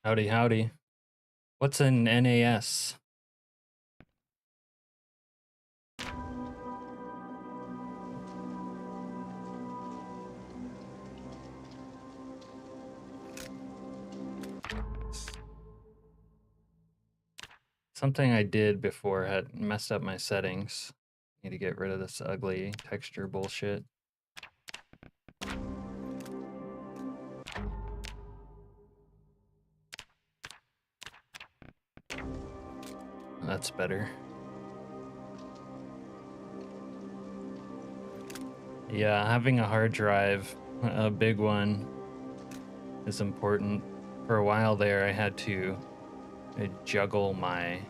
Howdy, howdy. What's an NAS? Something I did before had messed up my settings. Need to get rid of this ugly texture bullshit. That's better. Yeah, having a hard drive, a big one, is important. For a while there, I had to juggle my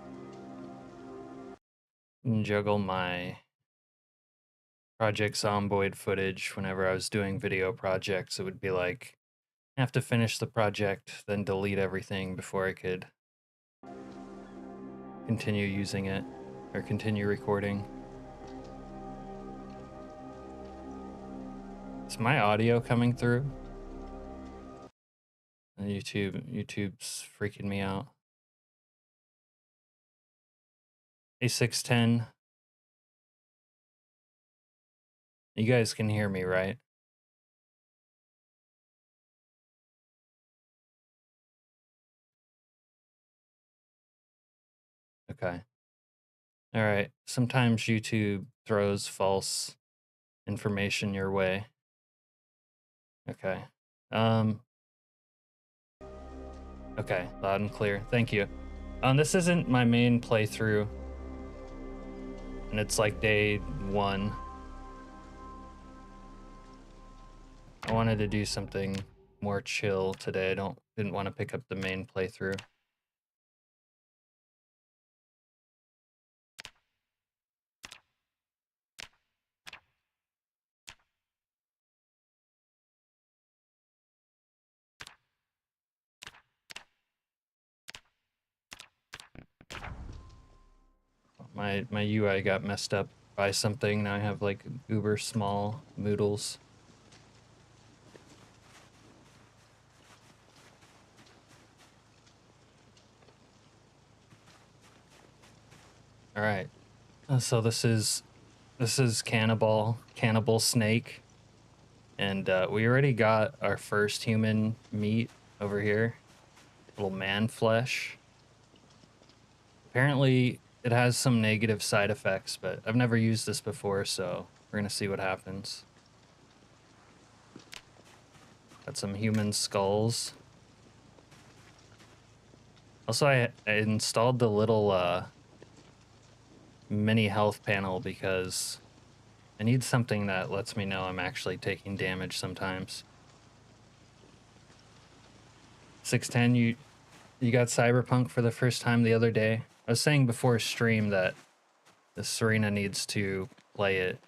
Project Zomboid footage whenever I was doing video projects. It would be like, I have to finish the project, then delete everything before I could continue using it or continue recording. Is my audio coming through? YouTube's freaking me out. A610. You guys can hear me, right? Okay. All right. Sometimes YouTube throws false information your way. Okay. Okay, loud and clear. Thank you. This isn't my main playthrough, and it's like day 1. I wanted to do something more chill today. Didn't want to pick up the main playthrough. My UI got messed up by something. Now I have like uber small moodles. All right. So this is Cannibal Snake, and we already got our first human meat over here, little man flesh. Apparently, it has some negative side effects, but I've never used this before, so we're gonna see what happens. Got some human skulls. Also, I installed the little mini health panel because I need something that lets me know I'm actually taking damage sometimes. 610, you got Cyberpunk for the first time the other day. I was saying before stream that the Serena needs to play it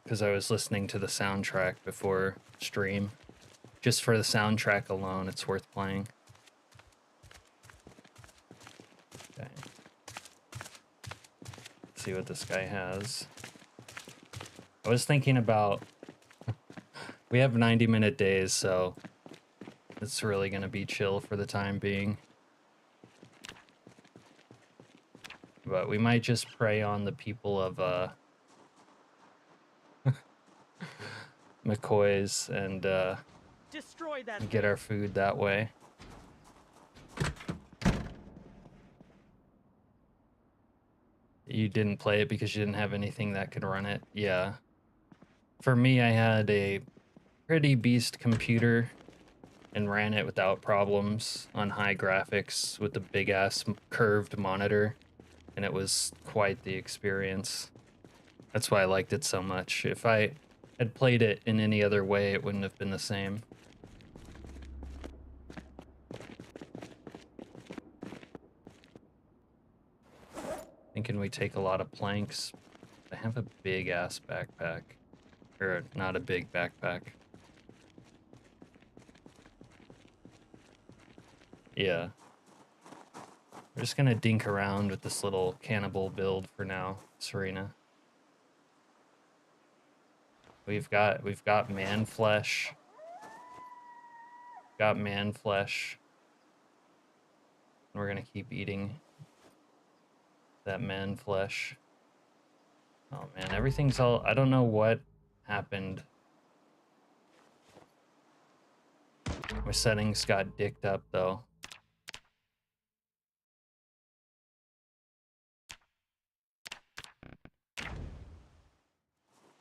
because I was listening to the soundtrack before stream. Just for the soundtrack alone, it's worth playing. Okay. Let's see what this guy has. I was thinking about... we have 90-minute days, so it's really gonna be chill for the time being. But we might just prey on the people of McCoy's and destroy that get our food that way. You didn't play it because you didn't have anything that could run it? Yeah. For me, I had a pretty beast computer and ran it without problems on high graphics with the big-ass curved monitor, and it was quite the experience. That's why I liked it so much. If I had played it in any other way, it wouldn't have been the same. Thinking we take a lot of planks. I have a big-ass backpack. Or, not a big backpack. Yeah. We're just gonna dink around with this little cannibal build for now, Serena. We've got man flesh. Got man flesh. we're gonna keep eating that man flesh. Oh man, everything's all... I don't know what happened. My settings got dicked up though.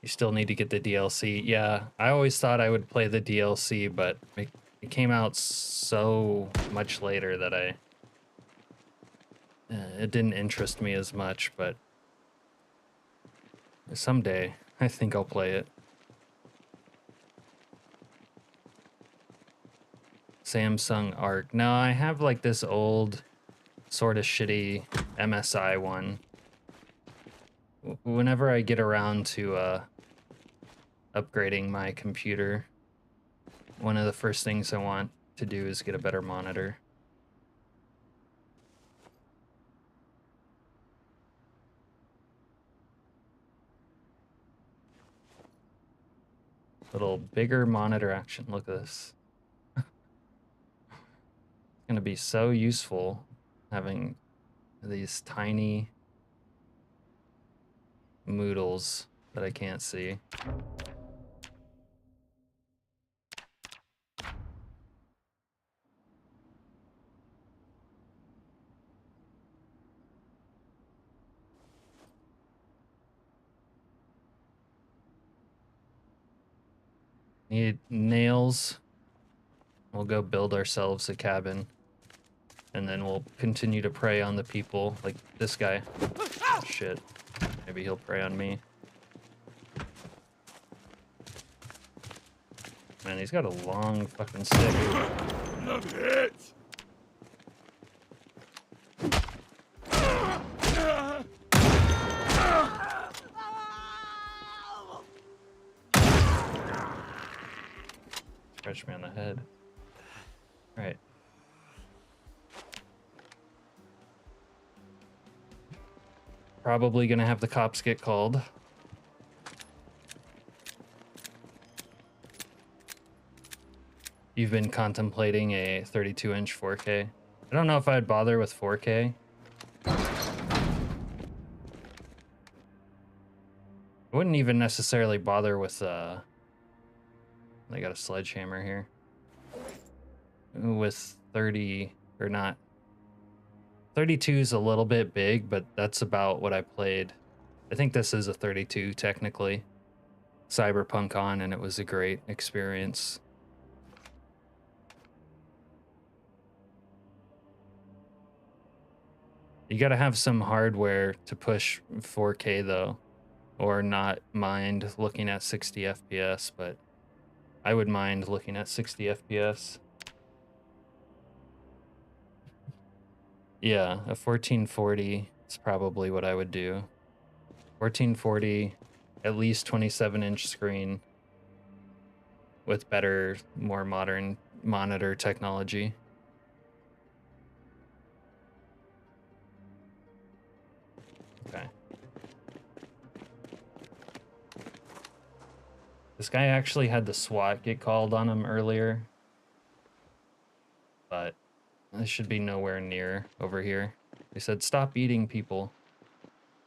You still need to get the DLC. Yeah, I always thought I would play the DLC, but it came out so much later that it didn't interest me as much, but someday I think I'll play it. Samsung Arc. No, I have like this old sort of shitty MSI one. Whenever I get around to upgrading my computer, one of the first things I want to do is get a better monitor. Little bigger monitor action. Look at this. It's gonna be so useful having these tiny moodles that I can't see. Need nails. We'll go build ourselves a cabin. And then we'll continue to prey on the people, like this guy. Oh, shit. Maybe he'll prey on me. Man, he's got a long fucking stick. Love it. Scratch me on the head. All right. Probably gonna have the cops get called. You've been contemplating a 32-inch 4K. I don't know if I'd bother with 4K. I wouldn't even necessarily bother with I got a sledgehammer here. With 30 or not. 32 is a little bit big, but that's about what I played. I think this is a 32 technically. Cyberpunk on, and it was a great experience. You gotta have some hardware to push 4K though, or not mind looking at 60 FPS, but I would mind looking at 60 FPS. Yeah, a 1440 is probably what I would do. 1440, at least 27-inch screen with better, more modern monitor technology. Okay. This guy actually had the SWAT get called on him earlier, but this should be nowhere near over here. They said, stop eating people.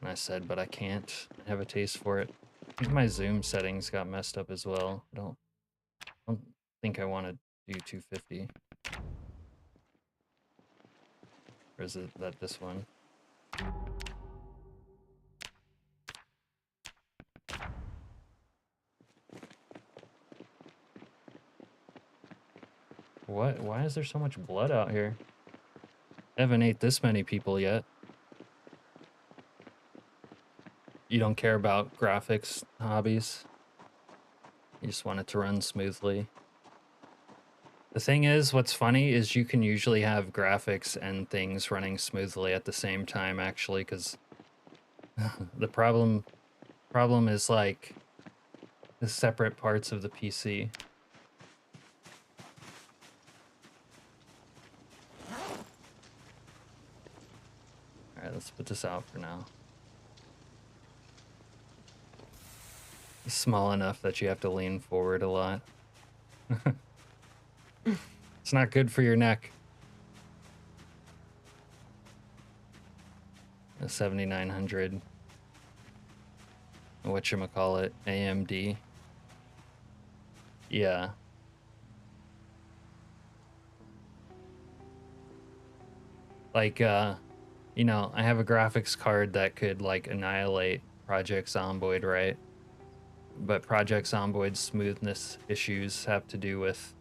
And I said, but I can't. I have a taste for it. I think my zoom settings got messed up as well. I don't think I want to do 250. Or is it that this one? What? Why is there so much blood out here? I haven't ate this many people yet. You don't care about graphics hobbies? You just want it to run smoothly? The thing is, what's funny is you can usually have graphics and things running smoothly at the same time, actually, because the problem is like the separate parts of the PC. All right, let's put this out for now. It's small enough that you have to lean forward a lot. It's not good for your neck. a 7900. Whatchamacallit, AMD. Yeah. Like, you know, I have a graphics card that could, like, annihilate Project Zomboid, right? But Project Zomboid's smoothness issues have to do with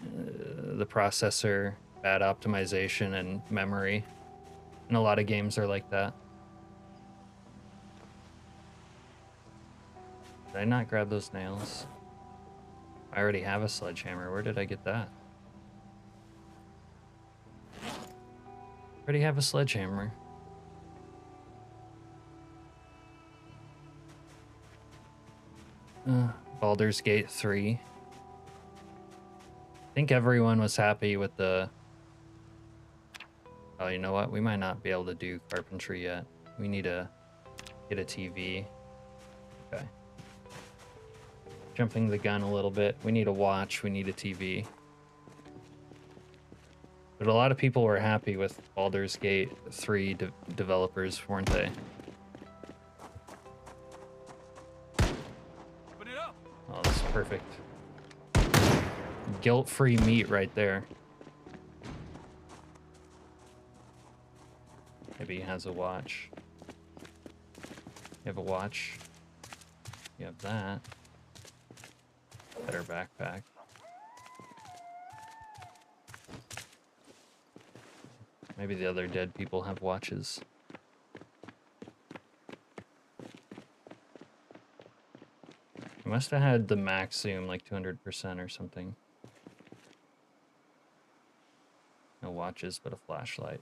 the processor, bad optimization, and memory. And a lot of games are like that. Did I not grab those nails? I already have a sledgehammer. Where did I get that? Already have a sledgehammer. Baldur's Gate 3. I think everyone was happy with the... Oh, you know what? We might not be able to do carpentry yet. We need to get a TV. Okay. Jumping the gun a little bit. We need a watch. We need a TV. But a lot of people were happy with Baldur's Gate 3 developers, weren't they? Oh, this is perfect. Guilt-free meat right there. Maybe he has a watch. You have a watch. You have that. Better backpack. Maybe the other dead people have watches. I must have had the max zoom, like 200% or something. No watches, but a flashlight.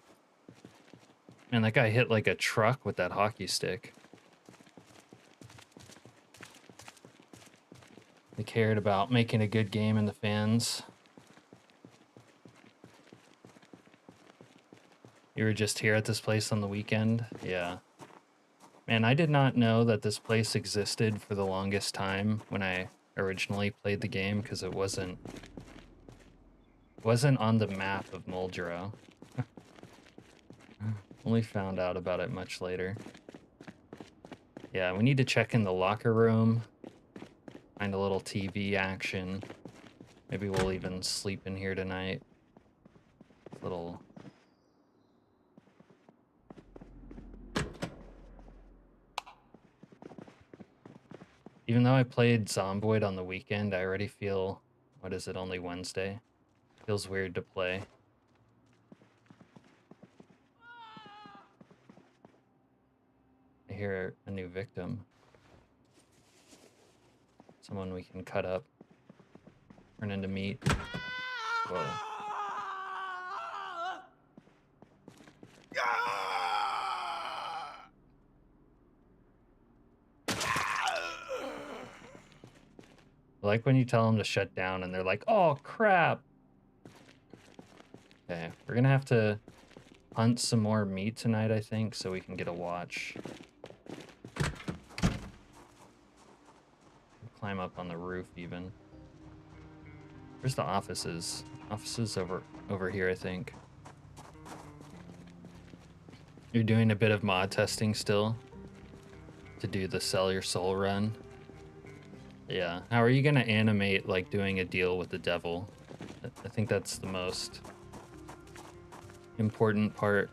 Man, that guy hit like a truck with that hockey stick. They cared about making a good game and the fans. You were just here at this place on the weekend? Yeah. Man, I did not know that this place existed for the longest time when I originally played the game, because it wasn't on the map of Muldrow. Only found out about it much later. Yeah, we need to check in the locker room, find a little TV action. Maybe we'll even sleep in here tonight. Little... Even though I played Zomboid on the weekend, I already feel... What is it, only Wednesday? Feels weird to play. I hear a new victim. Someone we can cut up. Turn into meat. Whoa. I like when you tell them to shut down and they're like, oh crap. Okay, we're gonna have to hunt some more meat tonight, I think, so we can get a watch. Climb up on the roof even. Where's the offices? Offices over here, I think. You're doing a bit of mod testing still to do the sell your soul run. Yeah. How are you gonna animate like doing a deal with the devil? I think that's the most important part.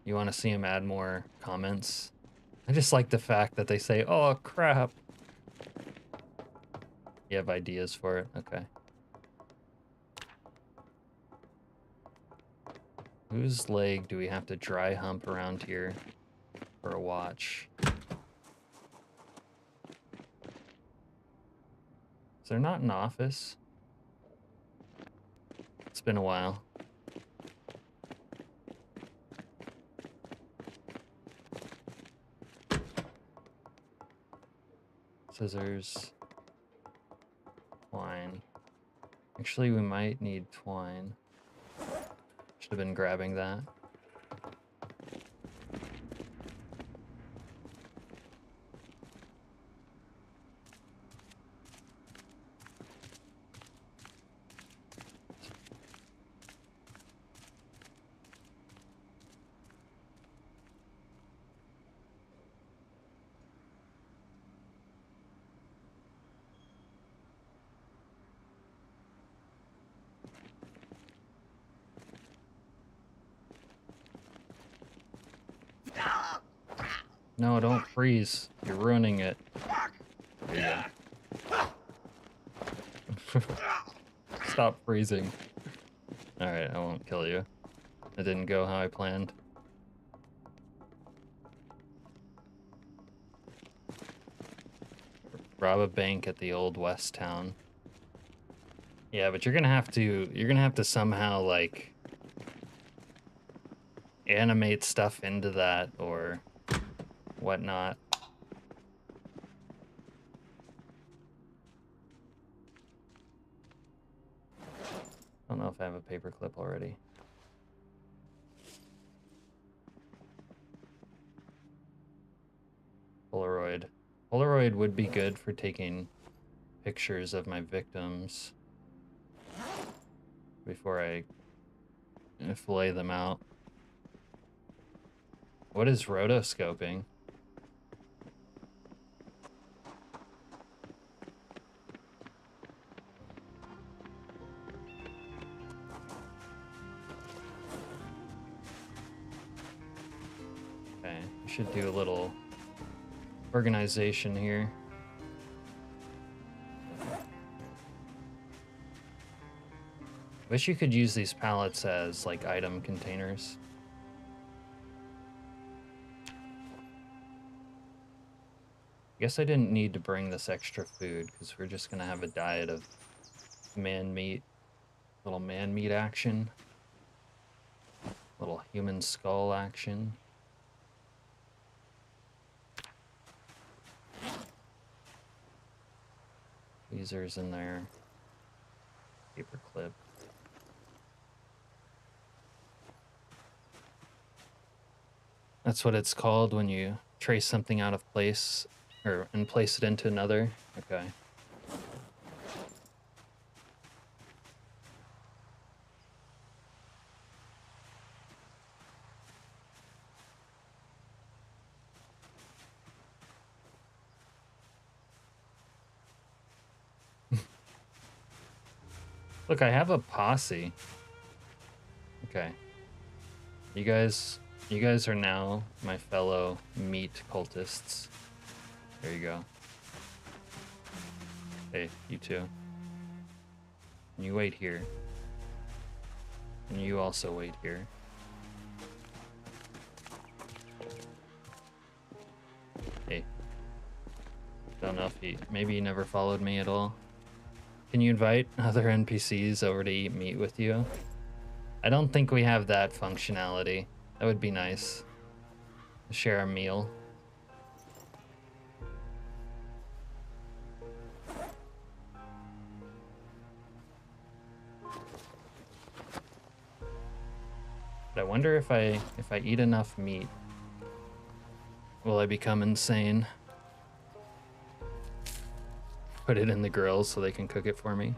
You want to see him add more comments? I just like the fact that they say, oh crap. You have ideas for it? Okay. Whose leg do we have to dry hump around here for a watch? Is there not an office? It's been a while. Scissors. Twine. Actually, we might need twine. Should have been grabbing that. No, don't freeze. You're ruining it. There you go. Stop freezing. Alright, I won't kill you. It didn't go how I planned. Rob a bank at the old West Town. Yeah, but you're gonna have to somehow like animate stuff into that or whatnot. I don't know if I have a paperclip already. Polaroid. Polaroid would be good for taking pictures of my victims before I fillet them out. What is rotoscoping? Okay, we should do a little organization here. Wish you could use these pallets as like item containers. Guess I didn't need to bring this extra food because we're just gonna have a diet of man meat, little man meat action, little human skull action. Tweezers in there, paper clip. That's what it's called when you trace something out of place and place it into another. Okay. Look, I have a posse. Okay. You guys are now my fellow meat cultists. There you go. Hey, you too. And you wait here. And you also wait here. Hey. Don't know if maybe he never followed me at all. Can you invite other NPCs over to eat meat with you? I don't think we have that functionality. That would be nice. Share a meal. But I wonder if I eat enough meat, will I become insane? Put it in the grill so they can cook it for me.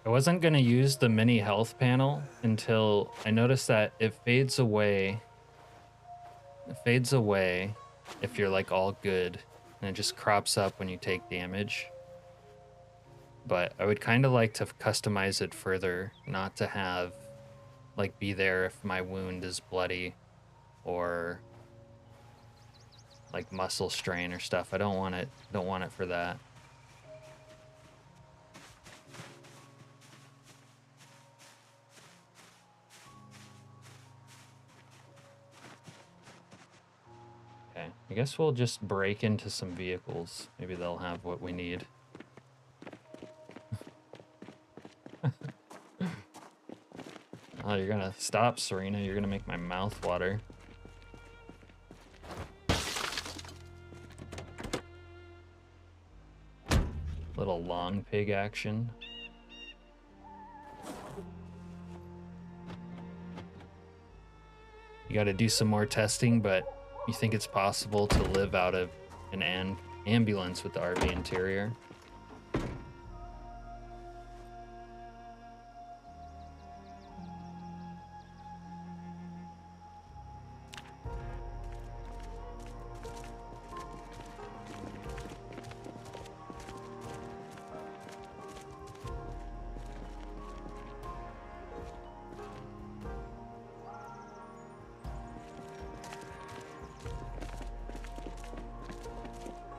I wasn't gonna use the mini health panel until I noticed that it fades away. It fades away if you're like all good, and it just crops up when you take damage. But I would kind of like to customize it further, not to have like be there if my wound is bloody or like muscle strain or stuff. I don't want it for that. Okay, I guess we'll just break into some vehicles. Maybe they'll have what we need. Oh, you're gonna stop, Serena. You're gonna make my mouth water. Little long pig action. You gotta do some more testing, but you think it's possible to live out of an ambulance with the RV interior?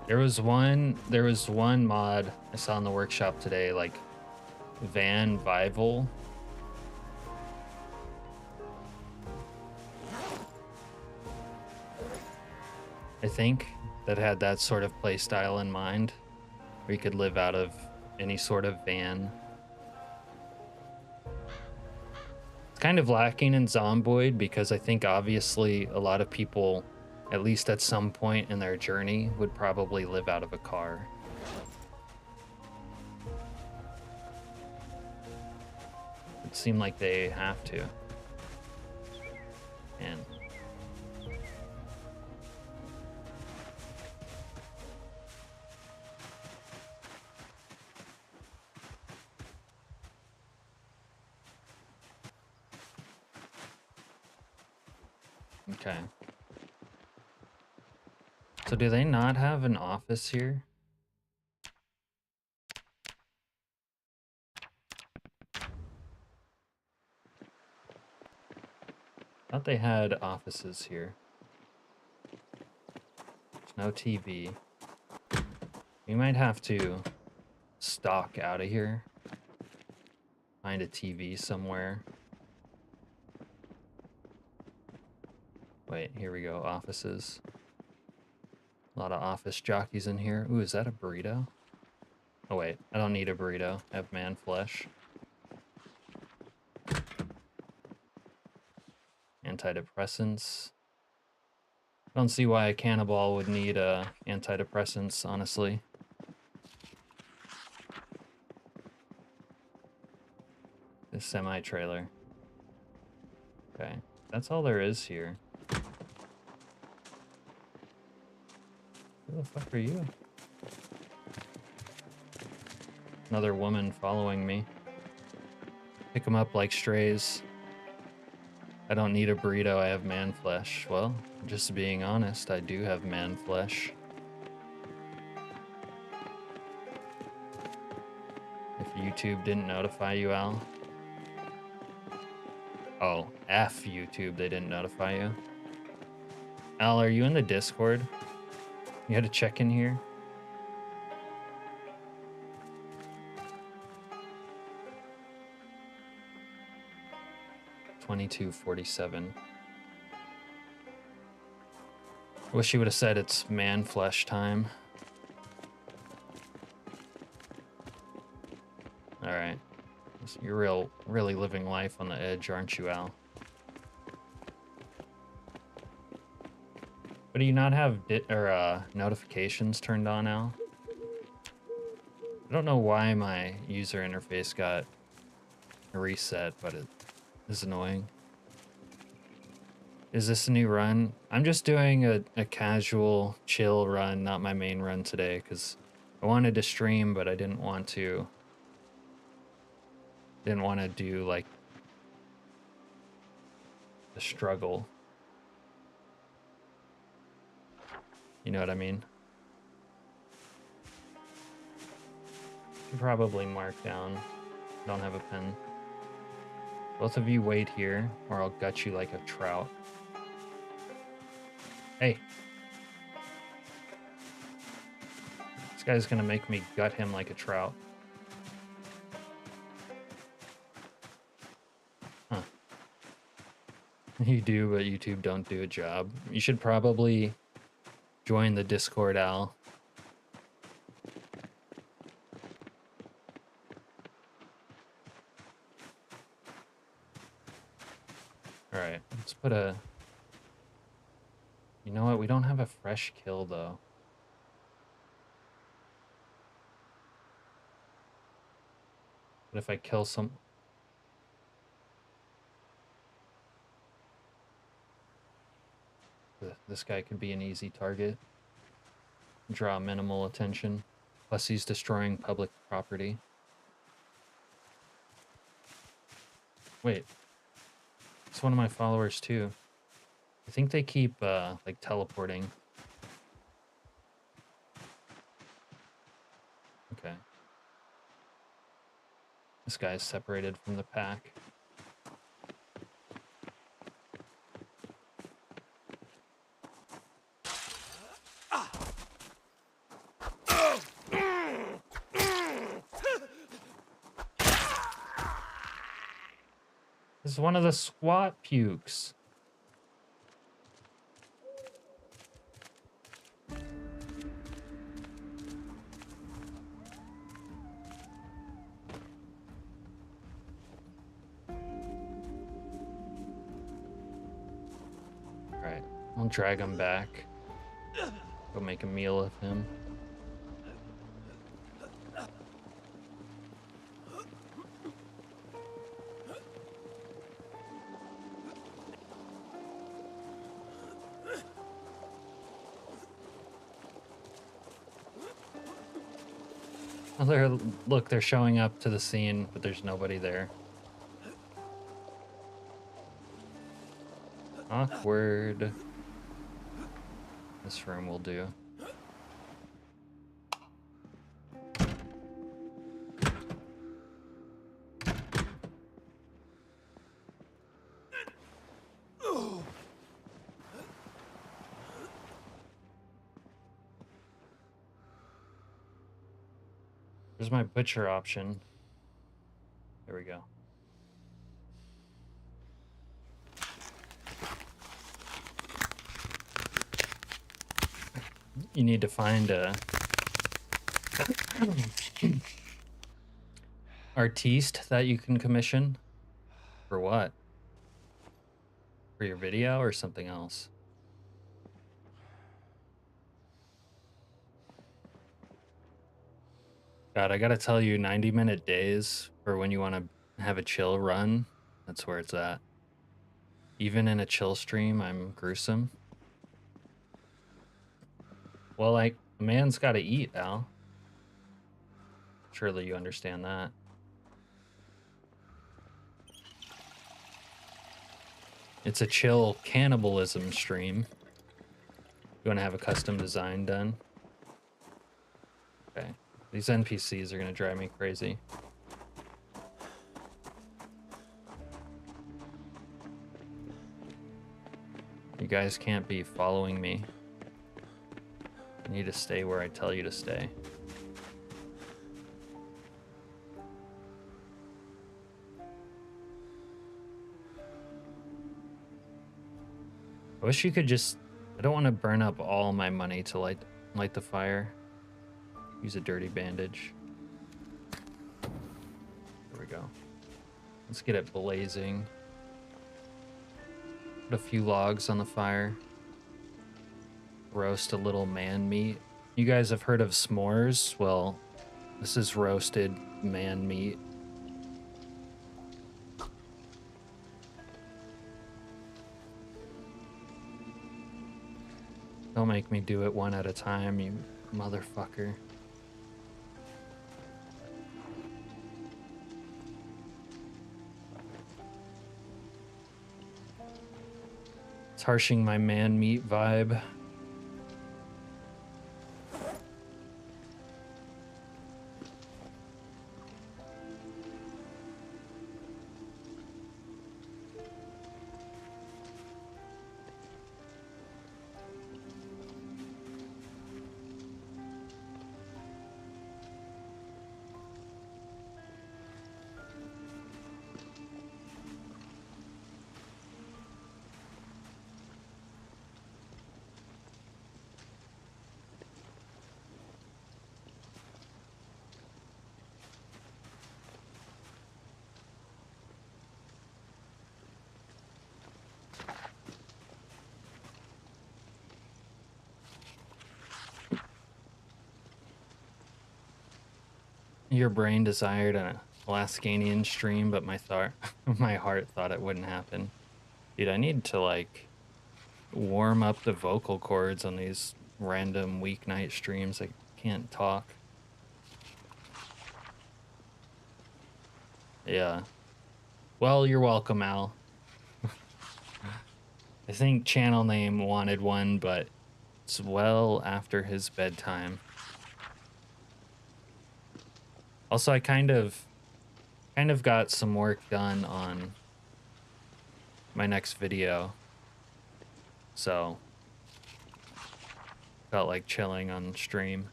There was one mod I saw in the workshop today, like Van Vival. I think that had that sort of play style in mind, where you could live out of any sort of van. It's kind of lacking in Zomboid because I think obviously a lot of people, at least at some point in their journey, would probably live out of a car. It seemed like they have to. And okay. So do they not have an office here? Thought they had offices here. There's no TV. We might have to stalk out of here. Find a TV somewhere. Wait, here we go. Offices. A lot of office jockeys in here. Ooh, is that a burrito? Oh wait, I don't need a burrito. I have man flesh. Antidepressants. Don't see why a cannibal would need antidepressants, honestly. This semi-trailer. Okay, that's all there is here. Who the fuck are you? Another woman following me. Pick them up like strays. I don't need a burrito, I have man flesh. Well, just being honest, I do have man flesh. If YouTube didn't notify you, Al. Oh, F YouTube, they didn't notify you. Al, are you in the Discord? You had to check in here? $22.47. Wish you would have said it's man flesh time. All right, you're really living life on the edge, aren't you, Al? But do you not have notifications turned on, Al? I don't know why my user interface got reset, but it is annoying. Is this a new run? I'm just doing a casual, chill run, not my main run today, because I wanted to stream, but I didn't want to. Didn't want to do, like, the struggle. You know what I mean? Should probably mark down. Don't have a pen. Both of you wait here, or I'll gut you like a trout. Hey. This guy's gonna make me gut him like a trout. Huh. You do, but YouTube don't do a job. You should probably join the Discord, Al. Alright, let's put a... You know what? We don't have a fresh kill, though. But if I kill some... This guy could be an easy target. Draw minimal attention. Plus he's destroying public property. Wait. It's one of my followers, too. I think they keep, like, teleporting. Okay. This guy's separated from the pack. This is one of the squat pukes. Alright, I'll drag him back. Go make a meal of him. Oh, look, they're showing up to the scene, but there's nobody there. Awkward. This room will do. There's my butcher option. There we go. You need to find a artiste that you can commission. For what? For your video or something else? God, I gotta tell you, 90-minute days for when you want to have a chill run, that's where it's at. Even in a chill stream, I'm gruesome. Well, like, a man's gotta eat, Al. Surely you understand that. It's a chill cannibalism stream. You wanna have a custom design done? Okay. These NPCs are gonna drive me crazy. You guys can't be following me. You need to stay where I tell you to stay. I wish you could just... I don't want to burn up all my money to light the fire. Use a dirty bandage. There we go. Let's get it blazing. Put a few logs on the fire. Roast a little man meat. You guys have heard of s'mores? Well, this is roasted man meat. Don't make me do it one at a time, you motherfucker. It's harshing my man meat vibe. Your brain desired an Alaskanian stream, but my heart thought it wouldn't happen. Dude, I need to, like, warm up the vocal cords on these random weeknight streams. I can't talk. Yeah. Well, you're welcome, Al. I think channel name wanted one, but it's well after his bedtime. Also, I kind of got some work done on my next video, so felt like chilling on stream.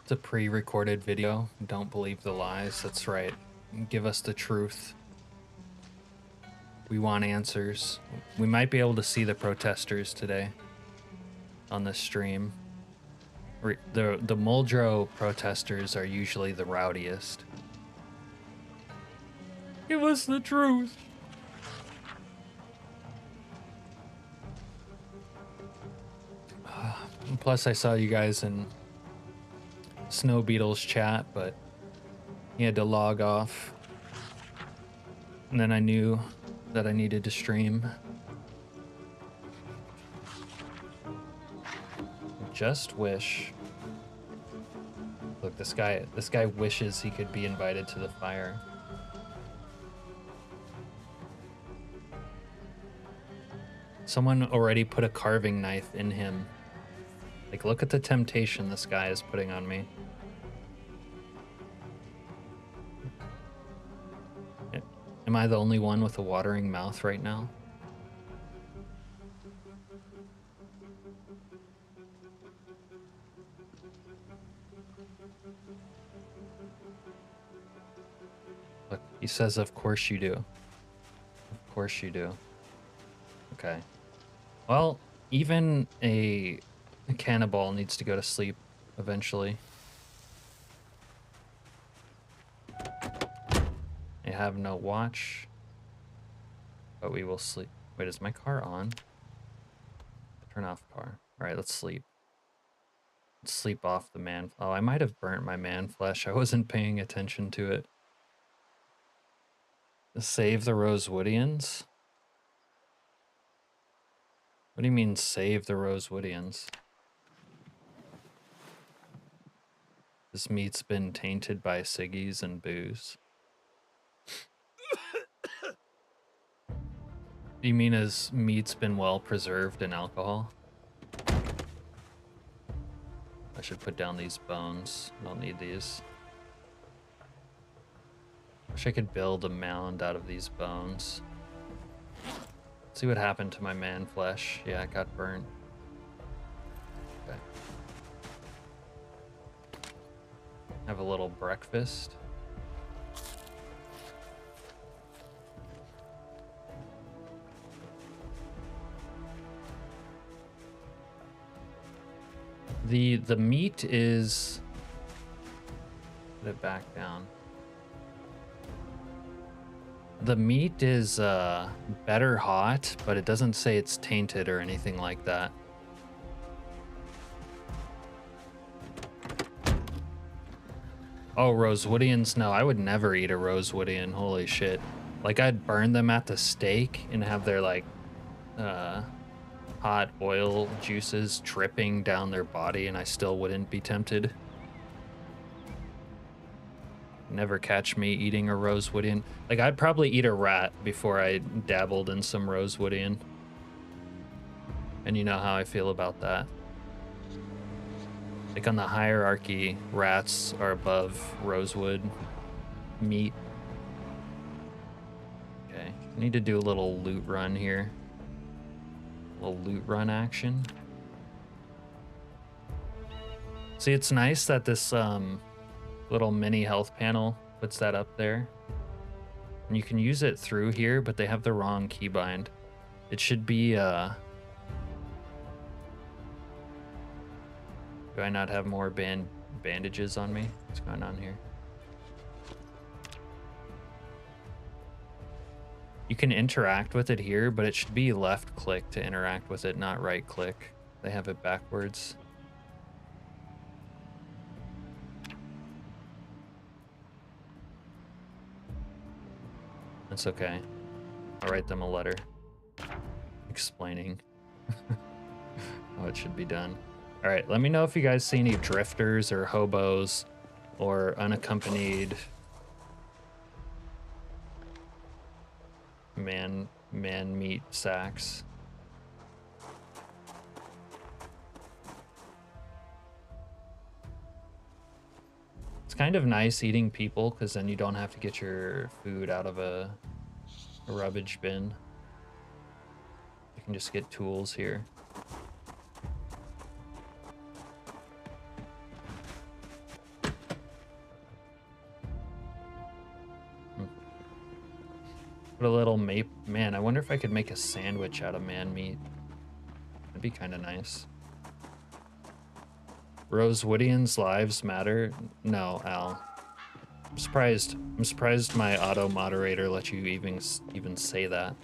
It's a pre-recorded video. Don't believe the lies. That's right. Give us the truth. We want answers. We might be able to see the protesters today on this stream. The Muldrow protesters are usually the rowdiest. Give us the truth. Plus, I saw you guys in Snow Beetle's chat, but he had to log off. And then I knew that I needed to stream. Just wish. Look, this guy wishes he could be invited to the fire. Someone already put a carving knife in him. Like, look at the temptation this guy is putting on me. Am I the only one with a watering mouth right now? Look, he says, of course you do. Of course you do. Okay. Well, even a cannibal needs to go to sleep eventually. I have no watch, but we will sleep. Wait, is my car on? Turn off car. All right, let's sleep. Let's sleep off the man. Oh, I might have burnt my man flesh. I wasn't paying attention to it. Save the Rosewoodians? What do you mean, save the Rosewoodians? This meat's been tainted by ciggies and booze. You mean as meat's been well preserved in alcohol? I should put down these bones. I don't need these. Wish I could build a mound out of these bones. See what happened to my man flesh. Yeah, it got burnt. Okay. Have a little breakfast. The meat is... Put it back down. The meat is better hot, but it doesn't say it's tainted or anything like that. Oh, Rosewoodians? No, I would never eat a Rosewoodian. Holy shit. Like, I'd burn them at the stake and have their, like, hot oil juices dripping down their body, and I still wouldn't be tempted. Never catch me eating a Rosewoodian. Like, I'd probably eat a rat before I dabbled in some Rosewoodian. And you know how I feel about that. Like, on the hierarchy, rats are above rosewood meat. Okay, I need to do a little loot run here. A little loot run action. See, it's nice that this little mini health panel puts that up there. And you can use it through here, but they have the wrong keybind. It should be, do I not have more bandages on me? What's going on here? You can interact with it here, but it should be left click to interact with it, not right click. They have it backwards. That's okay. I'll write them a letter explaining how it should be done. All right, let me know if you guys see any drifters or hobos or unaccompanied man meat sacks. It's kind of nice eating people because then you don't have to get your food out of a rubbish bin. You can just get tools here. Put a little mape. Man, I wonder if I could make a sandwich out of man meat. That'd be kind of nice. Rosewoodians' lives matter? No, Al. I'm surprised. I'm surprised my auto moderator let you even say that.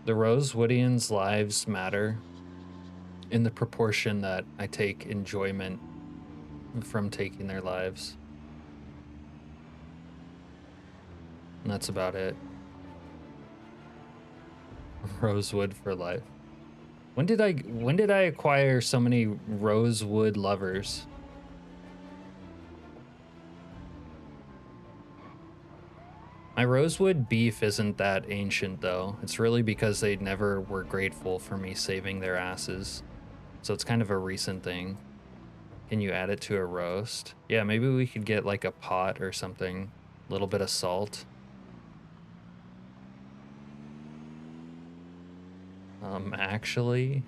The Rosewoodians' lives matter in the proportion that I take enjoyment from taking their lives. And that's about it. Rosewood for life. When did I acquire so many rosewood lovers? My rosewood beef isn't that ancient though. It's really because they never were grateful for me saving their asses. So it's kind of a recent thing. Can you add it to a roast? Yeah, maybe we could get like a pot or something. A little bit of salt. Actually,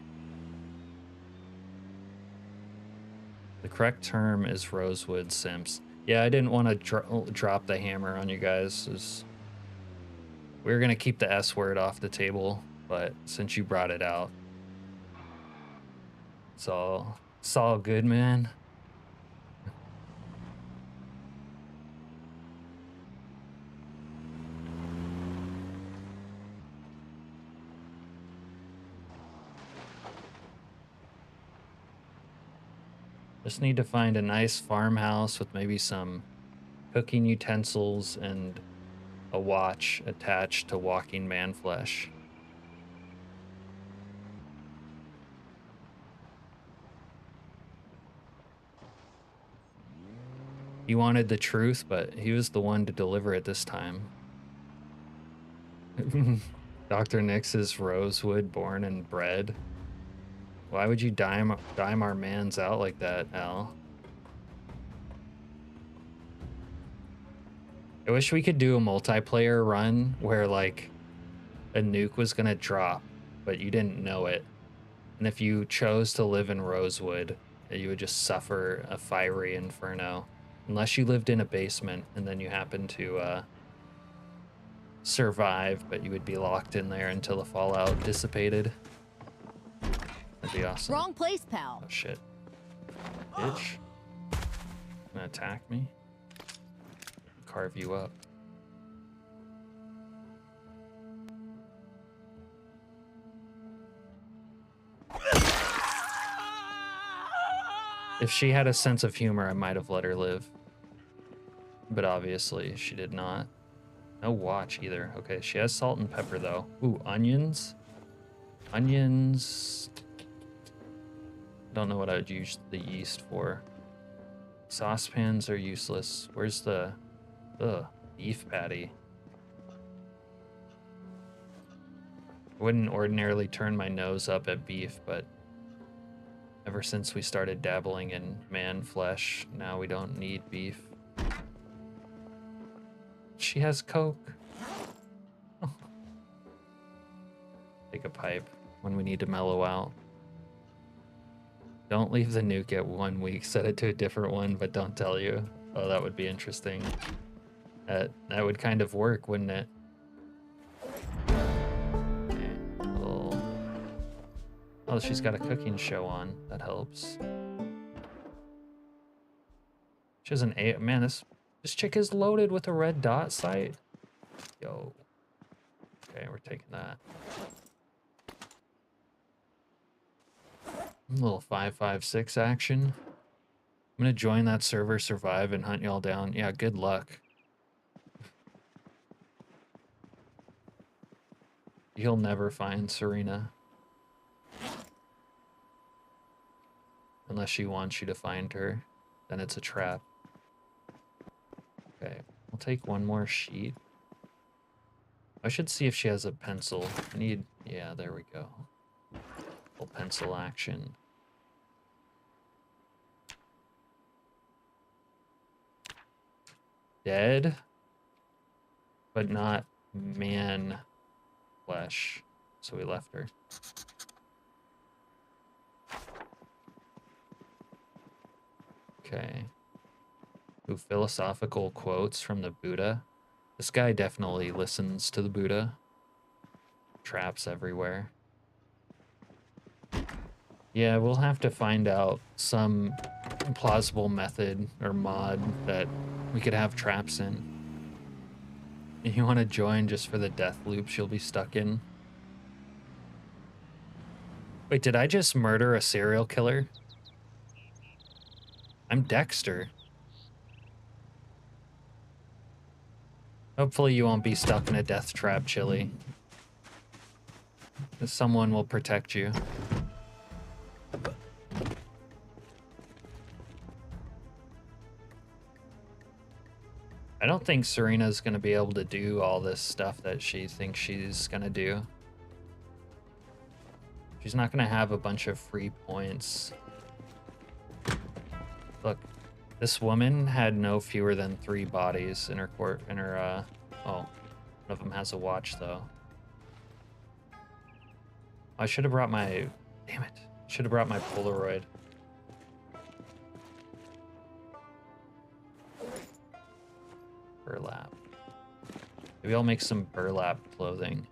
the correct term is rosewood simps. Yeah, I didn't want to drop the hammer on you guys. We were gonna keep the S word off the table, but since you brought it out, it's all good, man. Just need to find a nice farmhouse with maybe some cooking utensils and a watch attached to walking man flesh. He wanted the truth, but he was the one to deliver it this time. Dr. Nix is Rosewood born and bred. Why would you dime our mans out like that, Al? I wish we could do a multiplayer run where like a nuke was gonna drop, but you didn't know it. And if you chose to live in Rosewood, you would just suffer a fiery inferno. Unless you lived in a basement and then you happened to survive, but you would be locked in there until the fallout dissipated. That'd be awesome. Wrong place, pal. Oh shit. Bitch. Gonna attack me? Carve you up. If she had a sense of humor, I might have let her live. But obviously, she did not. No watch either. Okay, she has salt and pepper though. Ooh, onions? Onions... Don't know what I would use the yeast for. Saucepans are useless. Where's the beef patty? I wouldn't ordinarily turn my nose up at beef, but ever since we started dabbling in man flesh, now we don't need beef. She has Coke. Oh. Take a pipe when we need to mellow out. Don't leave the nuke at 1 week. Set it to a different one, but don't tell you. Oh, that would be interesting. That would kind of work, wouldn't it? Okay. Oh, she's got a cooking show on. That helps. She has an A. Man, this chick is loaded with a red dot sight. Yo. Okay, we're taking that. A little 5.56 action. I'm gonna join that server, survive, and hunt y'all down. Yeah, good luck. You'll never find Serena. Unless she wants you to find her. Then it's a trap. Okay, we'll take one more sheet. I should see if she has a pencil. I need... Yeah, there we go. Little pencil action. Dead, but not man flesh. So we left her. Okay. Ooh, philosophical quotes from the Buddha. This guy definitely listens to the Buddha. Traps everywhere. Yeah, we'll have to find out some plausible method or mod that we could have traps in. If you want to join just for the death loops you'll be stuck in. Wait, did I just murder a serial killer? I'm Dexter. Hopefully you won't be stuck in a death trap, Chili. Someone will protect you. I don't think Serena's gonna be able to do all this stuff that she thinks she's gonna do. She's not gonna have a bunch of free points. Look, this woman had no fewer than 3 bodies in her oh, one of them has a watch though. I should have brought my, damn it, should have brought my Polaroid. Burlap. Maybe I'll make some burlap clothing.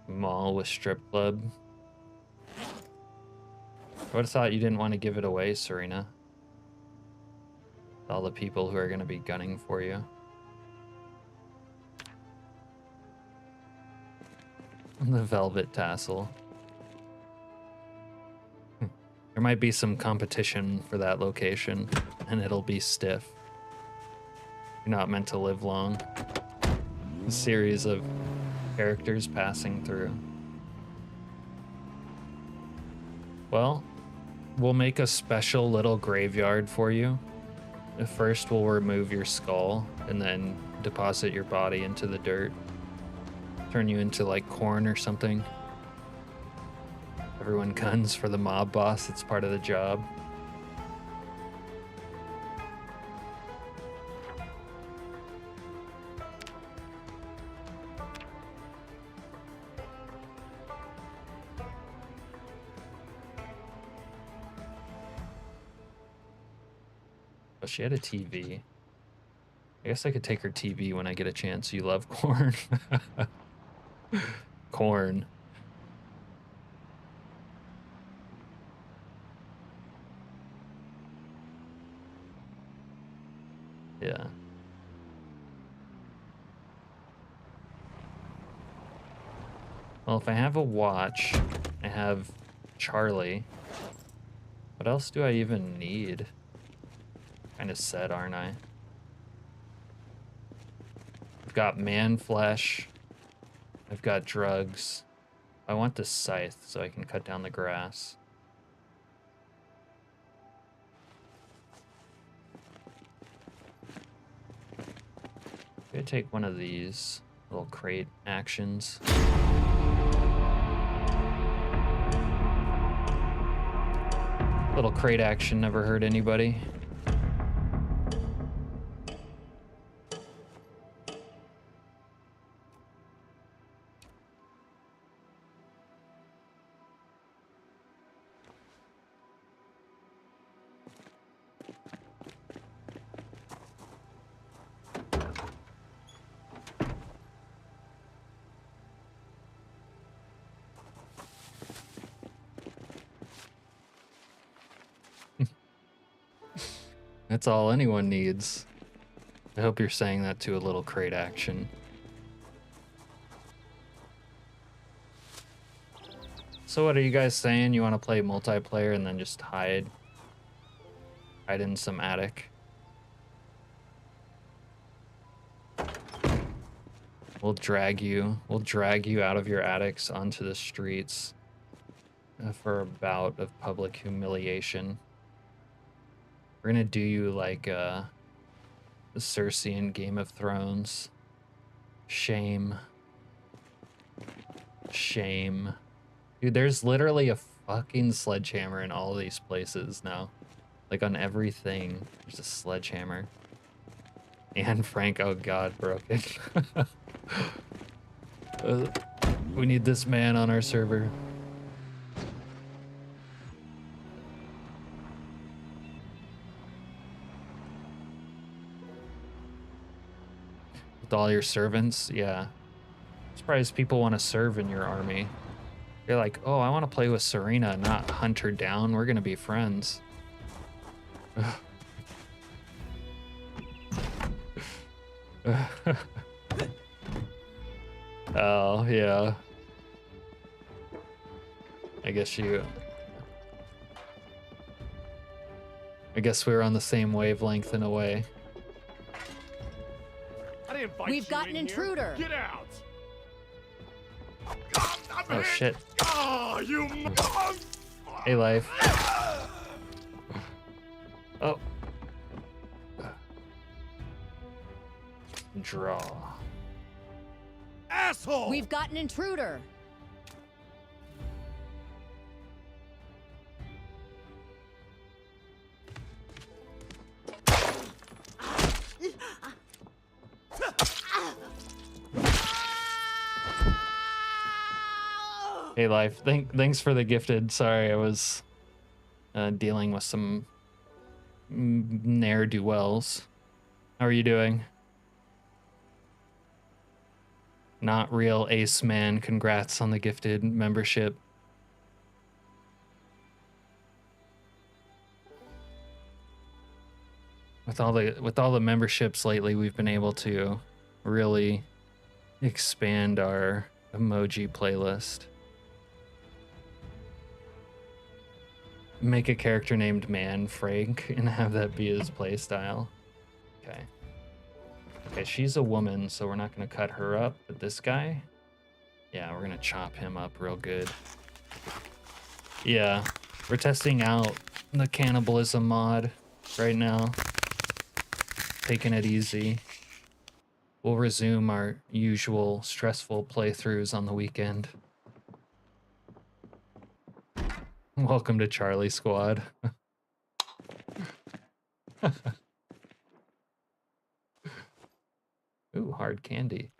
Mall with strip club. I would have thought you didn't want to give it away, Serena. All the people who are going to be gunning for you. The velvet tassel. There might be some competition for that location, and it'll be stiff. You're not meant to live long. A series of characters passing through. Well, we'll make a special little graveyard for you. First, we'll remove your skull and then deposit your body into the dirt. Turn you into like corn or something. Everyone guns for the mob boss. It's part of the job. Oh, she had a TV. I guess I could take her TV when I get a chance. You love corn. Corn. Yeah. Well, if I have a watch, I have Charlie. What else do I even need? Kind of set, aren't I? I've got man flesh. I've got drugs. I want the scythe so I can cut down the grass. I'm gonna take one of these little crate actions. Little crate action never hurt anybody. That's all anyone needs. I hope you're saying that to a little crate action. So what are you guys saying? You want to play multiplayer and then just hide in some attic? We'll drag you out of your attics onto the streets for a bout of public humiliation. We're gonna do you like Cersei in Game of Thrones. Shame. Dude, there's literally a fucking sledgehammer in all these places now. Like on everything, there's a sledgehammer. And Frank, oh god, broken. We need this man on our server. With all your servants, yeah. Surprised people want to serve in your army. They're like, oh, I want to play with Serena, not hunt her down. We're gonna be friends. Oh, yeah. I guess we're on the same wavelength in a way. I didn't invite We've you got in an here. intruder. Get out. Oh, shit. Oh, you. Hey, life. Oh. Draw. Asshole. We've got an intruder. Hey, life. Thanks for the gifted. Sorry, I was dealing with some ne'er-do-wells. How are you doing? Not real ace man. Congrats on the gifted membership. With all the memberships lately, we've been able to really expand our emoji playlist. Make a character named Man Frank and have that be his playstyle. Okay. Okay, she's a woman, so we're not gonna cut her up, but this guy, yeah, we're gonna chop him up real good. Yeah, we're testing out the Cannibalism mod right now. Taking it easy. We'll resume our usual stressful playthroughs on the weekend. Welcome to Charlie Squad. Ooh, hard candy.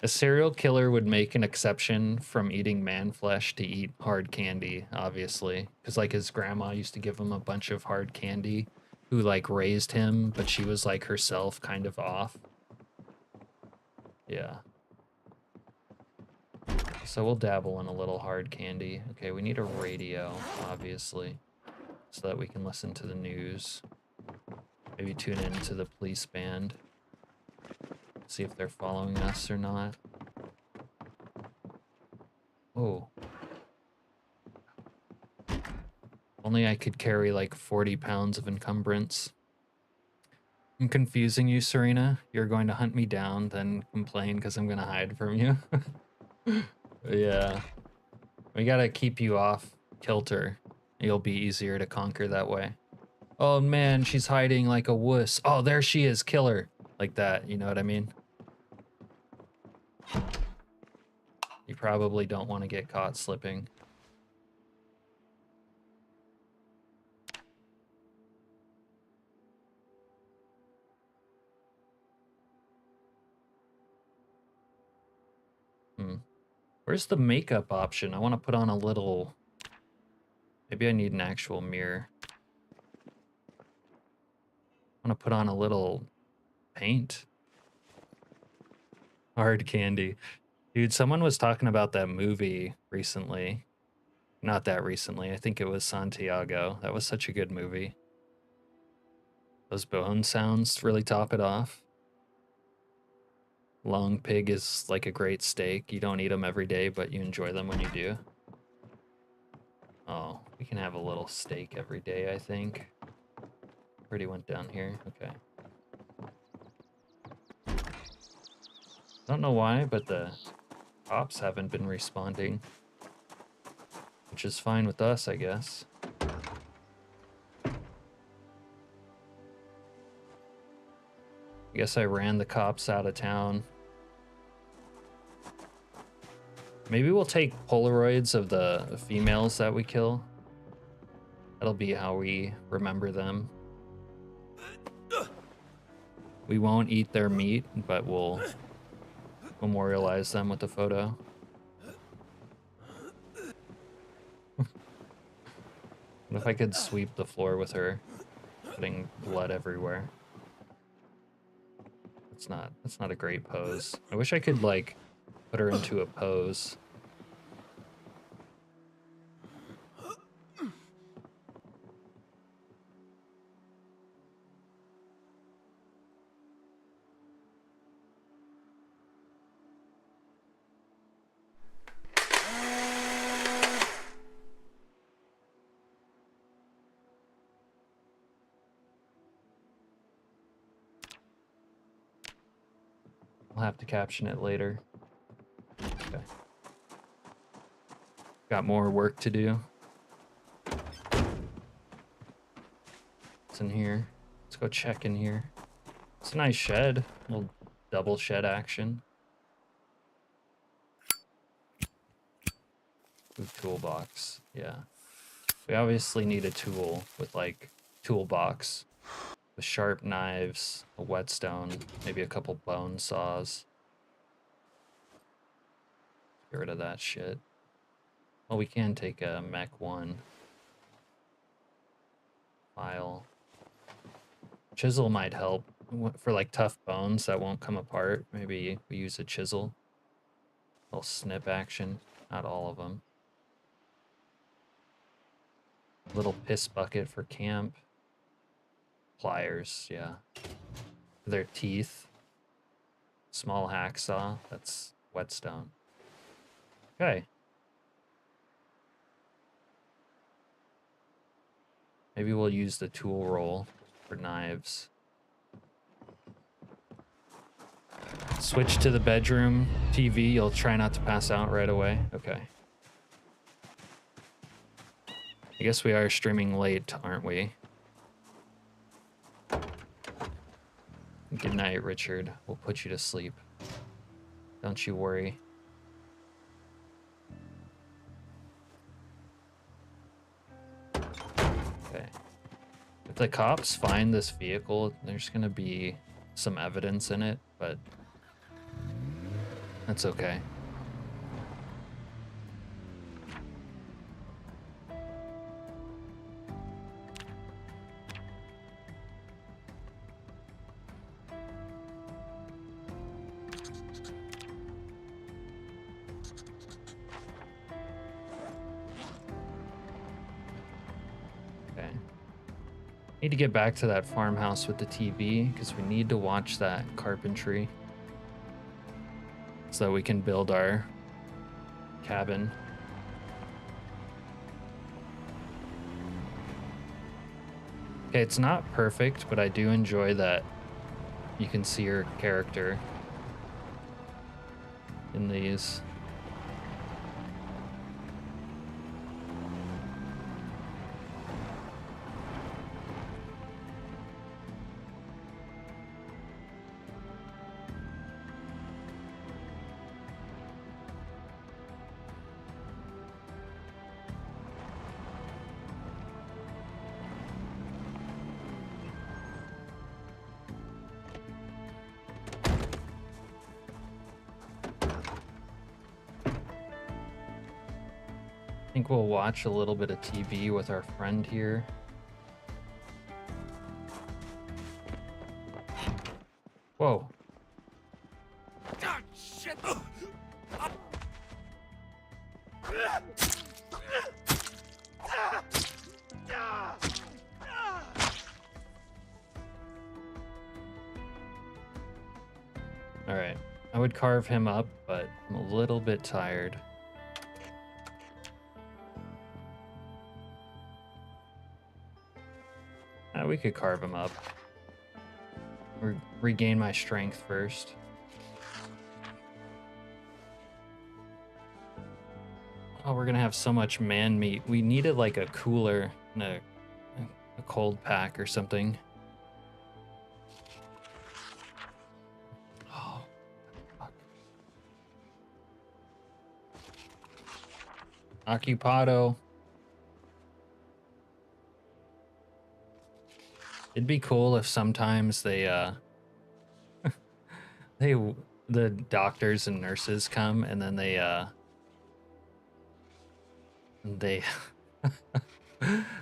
A serial killer would make an exception from eating man flesh to eat hard candy, obviously. Because, like, his grandma used to give him a bunch of hard candy, who, like, raised him, but she was, like, herself kind of off. Yeah. So we'll dabble in a little hard candy. Okay, we need a radio, obviously, so that we can listen to the news. Maybe tune in to the police band. See if they're following us or not. Oh. Only I could carry like 40 pounds of encumbrance. I'm confusing you, Serena. You're going to hunt me down, then complain because I'm going to hide from you. Yeah. We got to keep you off kilter. You'll be easier to conquer that way. Oh man, she's hiding like a wuss. Oh, there she is, kill her. Like that, you know what I mean? You probably don't want to get caught slipping. Where's the makeup option? I want to put on a little... Maybe I need an actual mirror. I want to put on a little paint. Hard candy. Dude, someone was talking about that movie recently. Not that recently. I think it was Santiago. That was such a good movie. Those bone sounds really top it off. Long pig is like a great steak. You don't eat them every day, but you enjoy them when you do. Oh, we can have a little steak every day, I think. Already went down here. Okay. Don't know why, but the cops haven't been responding. Which is fine with us, I guess. I guess I ran the cops out of town. Maybe we'll take Polaroids of the females that we kill. That'll be how we remember them. We won't eat their meat, but we'll memorialize them with a photo. What if I could sweep the floor with her, putting blood everywhere? That's not a great pose. I wish I could like put her into a pose. I'll have to caption it later. Okay. Got more work to do. What's in here? Let's go check in here. It's a nice shed. A little double shed action. Ooh, toolbox. Yeah. We obviously need a tool with like toolbox. With sharp knives, a whetstone, maybe a couple bone saws. Get rid of that shit. Well, we can take a Mech 1. File. Chisel might help. For like tough bones that won't come apart, maybe we use a chisel. A little snip action. Not all of them. Little piss bucket for camp. Pliers, yeah. For their teeth. Small hacksaw, that's whetstone. Okay. Maybe we'll use the tool roll for knives. Switch to the bedroom TV. You'll try not to pass out right away. Okay. I guess we are streaming late, aren't we? Good night, Richard. We'll put you to sleep. Don't you worry. Okay. If the cops find this vehicle, there's gonna be some evidence in it, but that's okay. Need to get back to that farmhouse with the TV because we need to watch that carpentry so that we can build our cabin. Okay, it's not perfect, but I do enjoy that you can see your character in these. I think we'll watch a little bit of TV with our friend here. Whoa. God, shit. All right. I would carve him up, but I'm a little bit tired. We could carve him up. Regain my strength first. Oh, we're gonna have so much man meat. We needed like a cooler and a cold pack or something. Oh, fuck. Occupado. It'd be cool if sometimes the doctors and nurses come and then they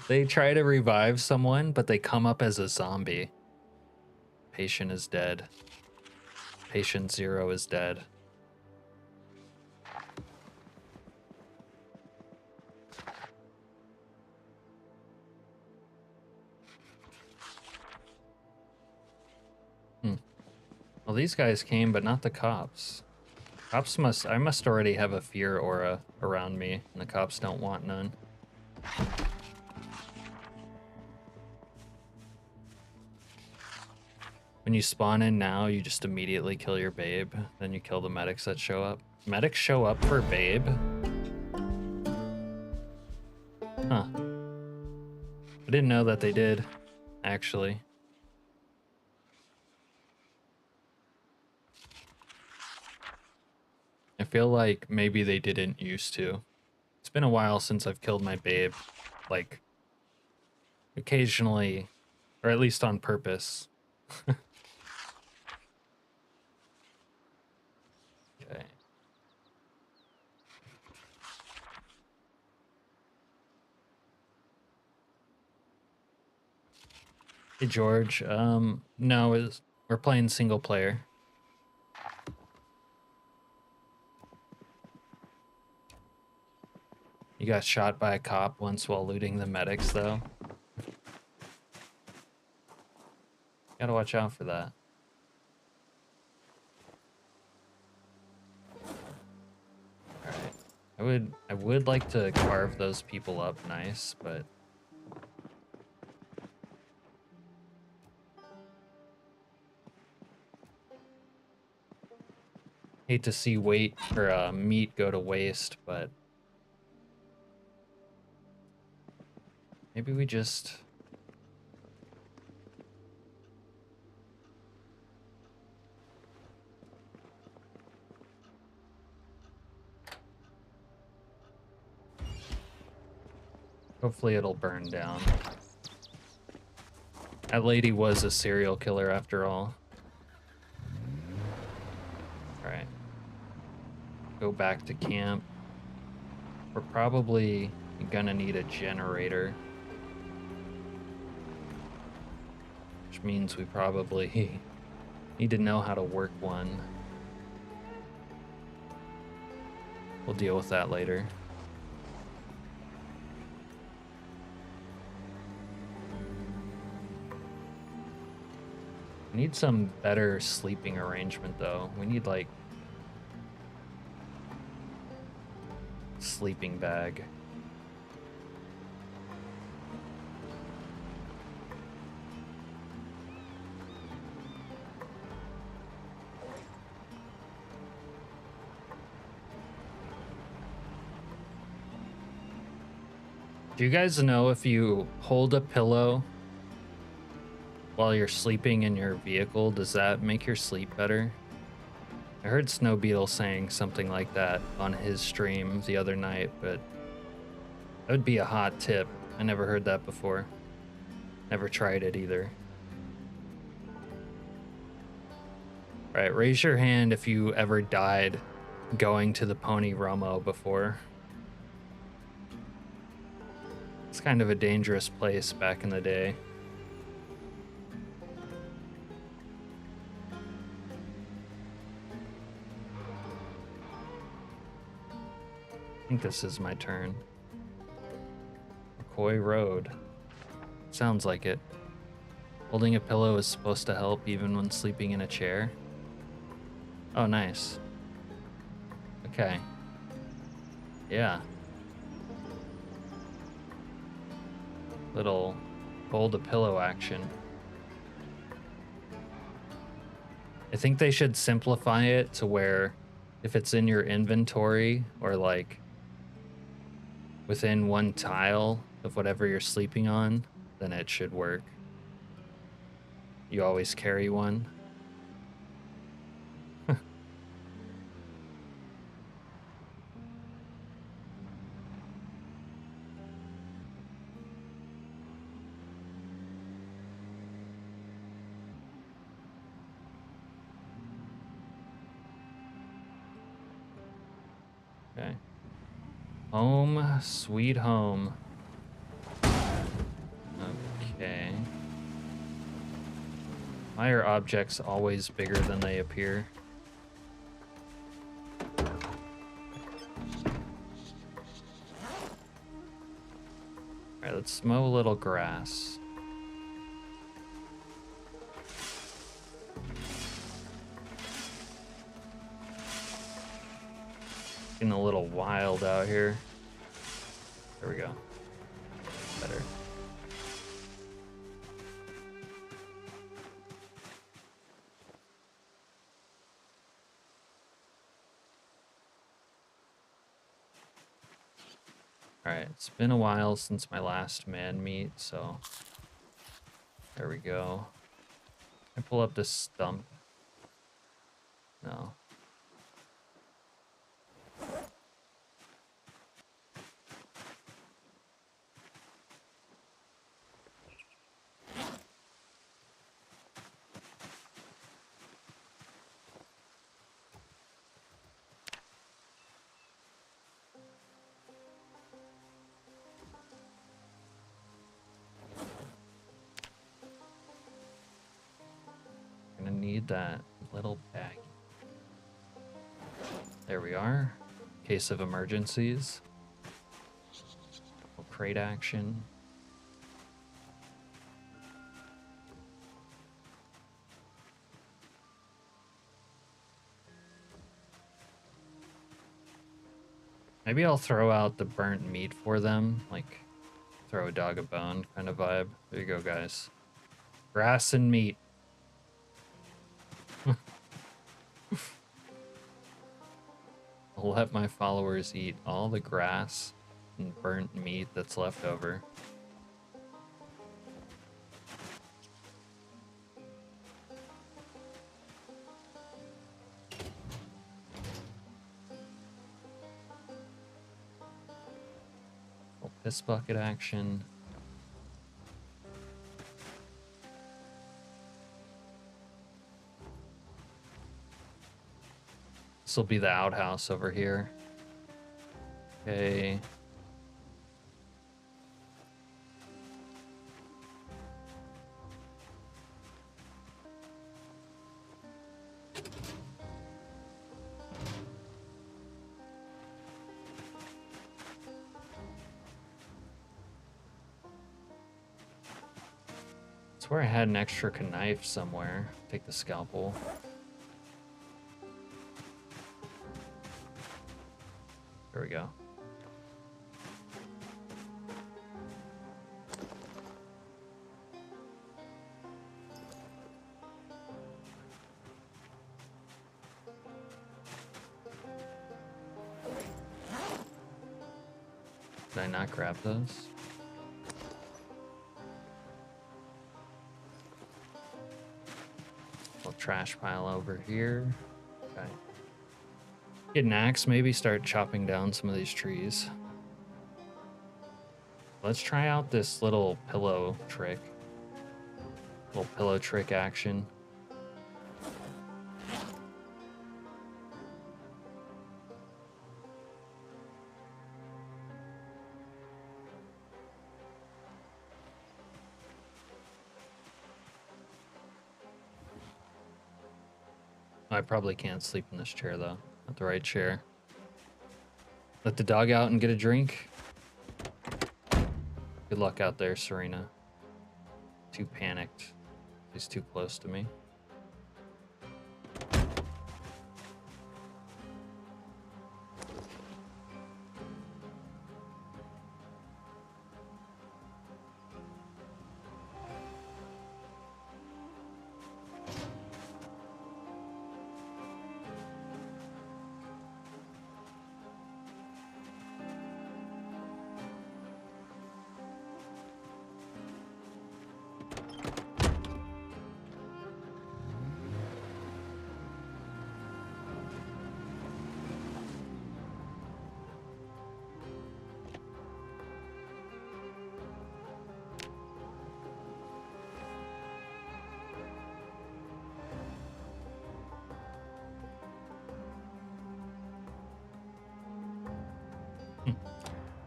they try to revive someone, but they come up as a zombie. Patient is dead. Patient 0 is dead. Well, these guys came, but not the cops. I must already have a fear aura around me, and the cops don't want none. When you spawn in now, you just immediately kill your babe, then you kill the medics that show up. Medics show up for babe? Huh. I didn't know that they did, actually. I feel like maybe they didn't used to. It's been a while since I've killed my babe. Like, occasionally, or at least on purpose. Okay. Hey George, no, we're playing single player. You got shot by a cop once while looting the medics, though. Gotta watch out for that. Alright. I would like to carve those people up nice, but hate to see meat go to waste, but maybe we just hopefully it'll burn down. That lady was a serial killer after all. Alright. Go back to camp. We're probably gonna need a generator. Which means we probably need to know how to work one. We'll deal with that later. We need some better sleeping arrangement though. We need like sleeping bag. Do you guys know if you hold a pillow while you're sleeping in your vehicle, does that make your sleep better? I heard Snow Beetle saying something like that on his stream the other night, but that would be a hot tip. I never heard that before. Never tried it either. All right, raise your hand if you ever died going to the Pony Romo before. It's kind of a dangerous place back in the day. I think this is my turn. McCoy Road. Sounds like it. Holding a pillow is supposed to help even when sleeping in a chair. Oh, nice. Okay. Yeah. Little hold a pillow action. I think they should simplify it to where if it's in your inventory or like within one tile of whatever you're sleeping on, then it should work. You always carry one. Okay. Home, sweet home. Okay. Why are objects always bigger than they appear? Alright, let's mow a little grass. Getting a little wild out here. There we go. Better. Alright, it's been a while since my last man meet, so there we go. Can I pull up this stump? No. Gonna need that little bag. There we are. Case of emergencies. Little crate action. Maybe I'll throw out the burnt meat for them, like throw a dog a bone kind of vibe. There you go, guys. Grass and meat. I'll let my followers eat all the grass and burnt meat that's left over. Little piss bucket action. This will be the outhouse over here. Okay. I swear I had an extra knife somewhere. Take the scalpel. There we go. Did I not grab those? Little trash pile over here. Okay. Get an axe, maybe start chopping down some of these trees. Let's try out this little pillow trick. Little pillow trick action. I probably can't sleep in this chair though. Not the right chair. Let the dog out and get a drink. Good luck out there, Serena. Too panicked. He's too close to me.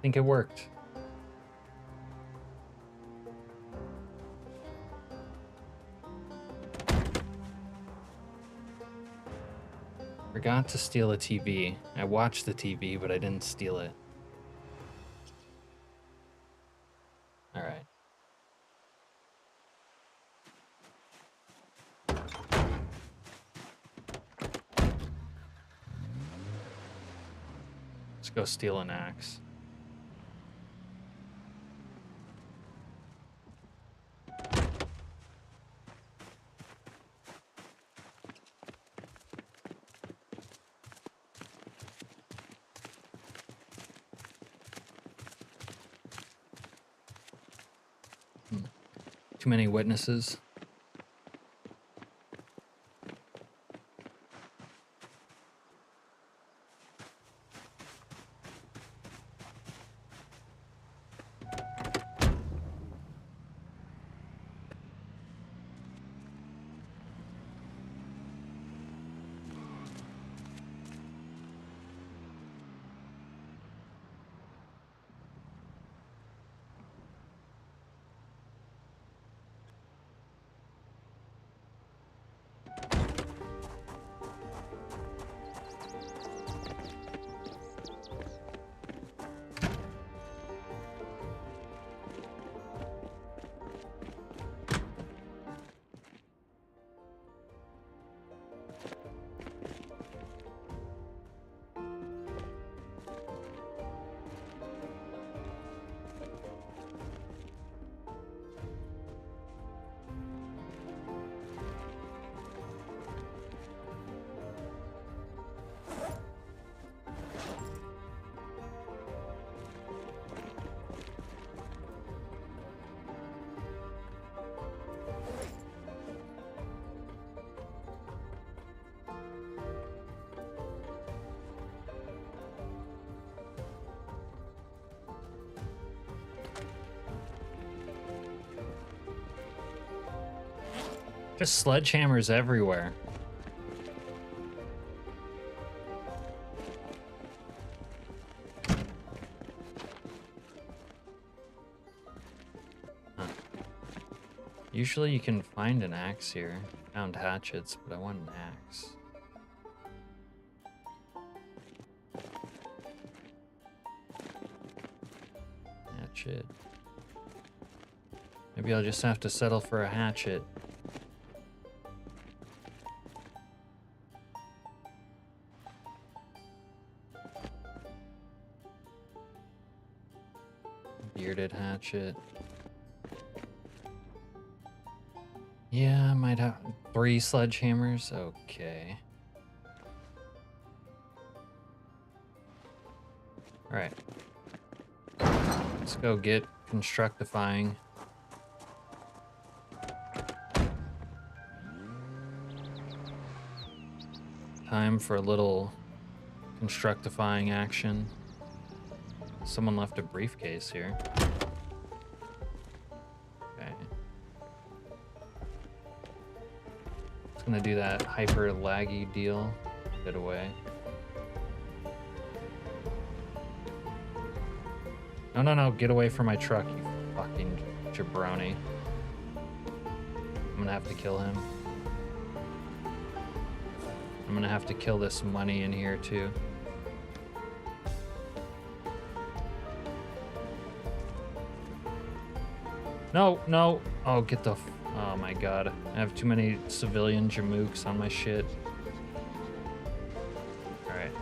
think it worked. Forgot to steal a TV. I watched the TV, but I didn't steal it. All right. Let's go steal an axe. Too many witnesses. Just sledgehammers everywhere. Huh. Usually you can find an axe here. Found hatchets, but I want an axe. Hatchet. Maybe I'll just have to settle for a hatchet. Bearded hatchet. Yeah, I might have 3 sledgehammers. Okay. All right. Let's go get constructifying. Time for a little constructifying action. Someone left a briefcase here. Okay. It's gonna do that hyper laggy deal. Get away. No, no, no, get away from my truck, you fucking jabroni. I'm gonna have to kill him. I'm gonna have to kill this money in here too. No, no. Oh, get the... oh my god. I have too many civilian jamooks on my shit. Alright.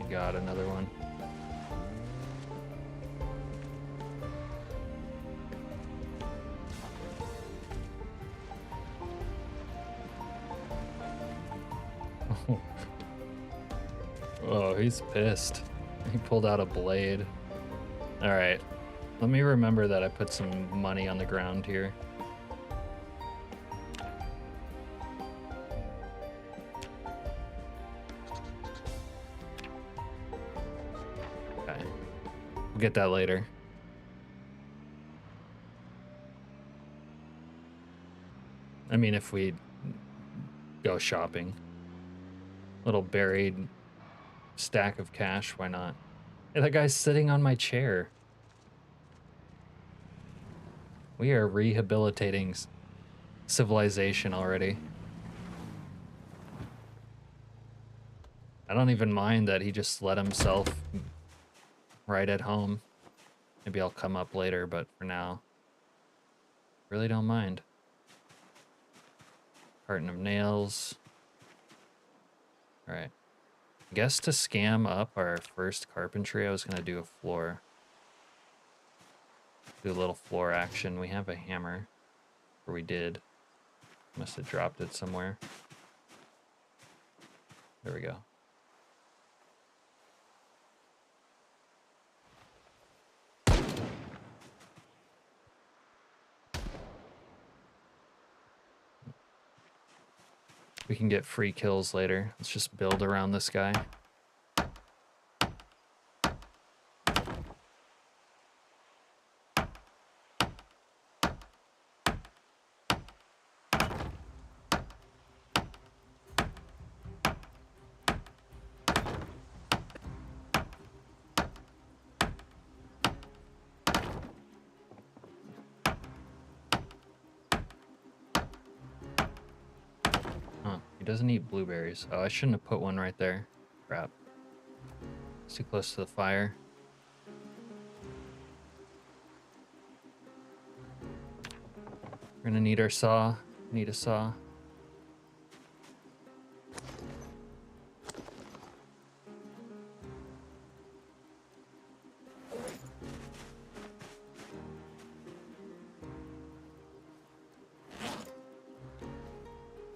God, another one. Oh, he's pissed. He pulled out a blade. All right, let me remember that I put some money on the ground here. get that later. I mean, if we go shopping. Little buried stack of cash, why not? Hey, that guy's sitting on my chair. We are rehabilitating civilization already. I don't even mind that he just let himself right at home. Maybe I'll come up later, but for now, really don't mind. Carton of nails. All right. I guess to scam up our first carpentry, I was gonna do a floor. Do a little floor action. We have a hammer. Or we did. Must have dropped it somewhere. There we go. We can get free kills later. Let's just build around this guy. He doesn't eat blueberries. Oh, I shouldn't have put one right there. Crap. It's too close to the fire. We're gonna need our saw. Need a saw.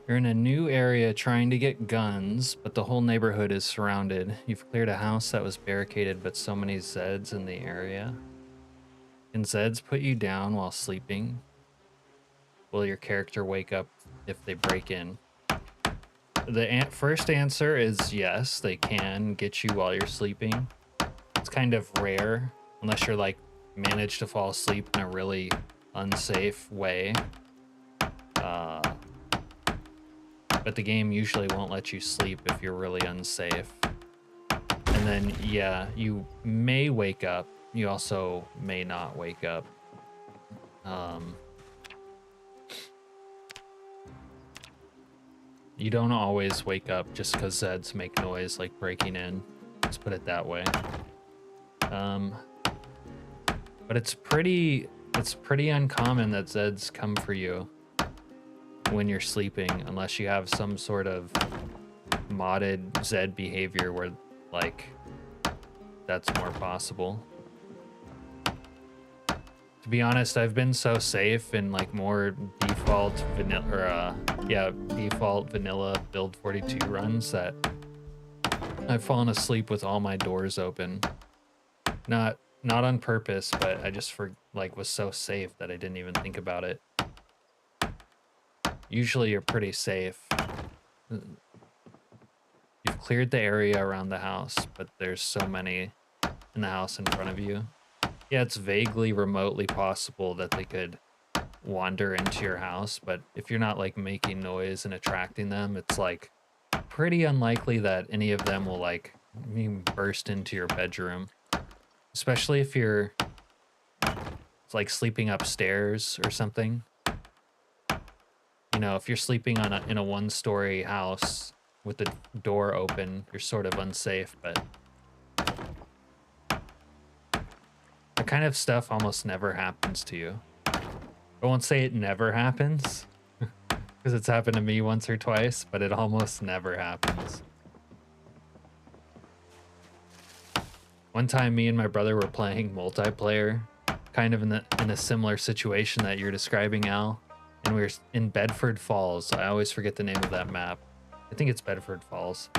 You're in a new area trying to get guns, but the whole neighborhood is surrounded. You've cleared a house that was barricaded, but so many Zeds in the area. Can Zeds put you down while sleeping? Will your character wake up if they break in? The first answer is yes, they can get you while you're sleeping. It's kind of rare, unless you're like managed to fall asleep in a really unsafe way. But the game usually won't let you sleep if you're really unsafe. And then, yeah, you may wake up. You also may not wake up. You don't always wake up just because Zeds make noise like breaking in. Let's put it that way. But it's pretty uncommon that Zeds come for you when you're sleeping, unless you have some sort of modded Zed behavior where like that's more possible. To be honest, I've been so safe in like more default vanilla default vanilla build 42 runs that I've fallen asleep with all my doors open. Not on purpose, but I just was so safe that I didn't even think about it. Usually you're pretty safe. You've cleared the area around the house, but there's so many in the house in front of you. Yeah, it's vaguely remotely possible that they could wander into your house, but if you're not like making noise and attracting them, it's like pretty unlikely that any of them will like burst into your bedroom. Especially if you're like sleeping upstairs or something. You know, if you're sleeping in a one-story house with the door open, you're sort of unsafe, but that kind of stuff almost never happens to you. I won't say it never happens, because it's happened to me once or twice, but it almost never happens. One time, me and my brother were playing multiplayer, kind of in a similar situation that you're describing, Al. And we were in Bedford Falls. I always forget the name of that map. I think it's Bedford Falls.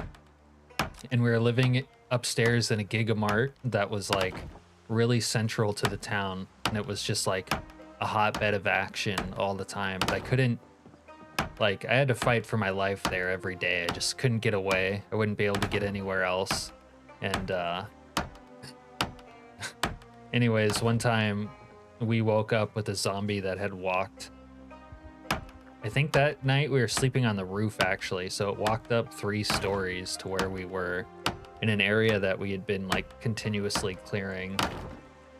And we were living upstairs in a Gigamart that was like really central to the town. And it was just like a hotbed of action all the time. But I couldn't, like, I had to fight for my life there every day. I just couldn't get away. I wouldn't be able to get anywhere else. And Anyways, one time we woke up with a zombie that had walked. I think that night we were sleeping on the roof, actually. So it walked up 3 stories to where we were in an area that we had been like continuously clearing.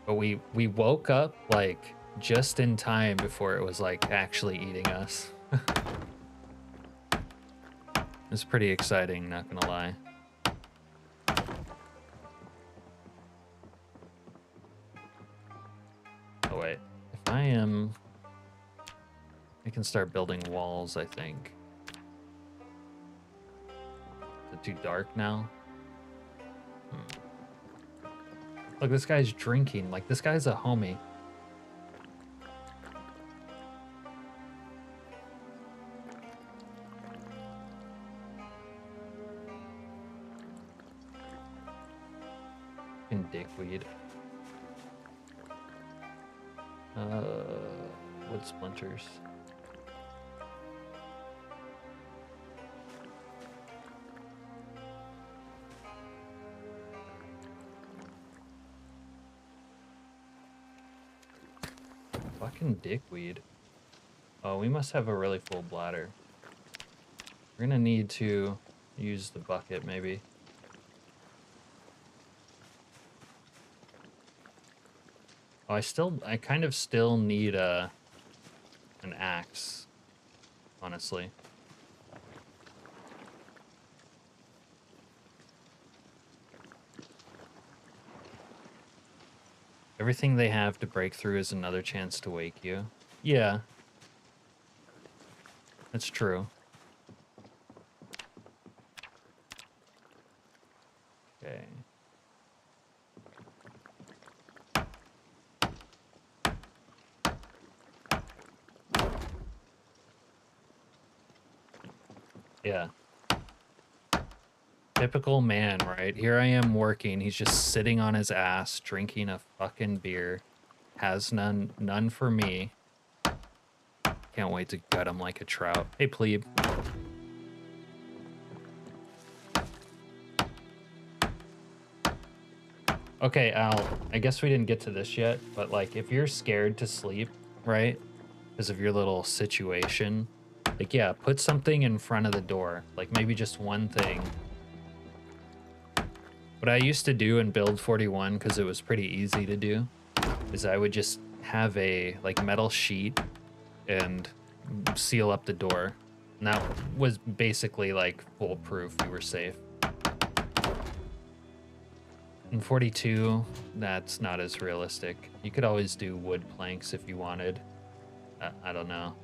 But we woke up like just in time before it was like actually eating us. It's pretty exciting, not gonna lie. Oh wait, if I can start building walls, I think. Is it too dark now? Look, this guy's drinking. Like, this guy's a homie. Fucking dickweed. Wood splinters. Fucking dickweed. Oh, we must have a really full bladder. We're gonna need to use the bucket, maybe. Oh, I kind of still need an axe, honestly. Everything they have to break through is another chance to wake you. Yeah. That's true. Okay. Yeah. Typical man, right? Here I am working. He's just sitting on his ass, drinking a fucking beer. Has none for me. Can't wait to gut him like a trout. Hey, plebe. Okay, Al, I guess we didn't get to this yet, but like if you're scared to sleep, right? Because of your little situation, like, yeah, put something in front of the door. Like maybe just one thing. What I used to do in build 41, because it was pretty easy to do, is I would just have a like metal sheet and seal up the door. And that was basically like foolproof. You were safe. In 42, that's not as realistic. You could always do wood planks if you wanted. I don't know.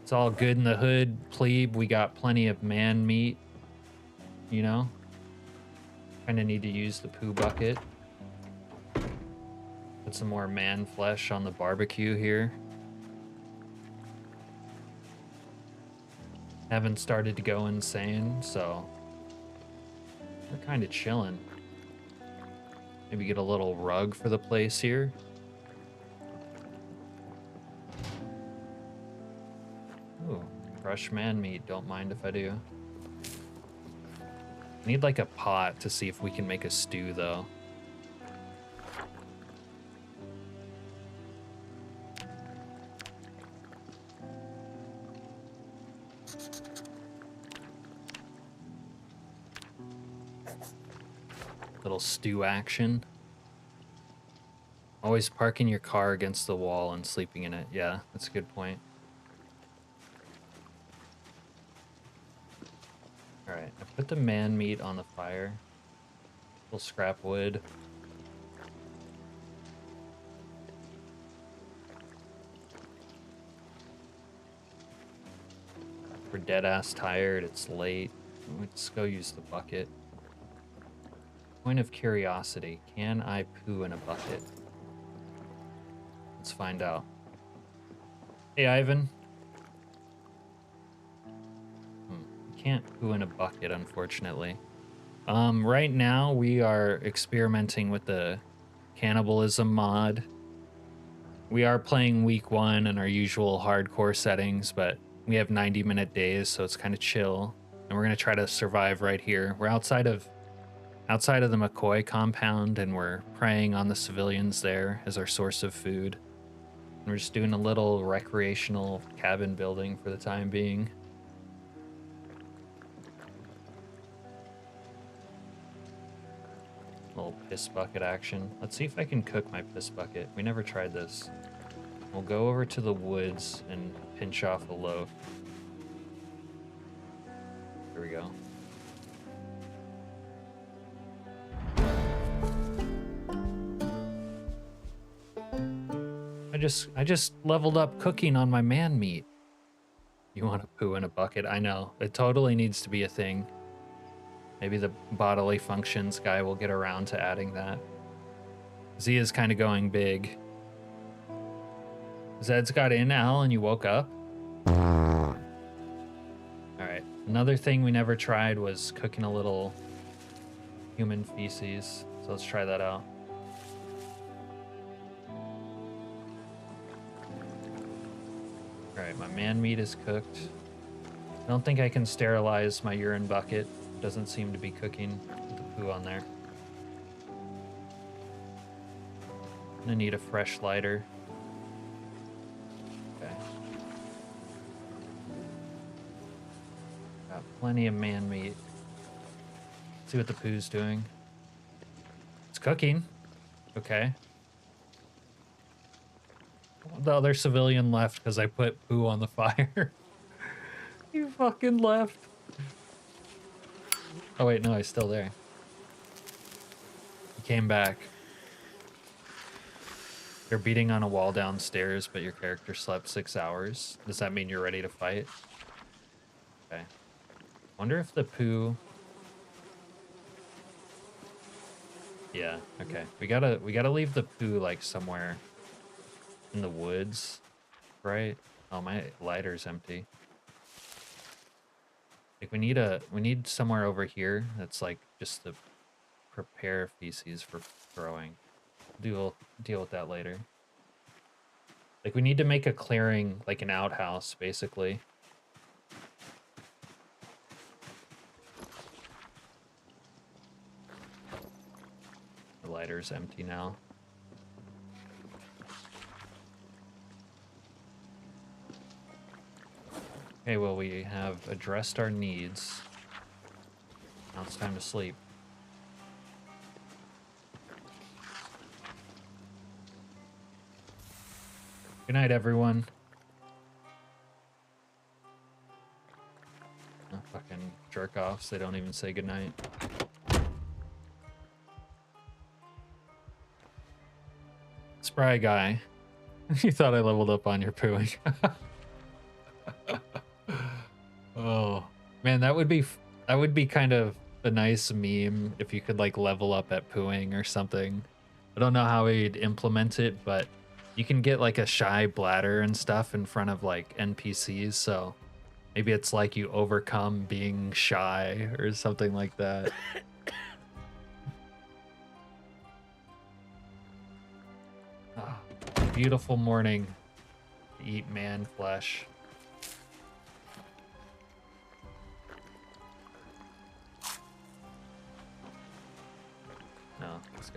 It's all good in the hood, plebe. We got plenty of man meat, you know? Kind of need to use the poo bucket. Put some more man flesh on the barbecue here. Haven't started to go insane, so we're kind of chilling. Maybe get a little rug for the place here. Ooh, fresh man meat. Don't mind if I do. Need like a pot to see if we can make a stew, though. Little stew action. Always parking your car against the wall and sleeping in it. Yeah, that's a good point. Alright, I put the man meat on the fire. Little scrap wood. We're dead ass tired, it's late. Let's go use the bucket. Point of curiosity, can I poo in a bucket? Let's find out. Hey, Ivan. Can't poo in a bucket, unfortunately. Right now we are experimenting with the Cannibalism mod. We are playing week 1 in our usual hardcore settings, but we have 90-minute days, so it's kind of chill. And we're gonna try to survive right here. We're outside of outside of the McCoy compound, and we're preying on the civilians there as our source of food. And we're just doing a little recreational cabin building for the time being. Little piss bucket action. Let's see if I can cook my piss bucket. We never tried this. We'll go over to the woods and pinch off a loaf. Here we go. I just leveled up cooking on my man meat. You want to poo in a bucket? I know. It totally needs to be a thing. Maybe the bodily functions guy will get around to adding that. Z is kind of going big. Zed's got in, Al, and you woke up? All right. Another thing we never tried was cooking a little human feces. So let's try that out. All right, my man meat is cooked. I don't think I can sterilize my urine bucket. Doesn't seem to be cooking with the poo on there. I'm gonna need a fresh lighter. Okay. Got plenty of man meat. See what the poo's doing. It's cooking. Okay. The other civilian left because I put poo on the fire. You fucking left. Oh wait, no, he's still there. He came back. You're beating on a wall downstairs, but your character slept 6 hours. Does that mean you're ready to fight? Okay. Wonder if the poo... Yeah, okay. We gotta leave the poo like somewhere in the woods, right? Oh, my lighter's empty. Like we need somewhere over here that's like just to prepare feces for throwing. We'll deal with that later. Like we need to make a clearing, like an outhouse, basically. The lighter's empty now. Okay, well, we have addressed our needs. Now it's time to sleep. Good night, everyone. Oh, fucking jerk-offs, they don't even say goodnight. Spry guy. You thought I leveled up on your pooing. Oh man, that would be kind of a nice meme if you could like level up at pooing or something. I don't know how we'd implement it, but you can get like a shy bladder and stuff in front of like NPCs, so maybe it's like you overcome being shy or something like that. Oh, beautiful morning to eat man flesh. No, this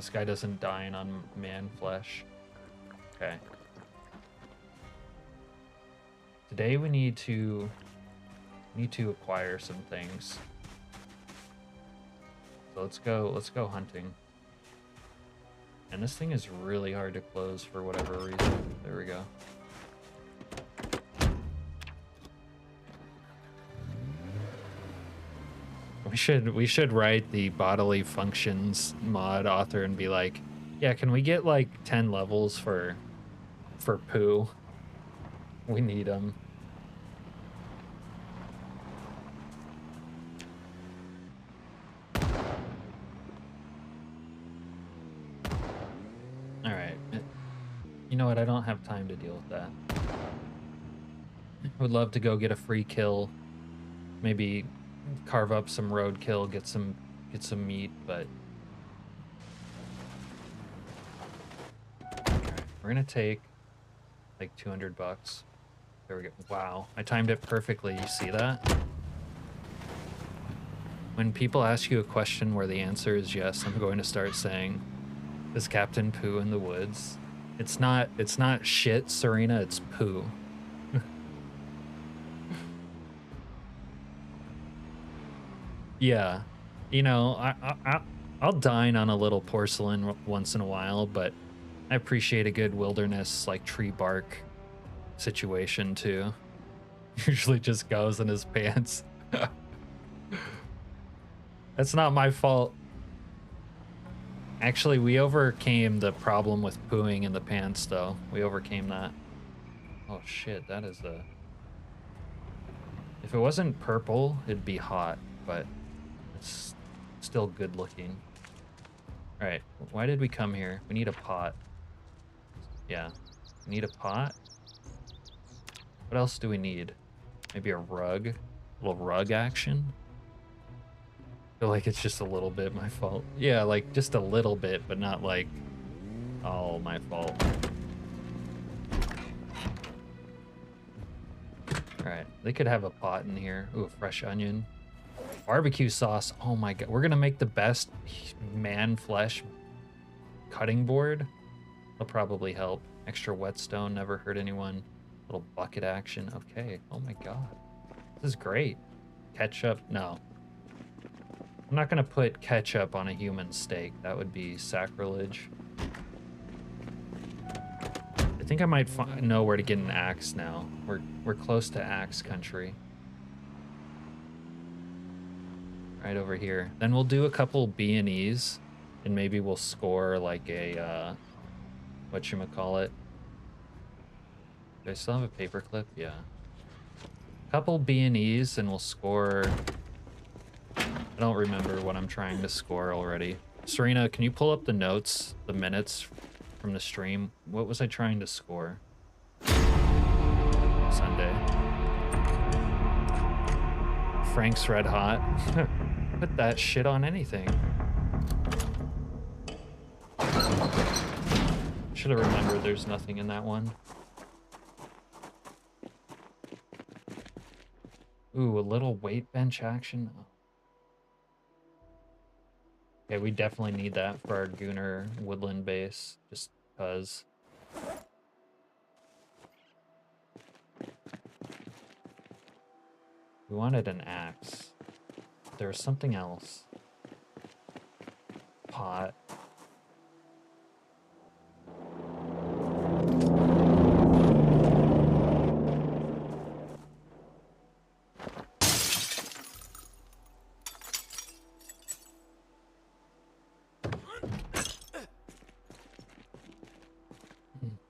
guy doesn't dine on man flesh. Okay. Today we need to acquire some things. So let's go hunting. And this thing is really hard to close for whatever reason. There we go. We should write the bodily functions mod author and be like, yeah, can we get like 10 levels for poo? We need them. All right. You know what? I don't have time to deal with that. I would love to go get a free kill. Maybe carve up some roadkill, get some meat, but we're gonna take like 200 bucks. There we go. Wow, I timed it perfectly. You see that? When people ask you a question where the answer is yes, I'm going to start saying, "Does Captain poo in the woods?" It's not shit, Serena, it's poo. Yeah. You know, I'll dine on a little porcelain once in a while, but I appreciate a good wilderness, like tree bark situation too. Usually just goes in his pants. That's not my fault. Actually, we overcame the problem with pooing in the pants, though. We overcame that. Oh shit, that is the... If it wasn't purple, it'd be hot, but it's still good looking. All right, why did we come here? We need a pot. Yeah, we need a pot. What else do we need? Maybe a rug? A little rug action? I feel like it's just a little bit my fault. Yeah, like just a little bit, but not like all my fault. All right, they could have a pot in here. Ooh, fresh onion. Barbecue sauce. Oh my god, we're gonna make the best man flesh cutting board. It'll probably help. Extra whetstone, never hurt anyone. Little bucket action. Okay, oh my god. This is great. Ketchup, no. I'm not gonna put ketchup on a human steak. That would be sacrilege. I think I might know where to get an axe now. We're close to axe country. Right over here. Then we'll do a couple B&Es, and maybe we'll score like a whatchamacallit. Do I still have a paperclip? Yeah. Couple B&Es, and we'll score... I don't remember what I'm trying to score already. Serena, can you pull up the notes, the minutes from the stream? What was I trying to score? Sunday. Frank's Red Hot. Put that shit on anything. Should have remembered there's nothing in that one. Ooh, a little weight bench action. Oh. Okay, we definitely need that for our Gooner woodland base, just because. We wanted an axe. There was something else. Pot.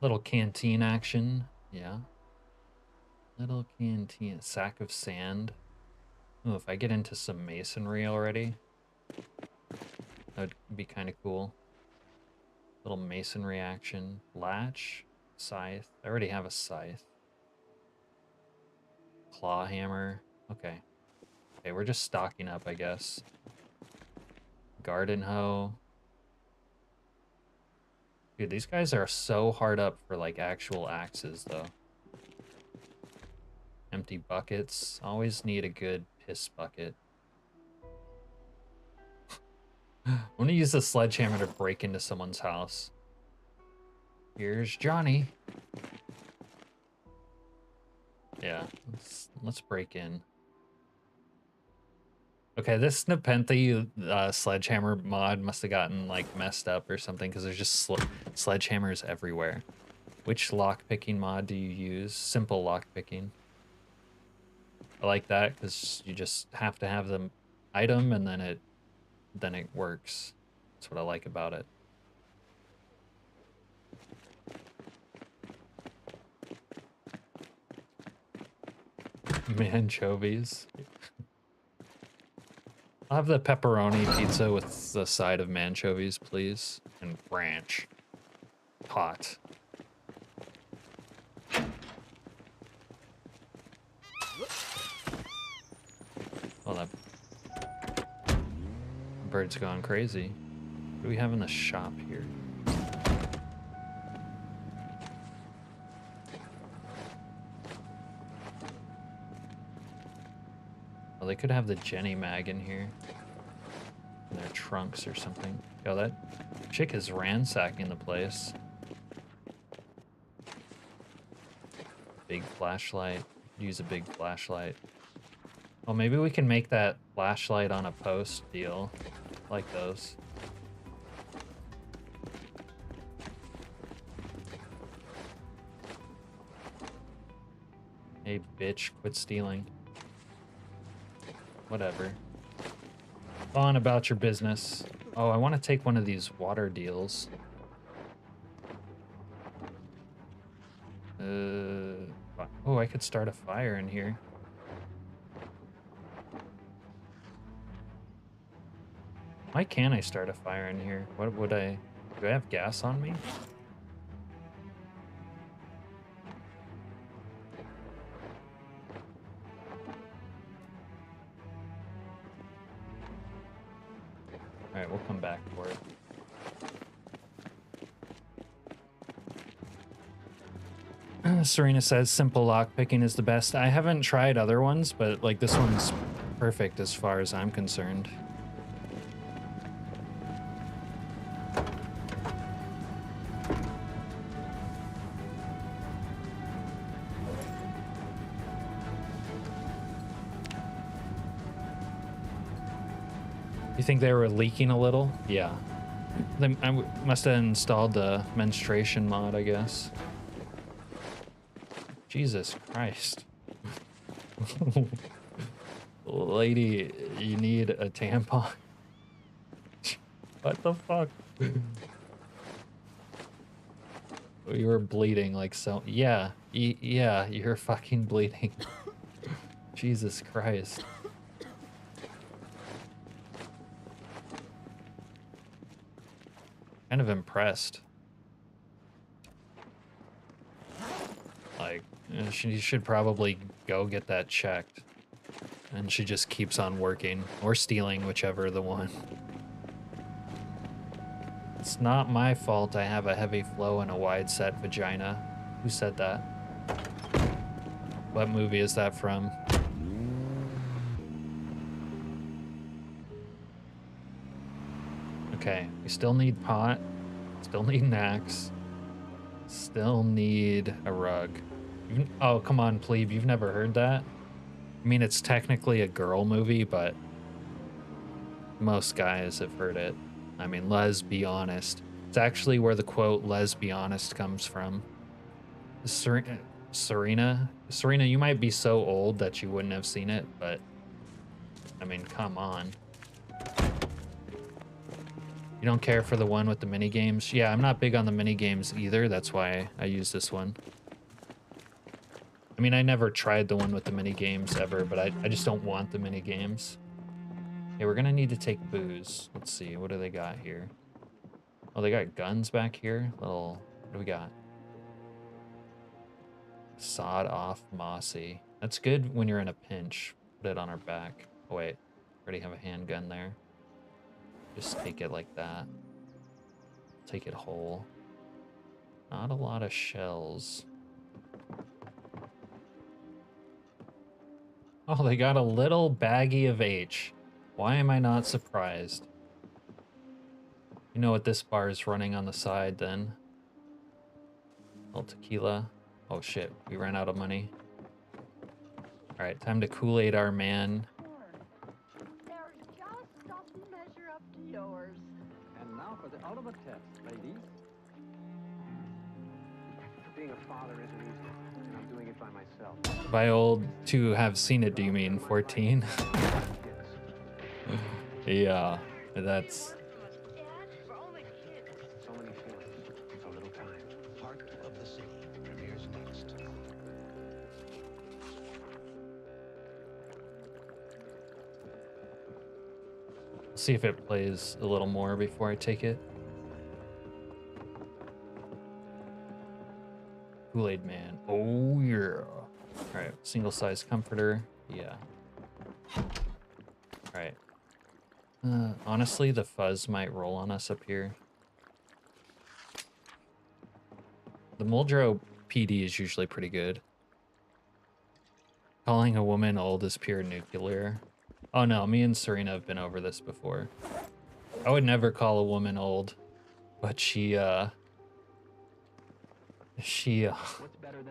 Little canteen action. Yeah. Little canteen. Sack of sand. Oh, if I get into some masonry already, that would be kind of cool. Little masonry action. Latch. Scythe. I already have a scythe. Claw hammer. Okay. Okay, we're just stocking up, I guess. Garden hoe. Dude, these guys are so hard up for, like, actual axes, though. Empty buckets. Always need a good piss bucket. I'm gonna use the sledgehammer to break into someone's house. Here's Johnny. Yeah, let's break in. Okay, this Nepenthe sledgehammer mod must have gotten like messed up or something because there's just sledgehammers everywhere. Which lockpicking mod do you use? Simple lockpicking. I like that because you just have to have the item and then it works. That's what I like about it. Manchovies. I'll have the pepperoni pizza with the side of manchovies, please. And ranch. Hot. Well, that bird's gone crazy. What do we have in the shop here? Well, they could have the Jenny mag in here. In their trunks or something. Yo, that chick is ransacking the place. Big flashlight. Use a big flashlight. Oh, maybe we can make that flashlight on a post deal. Like those. Hey, bitch, quit stealing. Whatever. Go on about your business. Oh, I want to take one of these water deals. Oh, I could start a fire in here. Why can't I start a fire in here? What would I... Do I have gas on me? Alright, we'll come back for it. Serena says simple lockpicking is the best. I haven't tried other ones, but like this one's perfect as far as I'm concerned. You think they were leaking a little? Yeah. I must have installed the menstruation mod, I guess. Jesus Christ. Lady, you need a tampon. What the fuck? You were bleeding like so. Yeah, yeah, you're fucking bleeding. Jesus Christ. Kind of impressed. Like, she should probably go get that checked. And she just keeps on working. Or stealing, whichever the one. It's not my fault I have a heavy flow and a wide set vagina. Who said that? What movie is that from? Okay, we still need pot. Still need an axe. Still need a rug. Oh, come on, plebe. You've never heard that? I mean, it's technically a girl movie, but most guys have heard it. I mean, let's be honest. It's actually where the quote, let's be honest, comes from. Serena, you might be so old that you wouldn't have seen it, but I mean, come on. You don't care for the one with the mini games? Yeah, I'm not big on the mini games either. That's why I use this one. I mean, I never tried the one with the mini games ever, but I just don't want the mini games. Okay, we're gonna need to take booze. Let's see, what do they got here? Oh, they got guns back here. Little, what do we got? Sawed off mossy. That's good when you're in a pinch. Put it on our back. Oh wait, already have a handgun there. Just take it like that. Take it whole. Not a lot of shells. Oh, they got a little baggie of H. Why am I not surprised? You know what this bar is running on the side then. Little tequila. Oh shit, we ran out of money. Alright, time to Kool-Aid our man. They're just doesn't measure up to yours. And now for the ultimate test, ladies. Being a father isn't easy, and I'm doing it by myself. By old to have seen it, do you mean 14? Yeah, that's... So many feelings, so little time. Heart of the City premieres next. See if it plays a little more before I take it. Kool-Aid Man. Oh yeah. Alright, single size comforter. Yeah. Alright. Honestly, the fuzz might roll on us up here. The Muldrow PD is usually pretty good. Calling a woman old is pure nuclear. Oh no, me and Serena have been over this before. I would never call a woman old, but she oh,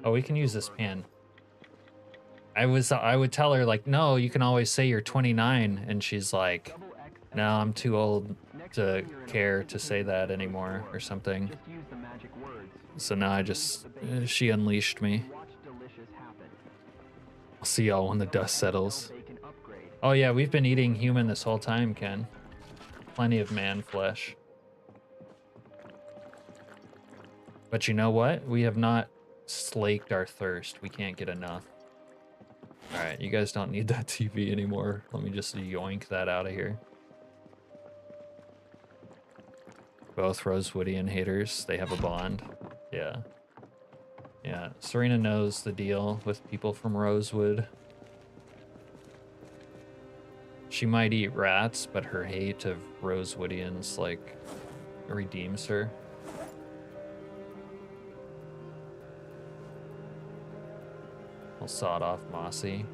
we can use this pan. I would tell her like, no, you can always say you're 29, and she's like, no, I'm too old to care to say that anymore or something. So now I just, she unleashed me. I'll see y'all when the dust settles. Oh yeah, we've been eating human this whole time, Ken. Plenty of man flesh. But you know what? We have not slaked our thirst. We can't get enough. Alright, you guys don't need that TV anymore. Let me just yoink that out of here. Both Rosewoodian haters, they have a bond. Yeah. Yeah, Serena knows the deal with people from Rosewood. She might eat rats, but her hate of Rosewoodians, like, redeems her. We'll sawed off Mossy.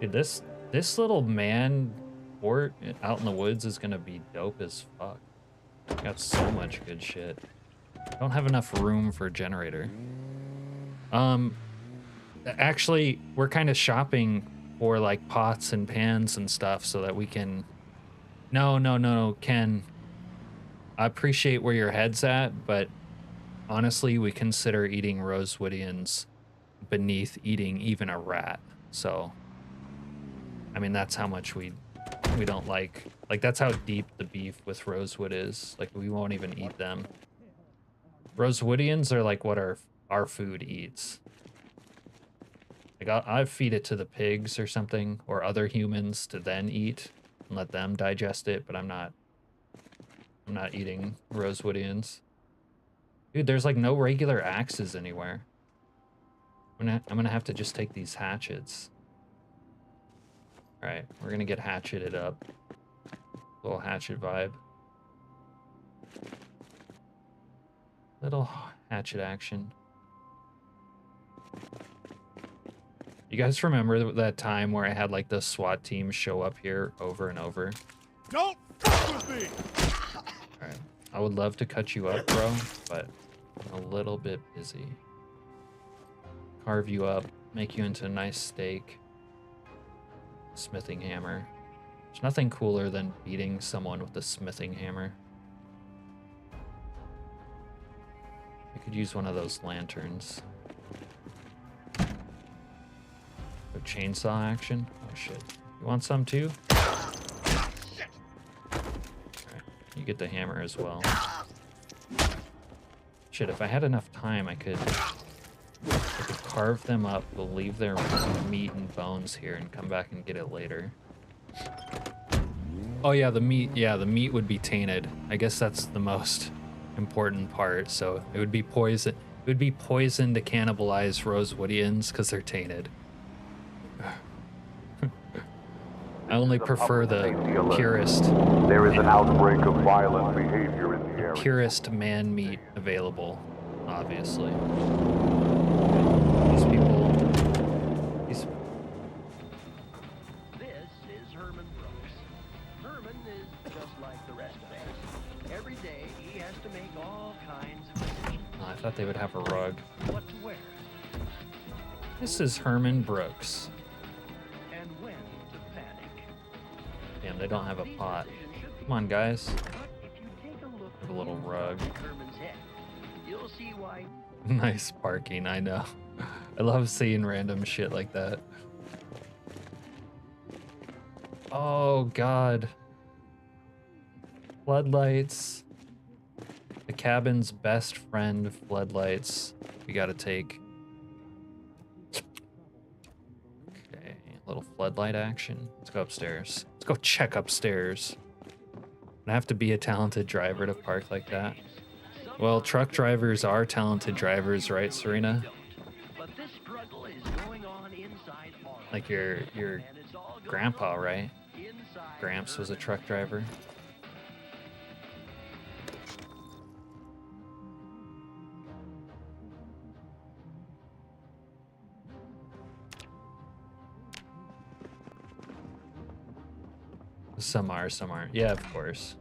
Dude, this little man fort out in the woods is gonna be dope as fuck. Got so much good shit. Don't have enough room for a generator. Actually, we're kind of shopping for like pots and pans and stuff so that we can... No, Ken. I appreciate where your head's at, but honestly, we consider eating Rosewoodians beneath eating even a rat. So, I mean, that's how much we don't like that's how deep the beef with Rosewood is. Like, we won't even eat them. Rosewoodians are like what our food eats. Like, I'd feed it to the pigs or something, or other humans to then eat and let them digest it, but I'm not eating Rosewoodians. Dude, there's like no regular axes anywhere. I'm gonna have to just take these hatchets. All right, we're gonna get hatcheted up. Little hatchet vibe. Little hatchet action. You guys remember that time where I had like the SWAT team show up here over and over? Don't fuck with me! Alright. I would love to cut you up, bro, but I'm a little bit busy. Carve you up, make you into a nice steak. Smithing hammer. There's nothing cooler than beating someone with a smithing hammer. I could use one of those lanterns. A chainsaw action? Oh shit. You want some too? Alright, you get the hammer as well. Shit, if I had enough time, I could carve them up, we'll leave their meat and bones here and come back and get it later. Oh yeah, the meat would be tainted. I guess that's the most important part. So it would be poison. It would be poison to cannibalize Rosewoodians because they're tainted. I only prefer the purest. There is an outbreak of violent behavior in the area. Purest man meat available, obviously. These people. This is Herman Brooks. Herman is just like the rest of us. Every day he has to make all kinds of decisions. Oh, I thought they would have a rug. What to wear. This is Herman Brooks. And when to panic. Damn, they don't have a pot. Come on, guys. If you take a look Have a little rug. at Herman's head, you'll see why. Nice parking, I know. I love seeing random shit like that. Oh, God. Floodlights. The cabin's best friend, floodlights. We gotta take. Okay, little floodlight action. Let's go upstairs. Let's go check upstairs. I have to be a talented driver to park like that. Well, truck drivers are talented drivers, right, Serena? But this struggle is going on inside all of Like us. your And it's all going grandpa, on right? inside Gramps was a Herman's truck head. driver. Some are, some aren't. Yeah, of course.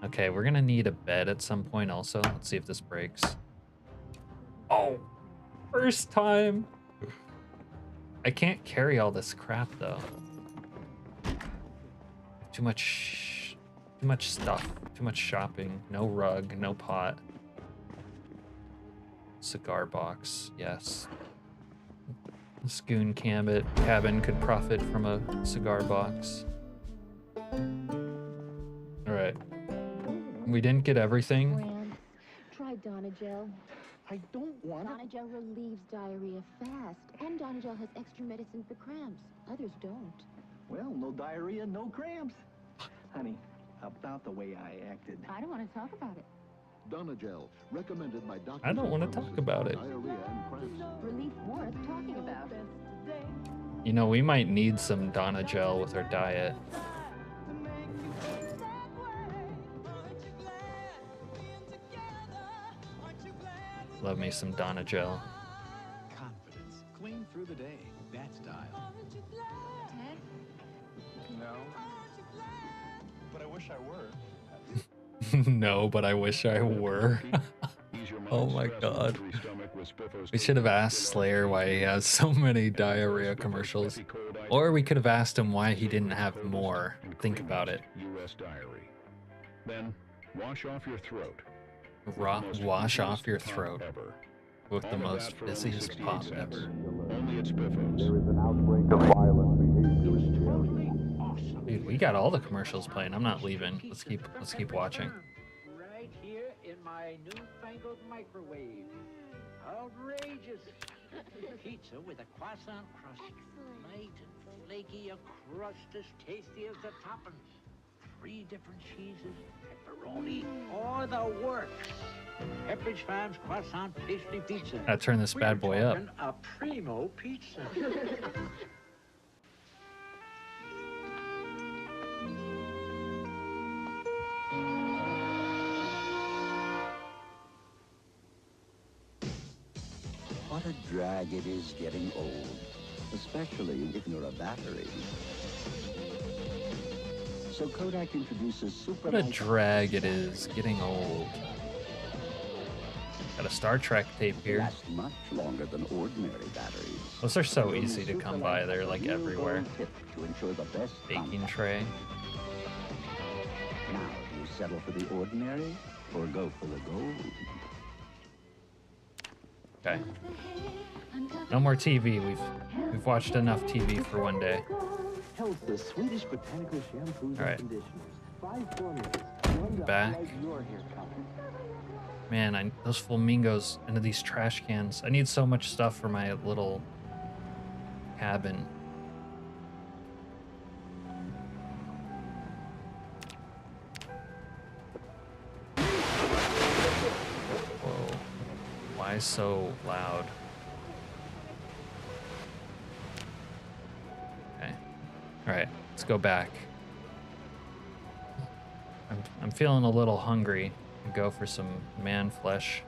Okay, we're gonna need a bed at some point also. Let's see if this breaks. Oh, first time. I can't carry all this crap though. Too much stuff. Too much shopping. No rug, no pot. Cigar box, yes. The Scoon cabin could profit from a cigar box. All right. We didn't get everything. Brand. Try Donagel. I don't want to. Donagel relieves diarrhea fast, and Donagel has extra medicine for cramps. Others don't. Well, no diarrhea, no cramps. Honey, about the way I acted. I don't want to talk about it. Donagel, recommended by doctors. I don't want to talk about it. Diarrhea and cramps. Relief worth talking about. You know, we might need some Donagel with our diet. Love me some Donagel. Confidence. Clean through the day. That style. Ted? No. But I wish I were. No, but I wish I were. Oh my god. We should have asked Slayer why he has so many diarrhea commercials. Or we could have asked him why he didn't have more. Think about it. U.S. diary. Then wash off your throat. Wash off your throat Ever. with the All of most that for only busiest 68 pop cents. ever. Only at Spiffos. There is an outbreak of violent behavior in the area. Dude, we got all the commercials playing. I'm not leaving. Let's keep watching. Right here in my newfangled microwave. Outrageous. Pizza with a croissant crust. Light and flaky, a crust as tasty as the toppings. 3 different cheeses, pepperoni, or the works. Pepperidge Farms croissant pastry pizza. Gotta turn this bad boy up. A primo pizza. What a drag it is getting old, especially if you're a battery. So Kodak introduces super. What a drag it is getting old. Got a Star Trek tape here. Last much longer than ordinary batteries. Those are so easy to come by. They're like everywhere. To ensure the best Baking tray. Now, do you settle for the ordinary or go for the gold? Okay. No more TV. We've watched enough TV for one day. Health, the Swedish botanical shampoos All right. and conditioners. 5 formulas. One to Back. hide your hair color. Man, those flamingos into these trash cans. I need so much stuff for my little cabin. Whoa. Why so loud? Okay. All right, let's go back. I'm feeling a little hungry. Go for some man flesh.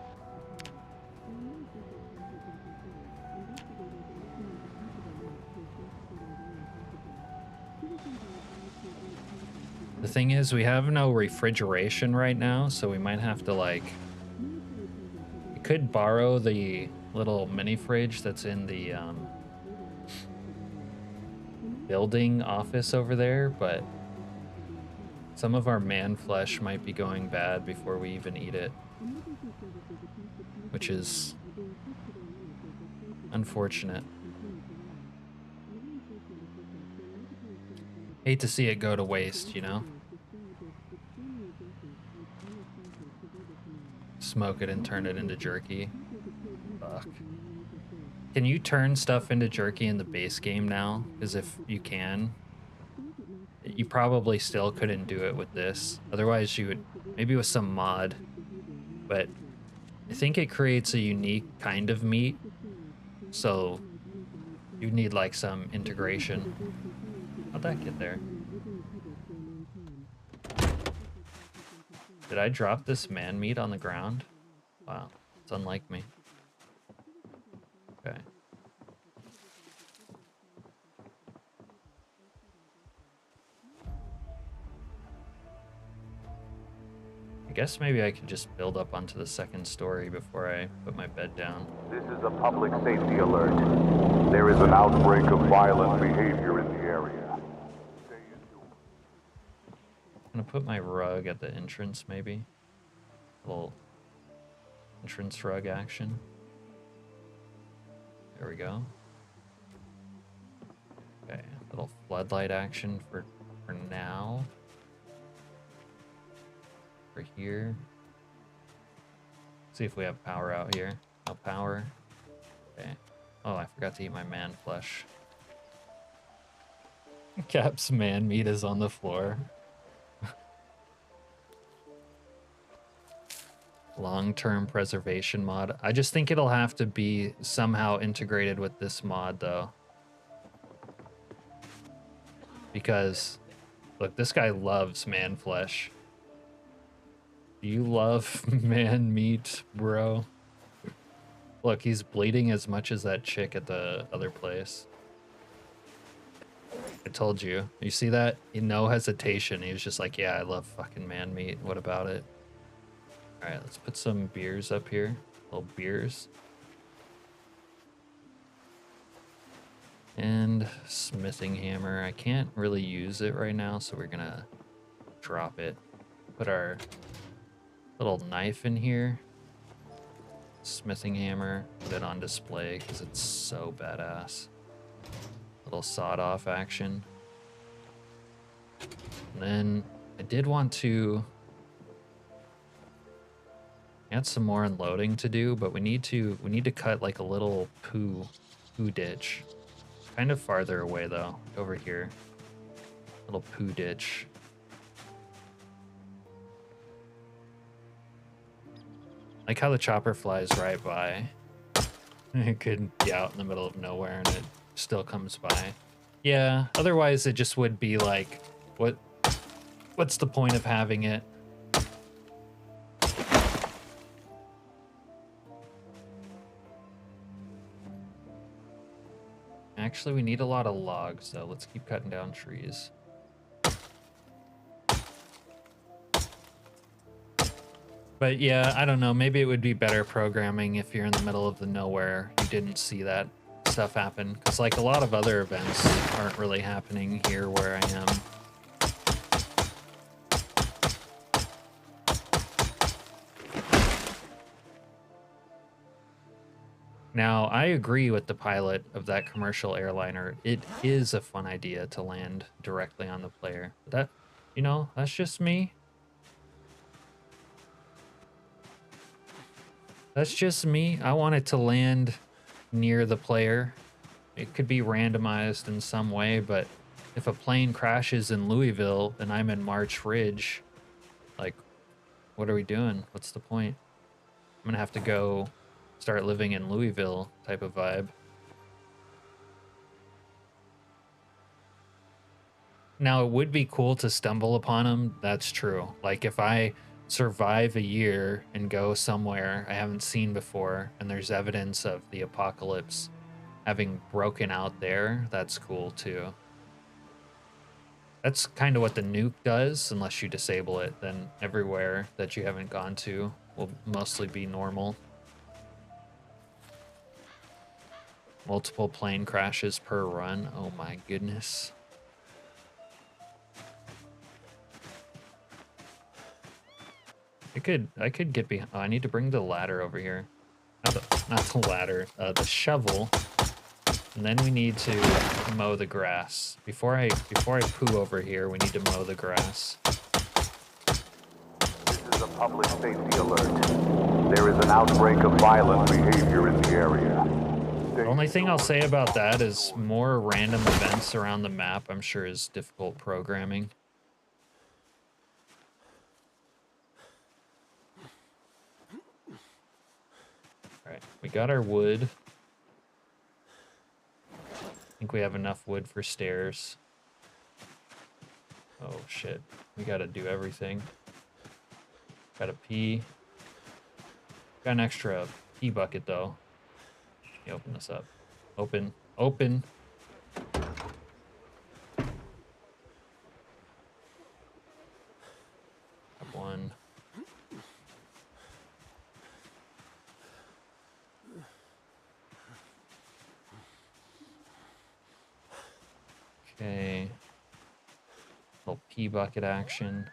The thing is, we have no refrigeration right now, so we might have to like... We could borrow the little mini fridge that's in the building office over there, but some of our man flesh might be going bad before we even eat it, which is unfortunate. Hate to see it go to waste, you know? Smoke it and turn it into jerky. Fuck. Can you turn stuff into jerky in the base game now? Because if you can, you probably still couldn't do it with this. Otherwise you would, maybe with some mod, but I think it creates a unique kind of meat. So you need like some integration. How'd that get there? Did I drop this man meat on the ground? Wow, it's unlike me. Okay. I guess maybe I could just build up onto the second story before I put my bed down. This is a public safety alert. There is an outbreak of violent behavior in the area. I'm gonna put my rug at the entrance, maybe. A little entrance rug action. There we go. Okay, little floodlight action for now. For here. See if we have power out here. No power. Okay. Oh, I forgot to eat my man flesh. Cap's man meat is on the floor. Long-term preservation mod. I just think it'll have to be somehow integrated with this mod, though. Because, look, this guy loves man flesh. You love man meat, bro. Look, he's bleeding as much as that chick at the other place. I told you. You see that? No hesitation. He was just like, yeah, I love fucking man meat. What about it? All right, let's put some beers up here. Little beers. And smithing hammer. I can't really use it right now, so we're gonna drop it. Put our little knife in here. Smithing hammer. Put it on display because it's so badass. Little sawed-off action. And then I did want to add some more unloading to do, but we need to cut like a little poo ditch. Kind of farther away though, over here. Little poo ditch. Like how the chopper flies right by. It could be out in the middle of nowhere and it still comes by. Yeah, otherwise it just would be like, what's the point of having it? Actually, we need a lot of logs, though. Let's keep cutting down trees. But yeah, I don't know. Maybe it would be better programming if you're in the middle of the nowhere. You didn't see that stuff happen. Because like a lot of other events aren't really happening here where I am. Now, I agree with the pilot of that commercial airliner. It is a fun idea to land directly on the player. That, you know, that's just me. That's just me. I want it to land near the player. It could be randomized in some way, but if a plane crashes in Louisville and I'm in March Ridge, like, what are we doing? What's the point? I'm gonna have to go start living in Louisville type of vibe. Now, it would be cool to stumble upon them. That's true. Like if I survive a year and go somewhere I haven't seen before and there's evidence of the apocalypse having broken out there, that's cool too. That's kind of what the nuke does, unless you disable it. Then everywhere that you haven't gone to will mostly be normal. Multiple plane crashes per run. Oh my goodness. I could get behind. Oh, I need to bring the ladder over here. Not the ladder, the shovel. And then we need to mow the grass. Before I poo over here, we need to mow the grass. This is a public safety alert. There is an outbreak of violent behavior in the area. The only thing I'll say about that is more random events around the map, I'm sure, is difficult programming. Alright, we got our wood. I think we have enough wood for stairs. Oh shit, we gotta do everything. Gotta pee. Got an extra pee bucket though. Let me open this up. Open. Open. Got one. Okay. Little pee bucket action.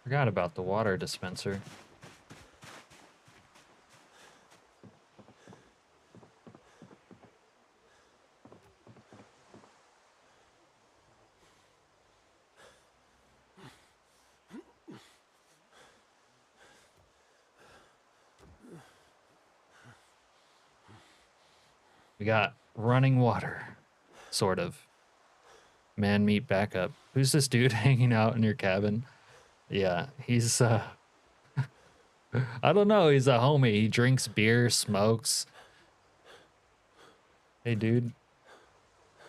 Forgot about the water dispenser. We got running water, sort of. Man meat backup. Who's this dude hanging out in your cabin? Yeah, he's I don't know, he's a homie. He drinks beer, smokes. Hey dude,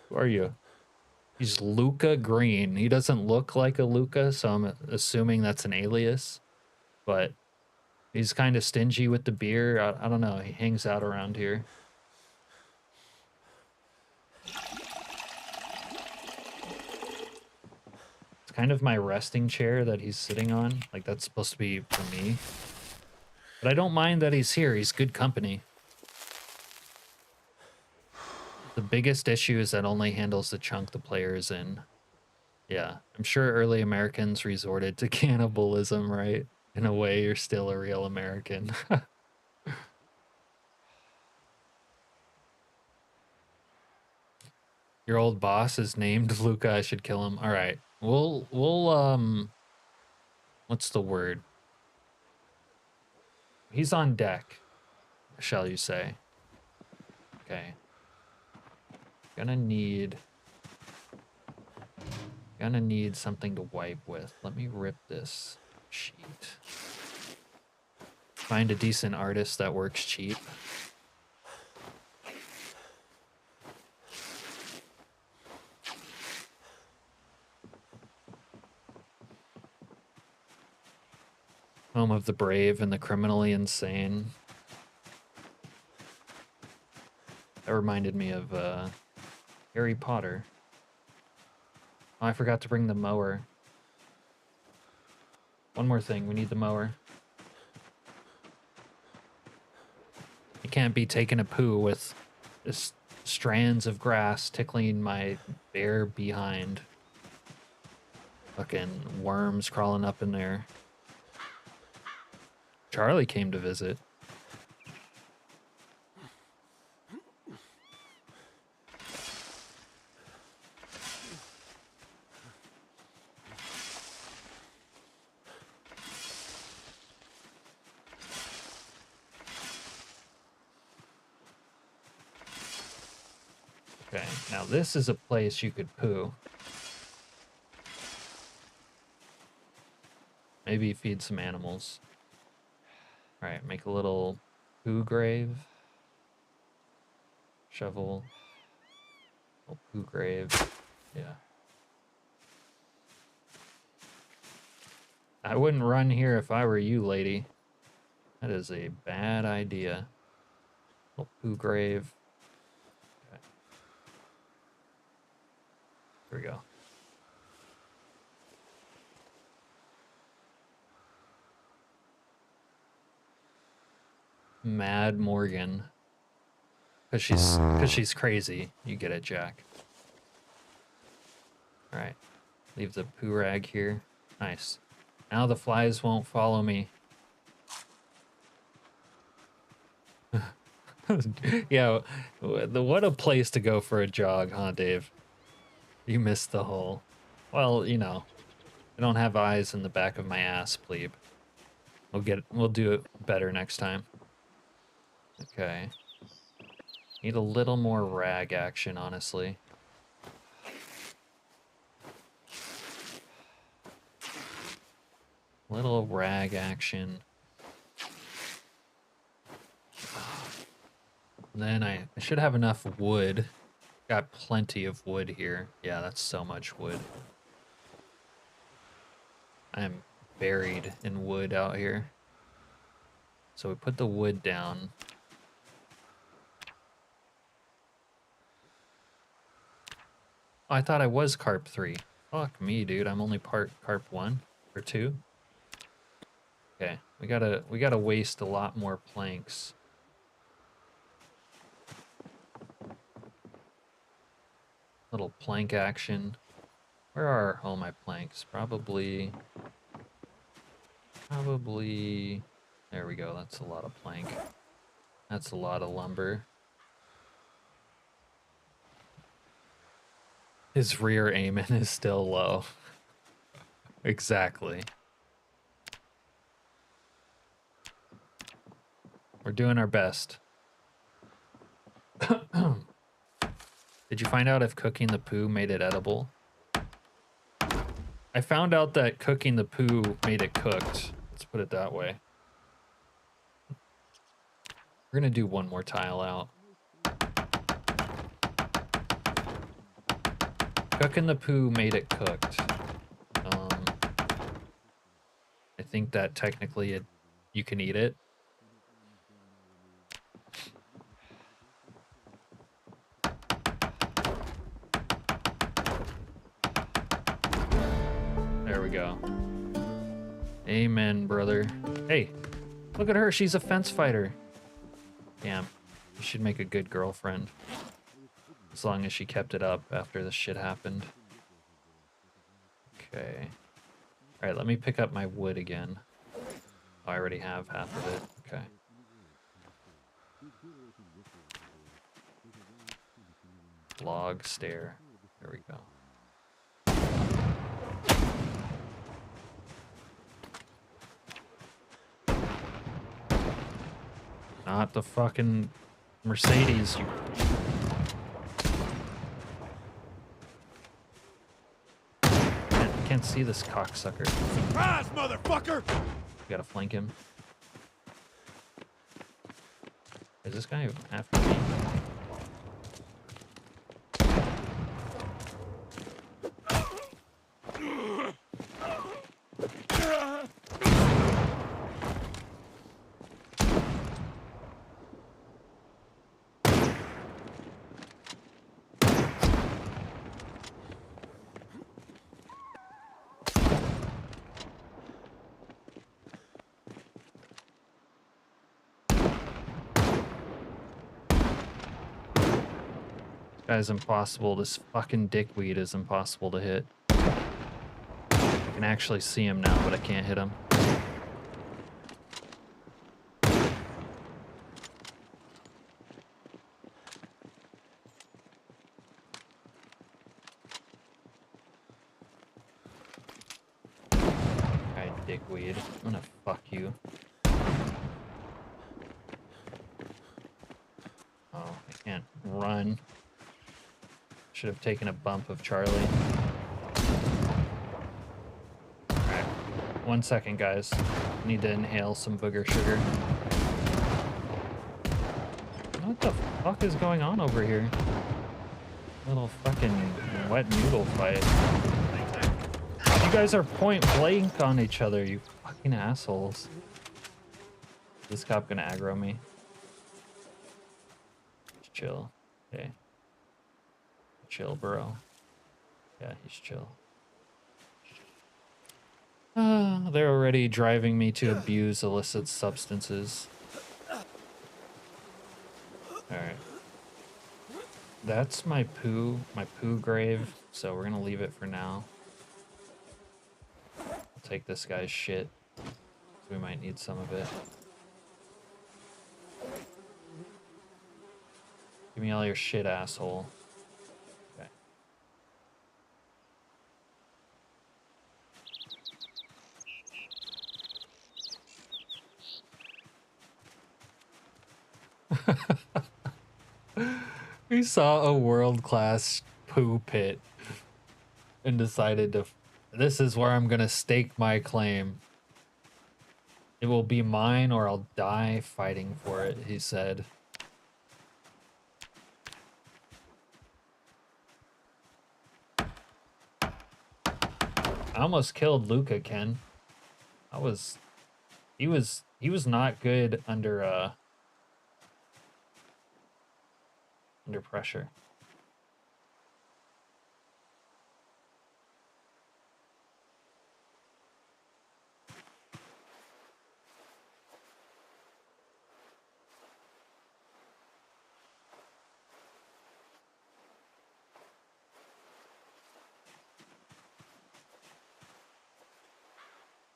who are you? He's Luca Green. He doesn't look like a Luca, so I'm assuming that's an alias. But he's kind of stingy with the beer. I don't know, he hangs out around here. Kind of my resting chair that he's sitting on. Like, that's supposed to be for me. But I don't mind that he's here. He's good company. The biggest issue is that only handles the chunk the player is in. Yeah, I'm sure early Americans resorted to cannibalism, right? In a way, you're still a real American. Your old boss is named Luca. I should kill him. All right. We'll what's the word? He's on deck, shall you say. Okay. Gonna need something to wipe with. Let me rip this sheet. Find a decent artist that works cheap. Home of the brave and the criminally insane. That reminded me of Harry Potter. Oh, I forgot to bring the mower. One more thing, we need the mower. You can't be taking a poo with just strands of grass tickling my bare behind. Fucking worms crawling up in there. Charlie came to visit. Okay, now this is a place you could poo. Maybe feed some animals. All right, make a little poo grave. Shovel. Little poo grave. Yeah. I wouldn't run here if I were you, lady. That is a bad idea. Little poo grave. Okay. Here we go. Mad Morgan. Cause she's crazy. You get it, Jack. Alright. Leave the poo rag here. Nice. Now the flies won't follow me. Yeah, what a place to go for a jog, huh, Dave? You missed the hole. Well, you know, I don't have eyes in the back of my ass, plebe. We'll do it better next time. Okay. Need a little more rag action, honestly. Little rag action. And then I should have enough wood. Got plenty of wood here. Yeah, that's so much wood. I am buried in wood out here. So we put the wood down. Oh, I thought I was carp 3. Fuck me, dude. I'm only part carp 1 or 2. Okay, we gotta waste a lot more planks. Little plank action. Where are all my planks? Probably. There we go. That's a lot of plank. That's a lot of lumber. His rear aiming is still low. Exactly. We're doing our best. Did you find out if cooking the poo made it edible? I found out that cooking the poo made it cooked. Let's put it that way. We're gonna do one more tile out. Cooking the poo made it cooked. I think that technically you can eat it. There we go. Amen, brother. Hey, look at her. She's a fence fighter. Damn, you should make a good girlfriend. As long as she kept it up after this shit happened. Okay. Alright, let me pick up my wood again. Oh, I already have half of it. Okay. Log stair. There we go. Not the fucking Mercedes, you... Can't see this cocksucker. Surprise, motherfucker! Gotta flank him. Is this guy after me? Guy's impossible. This fucking dickweed is impossible to hit. I can actually see him now, but I can't hit him. Guy dickweed. I'm gonna fuck you. Oh, I can't run. Should have taken a bump of Charlie. Alright. 1 second, guys. Need to inhale some booger sugar. What the fuck is going on over here? Little fucking wet noodle fight. You guys are point blank on each other, you fucking assholes. Is this cop gonna aggro me? Just chill. Okay. Chill, bro. Yeah, he's chill. They're already driving me to abuse illicit substances. Alright. That's my poo grave, so we're gonna leave it for now. I'll take this guy's shit. We might need some of it. Give me all your shit, asshole. We saw a world-class poo pit and decided to, this is where I'm gonna stake my claim. It will be mine or I'll die fighting for it, he said. I almost killed Luca, Ken. He was not good under pressure.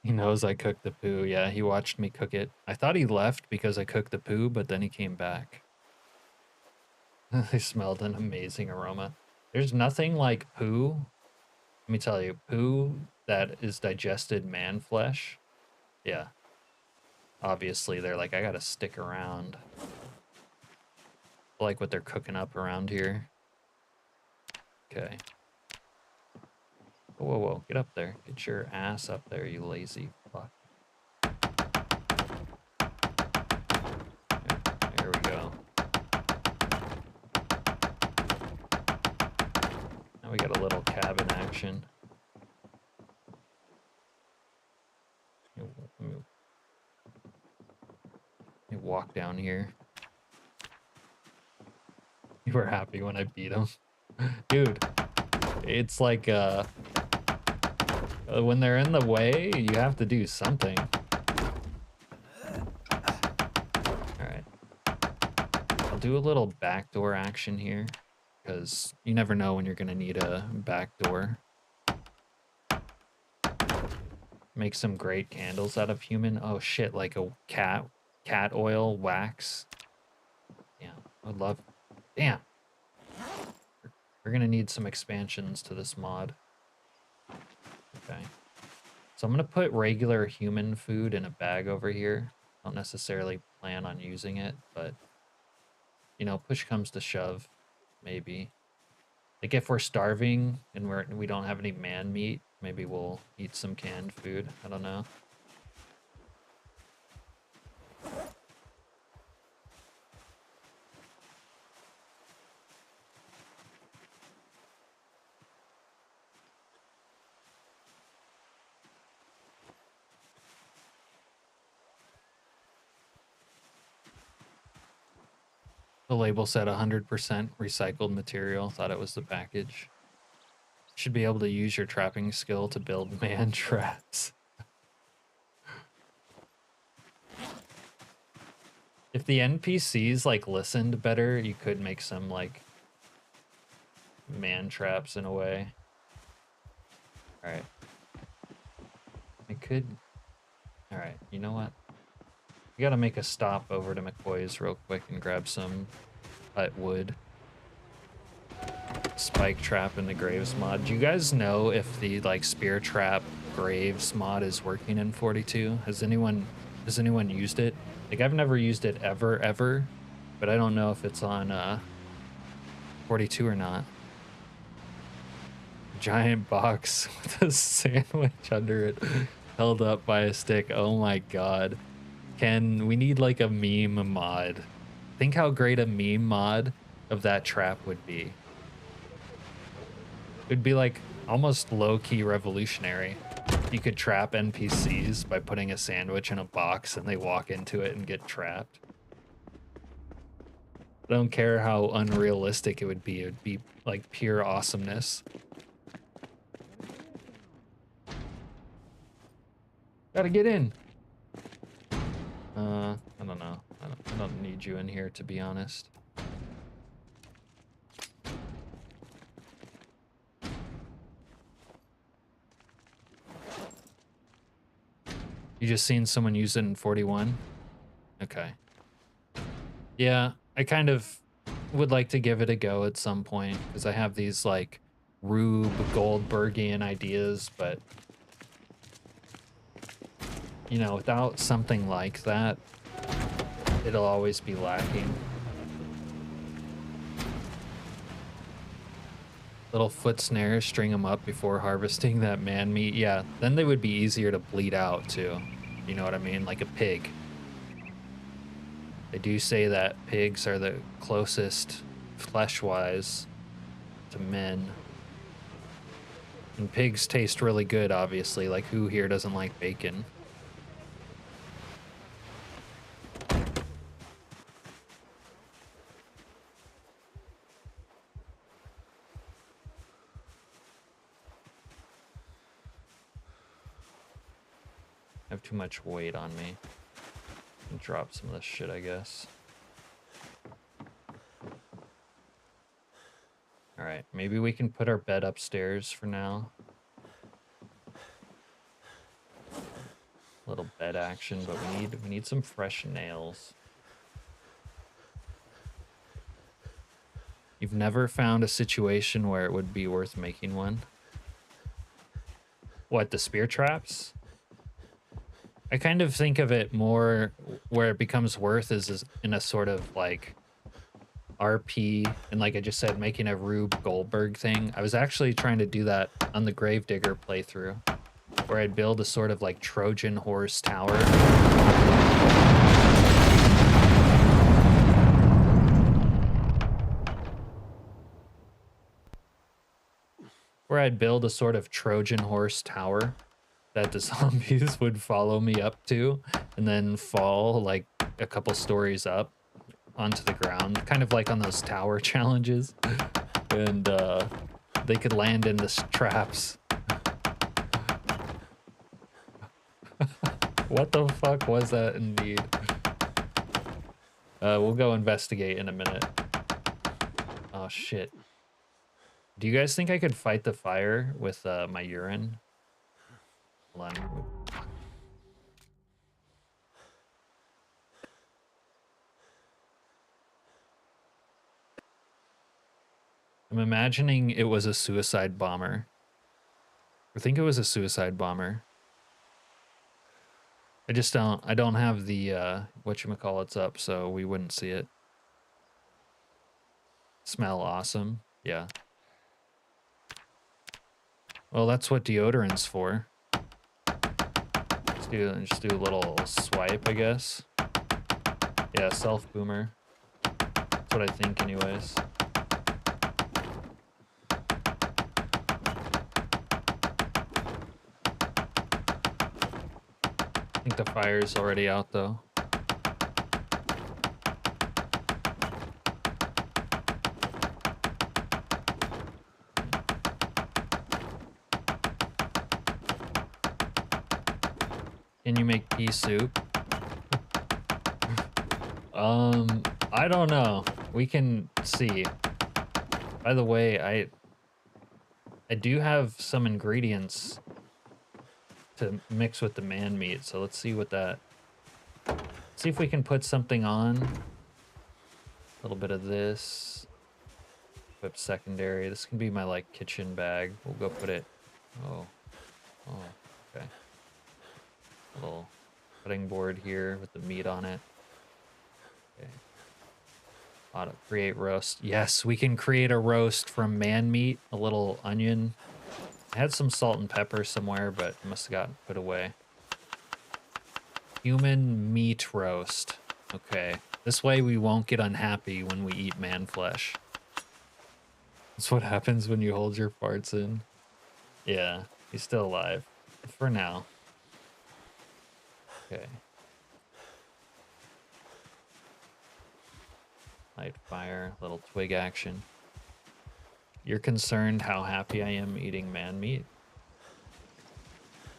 He knows I cooked the poo. Yeah, he watched me cook it. I thought he left because I cooked the poo, but then he came back. They smelled an amazing aroma. There's nothing like poo. Let me tell you, poo that is digested man flesh. Yeah. Obviously, they're like, I gotta stick around. I like what they're cooking up around here. Okay. Whoa, whoa, get up there. Get your ass up there, you lazy fuck. There we go. Now we got a little cabin action. Let me walk down here. You were happy when I beat him. Dude, it's like, when they're in the way, you have to do something. Alright. I'll do a little backdoor action here, because you never know when you're going to need a backdoor. Make some great candles out of human. Oh shit, like a cat oil wax. Yeah, I'd love... Damn. We're going to need some expansions to this mod. Okay, so I'm gonna put regular human food in a bag over here. Don't necessarily plan on using it, but you know, push comes to shove, maybe. Like if we're starving and we don't have any man meat, maybe we'll eat some canned food. I don't know. The label said 100% recycled material. Thought it was the package. Should be able to use your trapping skill to build man traps. If the NPCs like listened better, you could make some like man traps in a way. All right. I could. All right. You know what? We gotta make a stop over to McCoy's real quick and grab some hut wood. Spike trap in the Graves mod. Do you guys know if the like spear trap Graves mod is working in 42? Has anyone used it? Like I've never used it ever, but I don't know if it's on 42 or not. Giant box with a sandwich under it held up by a stick. Oh my god. We need like a meme mod. Think how great a meme mod of that trap would be. It'd be like almost low-key revolutionary. You could trap NPCs by putting a sandwich in a box and they walk into it and get trapped. I don't care how unrealistic it would be like pure awesomeness. Gotta get in. I don't know. I don't need you in here, to be honest. You just seen someone use it in 41? Okay. Yeah, I kind of would like to give it a go at some point, because I have these, like, Rube Goldbergian ideas, but... You know, without something like that, it'll always be lacking. Little foot snares, string them up before harvesting that man meat. Yeah, then they would be easier to bleed out too. You know what I mean? Like a pig. They do say that pigs are the closest flesh-wise to men. And pigs taste really good, obviously. Like, who here doesn't like bacon? I have too much weight on me. Drop some of this shit, I guess. All right, maybe we can put our bed upstairs for now. Little bed action, but we need some fresh nails. You've never found a situation where it would be worth making one? What, the spear traps? I kind of think of it more where it becomes worth is in a sort of like RP, and like I just said, making a Rube Goldberg thing. I was actually trying to do that on the Gravedigger playthrough, where I'd build a sort of like Trojan horse tower. Where I'd build a sort of Trojan horse tower that the zombies would follow me up to and then fall like a couple stories up onto the ground, kind of like on those tower challenges. And they could land in the traps. What the fuck was that indeed? We'll go investigate in a minute. Oh shit. Do you guys think I could fight the fire with my urine? Hold on. I'm imagining it was a suicide bomber. I think it was a suicide bomber. I don't have the whatchamacallits up, so we wouldn't see it. Smell awesome. Yeah. Well, that's what deodorant's for. Just do a little swipe, I guess. Yeah, self-boomer. That's what I think anyways. I think the fire's already out though. Can you make pea soup? I don't know. We can see. By the way, I do have some ingredients to mix with the man meat, so let's see what that... See if we can put something on. A little bit of this. Equip secondary. This can be my, like, kitchen bag. We'll go put it... Oh, okay. Little cutting board here with the meat on it. Okay. Auto create roast. Yes, we can create a roast from man meat. A little onion. I had some salt and pepper somewhere, but it must have gotten put away. Human meat roast. Okay. This way we won't get unhappy when we eat man flesh. That's what happens when you hold your farts in. Yeah, he's still alive. For now. Okay. Light fire, little twig action. You're concerned how happy I am eating man meat?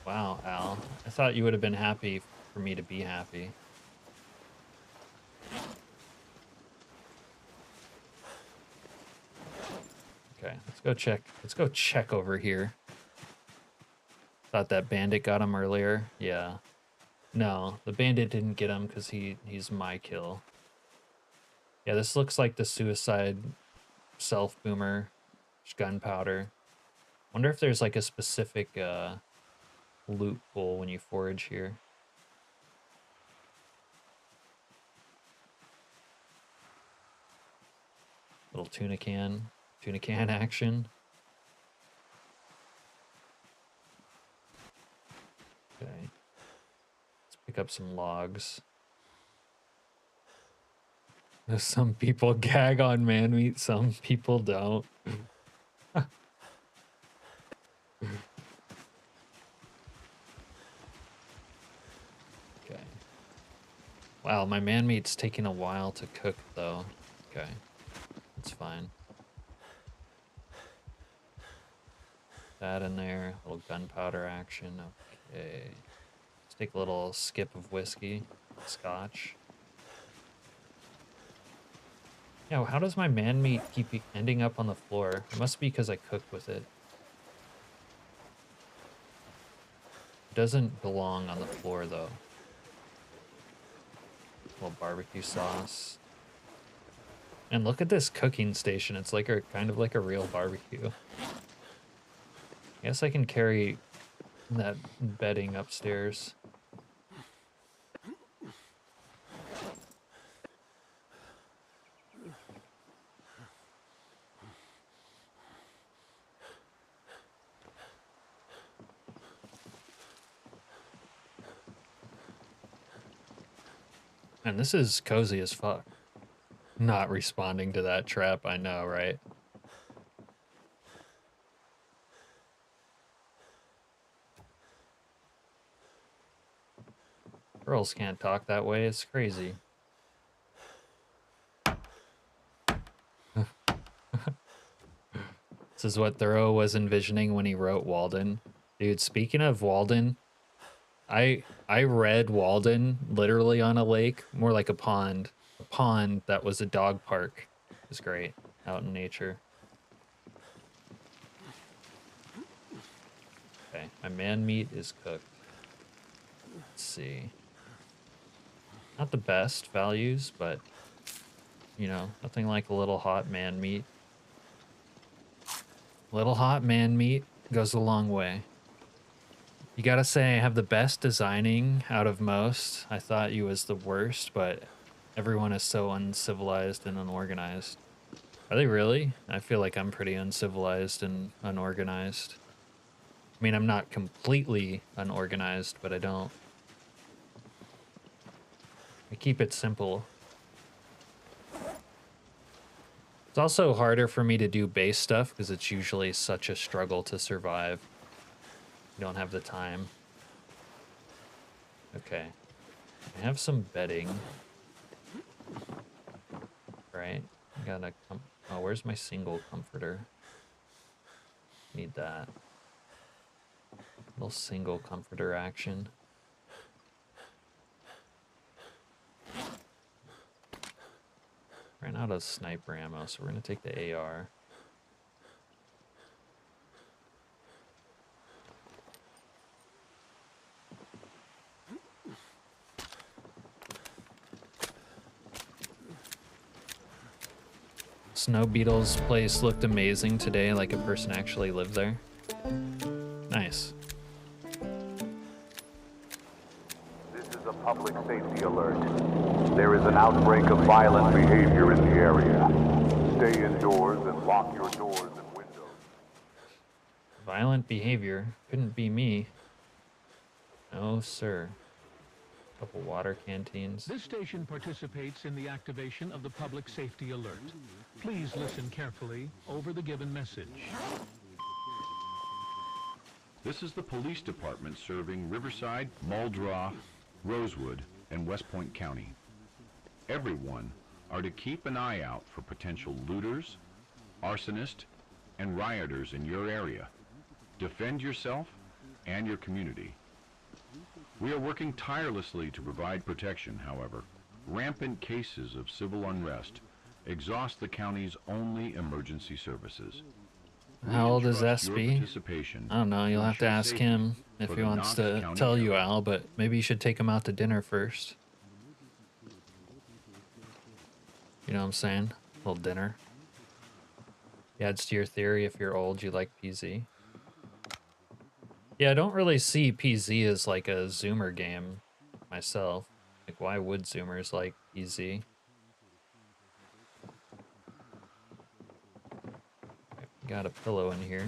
Wow, Al. I thought you would have been happy for me to be happy. Okay, let's go check. Let's go check over here. Thought that bandit got him earlier. Yeah. No, the bandit didn't get him because he's my kill. Yeah, this looks like the suicide self-boomer gunpowder. Wonder if there's like a specific loot pool when you forage here. Little tuna can action. up some logs. Some people gag on man meat, some people don't. Okay. Wow, my man meat's taking a while to cook though. Okay. That's fine. That in there, a little gunpowder action. Okay. Let's take a little skip of whiskey, scotch. Yeah, how does my man meat keep ending up on the floor? It must be because I cooked with it. It doesn't belong on the floor though. A little barbecue sauce. And look at this cooking station. It's like a kind of like a real barbecue. I guess I can carry that bedding upstairs. And this is cozy as fuck. Not responding to that trap, I know, right? Girls can't talk that way, it's crazy. This is what Thoreau was envisioning when he wrote Walden. Dude, speaking of Walden, I read Walden literally on a lake, more like a pond. A pond that was a dog park. It was great, out in nature. Okay, my man meat is cooked. Let's see. Not the best values, but, you know, nothing like a little hot man meat. Little hot man meat goes a long way. You gotta say I have the best designing out of most. I thought you was the worst, but everyone is so uncivilized and unorganized. Are they really? I feel like I'm pretty uncivilized and unorganized. I mean, I'm not completely unorganized, but I keep it simple. It's also harder for me to do base stuff because it's usually such a struggle to survive. You don't have the time. Okay. I have some bedding. Right? I gotta oh, where's my single comforter? Need that. Little single comforter action. Ran out of sniper ammo, so we're gonna take the AR. Snow Beetle's place looked amazing today, like a person actually lived there. Nice. This is a public safety alert. There is an outbreak of violent behavior in the area. Stay indoors and lock your doors and windows. Violent behavior? Couldn't be me. No, sir. Couple water canteens. This station participates in the activation of the public safety alert. Please listen carefully over the given message. This is the police department serving Riverside, Muldraugh, Rosewood, and West Point County. Everyone are to keep an eye out for potential looters, arsonists, and rioters in your area. Defend yourself and your community. We are working tirelessly to provide protection, however. Rampant cases of civil unrest exhaust the county's only emergency services. How old is SB? I don't know, you'll have to ask him if he wants to tell you, Al, but maybe you should take him out to dinner first. You know what I'm saying? A little dinner. It adds to your theory if you're old, you like PZ. Yeah, I don't really see PZ as like a Zoomer game myself. Like, why would Zoomers like PZ? Got a pillow in here.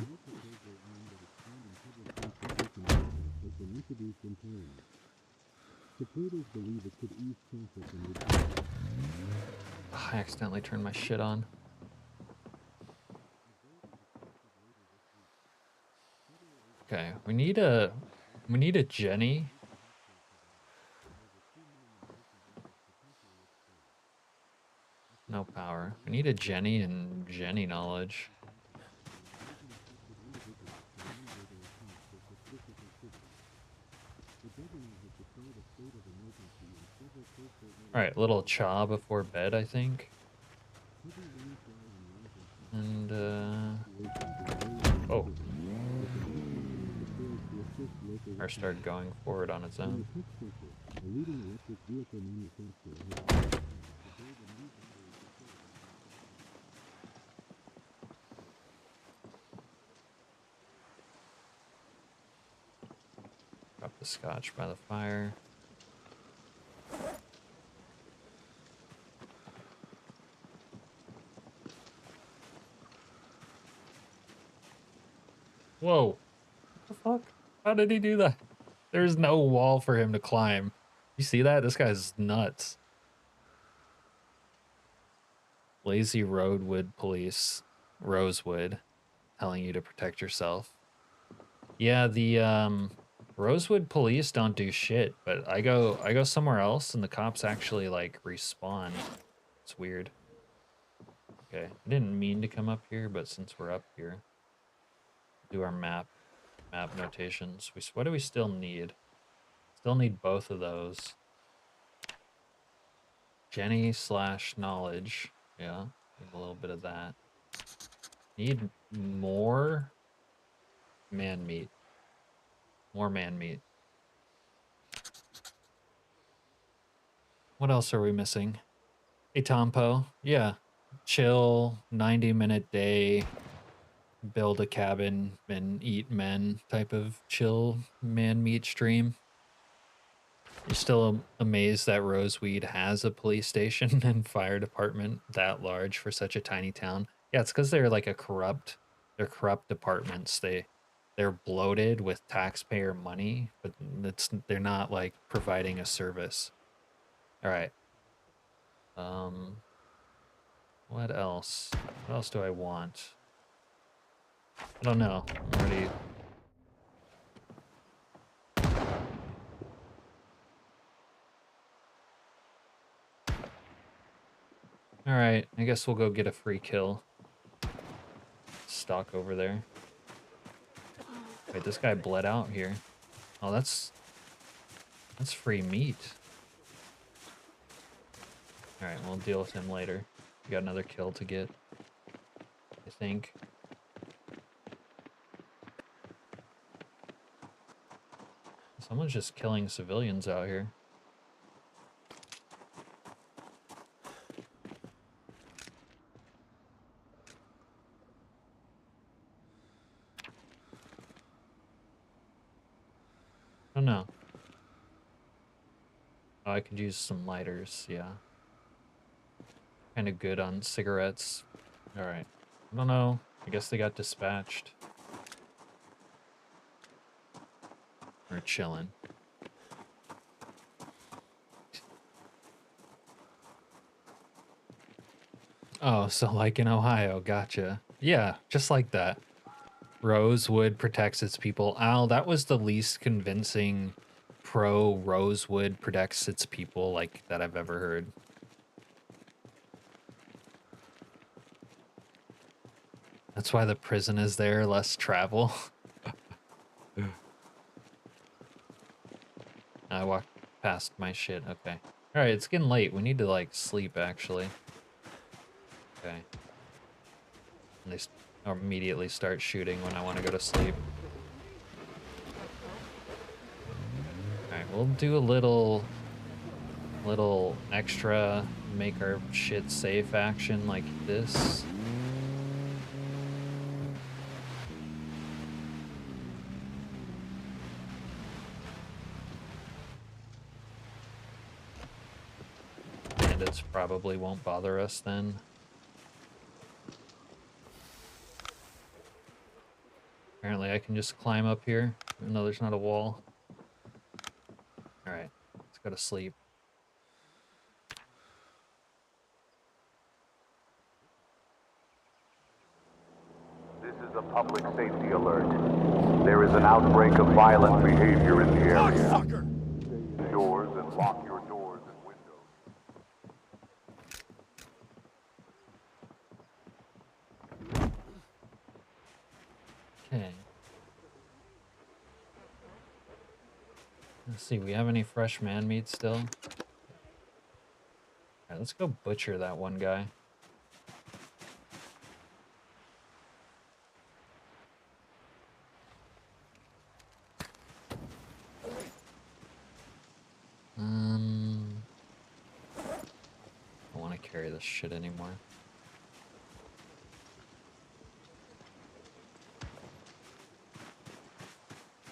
I accidentally turned my shit on. Okay, we need a Jenny. No power. We need a Jenny and Jenny knowledge. Alright, little cha before bed, I think. And, oh. Or started going forward on its own. Drop the scotch by the fire. Whoa. What the fuck? How did he do that? There's no wall for him to climb. You see that? This guy's nuts. Lazy Roadwood Police, Rosewood, telling you to protect yourself. Yeah, the Rosewood Police don't do shit, but I go somewhere else and the cops actually like respawn. It's weird. Okay, I didn't mean to come up here, but since we're up here, do our map notations. What do we still need? Still need both of those. Jenny / knowledge. Yeah, need a little bit of that. Need more man meat. More man meat. What else are we missing? A Tompo. Yeah. Chill, 90-minute day, build a cabin and eat men type of chill man meat stream. You're still amazed that Roseweed has a police station and fire department that large for such a tiny town. Yeah, it's because they're like they're corrupt departments. They're bloated with taxpayer money, but they're not like providing a service. All right. What else? What else do I want? I don't know. I'm already... Alright, I guess we'll go get a free kill. Stock over there. Wait, this guy bled out here. Oh, that's free meat. Alright, we'll deal with him later. We got another kill to get, I think. Someone's just killing civilians out here. Oh no. Oh, I could use some lighters, yeah. Kind of good on cigarettes. Alright. I don't know. I guess they got dispatched. We're chilling. Oh, so like in Ohio, gotcha. Yeah, just like that. Rosewood protects its people. Al, that was the least convincing pro-Rosewood protects its people like that I've ever heard. That's why the prison is there, less travel. I walked past my shit, okay. Alright, it's getting late. We need to, like, sleep, actually. Okay. And they immediately start shooting when I want to go to sleep. Alright, we'll do a little extra make our shit safe action like this. Bandits probably won't bother us then. Apparently I can just climb up here, even though there's not a wall. Alright, let's go to sleep. This is a public safety alert. There is an outbreak of violent behavior in the area. Stay indoors and lock your doors and windows. Okay. Let's see, we have any fresh man meat still? Alright, let's go butcher that one guy. I don't want to carry this shit anymore.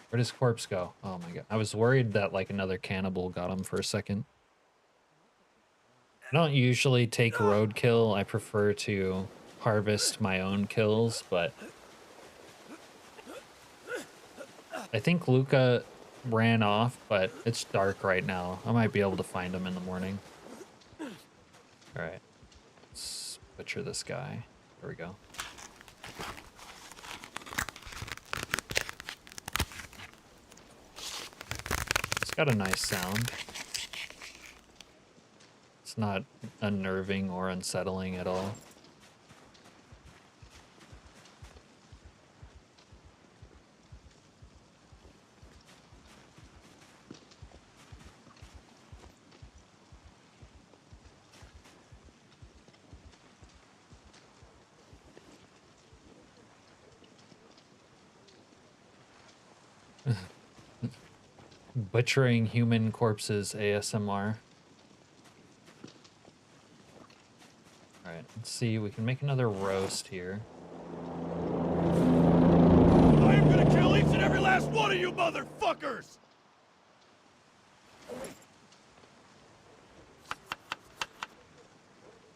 Where'd his corpse go? Oh my god. I was worried that like another cannibal got him for a second. I don't usually take roadkill. I prefer to harvest my own kills, but I think Luca ran off, but it's dark right now. I might be able to find him in the morning. All right, let's butcher this guy. There we go. It's got a nice sound. It's not unnerving or unsettling at all. Butchering human corpses ASMR. Alright, let's see. We can make another roast here. I am gonna kill each and every last one of you motherfuckers! I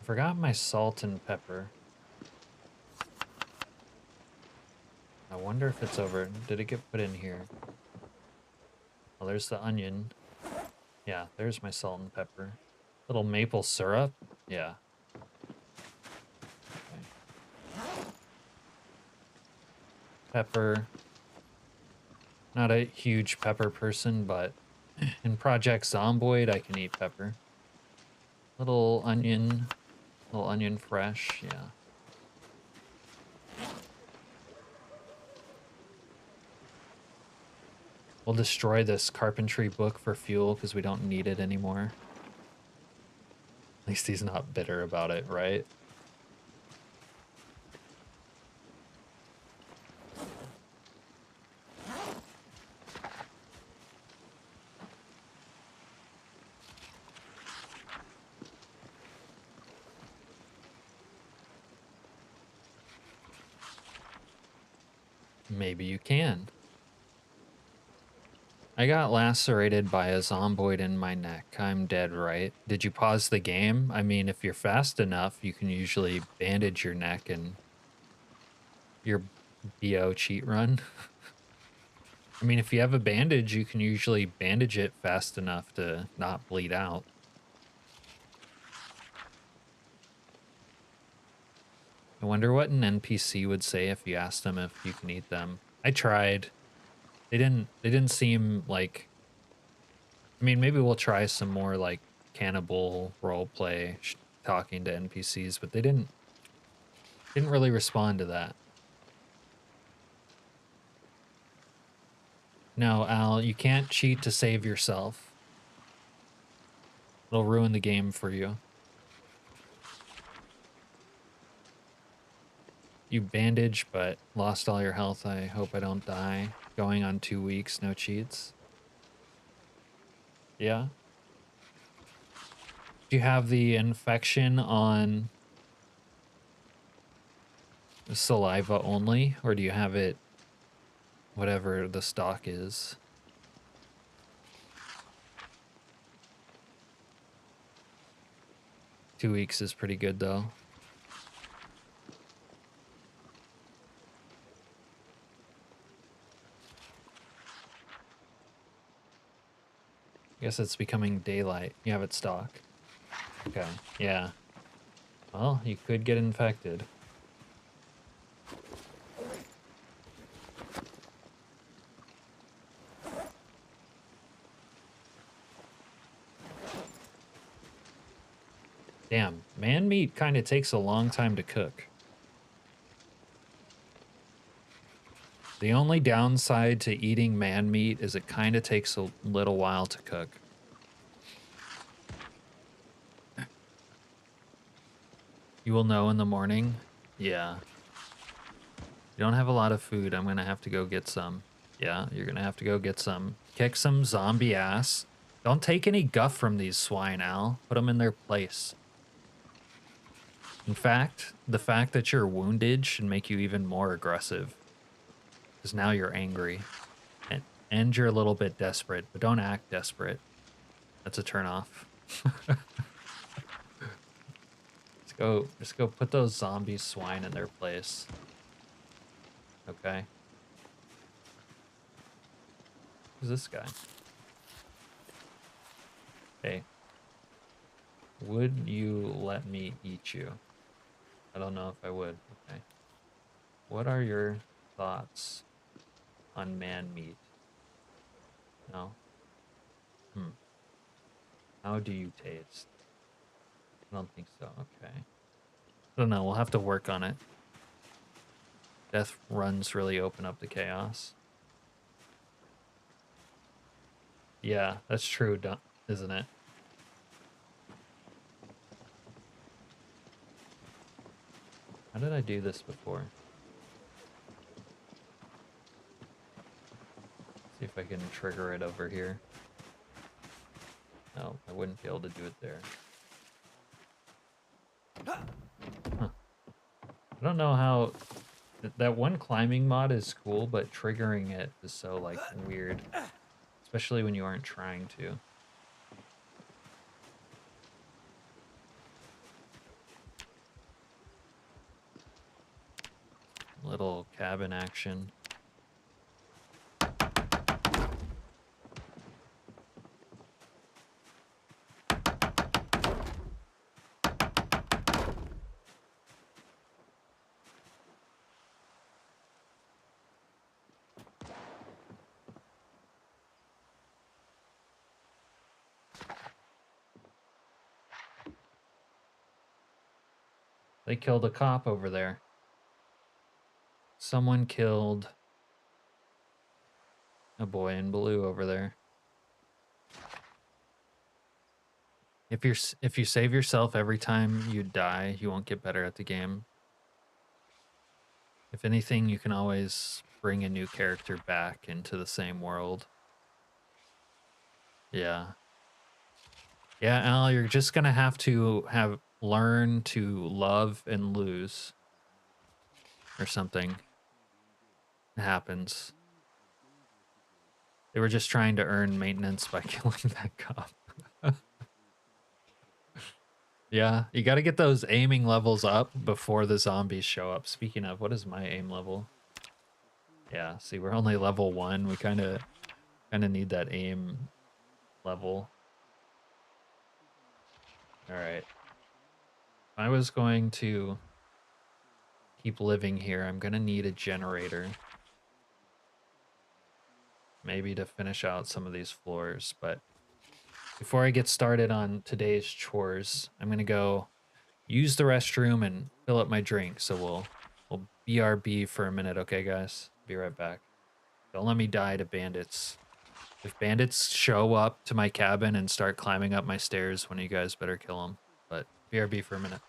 forgot my salt and pepper. I wonder if it's over. Did it get put in here? Oh, there's the onion. Yeah, there's my salt and pepper. Little maple syrup. Yeah. Okay. Pepper. Not a huge pepper person, but in Project Zomboid, I can eat pepper. Little onion fresh, yeah. We'll destroy this carpentry book for fuel because we don't need it anymore. At least he's not bitter about it, right? Maybe you can. I got lacerated by a zomboid in my neck. I'm dead, right? Did you pause the game? I mean, if you're fast enough, you can usually bandage your neck and your BO cheat run. I mean, if you have a bandage, you can usually bandage it fast enough to not bleed out. I wonder what an NPC would say if you asked them if you can eat them. I tried. They didn't seem like, I mean, maybe we'll try some more like cannibal roleplay talking to NPCs, but they didn't really respond to that. No, Al, you can't cheat to save yourself. It'll ruin the game for you. You bandage, but lost all your health. I hope I don't die. Going on 2 weeks, no cheats. Yeah. Do you have the infection on saliva only, or do you have it whatever the stock is? Two weeks is pretty good though. guess it's becoming daylight. You have it stock. Okay, yeah. Well, you could get infected. Damn, man meat kind of takes a long time to cook. The only downside to eating man meat is it kind of takes a little while to cook. You will know in the morning? Yeah. You don't have a lot of food. I'm going to have to go get some. Yeah, you're going to have to go get some. Kick some zombie ass. Don't take any guff from these swine, Al. Put them in their place. In fact, the fact that you're wounded should make you even more aggressive. Because now you're angry. And you're a little bit desperate, but don't act desperate. That's a turnoff. Just go put those zombie swine in their place. Okay. Who's this guy? Hey. Would you let me eat you? I don't know if I would. Okay. What are your thoughts on man meat? No? How do you taste? I don't think so. Okay. I don't know. We'll have to work on it. Death runs really open up the chaos. Yeah, that's true, isn't it? How did I do this before? See if I can trigger it over here. No, I wouldn't be able to do it there. Huh. I don't know how... That one climbing mod is cool, but triggering it is so, like, weird. Especially when you aren't trying to. Little cabin action. They killed a cop over there. Someone killed a boy in blue over there. If you save yourself every time you die, you won't get better at the game. If anything, you can always bring a new character back into the same world. Yeah. Yeah, Al, you're just gonna have to learn to love and lose. Or something. It happens. They were just trying to earn maintenance by killing that cop. Yeah, you gotta get those aiming levels up before the zombies show up. Speaking of, what is my aim level? Yeah, see, we're only level 1. We kinda need that aim level. Alright. If I was going to keep living here, I'm gonna need a generator. Maybe to finish out some of these floors, but before I get started on today's chores, I'm gonna go use the restroom and fill up my drink. So we'll BRB for a minute, okay, guys? Be right back. Don't let me die to bandits. If bandits show up to my cabin and start climbing up my stairs, one of you guys better kill them. But BRB for a minute.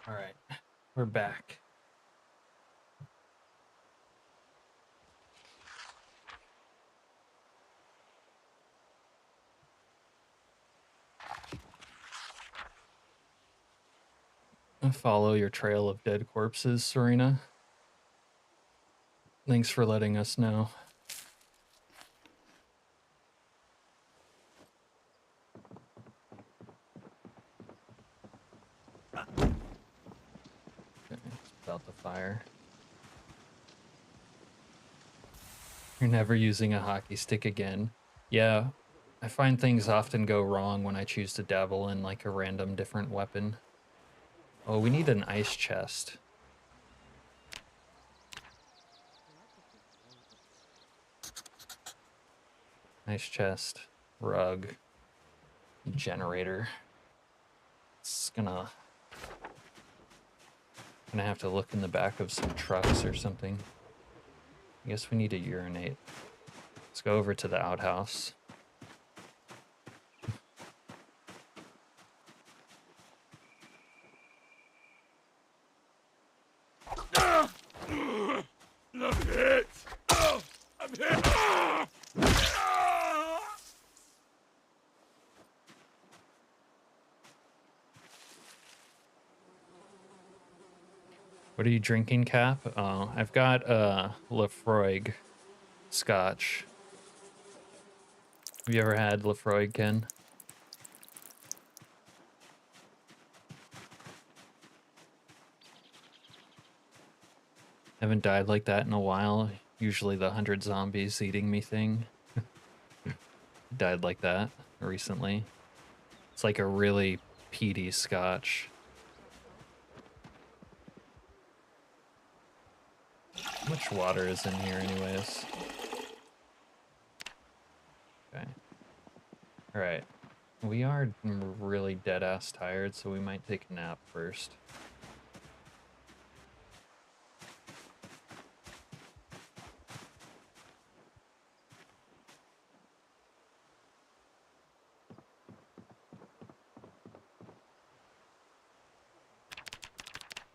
All right, we're back. Follow your trail of dead corpses, Serena. Thanks for letting us know. Okay, it's about the fire. You're never using a hockey stick again. Yeah, I find things often go wrong when I choose to dabble in like a random different weapon. Oh, we need an ice chest. Ice chest, rug, generator. It's gonna have to look in the back of some trucks or something. I guess we need to urinate. Let's go over to the outhouse. I'm hit! Oh, I'm hit! What are you drinking, Cap? Oh, I've got Lafroig Scotch. Have you ever had Lafroig, Ken? Haven't died like that in a while. Usually the 100 zombies eating me thing. Died like that recently. It's like a really peaty scotch. How much water is in here anyways? Okay. Alright. We are really dead-ass tired, so we might take a nap first.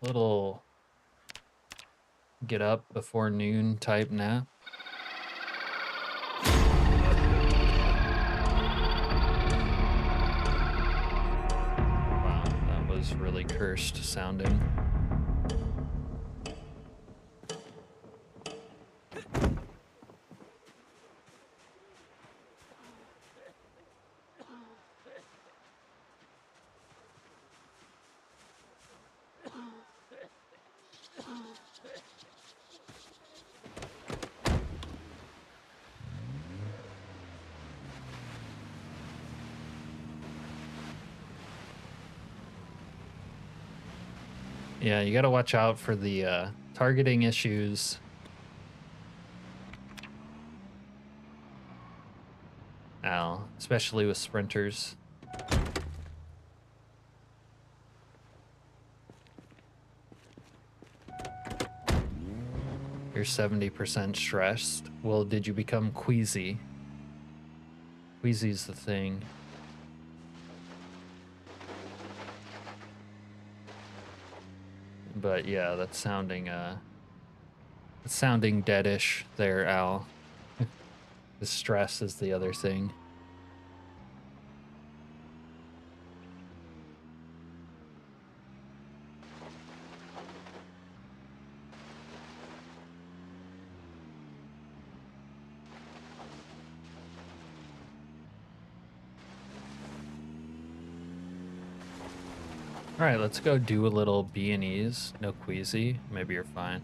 Little get up before noon type nap. Wow, that was really cursed sounding. Yeah, you gotta watch out for the targeting issues. Ow, especially with sprinters. You're 70% stressed. Well, did you become queasy? Queasy's the thing. But yeah, that's sounding deadish there, Al. The stress is the other thing. All right, let's go do a little B&Es. No queasy. Maybe you're fine.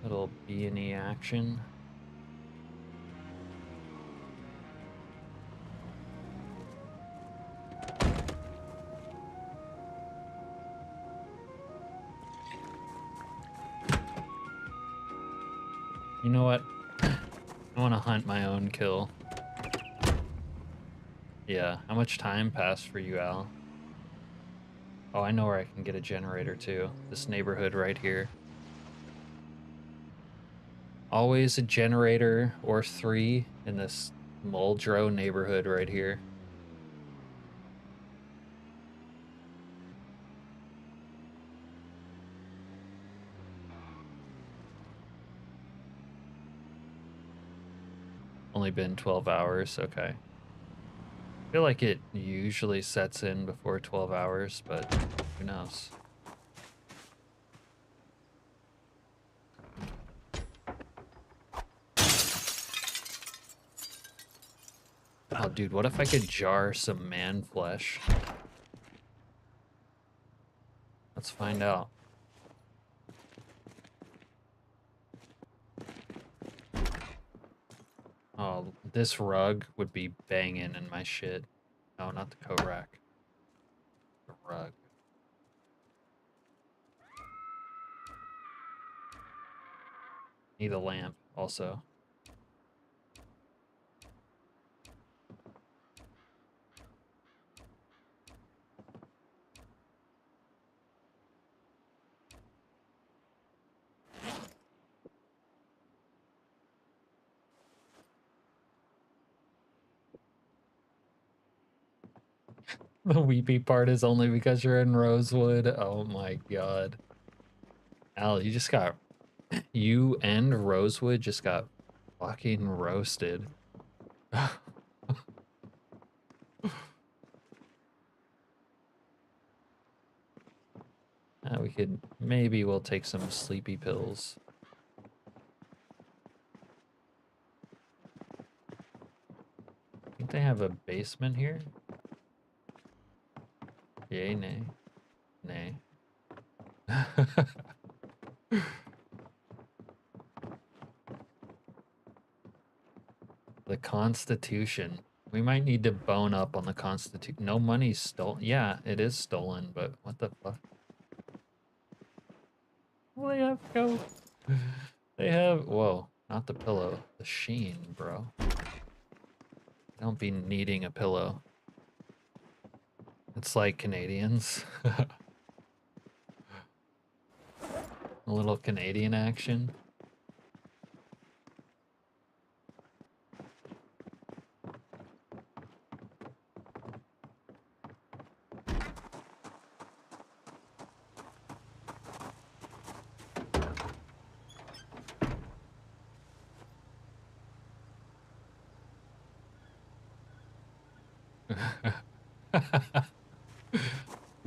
Little B&E action. You know what? I want to hunt my own kill. Yeah, how much time passed for you, Al? Oh, I know where I can get a generator too. This neighborhood right here. Always a generator or 3 in this Muldrow neighborhood right here. only been 12 hours. Okay. I feel like it usually sets in before 12 hours, but who knows? Oh, dude, what if I could jar some man flesh? Let's find out. Oh, this rug would be banging in my shit. No, not the coat rack. The rug. Need a lamp also. The weepy part is only because you're in Rosewood. Oh my god. Al, you just got... You and Rosewood just got fucking roasted. We could... Maybe we'll take some sleepy pills. I think they have a basement here. Yay, nay. Nay. The Constitution. We might need to bone up on the Constitution. No money's stolen. Yeah, it is stolen, but what the fuck? Well, they have go. They have... Whoa, not the pillow. The sheen, bro. Don't be needing a pillow. It's like Canadians. A little Canadian action.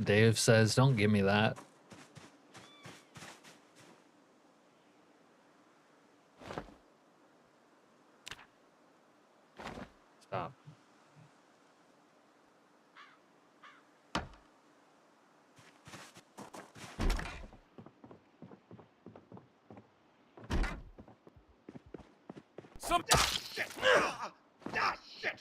Dave says, don't give me that. Stop. Some shit. Shit.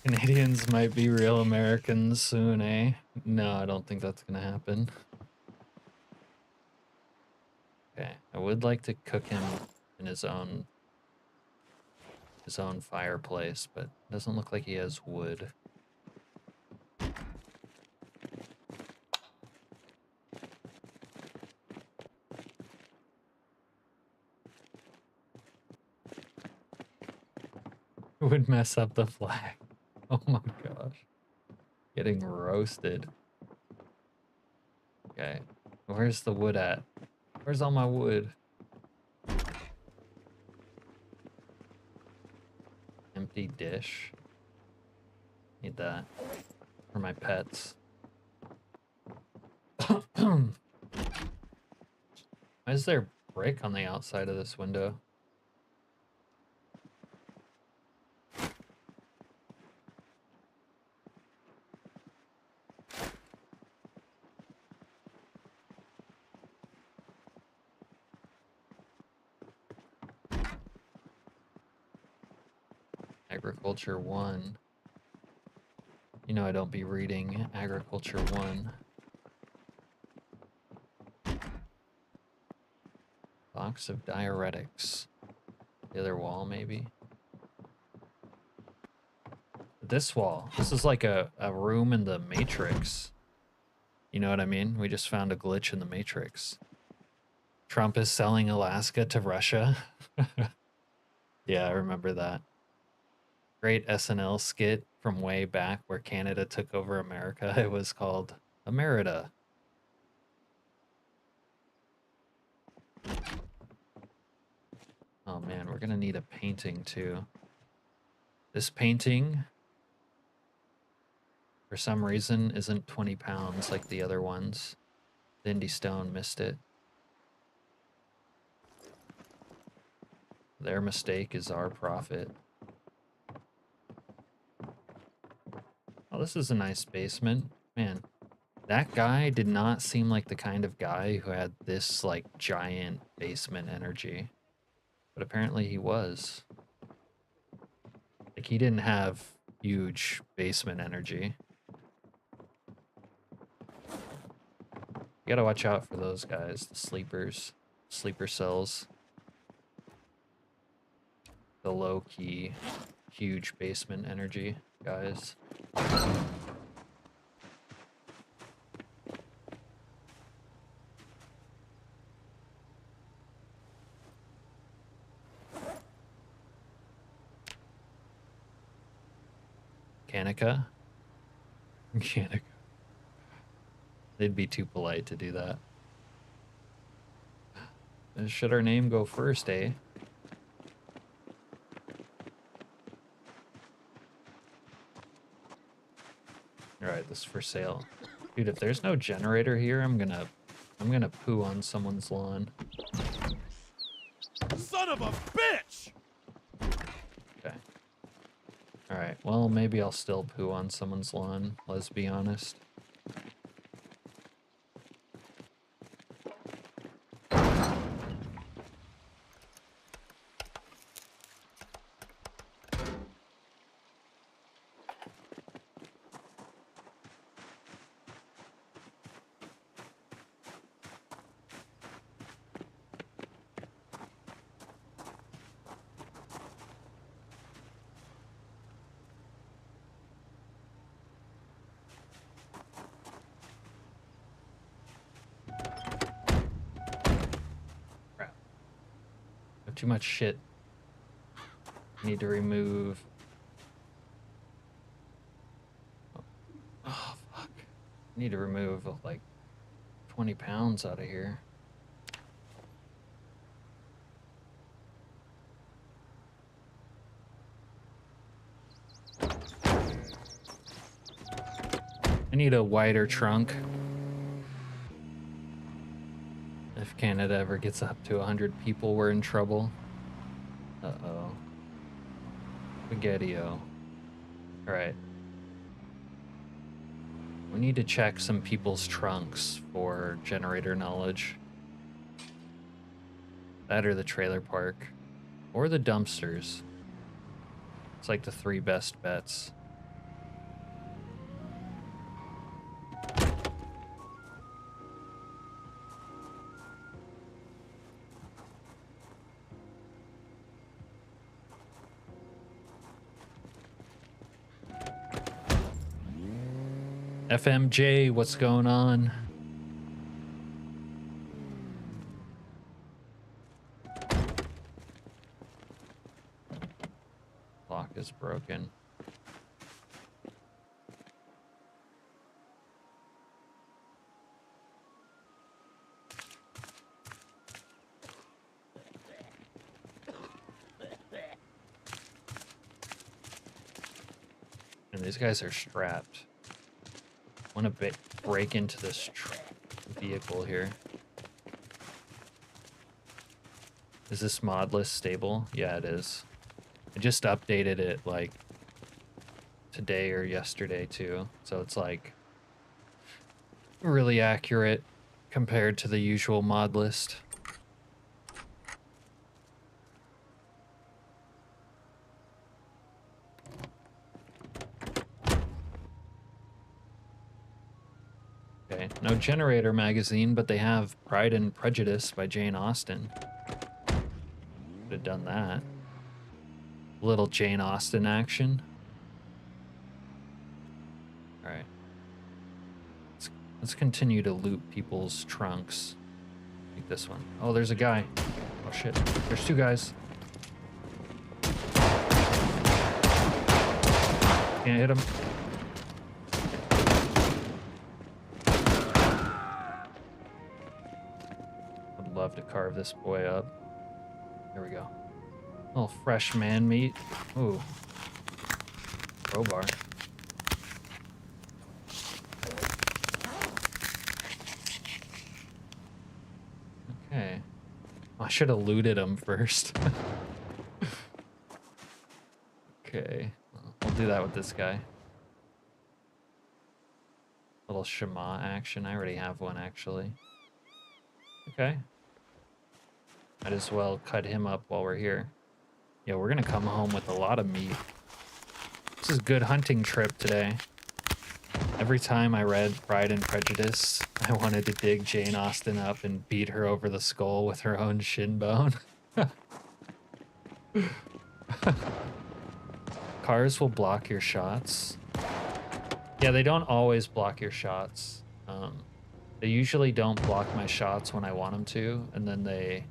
Canadians might be real Americans soon, eh? No, I don't think that's gonna happen. Okay, I would like to cook him in his own fireplace, but it doesn't look like he has wood. It would mess up the flag. Oh my gosh. Getting roasted. Okay. Where's the wood at? Where's all my wood? Empty dish. Need that. For my pets. Why is there brick on the outside of this window? Agriculture 1. You know I don't be reading Agriculture 1. Box of diuretics. The other wall, maybe? This wall. This is like a room in the Matrix. You know what I mean? We just found a glitch in the Matrix. Trump is selling Alaska to Russia. Yeah, I remember that. Great SNL skit from way back where Canada took over America. It was called Emerita. Oh man, we're gonna need a painting too. This painting, for some reason, isn't 20 pounds like the other ones. Indy Stone missed it. Their mistake is our profit. Oh, this is a nice basement. Man, that guy did not seem like the kind of guy who had this, like, giant basement energy. But apparently he was. Like, he didn't have huge basement energy. You gotta watch out for those guys, the sleepers, sleeper cells. The low-key, huge basement energy guys. Kanika? Kanika. They'd be too polite to do that. Should our name go first, eh? Alright, this is for sale. Dude, if there's no generator here, I'm gonna poo on someone's lawn. Son of a bitch! Okay. Alright, well, maybe I'll still poo on someone's lawn, let's be honest. Too much shit. Need to remove. Oh, fuck. Need to remove like 20 pounds out of here. I need a wider trunk. If Canada ever gets up to 100 people, we're in trouble. Uh-oh. Spaghetti-o. Alright. We need to check some people's trunks for generator knowledge. That or the trailer park. Or the dumpsters. It's like the 3 best bets. FMJ, what's going on? Lock is broken. And these guys are strapped. I want to break into this vehicle here. Is this modless stable? Yeah, it is. I just updated it like today or yesterday too. So it's like really accurate compared to the usual mod list. Okay, no Generator magazine, but they have Pride and Prejudice by Jane Austen. Could have done that. Little Jane Austen action. Alright. Let's continue to loot people's trunks. Like this one. Oh, there's a guy. Oh shit. There's 2 guys. Can't hit him. I'd love to carve this boy up. There we go. A little fresh man meat. Ooh. Crowbar. Okay. I should have looted him first. Okay. We'll do that with this guy. Little Shema action. I already have one, actually. Okay. Might as well cut him up while we're here. Yeah, we're gonna come home with a lot of meat. This is a good hunting trip today. Every time I read Pride and Prejudice, I wanted to dig Jane Austen up and beat her over the skull with her own shin bone. Cars will block your shots. Yeah, they don't always block your shots. They usually don't block my shots when I want them to, and then they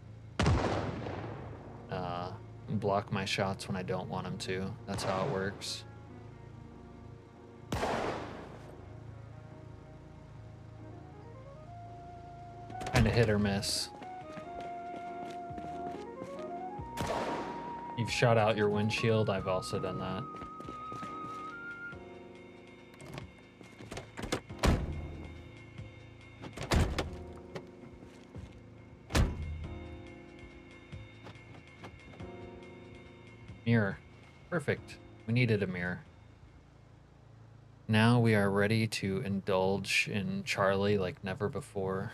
block my shots when I don't want them to. That's how it works. Kind of hit or miss. You've shot out your windshield. I've also done that. Mirror. Perfect. We needed a mirror. Now we are ready to indulge in Charlie like never before.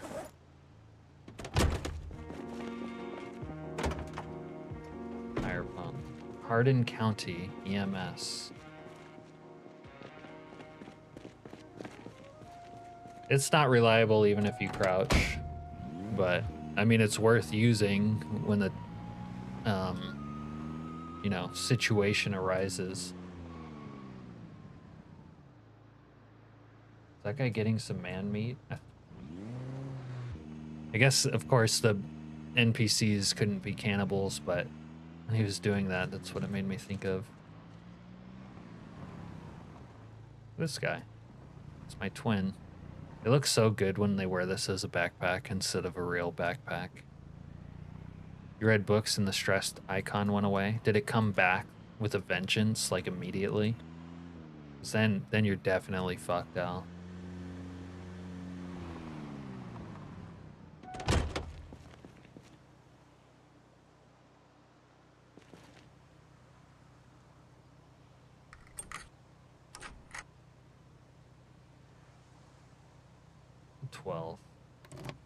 Fire pump. Hardin County EMS. It's not reliable even if you crouch, but I mean it's worth using when the you know, situation arises. Is that guy getting some man meat? I guess, of course, the NPCs couldn't be cannibals, but when he was doing that, that's what it made me think of. This guy. It's my twin. They look so good when they wear this as a backpack instead of a real backpack. You read books and the stressed icon went away. Did it come back with a vengeance, like immediately? 'Cause then you're definitely fucked out.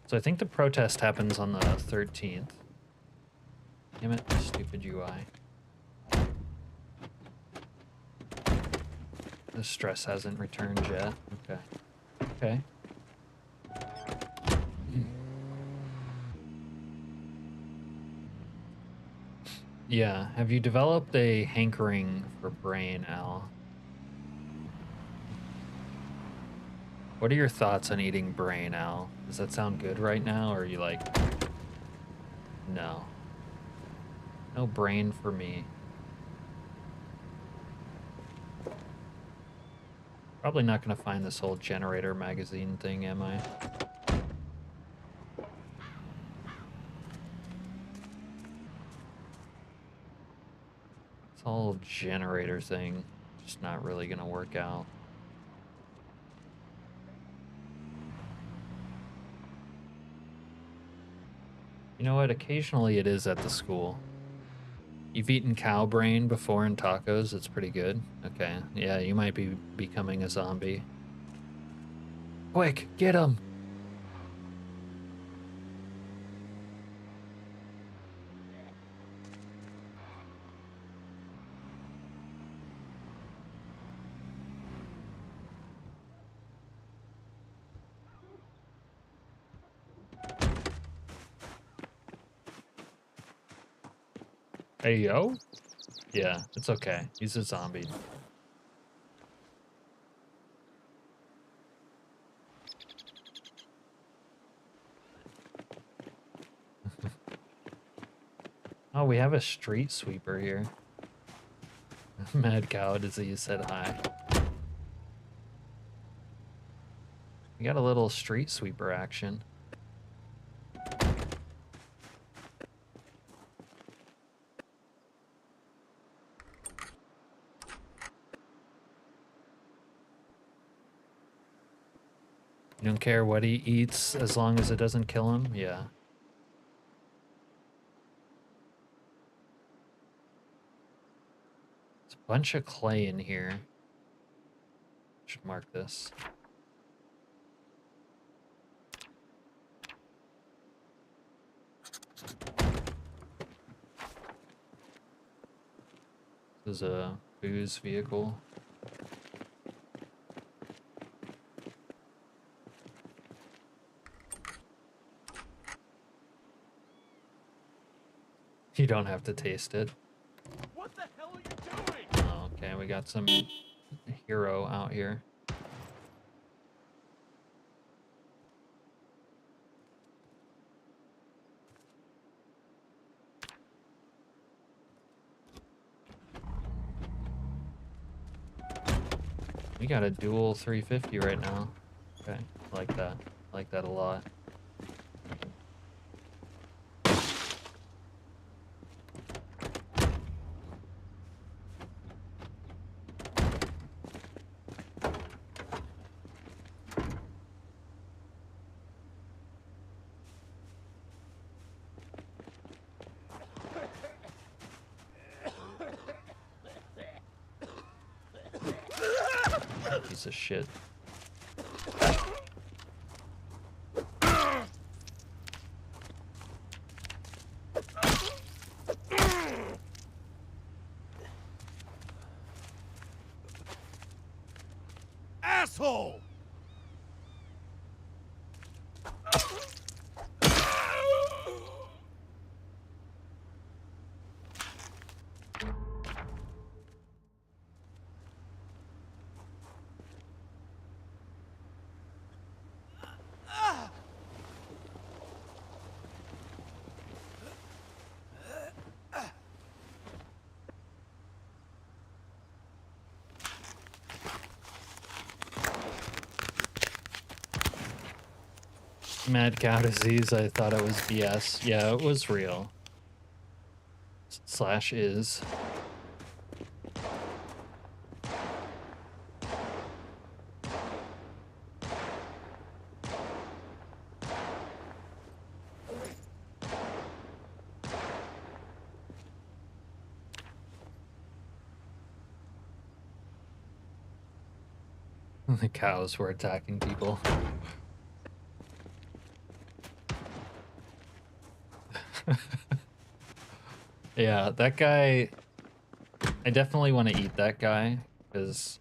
So I think the protest happens on the 13th. Damn it, stupid UI. The stress hasn't returned yet. Okay. Okay. Yeah, have you developed a hankering for brain, Al? What are your thoughts on eating brain, Al? Does that sound good right now, or are you like, no? No brain for me. Probably not gonna find this whole generator magazine thing, am I? This whole generator thing, just not really gonna work out. You know what? Occasionally it is at the school. You've eaten cow brain before in tacos. It's pretty good. Okay. Yeah, you might be becoming a zombie. Quick, get him! Hey, yo? Yeah, it's okay. He's a zombie. Oh, we have a street sweeper here. Mad Cow Disease said hi. We got a little street sweeper action. You don't care what he eats as long as it doesn't kill him? Yeah. There's a bunch of clay in here. Should mark this. This is a booze vehicle. You don't have to taste it. What the hell are you doing? Oh, okay, we got some hero out here. We got a dual 350 right now. Okay, I like that. I like that a lot. Piece of shit. Asshole! Mad Cow Disease, I thought it was BS. Yeah, it was real. Slash is. The cows were attacking people. Yeah, that guy, I definitely want to eat that guy, because,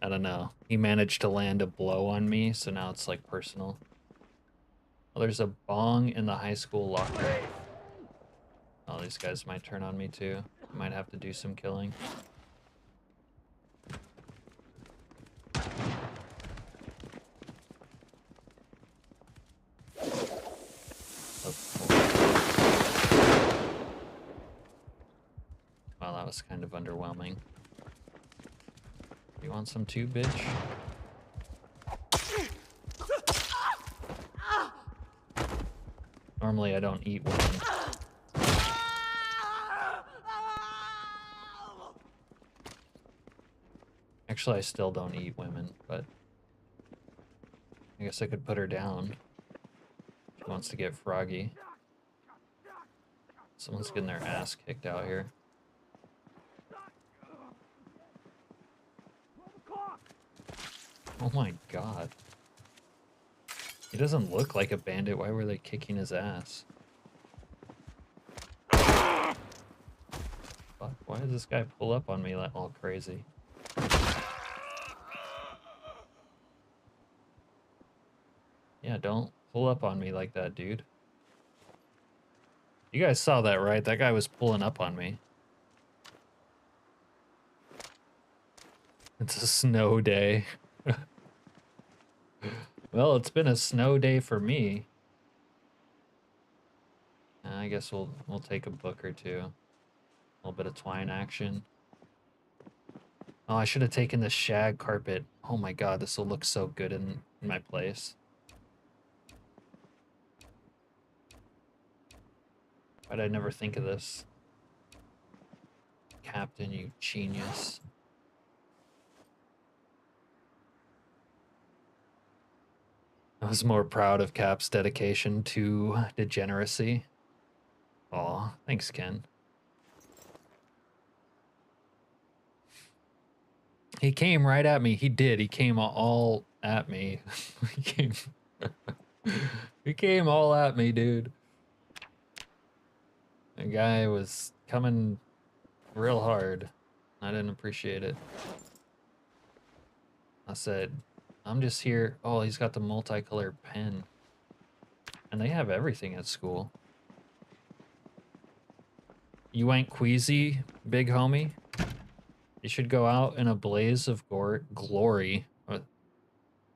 I don't know, he managed to land a blow on me, so now it's like personal. Oh, there's a bong in the high school locker. Oh, these guys might turn on me too. I might have to do some killing. Wow, that was kind of underwhelming. You want some too, bitch? Normally I don't eat women. Actually, I still don't eat women, but I guess I could put her down. She wants to get froggy. Someone's getting their ass kicked out here. Oh my god. He doesn't look like a bandit. Why were they kicking his ass? Fuck, why does this guy pull up on me like all crazy? Yeah, don't pull up on me like that, dude. You guys saw that, right? That guy was pulling up on me. It's a snow day. Well, it's been a snow day for me. I guess we'll take a book or two. A little bit of twine action. Oh, I should have taken the shag carpet. Oh my god, this will look so good in my place. Why'd I never think of this? Captain, you genius. I was more proud of Cap's dedication to degeneracy. Aw, thanks, Ken. He came right at me. He did. He came all at me. He came all at me, dude. The guy was coming real hard. I didn't appreciate it. I said, I'm just here. Oh, he's got the multicolored pen. And they have everything at school. You ain't queasy, big homie? You should go out in a blaze of glory.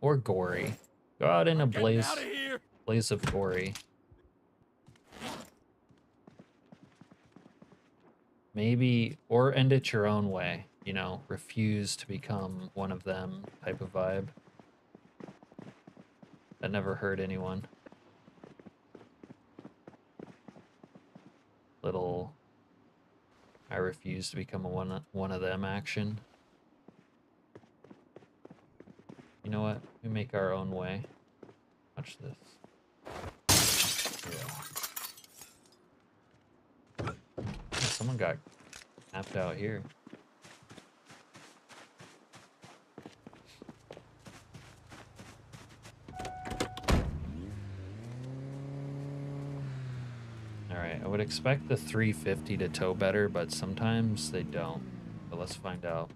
Or gory. Go out in a blaze of gory. Maybe, or end it your own way. You know, refuse to become one of them type of vibe. That never hurt anyone. Little, I refuse to become a one of them action. You know what? We make our own way. Watch this. Yeah. Someone got tapped out here. Alright, I would expect the 350 to tow better, but sometimes they don't. But let's find out.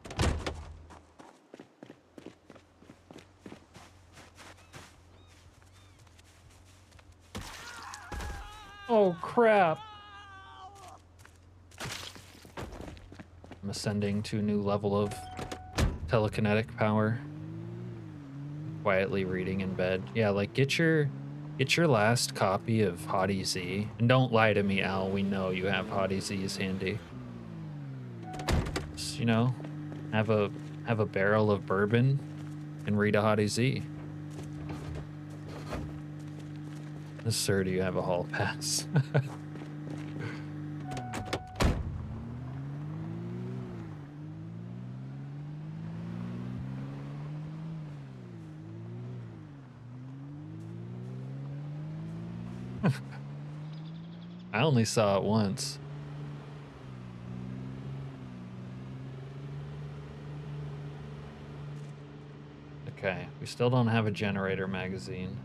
Oh crap! I'm ascending to a new level of telekinetic power. Quietly reading in bed. Yeah, like get your last copy of Hottie Z. And don't lie to me, Al. We know you have Hottie Z's handy. Just, you know, have a barrel of bourbon and read a Hottie Z. Yes, sir, do you have a hall pass? I only saw it once. Okay, we still don't have a generator magazine.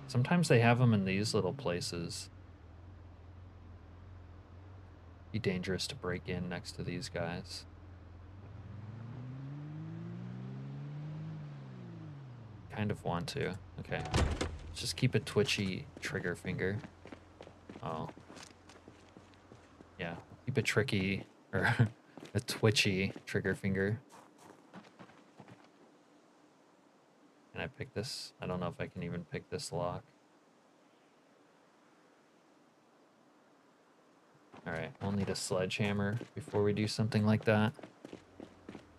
Sometimes they have them in these little places. Be dangerous to break in next to these guys. Kind of want to. Okay. Let's just keep a twitchy trigger finger. Oh. Yeah. Keep a tricky, or a twitchy trigger finger. Can I pick this? I don't know if I can even pick this lock. Alright, we'll need a sledgehammer before we do something like that.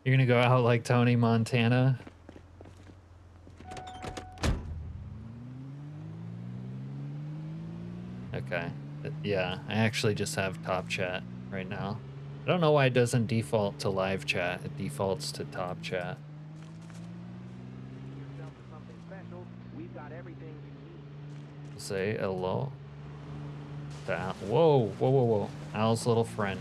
You're gonna go out like Tony Montana? Okay. Yeah, I actually just have top chat right now. I don't know why it doesn't default to live chat. It defaults to top chat. Say hello. That. Whoa, whoa, whoa, whoa. Al's little friend.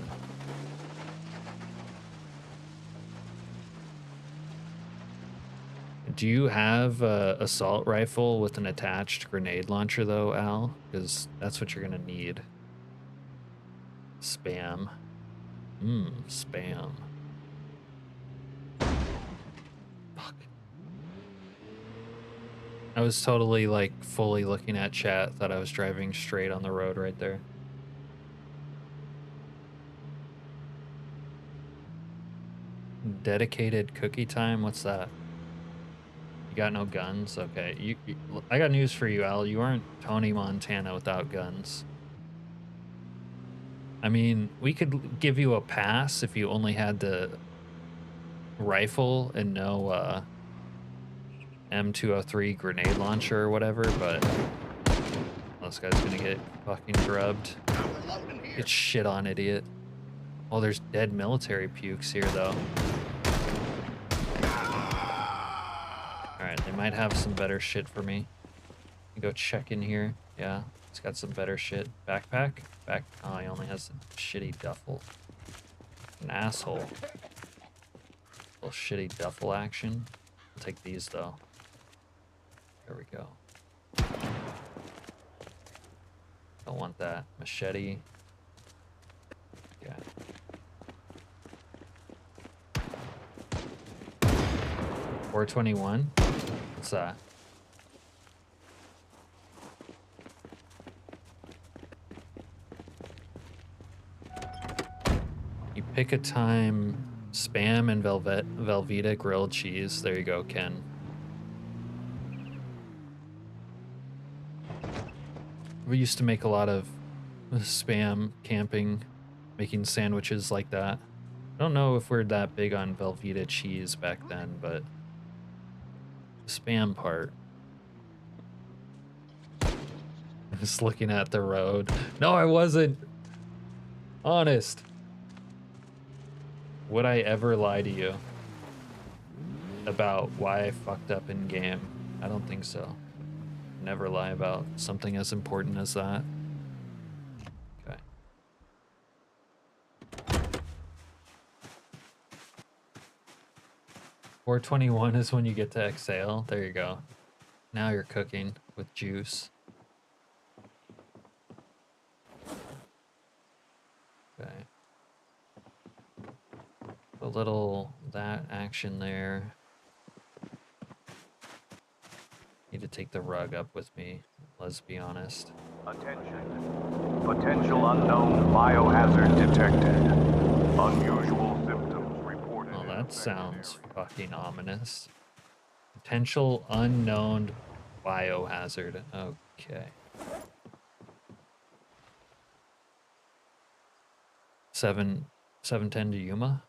Do you have a assault rifle with an attached grenade launcher though, Al? Because that's what you're gonna need. Spam. Spam. Fuck. I was totally like fully looking at chat, thought I was driving straight on the road right there. Dedicated cookie time? What's that? You got no guns? Okay. I got news for you, Al. You aren't Tony Montana without guns. I mean, we could give you a pass if you only had the rifle and no M203 grenade launcher or whatever, but this guy's gonna get fucking drubbed. Get shit on, idiot. Oh, there's dead military pukes here, though. Alright, they might have some better shit for me. Go check in here. Yeah, he's got some better shit. Backpack? Oh, he only has a shitty duffel. An asshole. Little shitty duffel action. I'll take these, though. There we go. Don't want that. Machete. Okay. $421? What's that? You pick a time, Spam and Velveeta grilled cheese. There you go, Ken. We used to make a lot of Spam camping, making sandwiches like that. I don't know if we're that big on Velveeta cheese back then, but the Spam part. Just looking at the road. No, I wasn't. Honest. Would I ever lie to you about why I fucked up in game? I don't think so. Never lie about something as important as that. Okay. $421 is when you get to exhale. There you go. Now you're cooking with juice. Okay. A little that action there. Need to take the rug up with me, let's be honest. Attention. Potential unknown biohazard detected. Unusual symptoms reported. Oh, that sounds fucking ominous. Potential unknown biohazard. Okay. 710 to Yuma.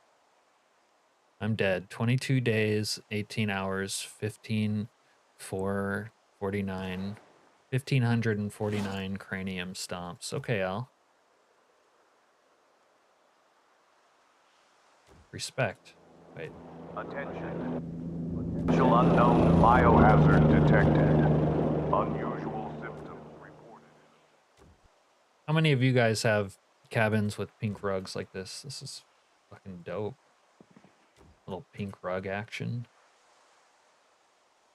I'm dead. 22 days, 18 hours, 449, 1,549 cranium stomps. Okay, Al. Respect. Wait. Attention. Potential unknown biohazard detected. Unusual symptoms reported. How many of you guys have cabins with pink rugs like this? This is fucking dope. Little pink rug action.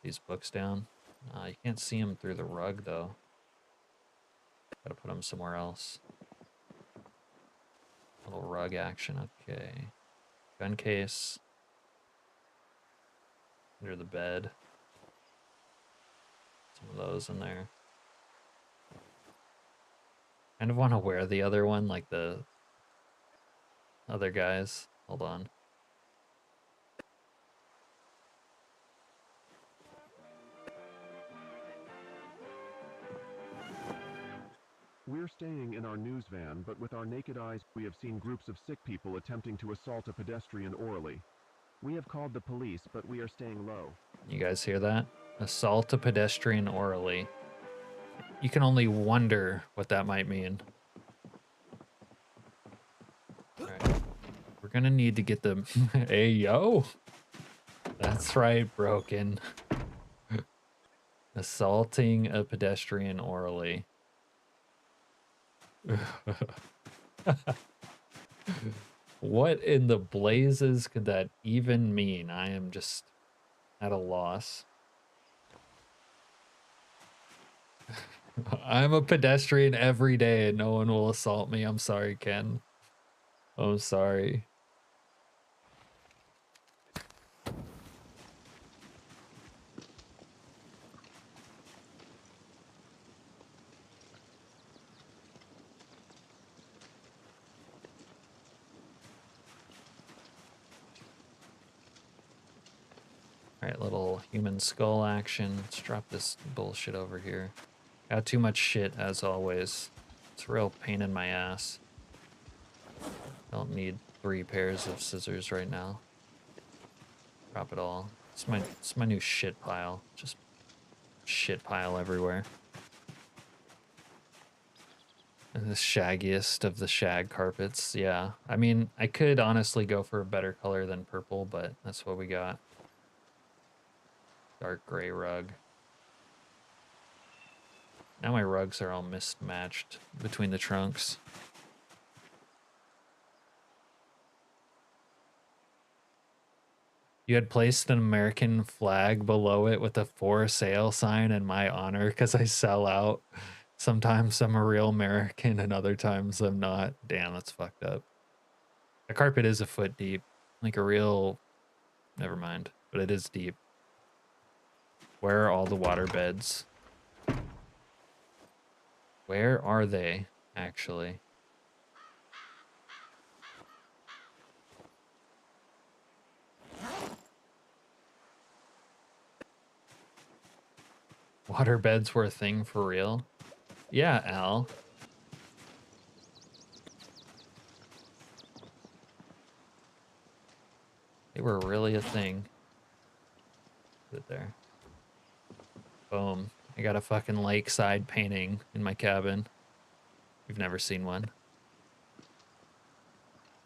These books down. You can't see them through the rug though. Gotta put them somewhere else. Little rug action. Okay. Gun case. Under the bed. Some of those in there. Kind of want to wear the other one like the other guys. Hold on. We're staying in our news van, but with our naked eyes, we have seen groups of sick people attempting to assault a pedestrian orally. We have called the police, but we are staying low. You guys hear that? Assault a pedestrian orally. You can only wonder what that might mean. Alright. We're gonna need to get the... Hey, yo! That's right, Broken. Assaulting a pedestrian orally. What in the blazes could that even mean? I am just at a loss. I'm a pedestrian every day and no one will assault me. I'm sorry, Ken. I'm sorry. Alright, little human skull action. Let's drop this bullshit over here. Got too much shit, as always. It's a real pain in my ass. Don't need 3 pairs of scissors right now. Drop it all. It's my new shit pile. Just shit pile everywhere. And the shaggiest of the shag carpets, yeah. I mean, I could honestly go for a better color than purple, but that's what we got. Dark gray rug. Now my rugs are all mismatched between the trunks. You had placed an American flag below it with a for sale sign in my honor because I sell out. Sometimes I'm a real American and other times I'm not. Damn, that's fucked up. The carpet is a foot deep. Like a real... Never mind. But it is deep. Where are all the water beds? Where are they, actually? Water beds were a thing for real? Yeah, Al. They were really a thing. Put it there. Boom. I got a fucking lakeside painting in my cabin. You've never seen one.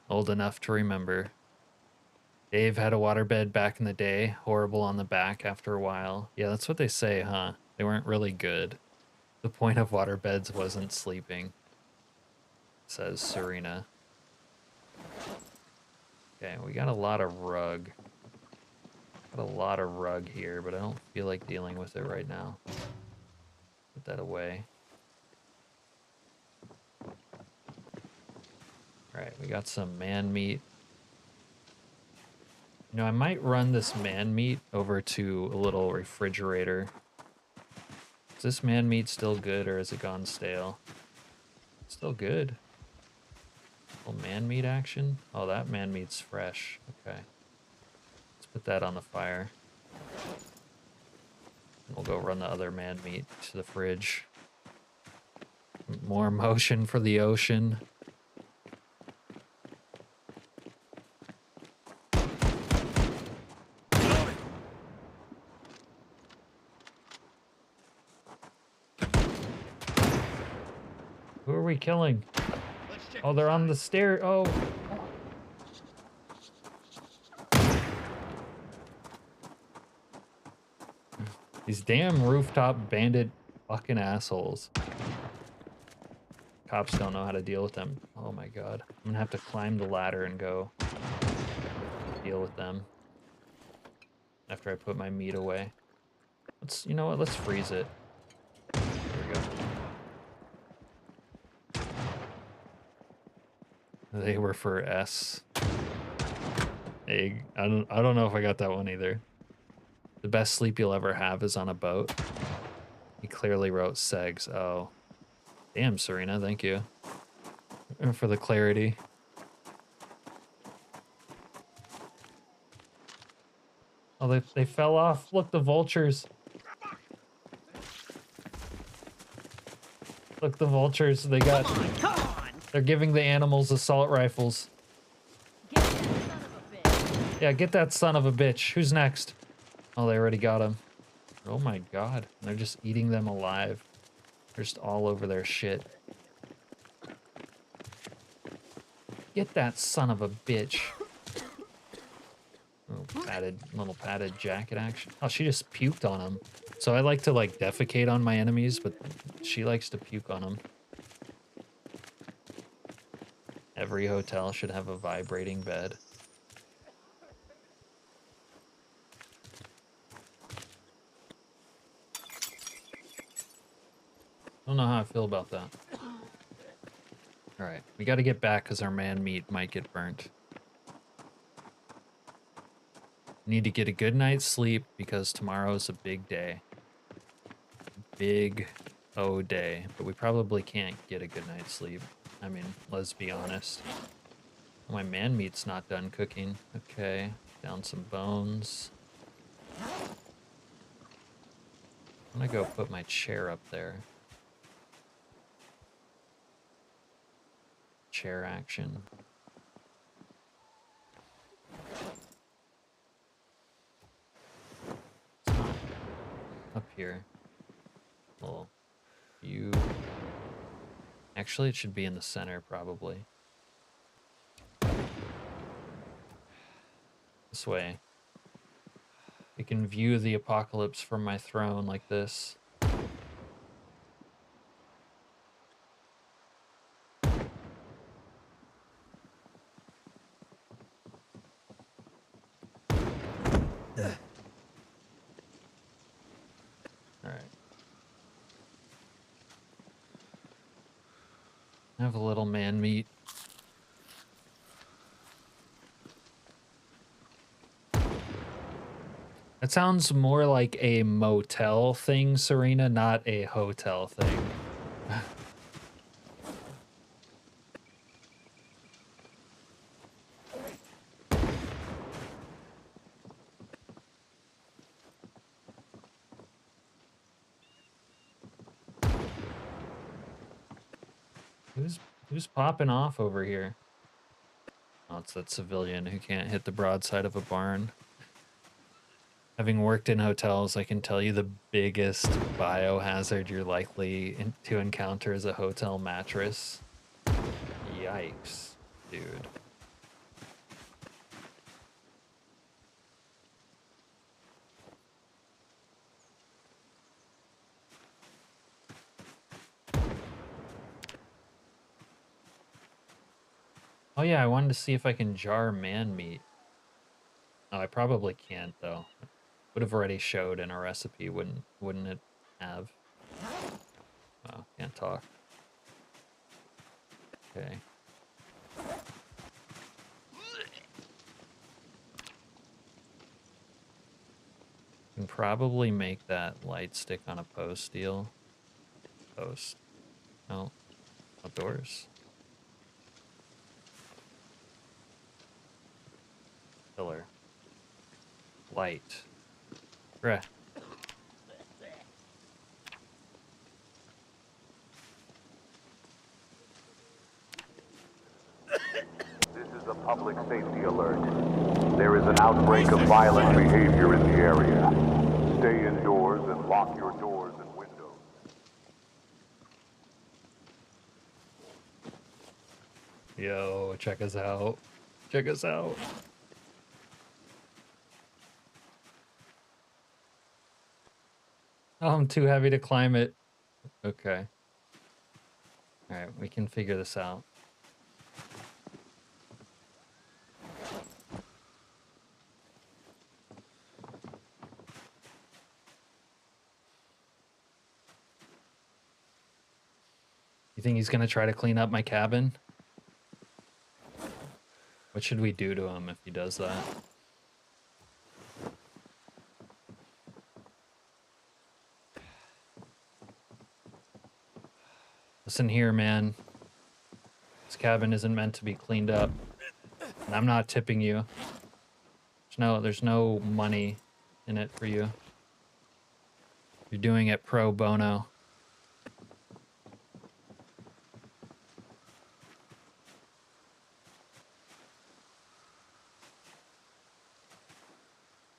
Old enough to remember. Dave had a waterbed back in the day. Horrible on the back after a while. Yeah, that's what they say, huh? They weren't really good. The point of waterbeds wasn't sleeping, says Serena. Okay, we got a lot of rug. Got a lot of rug here, but I don't feel like dealing with it right now. Put that away. Alright, we got some man meat. You know, I might run this man meat over to a little refrigerator. Is this man meat still good or has it gone stale? Still good. Little man meat action? Oh, that man meat's fresh. Okay. Let's put that on the fire. We'll go run the other man meat to the fridge. More motion for the ocean. Who are we killing? Oh, they're on the stair. Oh. These damn rooftop bandit fucking assholes. Cops don't know how to deal with them. Oh my god. I'm gonna have to climb the ladder and go deal with them. After I put my meat away. You know what, let's freeze it. There we go. They were for S. Egg. I don't know if I got that one either. The best sleep you'll ever have is on a boat. He clearly wrote segs. Oh. Damn, Serena, thank you. For the clarity. Oh, they fell off. Look, the vultures. Look, the vultures. They got... Come on. They're giving the animals assault rifles. Yeah, get that son of a bitch. Who's next? Oh, they already got him. Oh my god. They're just eating them alive. They're just all over their shit. Get that son of a bitch. Oh, little padded jacket action. Oh, she just puked on him. So I like to like defecate on my enemies, but she likes to puke on them. Every hotel should have a vibrating bed. I don't know how I feel about that. Alright, we gotta get back because our man meat might get burnt. Need to get a good night's sleep because tomorrow's a big day. Big O day. But we probably can't get a good night's sleep. I mean, let's be honest. My man meat's not done cooking. Okay, down some bones. I'm gonna go put my chair up there. Chair action. here. Well, you... Actually, it should be in the center, probably. This way. I can view the apocalypse from my throne like this. Alright. I have a little man meat. That sounds more like a motel thing, Serena, not a hotel thing. Who's popping off over here? Oh, it's that civilian who can't hit the broadside of a barn. Having worked in hotels, I can tell you the biggest biohazard you're likely to encounter is a hotel mattress. Yikes, dude. Oh yeah, I wanted to see if I can jar man meat. Oh, I probably can't though. Would have already showed in a recipe, wouldn't it have? Oh, can't talk. Okay. Can probably make that light stick on a post deal. Post. No. Outdoors. Pillar. Light. Bruh. This is a public safety alert. There is an outbreak of violent behavior in the area. Stay indoors and lock your doors and windows. Yo, check us out. Check us out. Oh, I'm too heavy to climb it. Okay. Alright, we can figure this out. You think he's gonna try to clean up my cabin? What should we do to him if he does that? Listen here, man. This cabin isn't meant to be cleaned up. And I'm not tipping you. There's no money in it for you. You're doing it pro bono.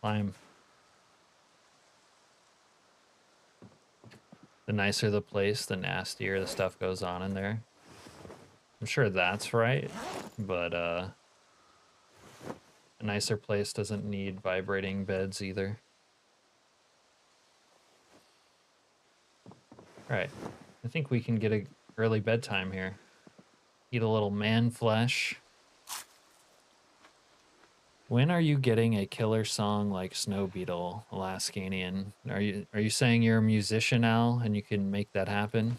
Climb. The nicer the place, the nastier the stuff goes on in there. I'm sure that's right, but a nicer place doesn't need vibrating beds either. Alright, I think we can get an early bedtime here. Eat a little man flesh. When are you getting a killer song like Snow Beetle, Alaskanian? Are you saying you're a musician, Al, and you can make that happen?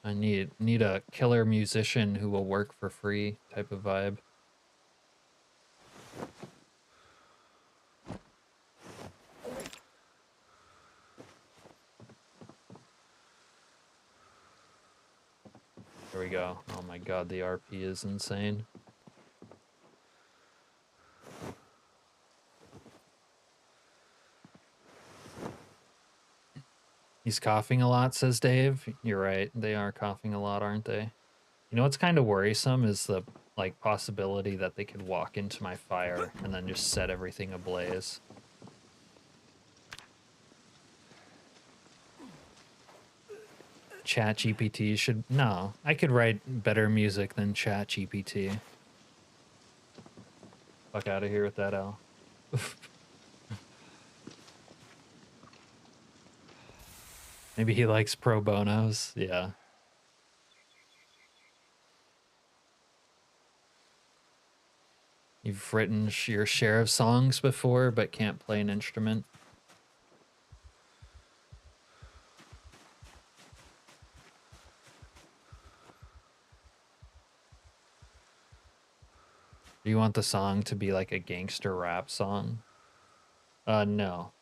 I need a killer musician who will work for free type of vibe. There we go. Oh my god, the RP is insane. He's coughing a lot, says Dave. You're right. They are coughing a lot, aren't they? You know what's kind of worrisome is the like possibility that they could walk into my fire and then just set everything ablaze. ChatGPT should... No, I could write better music than ChatGPT. Fuck out of here with that, Al. Maybe he likes pro bonos. Yeah. You've written your share of songs before, but can't play an instrument. Do you want the song to be like a gangster rap song? No.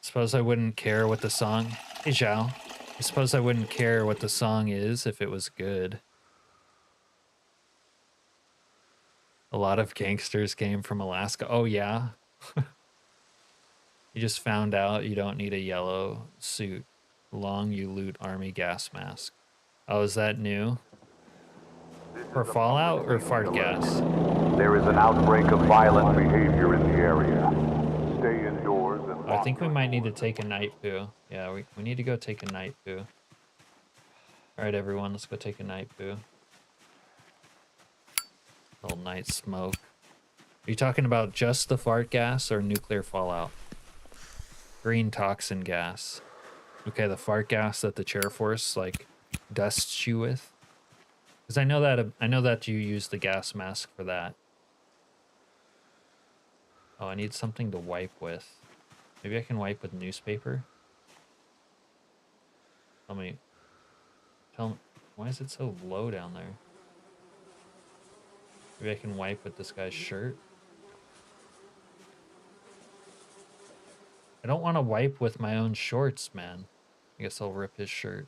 Suppose I wouldn't care what the song... Hey, Zhao. I suppose I wouldn't care what the song is if it was good. A lot of gangsters came from Alaska. Oh, yeah? You just found out you don't need a yellow suit. Long you loot army gas mask. Oh, is that new? For Fallout or fart gas? There is an outbreak of violent behavior in the area. Stay indoors and... I think we might need to take a night poo. Yeah, we need to go take a night poo. Alright, everyone, let's go take a night poo. Little night smoke. Are you talking about just the fart gas or nuclear fallout? Green toxin gas. Okay, the fart gas that the chair force like dusts you with. Because I know that you use the gas mask for that. Oh, I need something to wipe with. Maybe I can wipe with newspaper. Tell me, why is it so low down there? Maybe I can wipe with this guy's shirt. I don't want to wipe with my own shorts, man. I guess I'll rip his shirt.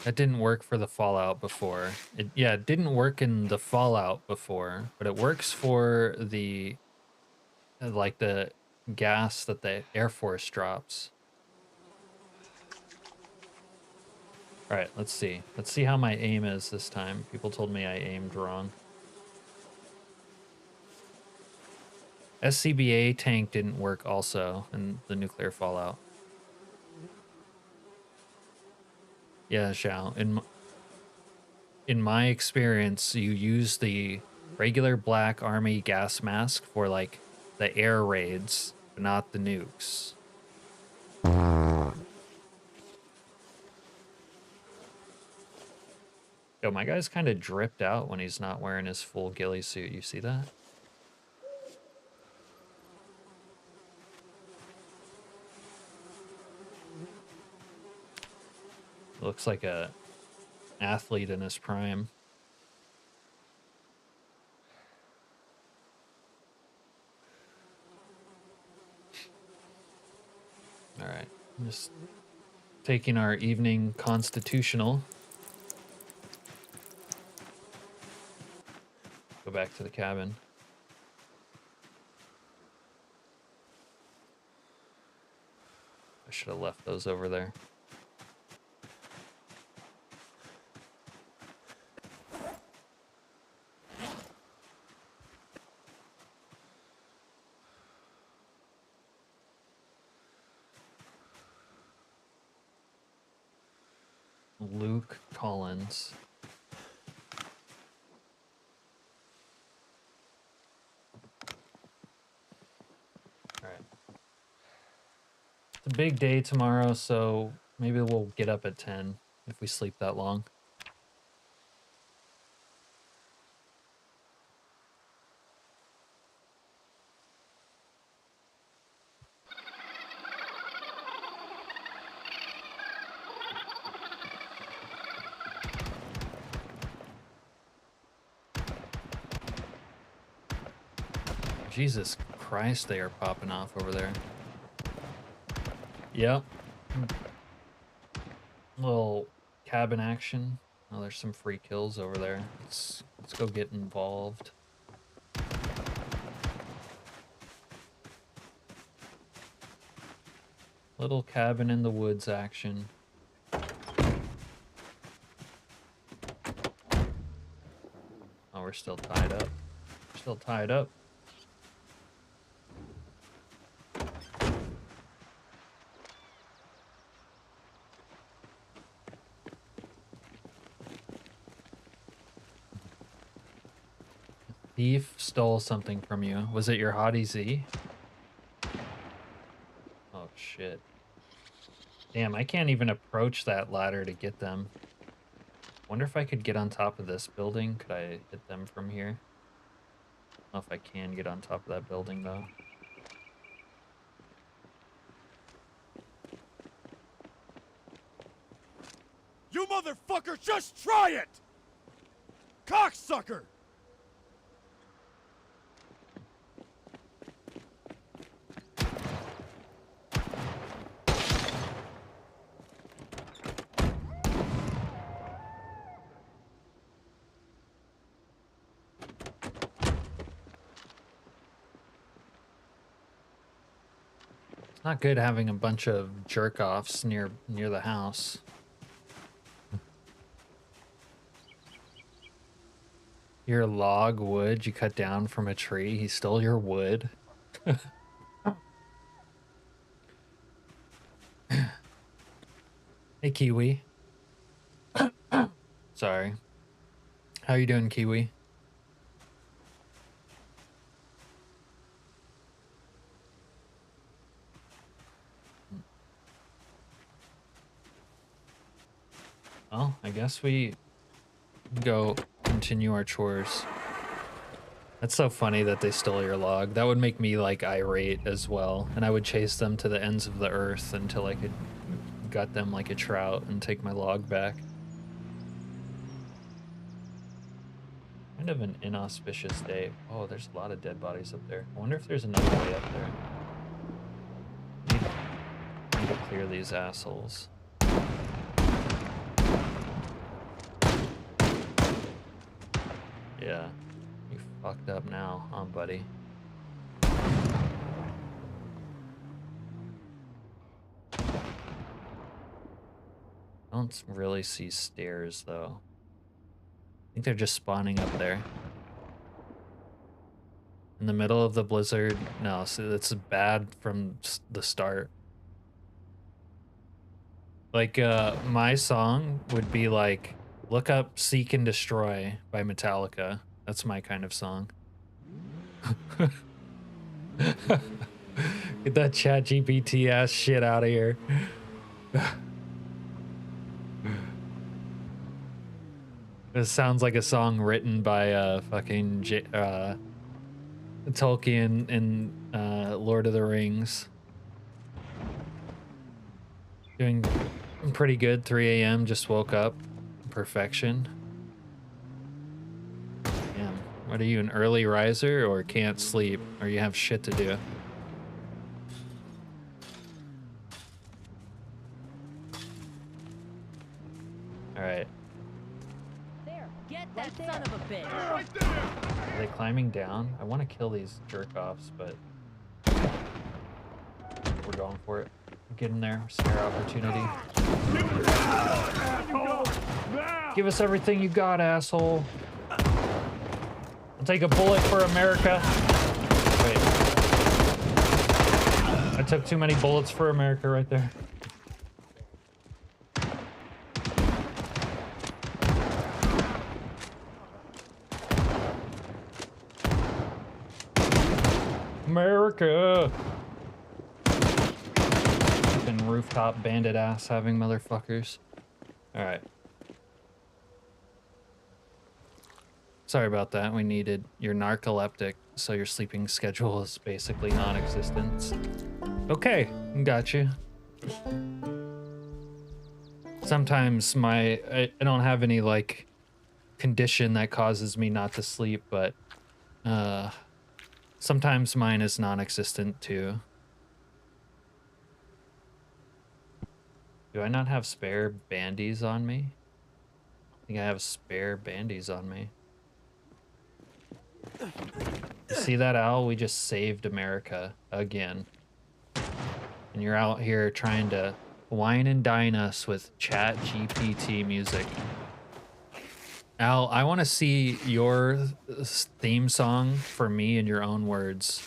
That didn't work for the Fallout before. It didn't work in the Fallout before, but it works for the, like the gas that the Air Force drops. All right, let's see. Let's see how my aim is this time. People told me I aimed wrong. SCBA tank didn't work also in the nuclear fallout. Yeah, Xiao. In my experience, you use the regular black army gas mask for like the air raids, but not the nukes. Yo, my guy's kind of dripped out when he's not wearing his full ghillie suit. You see that? Looks like a athlete in his prime. All right, I'm just taking our evening constitutional. Go back to the cabin. I should have left those over there. Luke Collins. All right. It's a big day tomorrow, so maybe we'll get up at 10 if we sleep that long. Jesus Christ, they are popping off over there. Yep. Little cabin action. Oh, there's some free kills over there. Let's go get involved. Little cabin in the woods action. Oh, we're still tied up. We're still tied up. Thief stole something from you. Was it your hottie Z? Oh shit. Damn, I can't even approach that ladder to get them. Wonder if I could get on top of this building. Could I hit them from here? I don't know if I can get on top of that building though. You motherfucker, just try it! Cocksucker! It's not good having a bunch of jerk-offs near the house. Your log wood you cut down from a tree. He stole your wood. Hey, Kiwi. Sorry. How you doing, Kiwi? Well, I guess we go continue our chores. That's so funny that they stole your log. That would make me like irate as well, and I would chase them to the ends of the earth until I could gut them like a trout and take my log back. Kind of an inauspicious day. Oh, there's a lot of dead bodies up there. I wonder if there's another way up there. Need to clear these assholes. Yeah, you fucked up now, huh, buddy? I don't really see stairs, though. I think they're just spawning up there. In the middle of the blizzard? No, so it's bad from the start. Like, my song would be like, look up Seek and Destroy by Metallica. That's my kind of song. Get that ChatGPT ass shit out of here. This sounds like a song written by fucking Tolkien in Lord of the Rings. Doing pretty good, 3 a.m. Just woke up. Perfection. Damn. What are you, an early riser or can't sleep or you have shit to do? All right. There, get that son of a bitch. Are they climbing down? I want to kill these jerk-offs, but we're going for it. Get in there, spare opportunity. Give us everything you got, asshole. I'll take a bullet for America. Wait. I took too many bullets for America right there. America! Fucking rooftop bandit ass having motherfuckers. Alright. Sorry about that. We needed your narcoleptic, so your sleeping schedule is basically non-existent. Okay, got you. Sometimes I don't have any like condition that causes me not to sleep, but sometimes mine is non-existent too. Do I not have spare bandies on me? I think I have spare bandies on me. You see that, Al? We just saved America again. and you're out here trying to wine and dine us with Chat GPT music. Al, I want to see your theme song for me in your own words,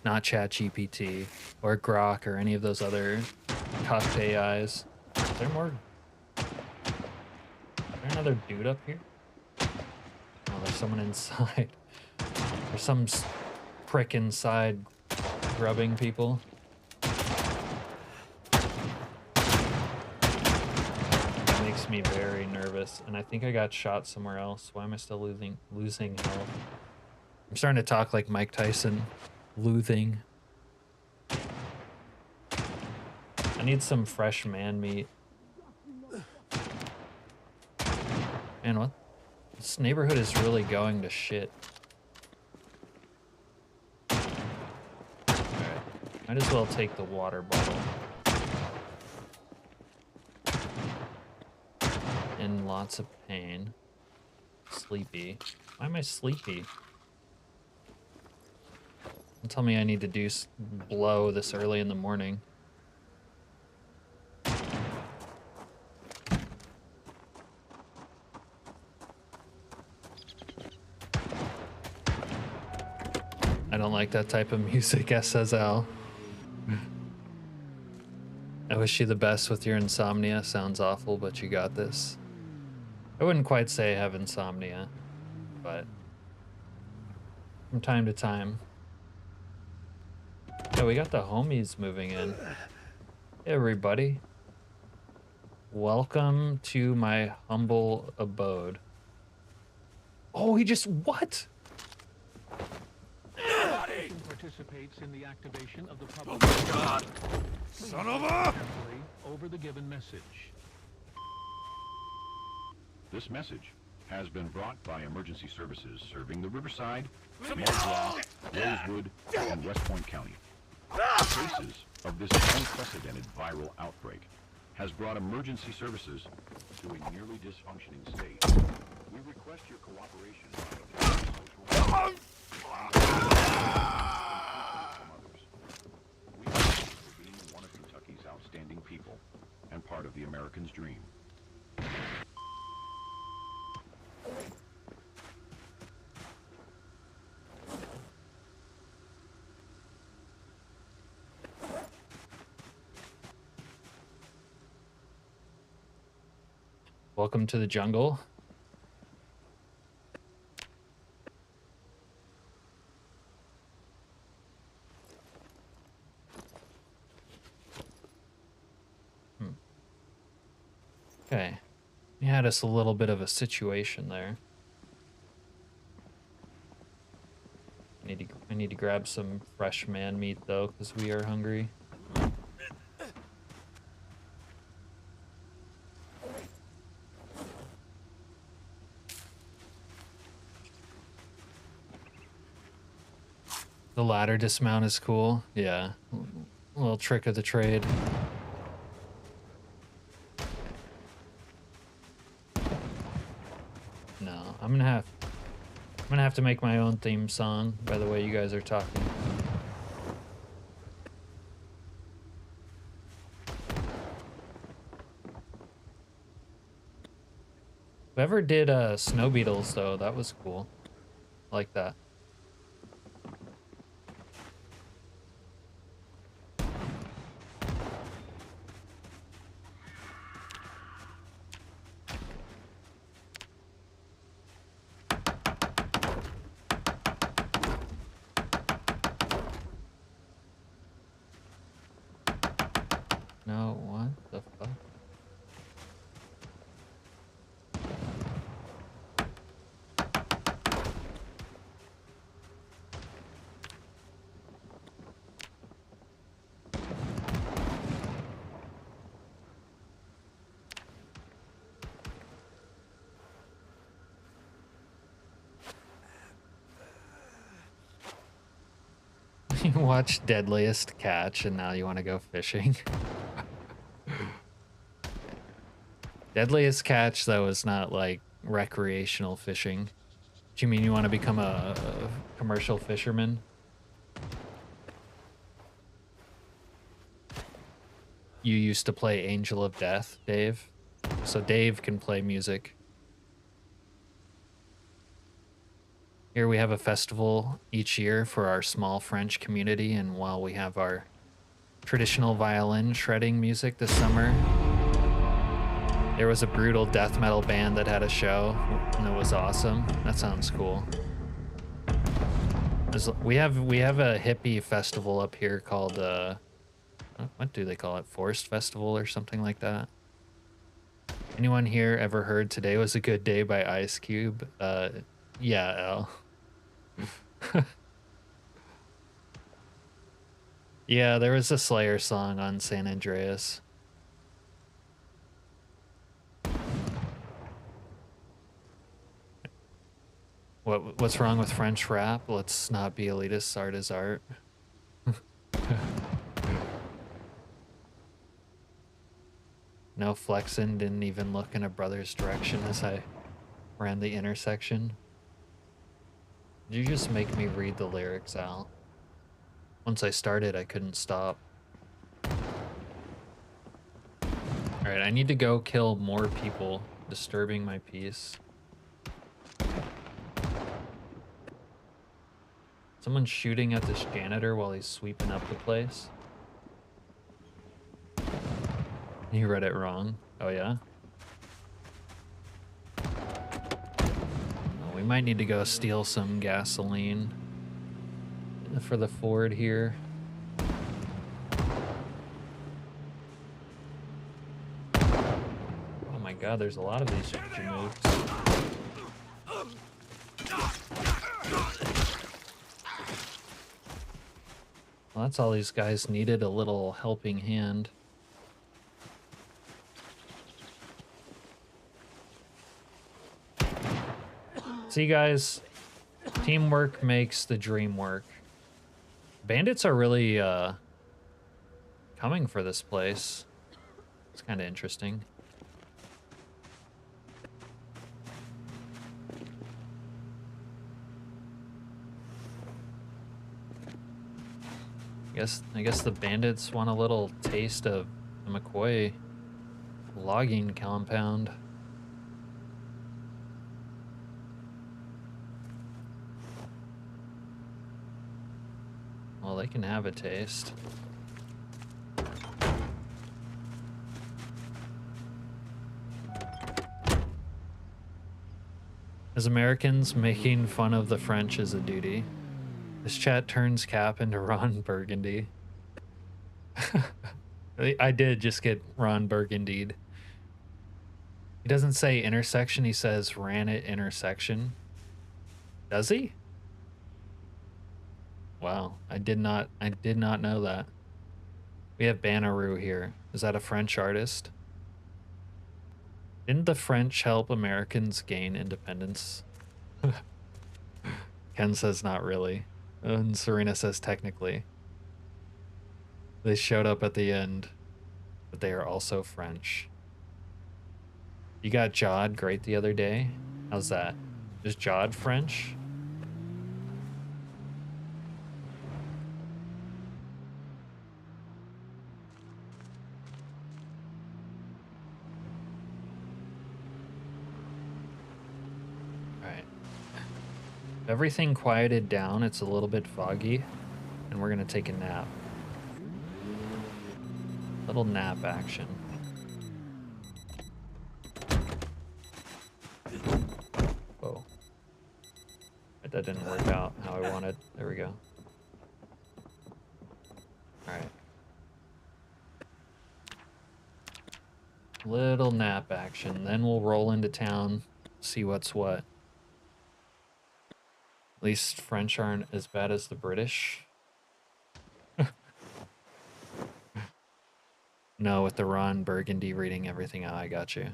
not Chat GPT or Grok or any of those other cucked AIs. Is there more? Is there another dude up here? Oh, there's someone inside. There's some prick inside grubbing people. That makes me very nervous, and I think I got shot somewhere else. Why am I still losing health? I'm starting to talk like Mike Tyson. Looting. I need some fresh man meat. Man, what? This neighborhood is really going to shit. Alright. Might as well take the water bottle. In lots of pain. Sleepy. Why am I sleepy? Don't tell me I need to do blow this early in the morning. I don't like that type of music, says Al. I wish you the best with your insomnia. Sounds awful, but you got this. I wouldn't quite say I have insomnia, but from time to time. Yeah, we got the homies moving in. Hey, everybody. Welcome to my humble abode. Oh, he just, what? Participates in the activation of the public. Oh my God! Son of a! Over the given message. This message has been brought by emergency services serving the Riverside, Maldrock, Rosewood, and West Point County. Cases of this unprecedented viral outbreak has brought emergency services to a nearly dysfunctioning state. We request your cooperation by we thank you for being one of Kentucky's outstanding people and part of the American's dream. Welcome to the jungle. Okay. You had us a little bit of a situation there. I need to grab some fresh man meat though, because we are hungry. The ladder dismount is cool. Yeah. A little trick of the trade. No, I'm gonna have to make my own theme song by the way you guys are talking. Whoever did Snow Beetles though, that was cool. I like that. No, what the fuck? You watched Deadliest Catch and now you want to go fishing. Deadliest Catch though is not like recreational fishing. Do you mean you want to become a commercial fisherman? you used to play Angel of Death, Dave. So Dave can play music. Here we have a festival each year for our small French community, and while we have our traditional violin shredding music this summer, there was a brutal death metal band that had a show, and it was awesome. That sounds cool. We have a hippie festival up here called what do they call it? Forest Festival or something like that. Anyone here ever heard "Today Was a Good Day" by Ice Cube? Yeah, L. Yeah, there was a Slayer song on San Andreas. What's wrong with French rap? Let's not be elitist. Art is art. No flexin', didn't even look in a brother's direction as I ran the intersection. Did you just make me read the lyrics, Al? Once I started, I couldn't stop. Alright, I need to go kill more people disturbing my peace. Someone's shooting at this janitor while he's sweeping up the place. You read it wrong. Oh yeah? We might need to go steal some gasoline for the Ford here. Oh my god, there's a lot of these jamooks. Well, that's all these guys needed, a little helping hand. See, guys, teamwork makes the dream work. Bandits are really coming for this place. It's kind of interesting. I guess the bandits want a little taste of the McCoy logging compound. Well, they can have a taste. As Americans, making fun of the French is a duty. This chat turns Cap into Ron Burgundy. I did just get Ron Burgundied. He doesn't say intersection, he says ran it intersection. Does he? Wow, I did not know that. We have Banneroo here. Is that a French artist? Didn't the French help Americans gain independence? Ken says not really. And Serena says technically. They showed up at the end, but they are also French. You got Jod great the other day. How's that? Is Jod French? Everything quieted down, it's a little bit foggy, and we're gonna take a nap. Little nap action. Whoa. That didn't work out how I wanted. There we go. Alright. Little nap action, then we'll roll into town, see what's what. At least French aren't as bad as the British. No, with the Ron Burgundy reading everything out, I got you.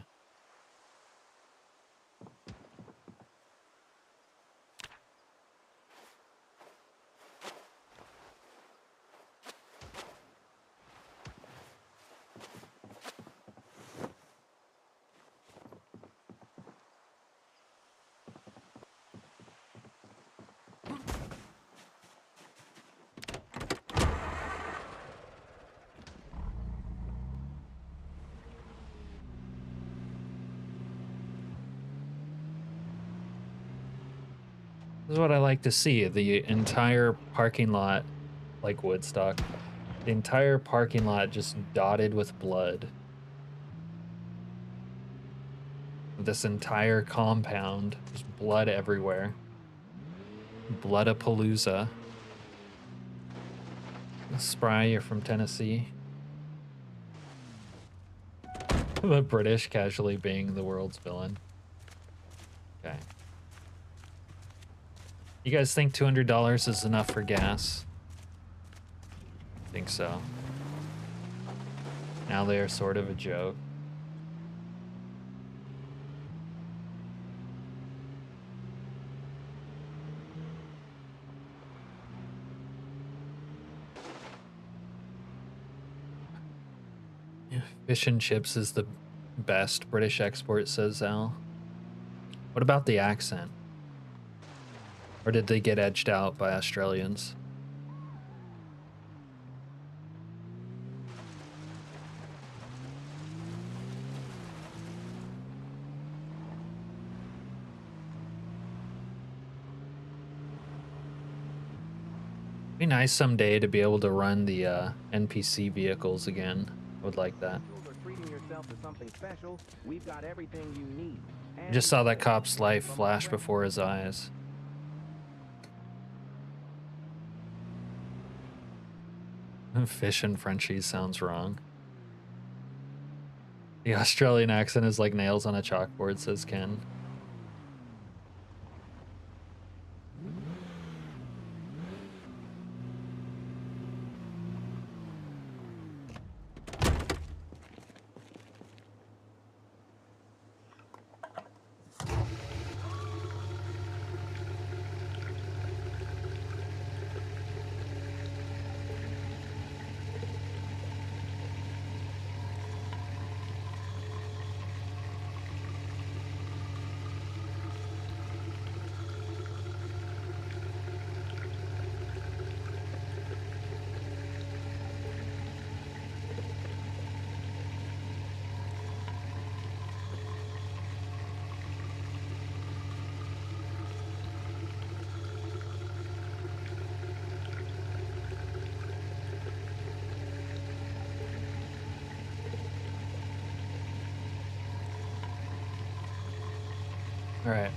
This is what I like to see. The entire parking lot, like Woodstock, the entire parking lot just dotted with blood. This entire compound, there's blood everywhere. Bloodapalooza. Spry, you're from Tennessee. The British casually being the world's villain. Okay. You guys think $200 is enough for gas? I think so. Now they are sort of a joke. Fish and chips is the best British export, says Al. What about the accent? Or did they get edged out by Australians? Be nice someday to be able to run the NPC vehicles again. I would like that. We've got everything you need. I just saw that cop's life flash before his eyes. Fish and Frenchies sounds wrong. The Australian accent is like nails on a chalkboard, says Ken. All right.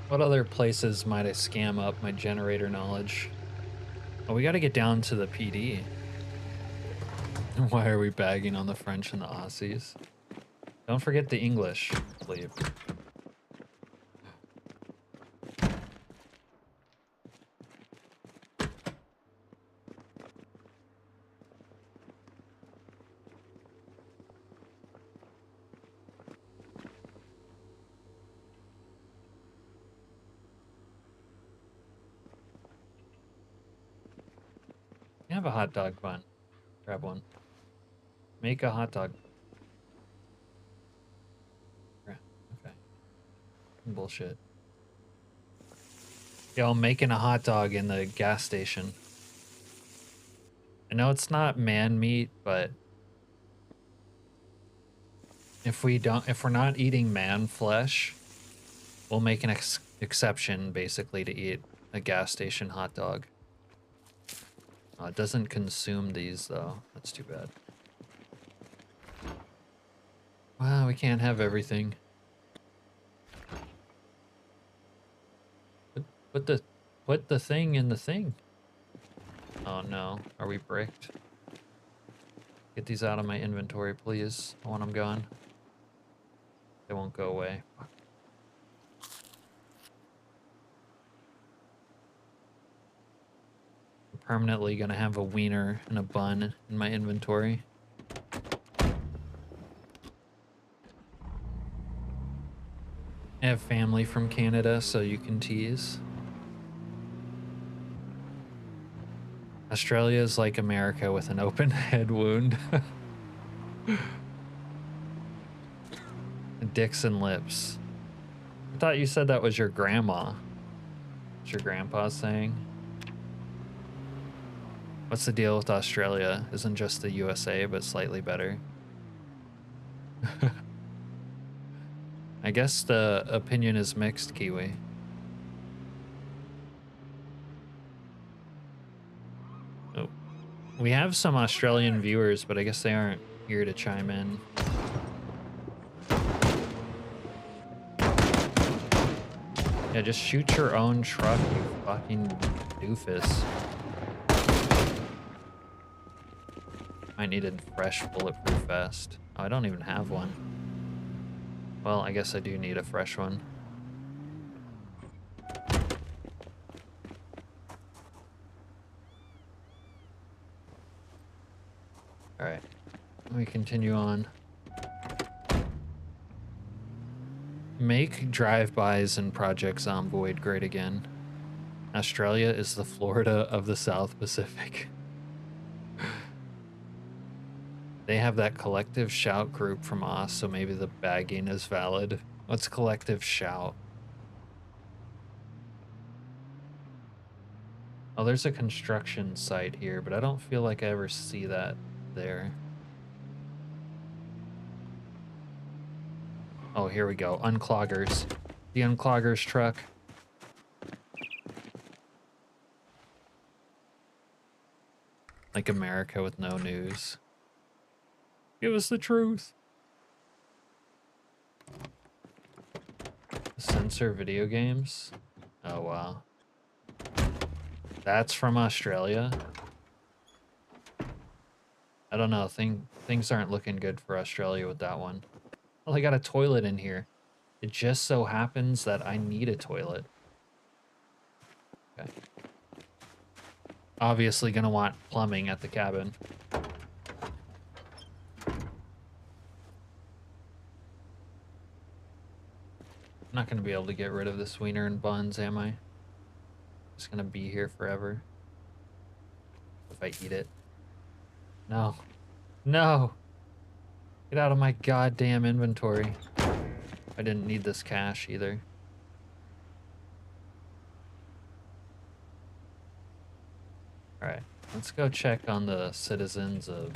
What other places might I scam up my generator knowledge? Oh, we got to get down to the PD. Why are we bagging on the French and the Aussies? Don't forget the English, please. Have a hot dog bun. Grab one. Make a hot dog. Okay. Bullshit. Yo, I'm making a hot dog in the gas station. I know it's not man meat, but if we're not eating man flesh, we'll make an exception basically to eat a gas station hot dog. It doesn't consume these, though. That's too bad. Wow, we can't have everything. Put the thing in the thing. Oh no, are we bricked? Get these out of my inventory, please. I want them gone. They won't go away. Fuck. Permanently gonna have a wiener and a bun in my inventory. I have family from Canada, so you can tease. Australia is like America with an open head wound. Dicks and lips. I thought you said that was your grandma. What's your grandpa saying? What's the deal with Australia? Isn't just the USA, but slightly better. I I guess the opinion is mixed, Kiwi. Oh. We have some Australian viewers, but I guess they aren't here to chime in. Yeah, just shoot your own truck, you fucking doofus. I need a fresh bulletproof vest. Oh, I don't even have one. Well, I guess I do need a fresh one. Alright, let me continue on. Make drive-bys in Project Zomboid great again. Australia is the Florida of the South Pacific. They have that collective shout group from us, so maybe the bagging is valid. What's collective shout? Oh, there's a construction site here, but I don't feel like I ever see that there. Oh, here we go. Uncloggers. The uncloggers truck. Like America with no news. Give us the truth. Censor video games? Oh, wow. That's from Australia? I don't know. Things aren't looking good for Australia with that one. Well, I got a toilet in here. It just so happens that I need a toilet. Okay. Obviously gonna want plumbing at the cabin. I'm not gonna be able to get rid of this wiener and buns, am I? It's gonna be here forever. If I eat it. No. No! Get out of my goddamn inventory. I didn't need this cash either. Alright, let's go check on the citizens of...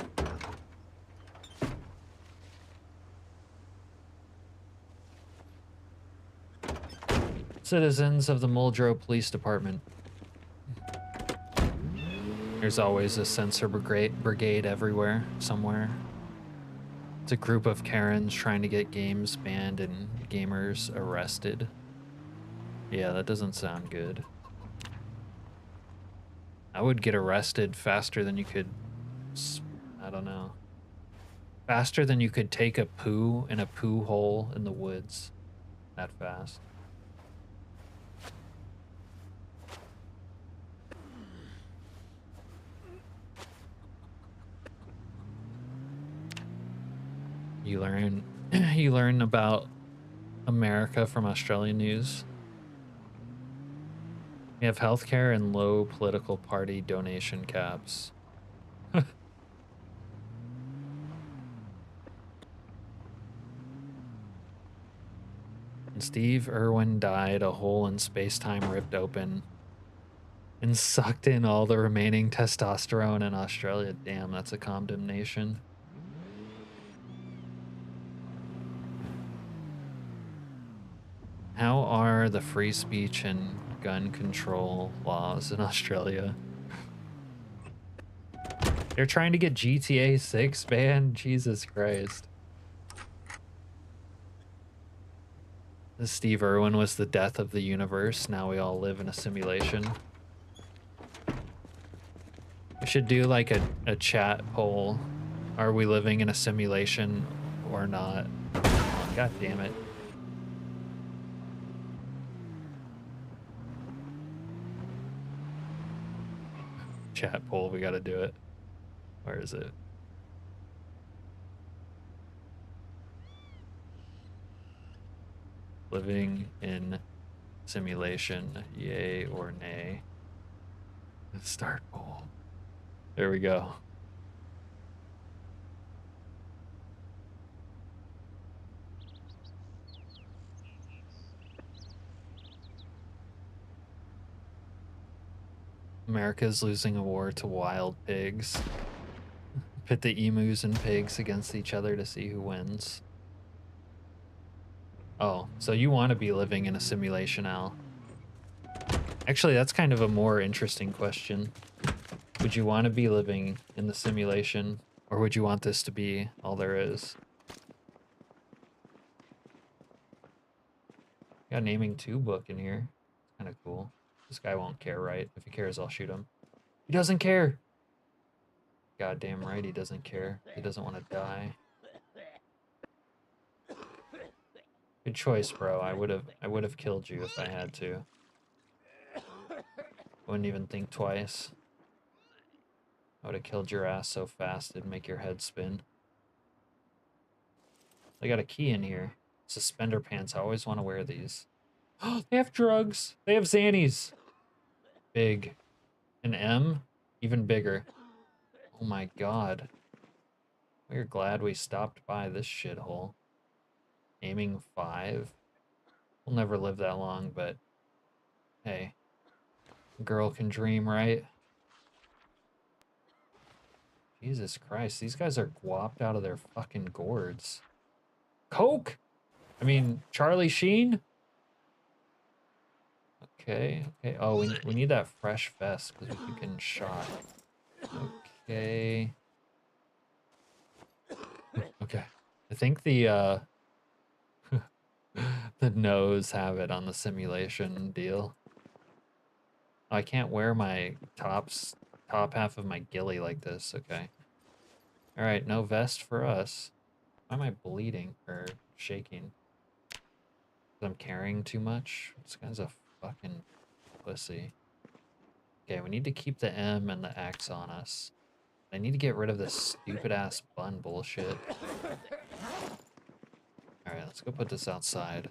Citizens of the Muldrow Police Department. There's always a censor brigade everywhere, somewhere. It's a group of Karens trying to get games banned and gamers arrested. Yeah, that doesn't sound good. I would get arrested faster than you could... I don't know. Faster than you could take a poo in a poo hole in the woods. That fast. You learn about America from Australian news. We have healthcare and low political party donation caps. And Steve Irwin died, a hole in space-time ripped open and sucked in all the remaining testosterone in Australia. Damn, that's a condemnation. How are the free speech and gun control laws in Australia? They're trying to get GTA 6 banned? Jesus Christ. The Steve Irwin was the death of the universe. Now we all live in a simulation. We should do like a chat poll. Are we living in a simulation or not? God damn it. Chat poll, we gotta do it. Where is it? Living in simulation, yay or nay? Start poll. There we go. America's losing a war to wild pigs. Pit the emus and pigs against each other to see who wins. Oh, so you want to be living in a simulation, Al. Actually, that's kind of a more interesting question. Would you want to be living in the simulation, or would you want this to be all there is? Got a naming 2 book in here. Kind of cool. This guy won't care, right? If he cares, I'll shoot him. He doesn't care. Goddamn right he doesn't care. He doesn't want to die. Good choice, bro. I would have killed you if I had to. Wouldn't even think twice. I would have killed your ass so fast it'd make your head spin. They got a key in here. Suspender pants. I always want to wear these. Oh, they have drugs. They have Xannies. Big. An M? Even bigger. Oh my god. We're glad we stopped by this shithole. Aiming 5. We'll never live that long, but hey. A girl can dream, right? Jesus Christ, these guys are guapped out of their fucking gourds. Coke? I mean, Charlie Sheen? Okay, okay. Oh, we need that fresh vest because we keep getting shot. Okay. Okay. I think the the nose have it on the simulation deal. Oh, I can't wear my top half of my ghillie like this. Okay. All right, no vest for us. Why am I bleeding or shaking? I'm carrying too much. This guy's a fucking pussy. Okay, we need to keep the M and the X on us. I need to get rid of this stupid ass bun bullshit. Alright, let's go put this outside.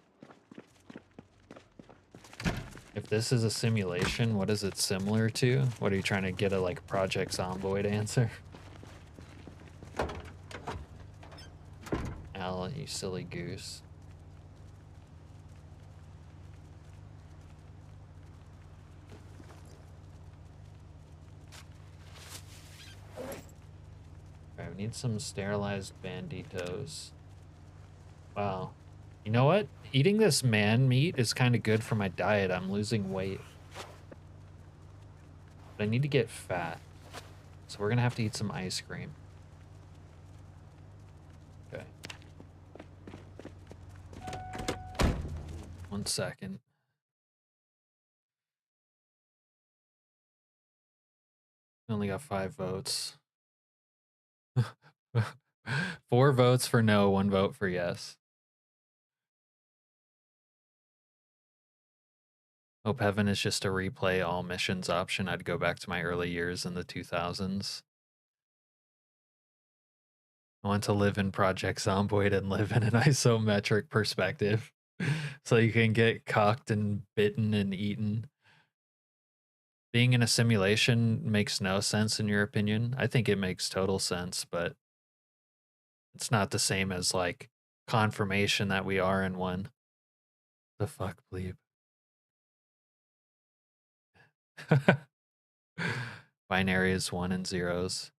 If this is a simulation, what is it similar to? What are you trying to get a like Project Zomboid answer? Al, you silly goose. Alright, we need some sterilized banditos. Wow. You know what? Eating this man meat is kind of good for my diet. I'm losing weight. But I need to get fat. So we're gonna have to eat some ice cream. Okay. 1 second. I only got 5 votes. 4 votes for no, 1 vote for yes. Hope Heaven is just a replay all missions option. I'd go back to my early years in the 2000s. I want to live in Project Zomboid and live in an isometric perspective. So you can get cocked and bitten and eaten. Being in a simulation makes no sense in your opinion. I think it makes total sense, but it's not the same as like confirmation that we are in one. The fuck, bleep. Binary is 1 and 0s.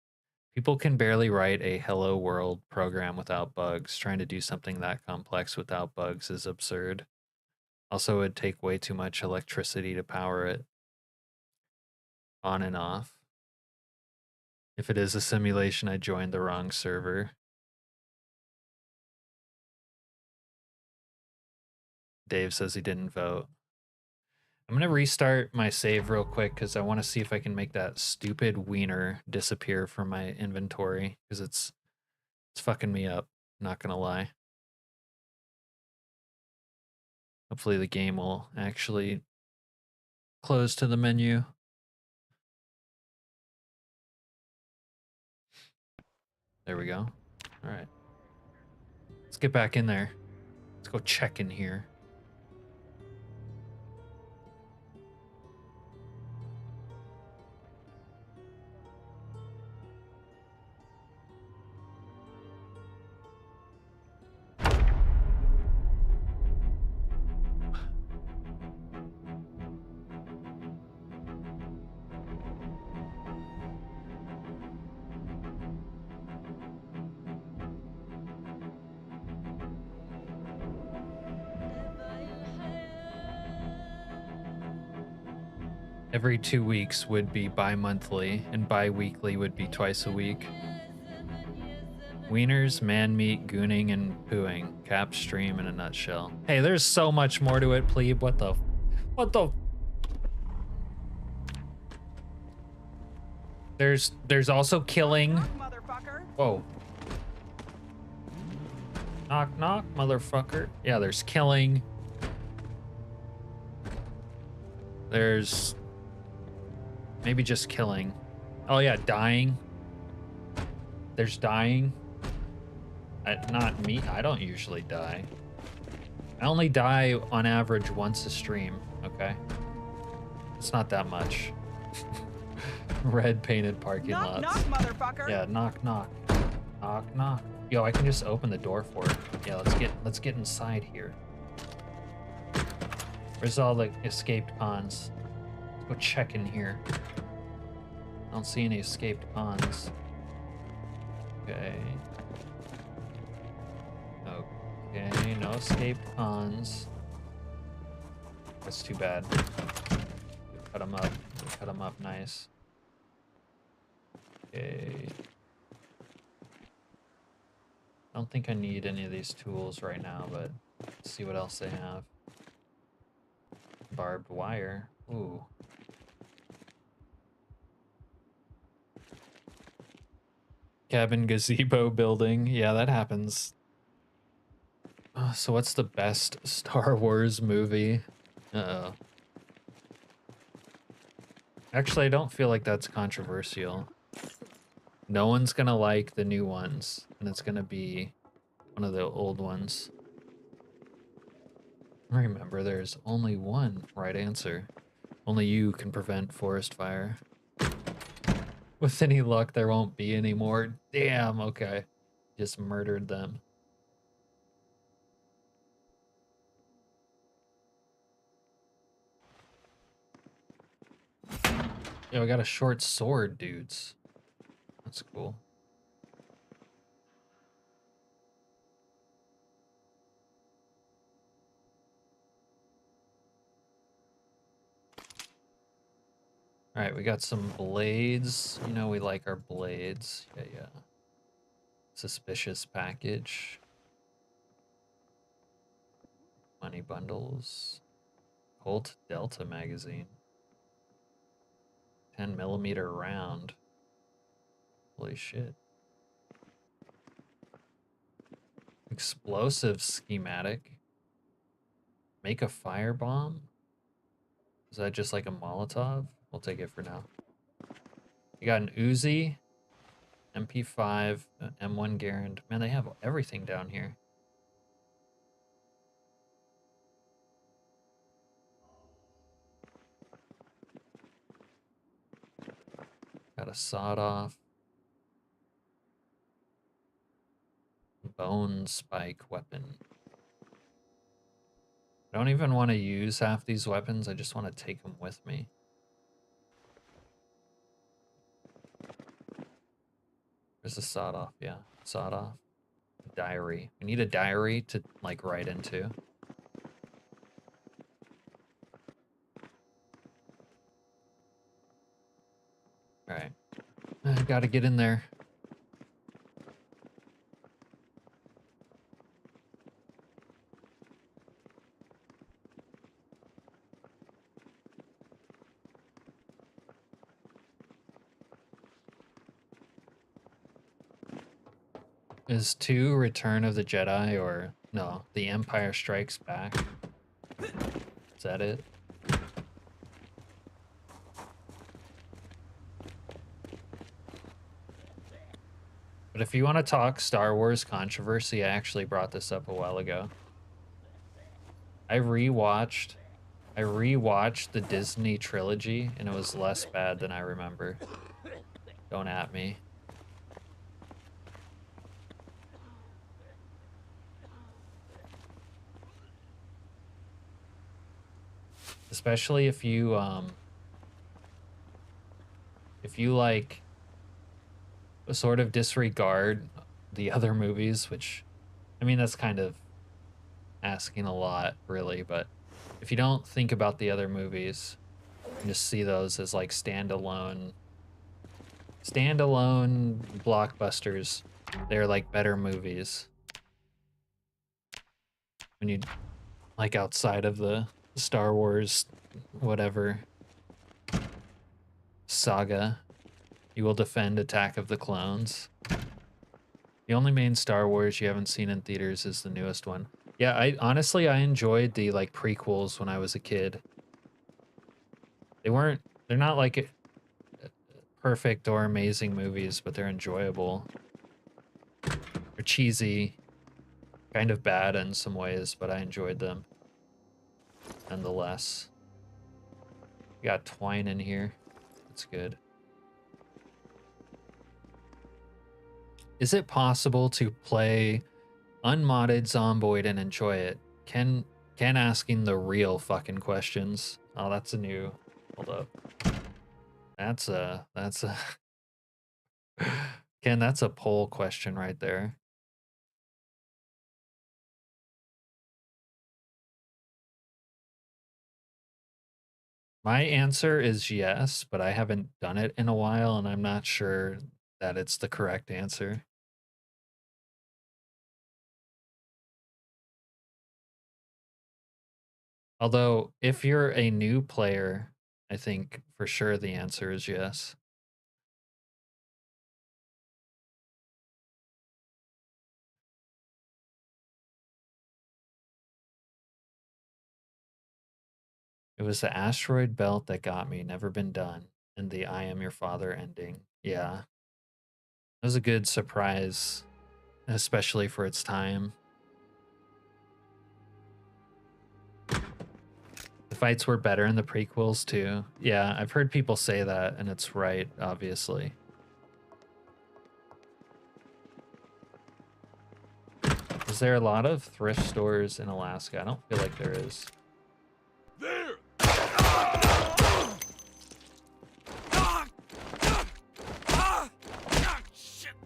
People can barely write a hello world program without bugs. Trying to do something that complex without bugs is absurd. Also, it would take way too much electricity to power it. On and off. If it is a simulation, I joined the wrong server. Dave says he didn't vote. I'm gonna restart my save real quick because I want to see if I can make that stupid wiener disappear from my inventory because it's fucking me up. Not gonna lie. Hopefully the game will actually close to the menu. There we go. All right. Let's get back in there. Let's go check in here. Every 2 weeks would be bi-monthly, and bi-weekly would be twice a week. Wieners, man meat, gooning, and pooing. Cap stream in a nutshell. Hey, there's so much more to it, plebe. What the? There's also killing. Whoa. Knock, knock, motherfucker. Yeah, there's killing. There's maybe just killing. Oh yeah, dying. There's dying. Not me. I don't usually die. I only die on average once a stream, okay? It's not that much. Red painted parking lots. Knock, motherfucker. Yeah, knock, knock. Knock, knock. Yo, I can just open the door for it. Yeah, let's get inside here. Where's all the escaped cons? Let's go check in here. I don't see any escaped cons. Okay. Okay, no escaped cons. That's too bad. Cut them up. Cut them up nice. Okay. I don't think I need any of these tools right now, but let's see what else they have. Barbed wire. Ooh. Cabin gazebo building. Yeah, that happens. So what's the best Star Wars movie? Uh-oh. Actually, I don't feel like that's controversial. No one's gonna like the new ones, and it's gonna be one of the old ones. Remember, there's only one right answer. Only you can prevent forest fire. With any luck, there won't be any more. Damn, okay. Just murdered them. Yo, I got a short sword, dudes. That's cool. All right, we got some blades. You know we like our blades. Yeah, yeah. Suspicious package. Money bundles. Colt Delta magazine. 10mm round. Holy shit. Explosive schematic. Make a firebomb? Is that just like a Molotov? We'll take it for now. You got an Uzi, MP5, M1 Garand. Man, they have everything down here. Got a sawed off. Bone spike weapon. I don't even want to use half these weapons. I just want to take them with me. There's a sawed off, yeah. Sawed off. Diary. We need a diary to like write into. Alright. I gotta get in there. Is 2 Return of the Jedi or no, The Empire Strikes Back? Is that it? But if you want to talk Star Wars controversy, I actually brought this up a while ago. I rewatched the Disney trilogy and it was less bad than I remember. Don't at me. Especially if you like sort of disregard the other movies, which, I mean, that's kind of asking a lot, really, but if you don't think about the other movies, and just see those as like standalone blockbusters. They're like better movies. When you like outside of the Star Wars whatever saga, you will defend Attack of the Clones. The only main Star Wars you haven't seen in theaters is the newest one. Yeah, I honestly enjoyed the like prequels when I was a kid. They're not like perfect or amazing movies, but they're enjoyable. They're cheesy, kind of bad in some ways, but I enjoyed them nonetheless. We got twine in here. That's good. Is it possible to play unmodded Zomboid and enjoy it? Ken asking the real fucking questions. Oh, that's a new. Hold up. That's a Ken, that's a poll question right there. My answer is yes, but I haven't done it in a while and I'm not sure that it's the correct answer. Although, if you're a new player, I think for sure the answer is yes. It was the asteroid belt that got me, never been done, and the I am your father ending. Yeah. It was a good surprise, especially for its time. The fights were better in the prequels too. Yeah, I've heard people say that, and it's right, obviously. Is there a lot of thrift stores in Alaska? I don't feel like there is. There!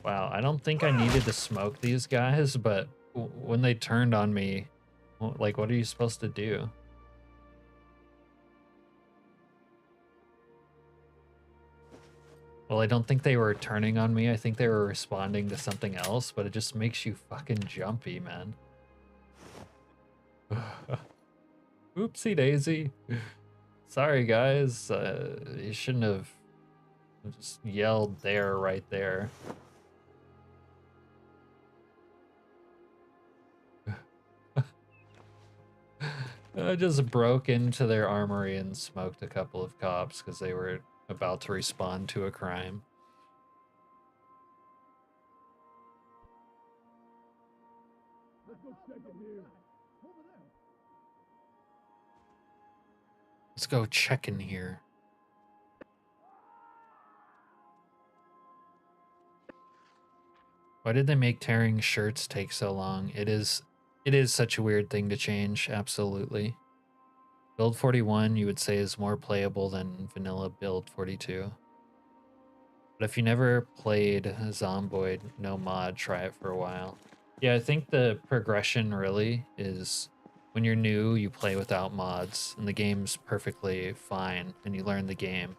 Wow, I don't think I needed to smoke these guys, but when they turned on me, like, what are you supposed to do? Well, I don't think they were turning on me. I think they were responding to something else, but it just makes you fucking jumpy, man. Oopsie daisy. Sorry, guys. You shouldn't have just yelled there right there. I just broke into their armory and smoked a couple of cops because they were about to respond to a crime. Let's go check in here. Let's go check in here. Why did they make tearing shirts take so long? It is such a weird thing to change, absolutely. Build 41, you would say, is more playable than vanilla Build 42. But if you never played Zomboid, no mod, try it for a while. Yeah, I think the progression really is when you're new, you play without mods, and the game's perfectly fine, and you learn the game.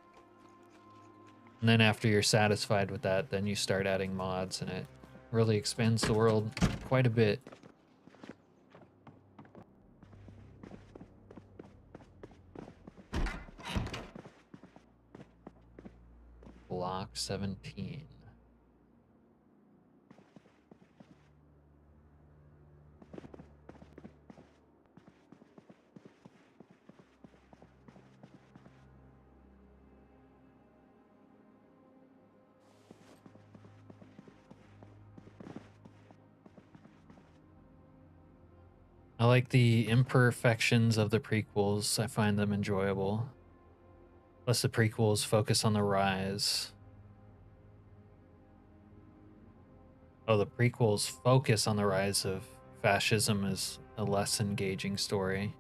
And then after you're satisfied with that, then you start adding mods, and it really expands the world quite a bit. Block 17. I like the imperfections of the prequels. I find them enjoyable. Plus the prequels focus on the rise. Oh, the prequels focus on the rise of fascism as a less engaging story,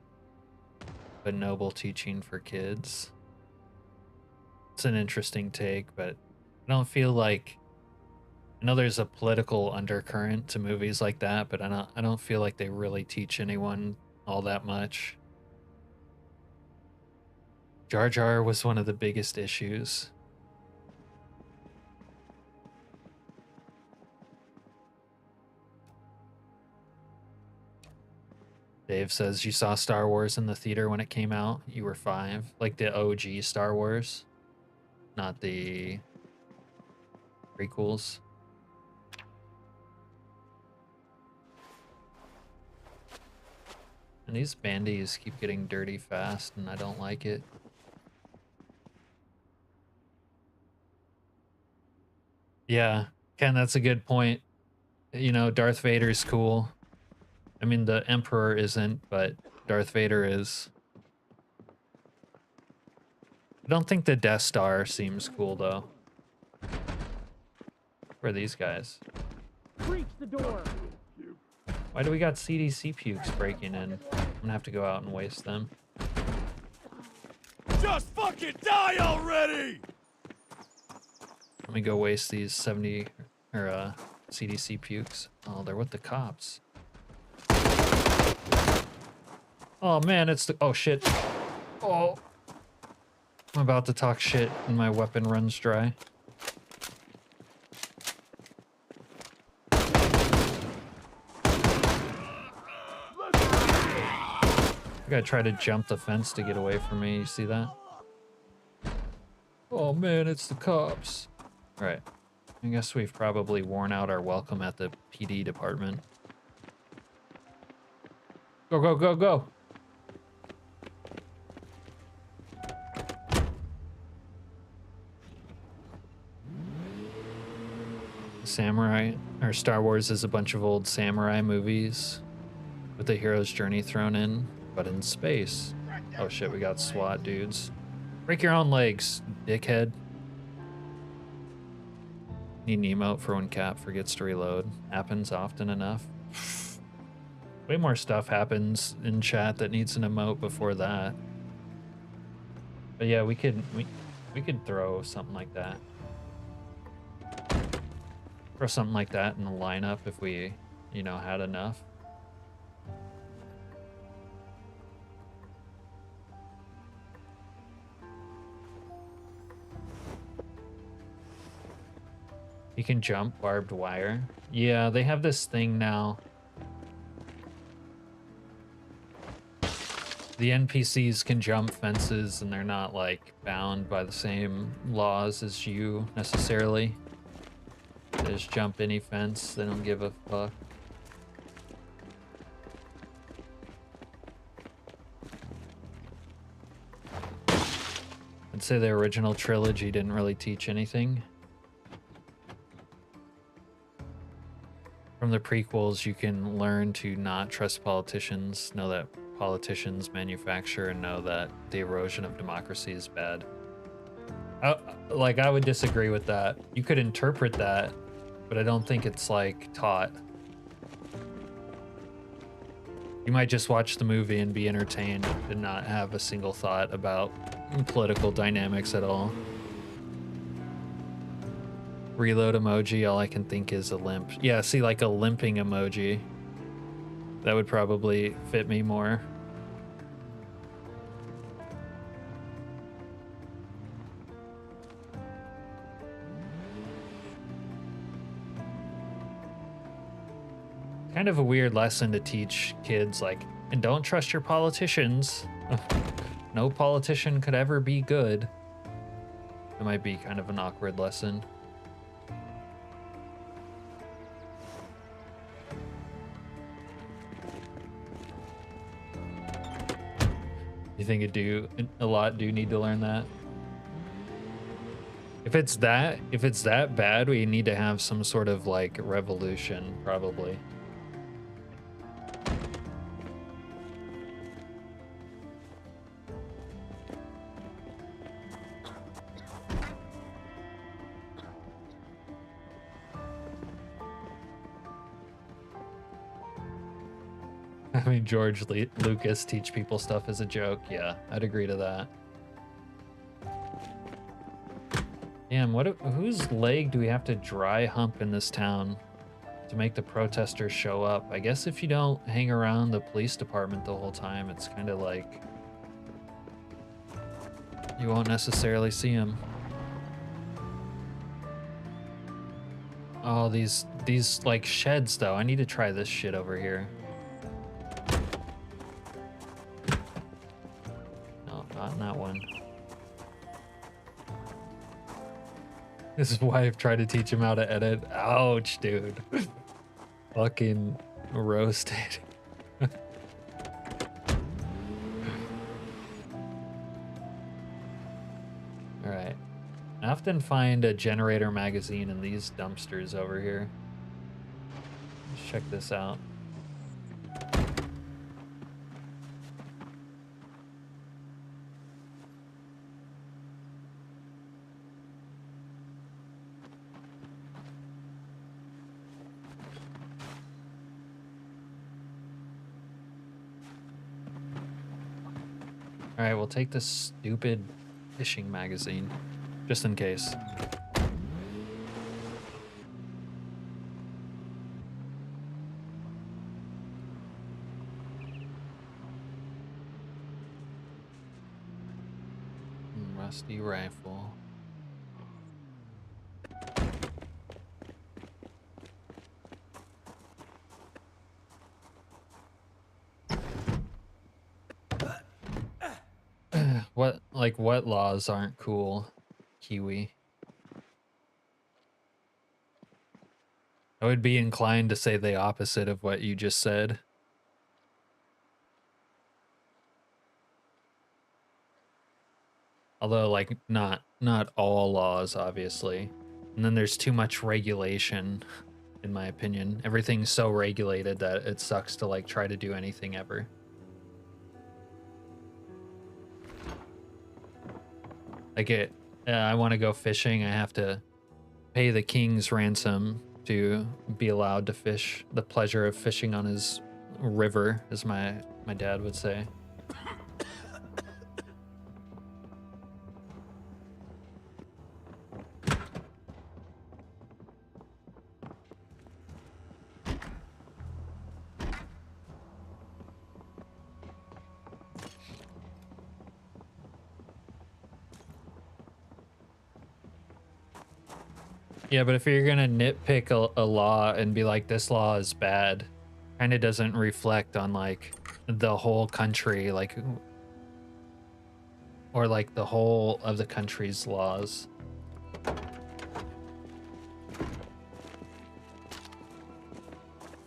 but noble teaching for kids. It's an interesting take, but I don't feel like, I know there's a political undercurrent to movies like that, but I don't feel like they really teach anyone all that much. Jar Jar was one of the biggest issues. Dave says you saw Star Wars in the theater when it came out. You were 5. Like the OG Star Wars, not the prequels. And these bandies keep getting dirty fast, and I don't like it. Yeah, Ken, that's a good point. You know, Darth Vader's cool. I mean, the Emperor isn't, but Darth Vader is. I don't think the Death Star seems cool, though. Where are these guys? Breach the door. Why do we got CDC pukes breaking in? I'm gonna have to go out and waste them. Just fucking die already! Let me go waste these 70 or CDC pukes. Oh, they're with the cops. Oh man, it's the oh shit. Oh, I'm about to talk shit and my weapon runs dry. I gotta try to jump the fence to get away from me. You see that? Oh man, it's the cops. All right. I guess we've probably worn out our welcome at the PD department. Go, go, go, go. Samurai, or Star Wars is a bunch of old samurai movies with the hero's journey thrown in, but in space. Oh shit, we got SWAT dudes. Break your own legs, dickhead. Need an emote for when Cap forgets to reload. Happens often enough. Way more stuff happens in chat that needs an emote before that. But yeah, we could throw something like that. Throw something like that in the lineup if we, you know, had enough. You can jump barbed wire. Yeah, they have this thing now. The NPCs can jump fences and they're not like bound by the same laws as you necessarily. They just jump any fence, they don't give a fuck. I'd say the original trilogy didn't really teach anything. From the prequels, you can learn to not trust politicians, know that politicians manufacture, and know that the erosion of democracy is bad. I would disagree with that. You could interpret that, but I don't think it's like taught. You might just watch the movie and be entertained and not have a single thought about political dynamics at all. Reload emoji, all I can think is a limp. Yeah, see, like a limping emoji. That would probably fit me more. Kind of a weird lesson to teach kids, like, and don't trust your politicians. No politician could ever be good. It might be kind of an awkward lesson. You think a lot do need to learn that? If it's that bad, we need to have some sort of like revolution, probably. Having George Lucas teach people stuff as a joke, yeah, I'd agree to that. Damn, whose leg do we have to dry hump in this town to make the protesters show up? I guess if you don't hang around the police department the whole time, it's kind of like You won't necessarily see them. Oh, these like sheds though. I need to try this shit over here. No, not in that one. This is why I've tried to teach him how to edit. Ouch, dude. Fucking roasted. Alright. I often find a generator magazine in these dumpsters over here. Let's check this out. Alright, we'll take this stupid fishing magazine, just in case. Rusty rifle. What laws aren't cool, Kiwi? I would be inclined to say the opposite of what you just said. Although, like, not all laws, obviously. And then there's too much regulation, in my opinion. Everything's so regulated that it sucks to, like, try to do anything ever. Like, I want to go fishing, I have to pay the king's ransom to be allowed to fish. The pleasure of fishing on his river, as my dad would say. Yeah, but if you're gonna nitpick a law and be like, this law is bad, kind of doesn't reflect on like the whole country, like, or like the whole of the country's laws.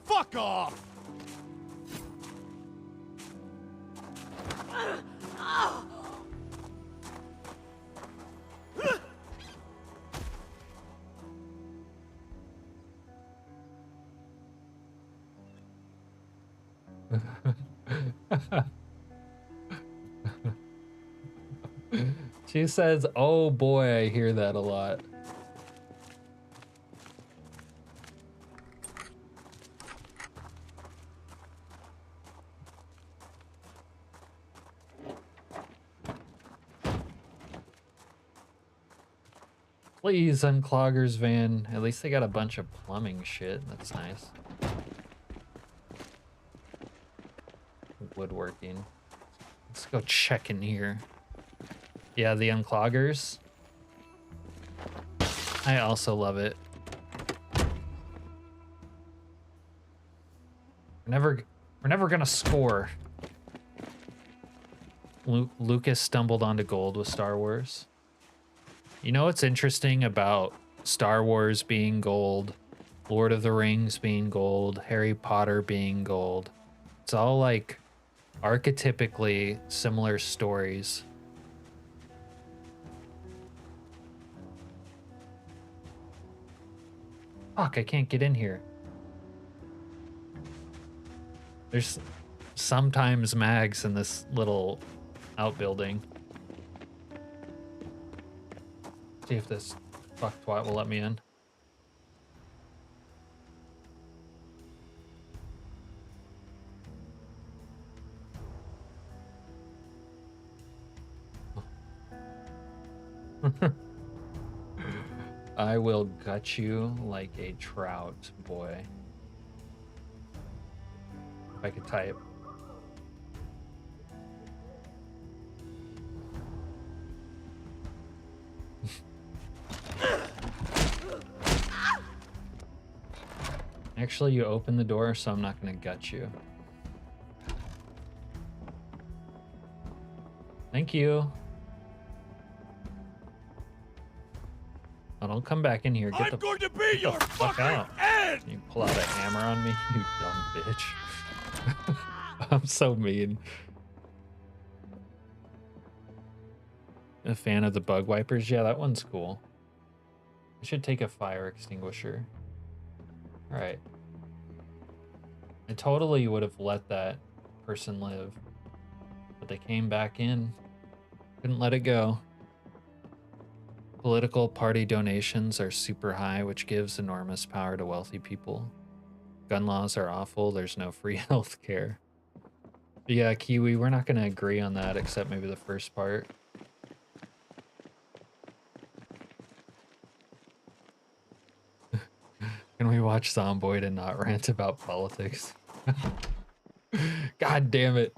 Fuck off! She says, oh boy, I hear that a lot. Please, Unclogger's van. At least they got a bunch of plumbing shit. That's nice. Woodworking. Let's go check in here. Yeah, the Uncloggers. I also love it. We're never gonna score. Lucas stumbled onto gold with Star Wars. You know what's interesting about Star Wars being gold, Lord of the Rings being gold, Harry Potter being gold? It's all like archetypically similar stories. Fuck, I can't get in here. There's sometimes mags in this little outbuilding. See if this fuck twat will let me in. I will gut you like a trout, boy. If I could type. Actually, you open the door, so I'm not gonna gut you. Thank you. Oh, don't come back in here. Get the fuck out. You pull out a hammer on me, you dumb bitch. I'm so mean. A fan of the bug wipers? Yeah, that one's cool. I should take a fire extinguisher. Alright. I totally would have let that person live. But they came back in. Couldn't let it go. Political party donations are super high, which gives enormous power to wealthy people. Gun laws are awful. There's no free health care. Yeah, Kiwi, we're not going to agree on that, except maybe the first part. Can we watch Zomboid and not rant about politics? God damn it.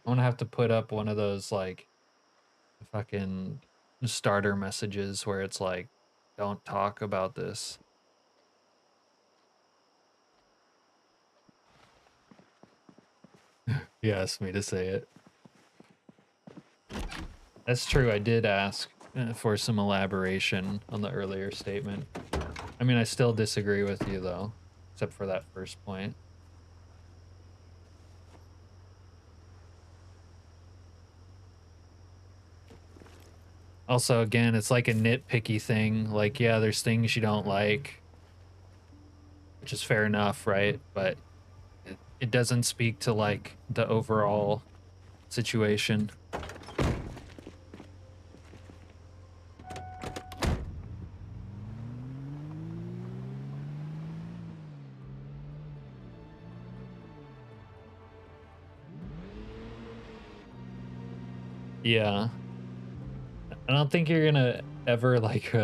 I'm gonna have to put up one of those, like, fucking starter messages where it's like, don't talk about this. You asked me to say it. That's true, I did ask for some elaboration on the earlier statement. I mean, I still disagree with you, though, except for that first point. Also, again, it's like a nitpicky thing. Like, yeah, there's things you don't like, which is fair enough, right? But it doesn't speak to, like, the overall situation. Yeah. I don't think you're gonna ever, like,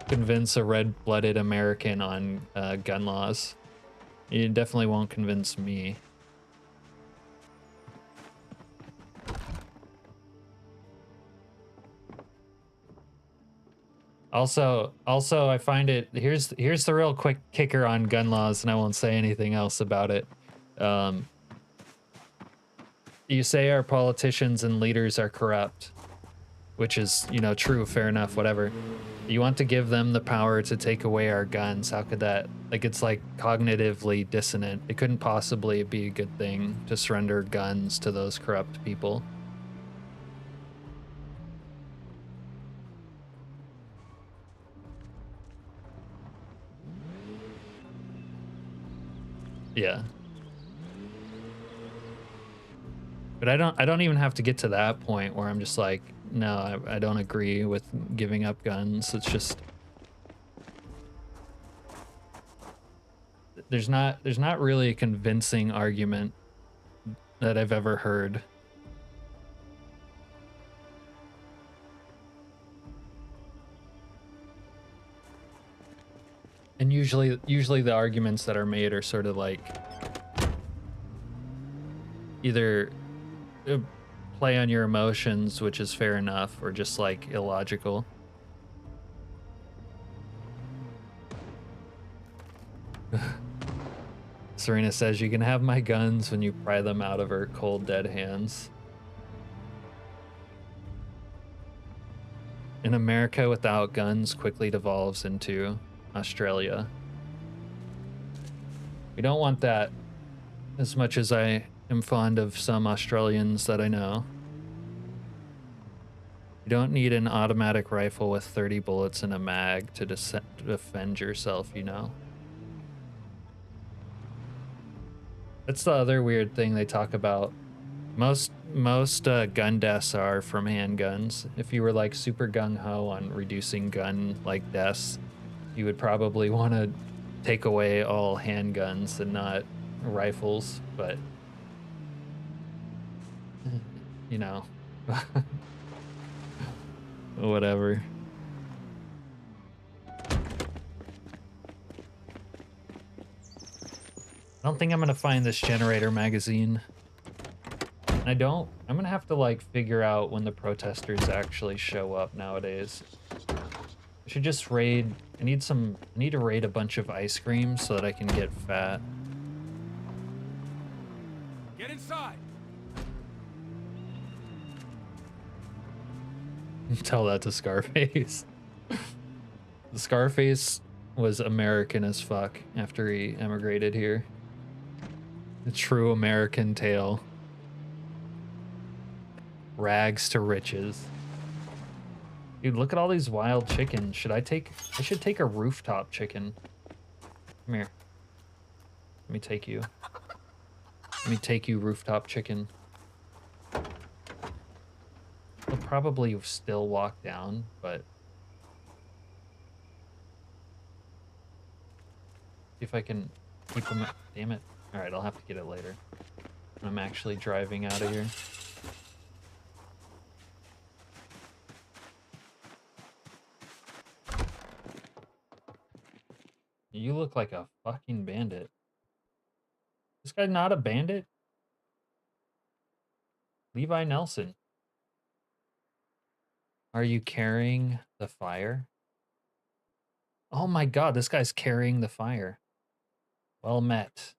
convince a red-blooded American on gun laws. You definitely won't convince me. Also, I find it, here's the real quick kicker on gun laws, and I won't say anything else about it. You say our politicians and leaders are corrupt, which is, you know, true, fair enough, whatever. You want to give them the power to take away our guns. How could that, like, it's like cognitively dissonant. It couldn't possibly be a good thing to surrender guns to those corrupt people. Yeah. But I don't even have to get to that point where I'm just like, no, I don't agree with giving up guns. It's just there's not really a convincing argument that I've ever heard. And usually the arguments that are made are sort of like either play on your emotions, which is fair enough, or just like illogical. Serena says you can have my guns when you pry them out of her cold dead hands. In America without guns quickly devolves into Australia. We don't want that, as much as I am fond of some Australians that I know. You don't need an automatic rifle with 30 bullets in a mag to defend yourself, you know. That's the other weird thing they talk about. Most gun deaths are from handguns. If you were like super gung-ho on reducing gun like deaths, you would probably want to take away all handguns and not rifles, but you know, whatever. I don't think I'm gonna find this generator magazine. I'm gonna have to like figure out when the protesters actually show up nowadays. There Should just raid. I need to raid a bunch of ice cream so that I can get fat. Get inside. Tell that to Scarface. Scarface was American as fuck after he emigrated here. A true American tale. Rags to riches. Dude, look at all these wild chickens. I should take a rooftop chicken. Come here. Let me take you. Let me take you, rooftop chicken. He'll probably still walk down, but... See if I can keep him... Damn it. Alright, I'll have to get it later. I'm actually driving out of here. You look like a fucking bandit. This guy's not a bandit? Levi Nelson. Are you carrying the fire? Oh my god, this guy's carrying the fire. Well met.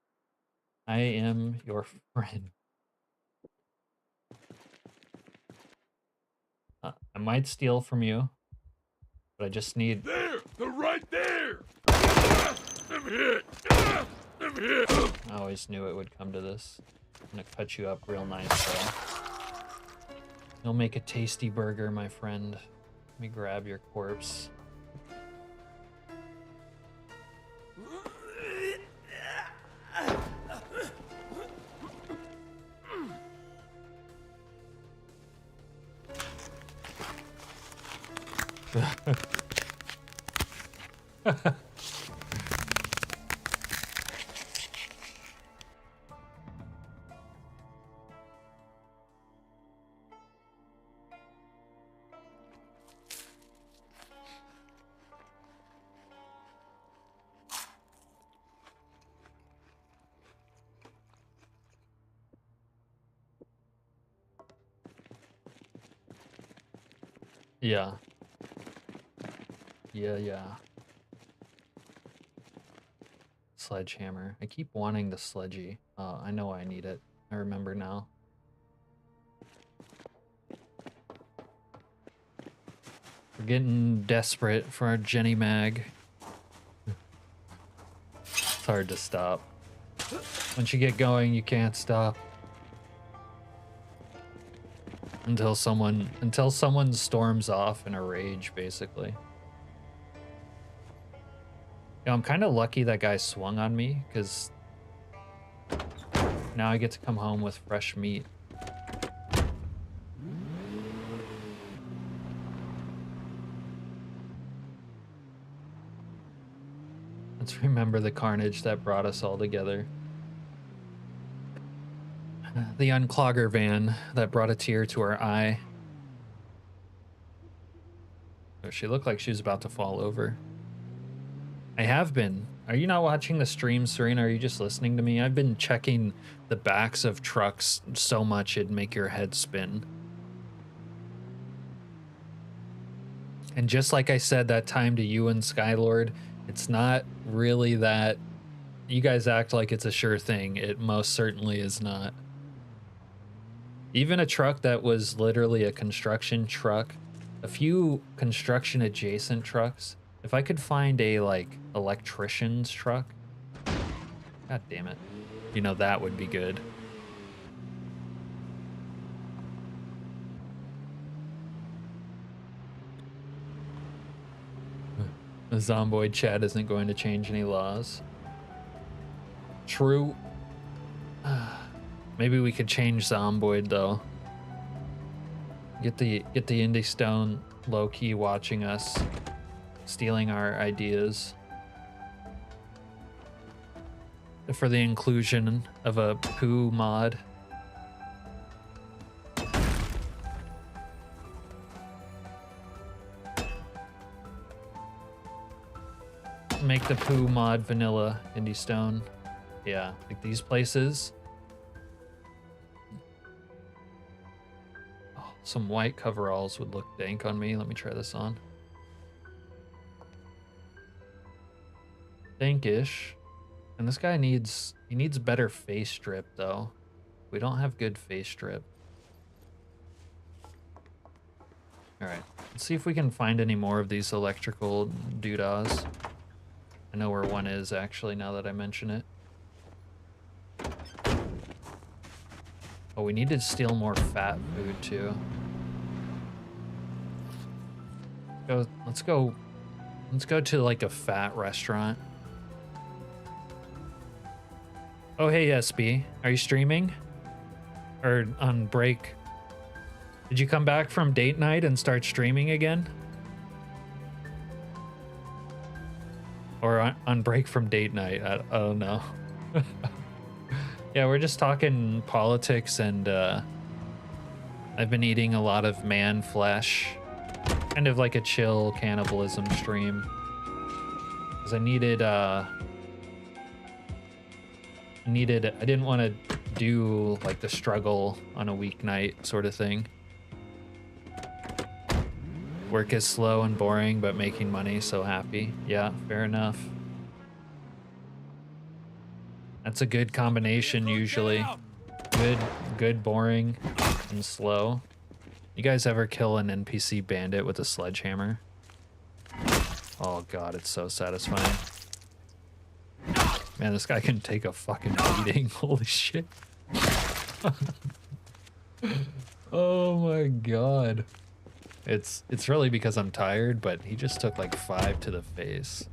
I am your friend. I might steal from you, but I just need... There! They're right there! I'm hit! I'm hit! I always knew it would come to this. I'm gonna cut you up real nice, though. You'll make a tasty burger, my friend. Let me grab your corpse. Yeah. Yeah. Sledgehammer. I keep wanting the sledgy. Oh, I know I need it. I remember now. We're getting desperate for our Jenny Mag. It's hard to stop. Once you get going, you can't stop. Until someone storms off in a rage, basically. Yeah, I'm kind of lucky that guy swung on me, because now I get to come home with fresh meat. Let's remember the carnage that brought us all together. The unclogger van that brought a tear to our eye. Oh, she looked like she was about to fall over. I have been. Are you not watching the stream, Serena? Are you just listening to me? I've been checking the backs of trucks so much it'd make your head spin. And just like I said that time to you and Skylord, it's not really that... You guys act like it's a sure thing. It most certainly is not. Even a truck that was literally a construction truck, a few construction adjacent trucks, if I could find a like electrician's truck, god damn it, you know, that would be good. The Zomboid chat isn't going to change any laws. True. Maybe we could change Zomboid though. Get the Indie Stone low-key watching us, stealing our ideas. For the inclusion of a poo mod. Make the poo mod vanilla, Indie Stone. Yeah, like these places. Oh, some white coveralls would look dank on me. Let me try this on. think-ish. And this guy needs better face strip though. We don't have good face strip. All right, let's see if we can find any more of these electrical doodahs. I know where one is actually now that I mention it. Oh, we need to steal more fat food too. Let's go to like a fat restaurant. Oh, hey, SB, are you streaming? Or on break? Did you come back from date night and start streaming again? Or on break from date night? I don't know. Yeah, we're just talking politics, and I've been eating a lot of man flesh. Kind of like a chill cannibalism stream. Because I didn't want to do like the struggle on a weeknight sort of thing. Work is slow and boring, but making money so happy. Yeah, fair enough. That's a good combination usually. Good, boring, and slow. You guys ever kill an NPC bandit with a sledgehammer? Oh god, it's so satisfying. Man, this guy can take a fucking beating. Holy shit. Oh my god. It's really because I'm tired, but he just took like 5 to the face.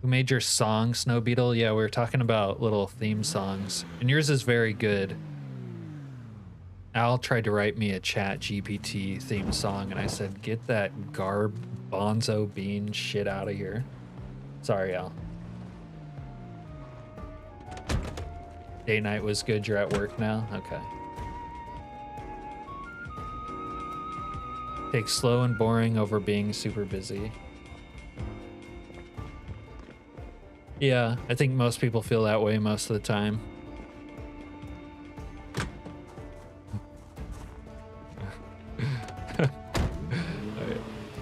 Who made your song, Snow Beetle? Yeah, we were talking about little theme songs. And yours is very good. Al tried to write me a Chat GPT theme song, and I said, get that bonzo bean shit out of here. Sorry, Al. Day night was good. You're at work now? Okay. Take slow and boring over being super busy. Yeah, I think most people feel that way most of the time.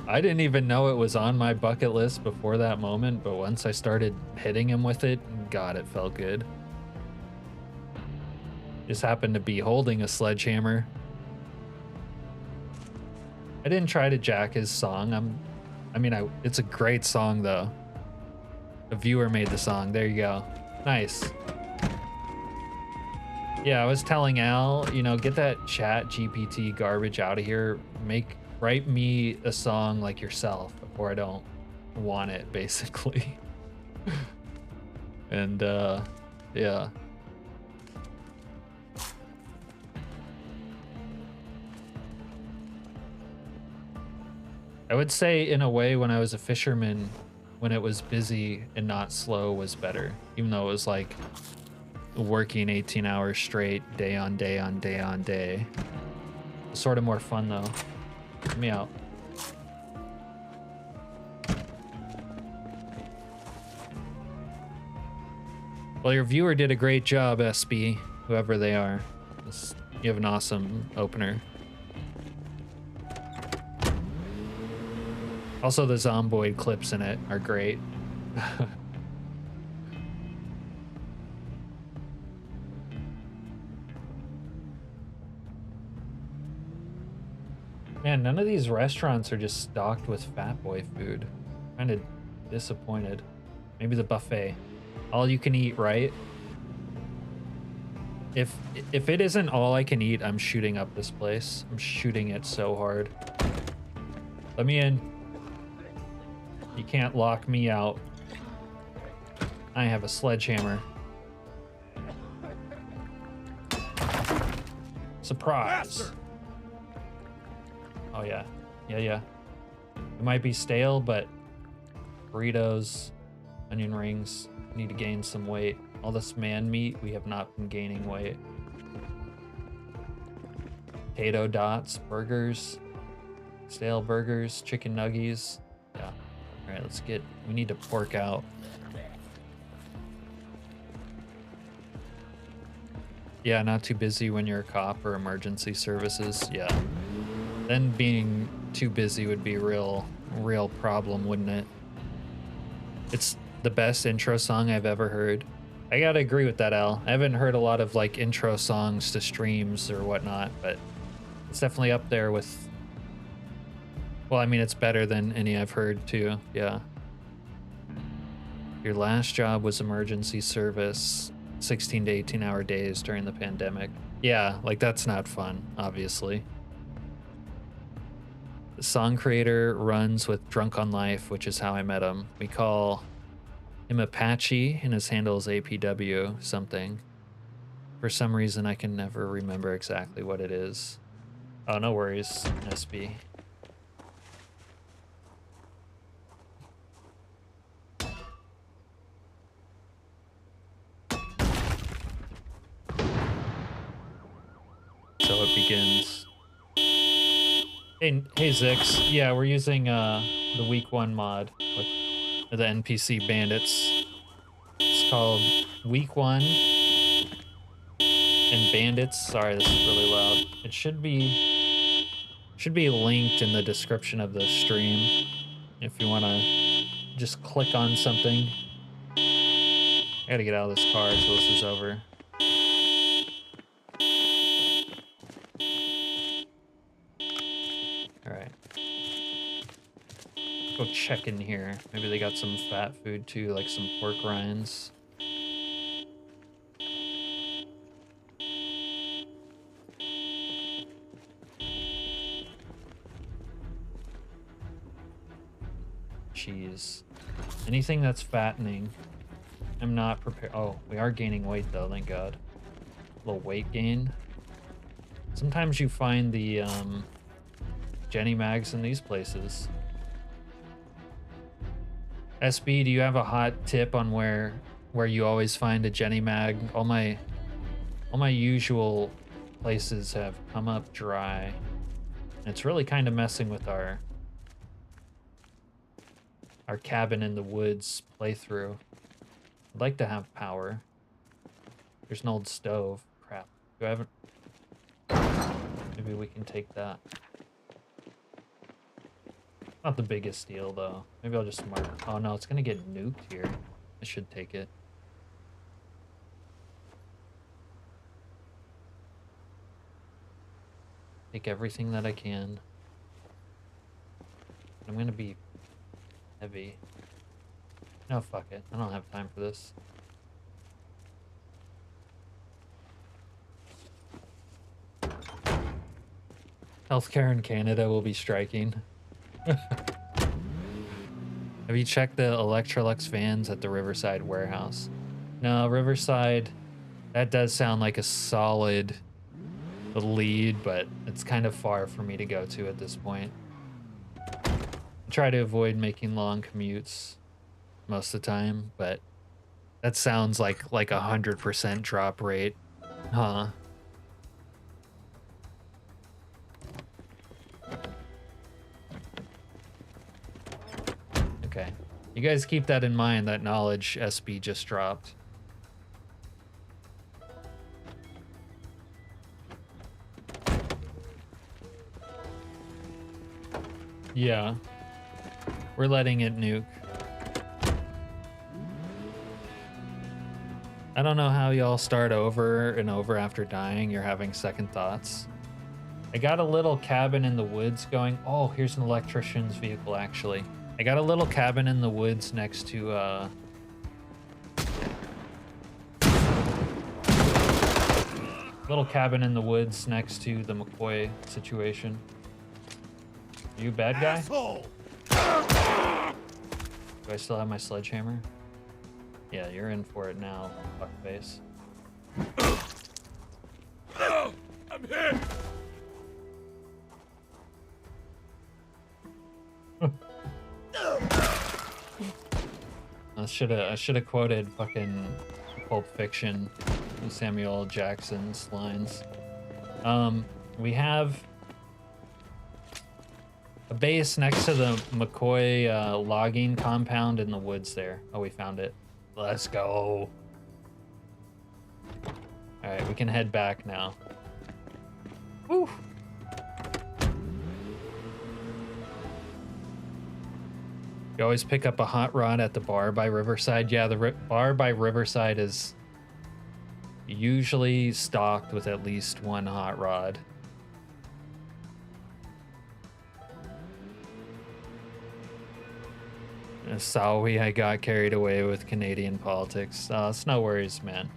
I didn't even know it was on my bucket list before that moment, but once I started hitting him with it, God, it felt good. Just happened to be holding a sledgehammer. I didn't try to jack his song. It's a great song though. A viewer made the song. There you go. Nice. Yeah, I was telling Al, get that Chat GPT garbage out of here. Write me a song like yourself, or I don't want it, basically. And yeah. I would say in a way when I was a fisherman, when it was busy and not slow was better, even though it was like working 18 hours straight, day on day on day on day. Sort of more fun though. Get me out. Well, your viewer did a great job, SB, whoever they are. You have an awesome opener. Also, the Zomboid clips in it are great. Man, none of these restaurants are just stocked with fat boy food. Kind of disappointed. Maybe the buffet. All you can eat, right? If it isn't all I can eat, I'm shooting up this place. I'm shooting it so hard. Let me in. You can't lock me out. I have a sledgehammer. Surprise. Oh yeah. Yeah. It might be stale, but burritos, onion rings, need to gain some weight. All this man meat, we have not been gaining weight. Potato dots, burgers, stale burgers, chicken nuggies. Yeah. All right, we need to pork out. Yeah, not too busy when you're a cop or emergency services. Yeah. Then being too busy would be a real problem, wouldn't it? the best intro song I've ever heard. I gotta agree with that, Al. I haven't heard a lot of like intro songs to streams or whatnot, but it's definitely up there with. Well, I mean, it's better than any I've heard too. Yeah. Your last job was emergency service, 16 to 18-hour days during the pandemic. Yeah, like that's not fun, obviously. The song creator runs with Drunk on Life, which is how I met him. We call him Apache, and his handle is APW something. For some reason, I can never remember exactly what it is. Oh, no worries, SB. So it begins. Hey Zix, yeah, we're using the week 1 mod with the NPC bandits. It's called week 1 and bandits. Sorry, this is really loud. It should be linked in the description of the stream if you want to just click on something. I gotta get out of this car so this is over. Alright. Go check in here. Maybe they got some fat food too, like some pork rinds. Cheese. Anything that's fattening. I'm not prepared. Oh, we are gaining weight though, thank God. A little weight gain. Sometimes you find the Jenny Mags in these places. SB, do you have a hot tip on where you always find a Jenny Mag? All my usual places have come up dry. And it's really kind of messing with our cabin in the woods playthrough. I'd like to have power. There's an old stove. Crap. Do I have Maybe we can take that. Not the biggest deal though. Maybe I'll just mark. Oh no, it's gonna get nuked here. I should take it. Take everything that I can. I'm gonna be heavy. No, fuck it. I don't have time for this. Healthcare in Canada will be striking. Have you checked the Electrolux fans at the Riverside warehouse? No, Riverside, that does sound like a solid lead, but it's kind of far for me to go to at this point. I try to avoid making long commutes most of the time, but that sounds like 100% drop rate, huh? Okay, you guys keep that in mind, that knowledge SB just dropped. Yeah, we're letting it nuke. I don't know how y'all start over and over after dying. You're having second thoughts. I got a little cabin in the woods going. Oh, here's an electrician's vehicle, actually. I got a little cabin in the woods next to, little cabin in the woods next to the McCoy situation. Are you a bad guy? Asshole! Do I still have my sledgehammer? Yeah, you're in for it now, fuckface. I'm hit! I should have quoted fucking Pulp Fiction, Samuel L. Jackson's lines. We have a base next to the McCoy logging compound in the woods there. Oh, we found it. Let's go. All right, we can head back now. Woo. You always pick up a hot rod at the bar by Riverside. Yeah, the bar by Riverside is usually stocked with at least one hot rod. Sorry, I got carried away with Canadian politics. It's no worries, man.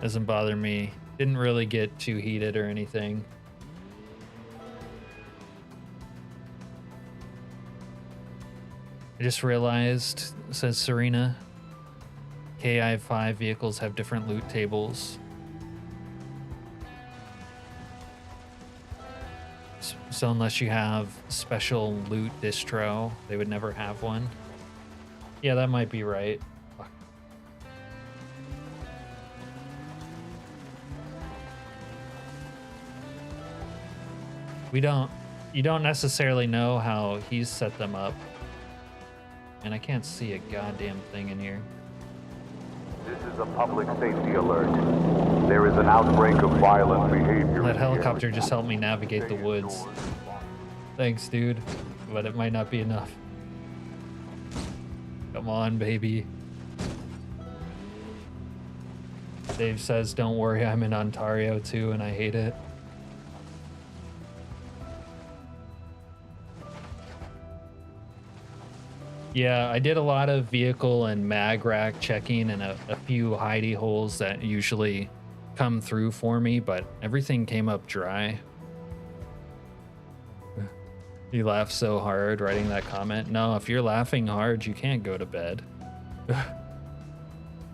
Doesn't bother me. Didn't really get too heated or anything. I just realized, says Serena, KI-5 vehicles have different loot tables. So unless you have special loot distro, they would never have one. Yeah, that might be right. Fuck. You don't necessarily know how he's set them up. And I can't see a goddamn thing in here. This is a public safety alert. There is an outbreak of violent behavior. That helicopter just helped me navigate the woods. Thanks, dude. But it might not be enough. Come on, baby. Dave says, don't worry, I'm in Ontario too, and I hate it. Yeah, I did a lot of vehicle and mag rack checking and a few hidey holes that usually come through for me, but everything came up dry. You laughed so hard writing that comment. No, if you're laughing hard, you can't go to bed.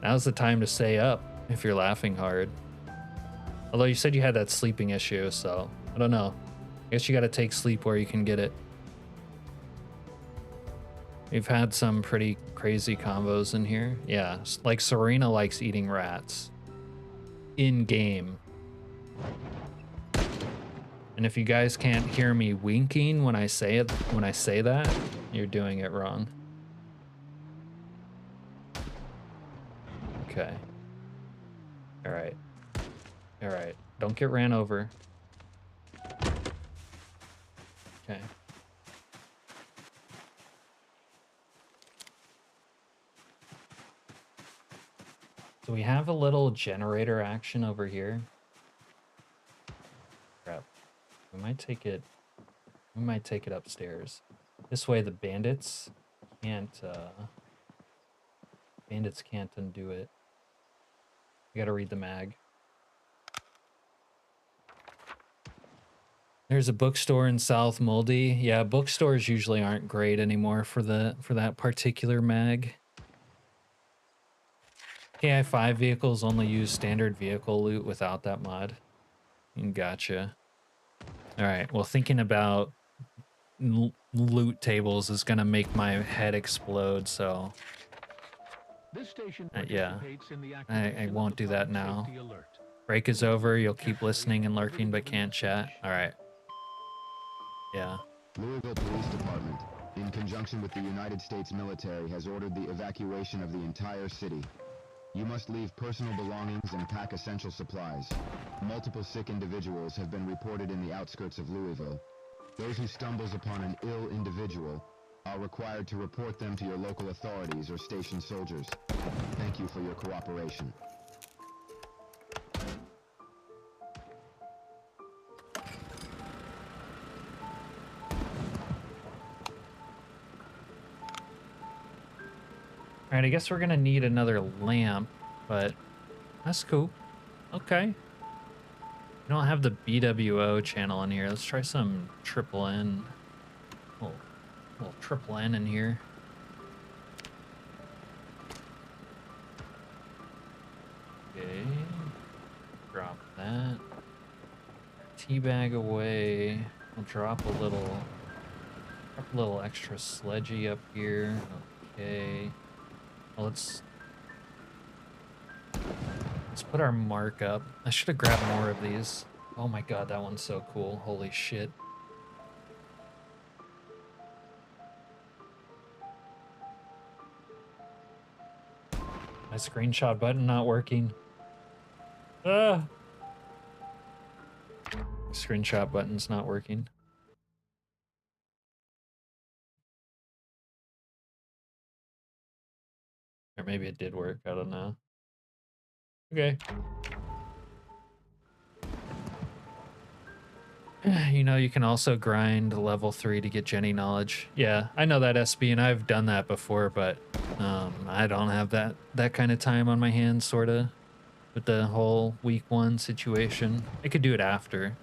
Now's the time to stay up if you're laughing hard. Although you said you had that sleeping issue, so I don't know. I guess you gotta take sleep where you can get it. We've had some pretty crazy combos in here. Yeah, like Serena likes eating rats. In game. And if you guys can't hear me winking when I say it, that, you're doing it wrong. Okay. All right. All right. Don't get ran over. Okay. So we have a little generator action over here. Crap. We might take it upstairs. This way the bandits can't undo it. We gotta read the mag. There's a bookstore in South Moldy. Yeah, bookstores usually aren't great anymore for that particular mag. KI-5 vehicles only use standard vehicle loot without that mod. Gotcha. All right, well, thinking about loot tables is gonna make my head explode, so yeah, I won't do that now. Break is over, you'll keep listening and lurking but can't chat. All right. Yeah. Louisville Police Department, in conjunction with the United States military, has ordered the evacuation of the entire city. You must leave personal belongings and pack essential supplies. Multiple sick individuals have been reported in the outskirts of Louisville. Those who stumbles upon an ill individual are required to report them to your local authorities or station soldiers. Thank you for your cooperation. All right, I guess we're gonna need another lamp, but that's cool. Okay. We don't have the BWO channel in here. Let's try some triple N. Oh, little triple N in here. Okay. Drop that. Teabag away. We'll drop a little extra sledgy up here. Okay. Well, let's put our mark up. I should have grabbed more of these. Oh my god, that one's so cool. Holy shit. My screenshot button not working. Ah! Screenshot button's not working. Or maybe it did work, I don't know. Okay. You know, you can also grind level 3 to get Jenny knowledge. Yeah, I know that, SB, and I've done that before, but I don't have that kind of time on my hands, sorta, with the whole week 1 situation. I could do it after.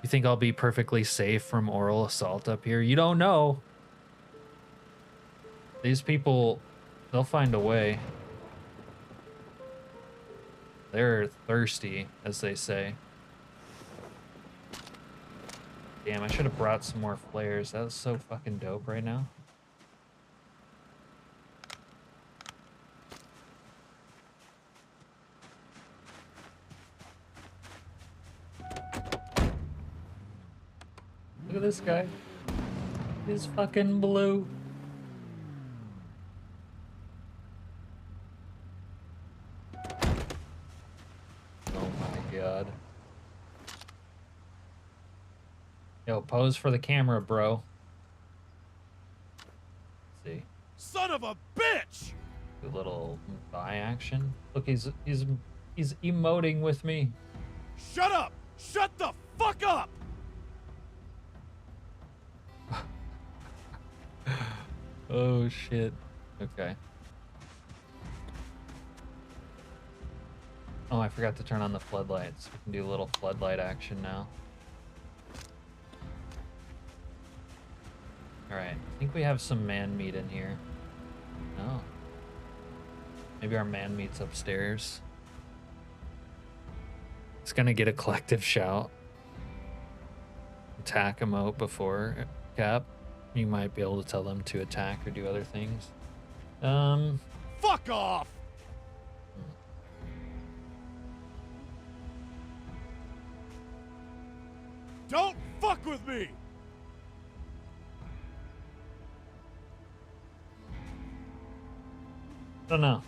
You think I'll be perfectly safe from oral assault up here? You don't know. These people, they'll find a way. They're thirsty, as they say. Damn, I should have brought some more flares. That was so fucking dope right now. Look at this guy. He's fucking blue. Oh my god. Yo, pose for the camera, bro. Let's see. Son of a bitch! A little thigh action. Look, he's emoting with me. Shut up! Shut the fuck up! Oh shit. Okay. Oh, I forgot to turn on the floodlights. We can do a little floodlight action now. Alright, I think we have some man meat in here. Oh. Maybe our man meat's upstairs. It's gonna get a collective shout. Attack emote before cap. You might be able to tell them to attack or do other things. Fuck off! Don't fuck with me! Don't know.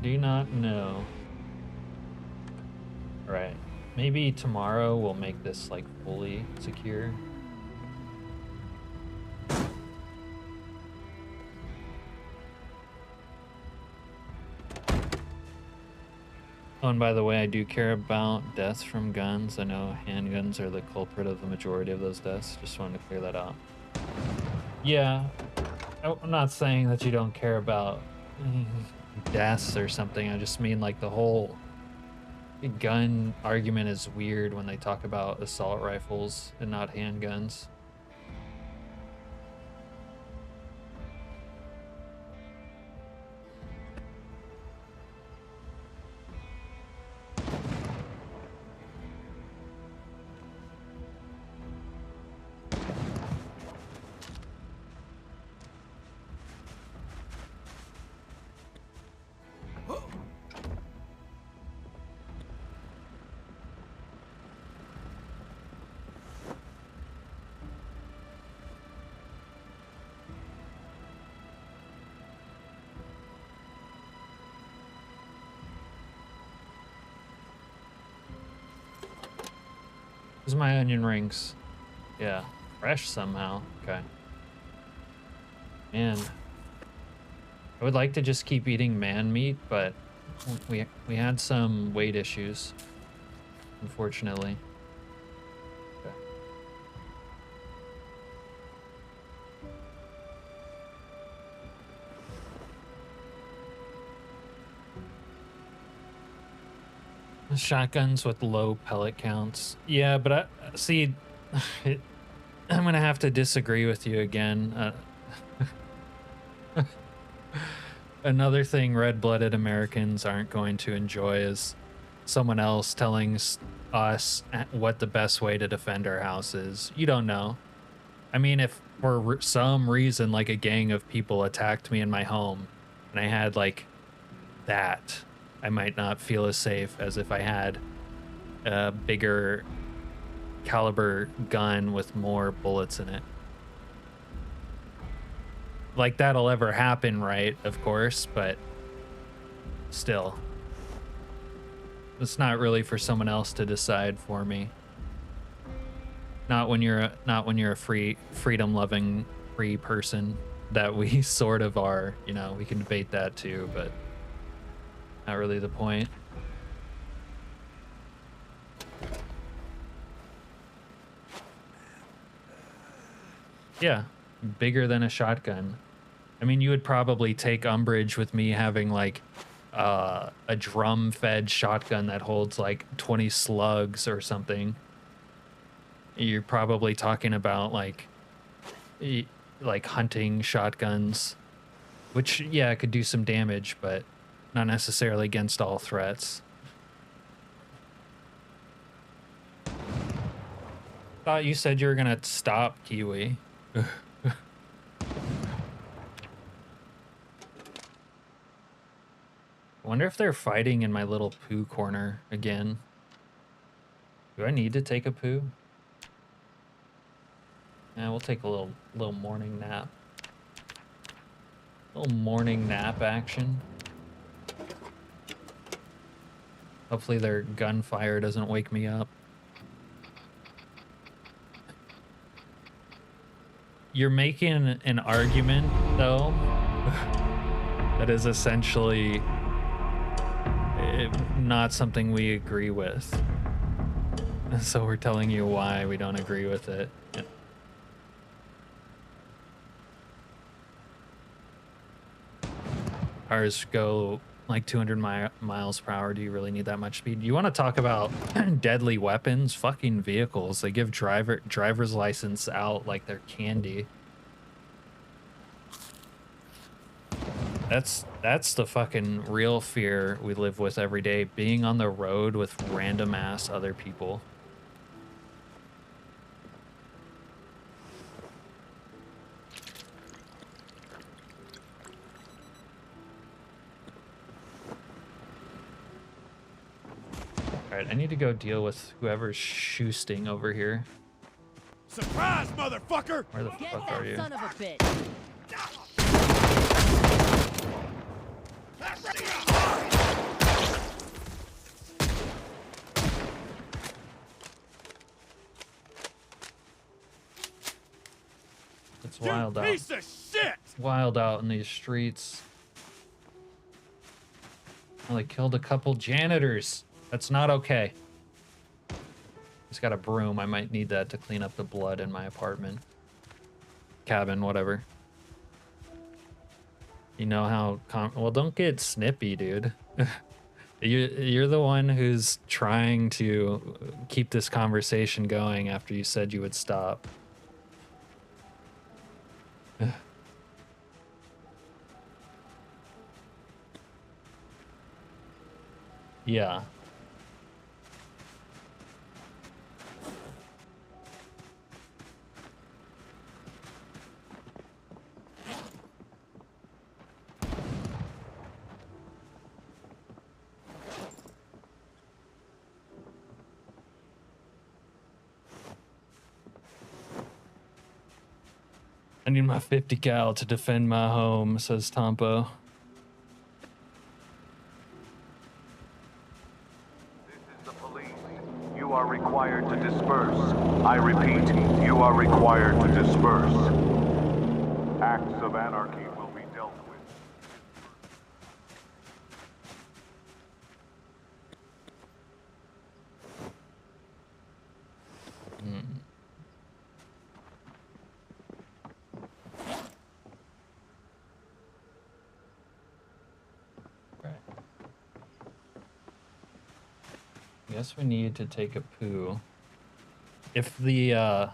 Do not know. Alright. Maybe tomorrow we'll make this like fully secure. Oh, and by the way, I do care about deaths from guns. I know handguns are the culprit of the majority of those deaths. Just wanted to clear that out. Yeah, I'm not saying that you don't care about deaths or something. I just mean like the whole gun argument is weird when they talk about assault rifles and not handguns. Where's my onion rings? Yeah, fresh somehow. Okay. Man, I would like to just keep eating man meat, but we had some weight issues, unfortunately. Okay. Shotguns with low pellet counts. Yeah, but I see. I'm gonna have to disagree with you again. Another thing red-blooded Americans aren't going to enjoy is someone else telling us what the best way to defend our house is. You don't know. I mean, if for some reason, like a gang of people attacked me in my home, and I had like that, I might not feel as safe as if I had a bigger caliber gun with more bullets in it. Like that'll ever happen, right? Of course, but still. It's not really for someone else to decide for me. Not when you're a freedom-loving, free person that we sort of are, you know, we can debate that too, but not really the point. Yeah, bigger than a shotgun. I mean, you would probably take umbrage with me having like a drum-fed shotgun that holds like 20 slugs or something. You're probably talking about like hunting shotguns, which yeah, could do some damage, but not necessarily against all threats. Thought you said you were gonna stop, Kiwi. Wonder if they're fighting in my little poo corner again. Do I need to take a poo? Yeah, we'll take a little morning nap. Little morning nap action. Hopefully their gunfire doesn't wake me up. You're making an argument, though, that is essentially not something we agree with. So we're telling you why we don't agree with it. Yeah. Cars go like 200 miles per hour. Do you really need that much speed? You want to talk about deadly weapons? Fucking vehicles. They give driver's license out like they're candy. That's the fucking real fear we live with every day. Being on the road with random ass other people. Alright, I need to go deal with whoever's shoosting over here. Surprise, motherfucker! Where the fuck are you? Son of a bitch. It's wild out. Piece of shit! Wild out in these streets. Well, they killed a couple janitors. That's not okay. He's got a broom. I might need that to clean up the blood in my apartment. Cabin, whatever. You know how... well, don't get snippy, dude. You're the one who's trying to keep this conversation going after you said you would stop. Yeah. I need my 50 cal to defend my home, says Tompo. You are required to disperse. I repeat, you are required to disperse. Acts of anarchy will be dealt with. Guess we need to take a poo. If the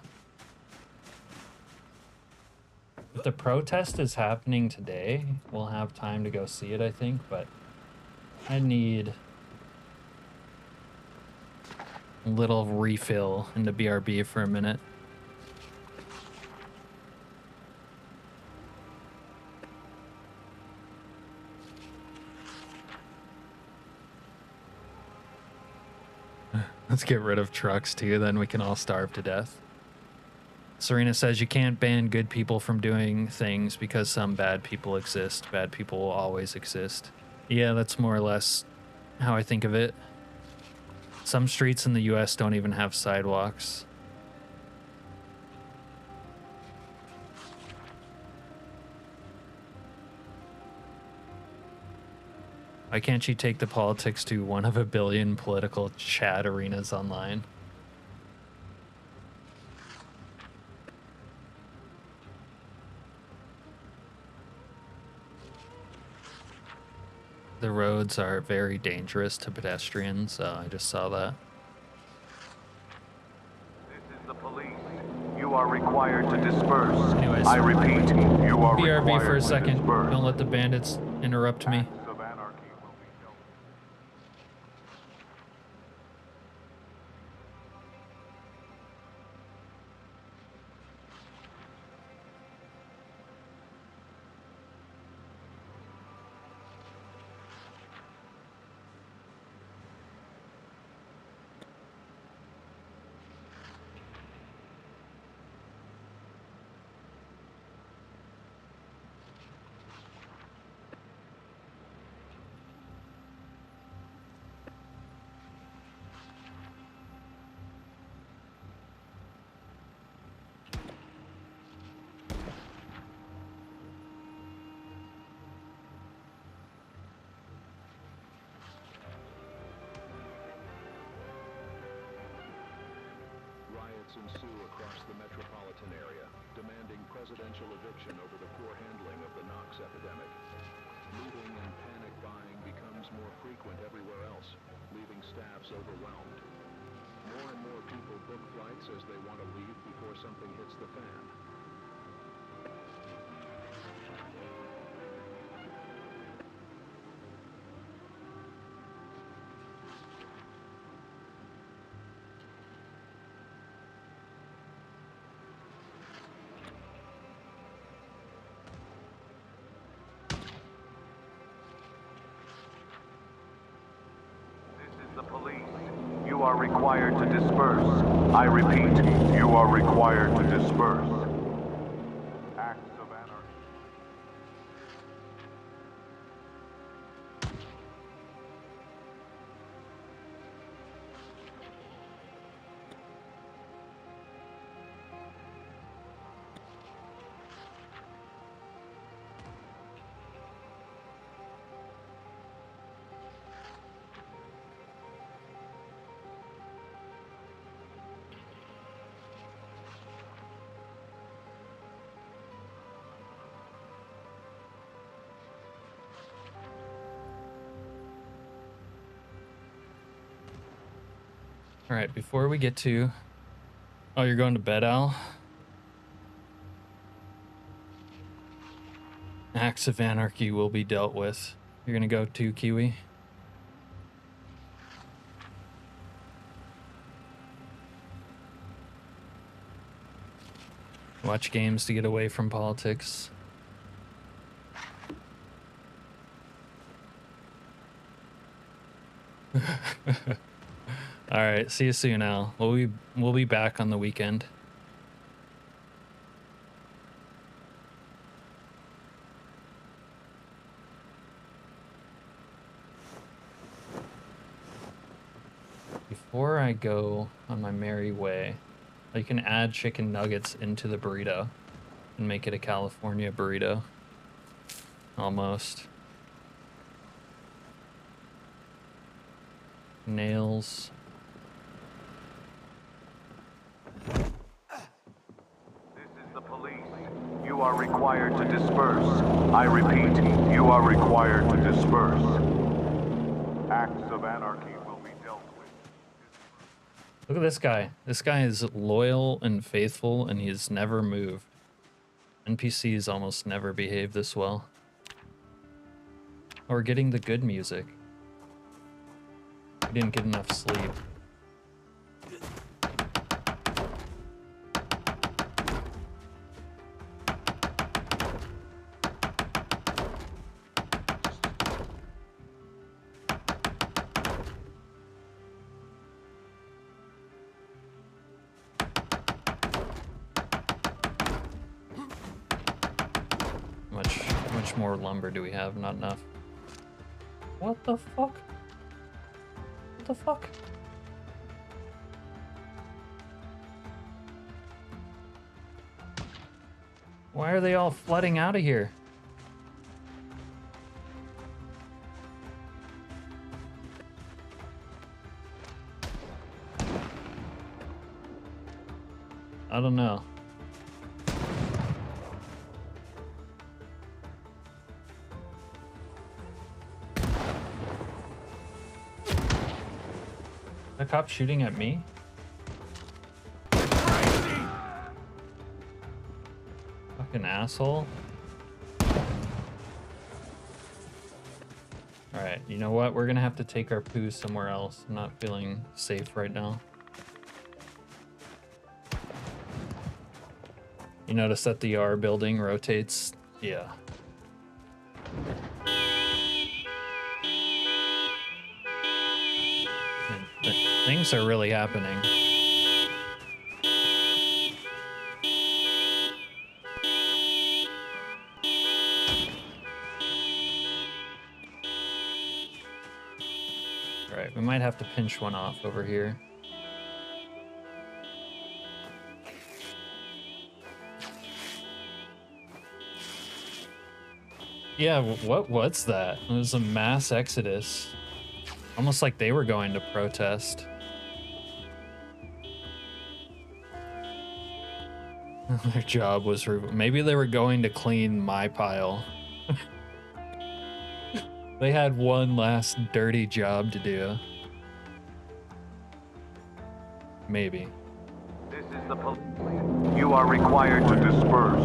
protest is happening today, we'll have time to go see it, I think, but I need a little refill into BRB for a minute. Let's get rid of trucks too, then we can all starve to death. Serena says you can't ban good people from doing things because some bad people exist. Bad people will always exist. Yeah, that's more or less how I think of it. Some streets in the US don't even have sidewalks. Why can't you take the politics to one of a billion political chat arenas online? The roads are very dangerous to pedestrians. I just saw that. This is the police. You are required to disperse. Anyways, I repeat, you are BRB required for a to second. disperse. Don't let the bandits interrupt me. Acts of anarchy will be dealt with. Riots ensue across the metropolitan area, demanding presidential eviction over the poor handling of the Knox epidemic. Looting and panic buying becomes more frequent everywhere else, leaving staffs overwhelmed. More and more people book flights as they want to leave before something hits the fan. The police. You are required to disperse. I repeat, you are required to disperse. Acts of anarchy. All right, before we get to... Oh, you're going to bed, Al? Acts of anarchy will be dealt with. You're gonna go to Kiwi? Watch games to get away from politics. All right, see you soon, Al. We'll be back on the weekend. Before I go on my merry way, you can add chicken nuggets into the burrito and make it a California burrito. Almost. Nails. This is the police. You are required to disperse. I repeat, you are required to disperse. Acts of anarchy will be dealt with. Look at this guy. This guy is loyal and faithful, and he's never moved. NPCs almost never behave this well. Or getting the good music. We didn't get enough sleep. How much more lumber do we have? Not enough. What the fuck? What the fuck? Why are they all flooding out of here? I don't know. The cop shooting at me? Fucking asshole. Alright, you know what? We're gonna have to take our poo somewhere else. I'm not feeling safe right now. You notice that the R building rotates? Yeah. Things are really happening. Alright, we might have to pinch one off over here. Yeah, what was that? It was a mass exodus. Almost like they were going to protest. Their job was... Maybe they were going to clean my pile. They had one last dirty job to do. Maybe. This is the police. You are required to disperse.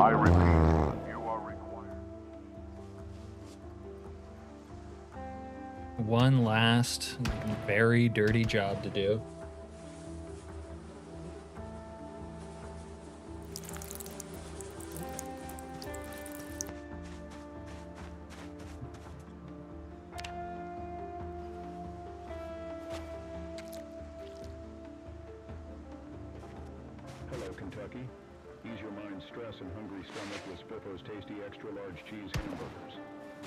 I repeat. You are required. One last very dirty job to do. Hello, Kentucky. Ease your mind's stress and hungry stomach with Spiffos tasty extra large cheese hamburgers.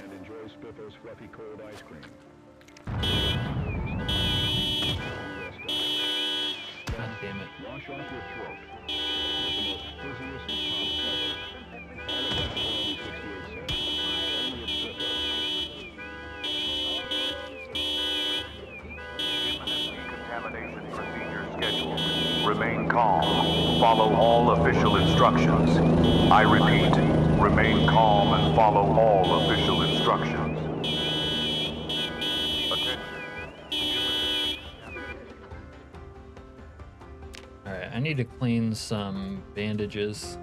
And enjoy Spiffos fluffy cold ice cream. God damn it. Wash off your throat with the most fizziest pop ever. All of that for only 68 cents. Only at Spiffos. Decontamination procedure scheduled. Remain calm. Follow all official instructions. I repeat, remain calm and follow all official instructions. Alright, I need to clean some bandages.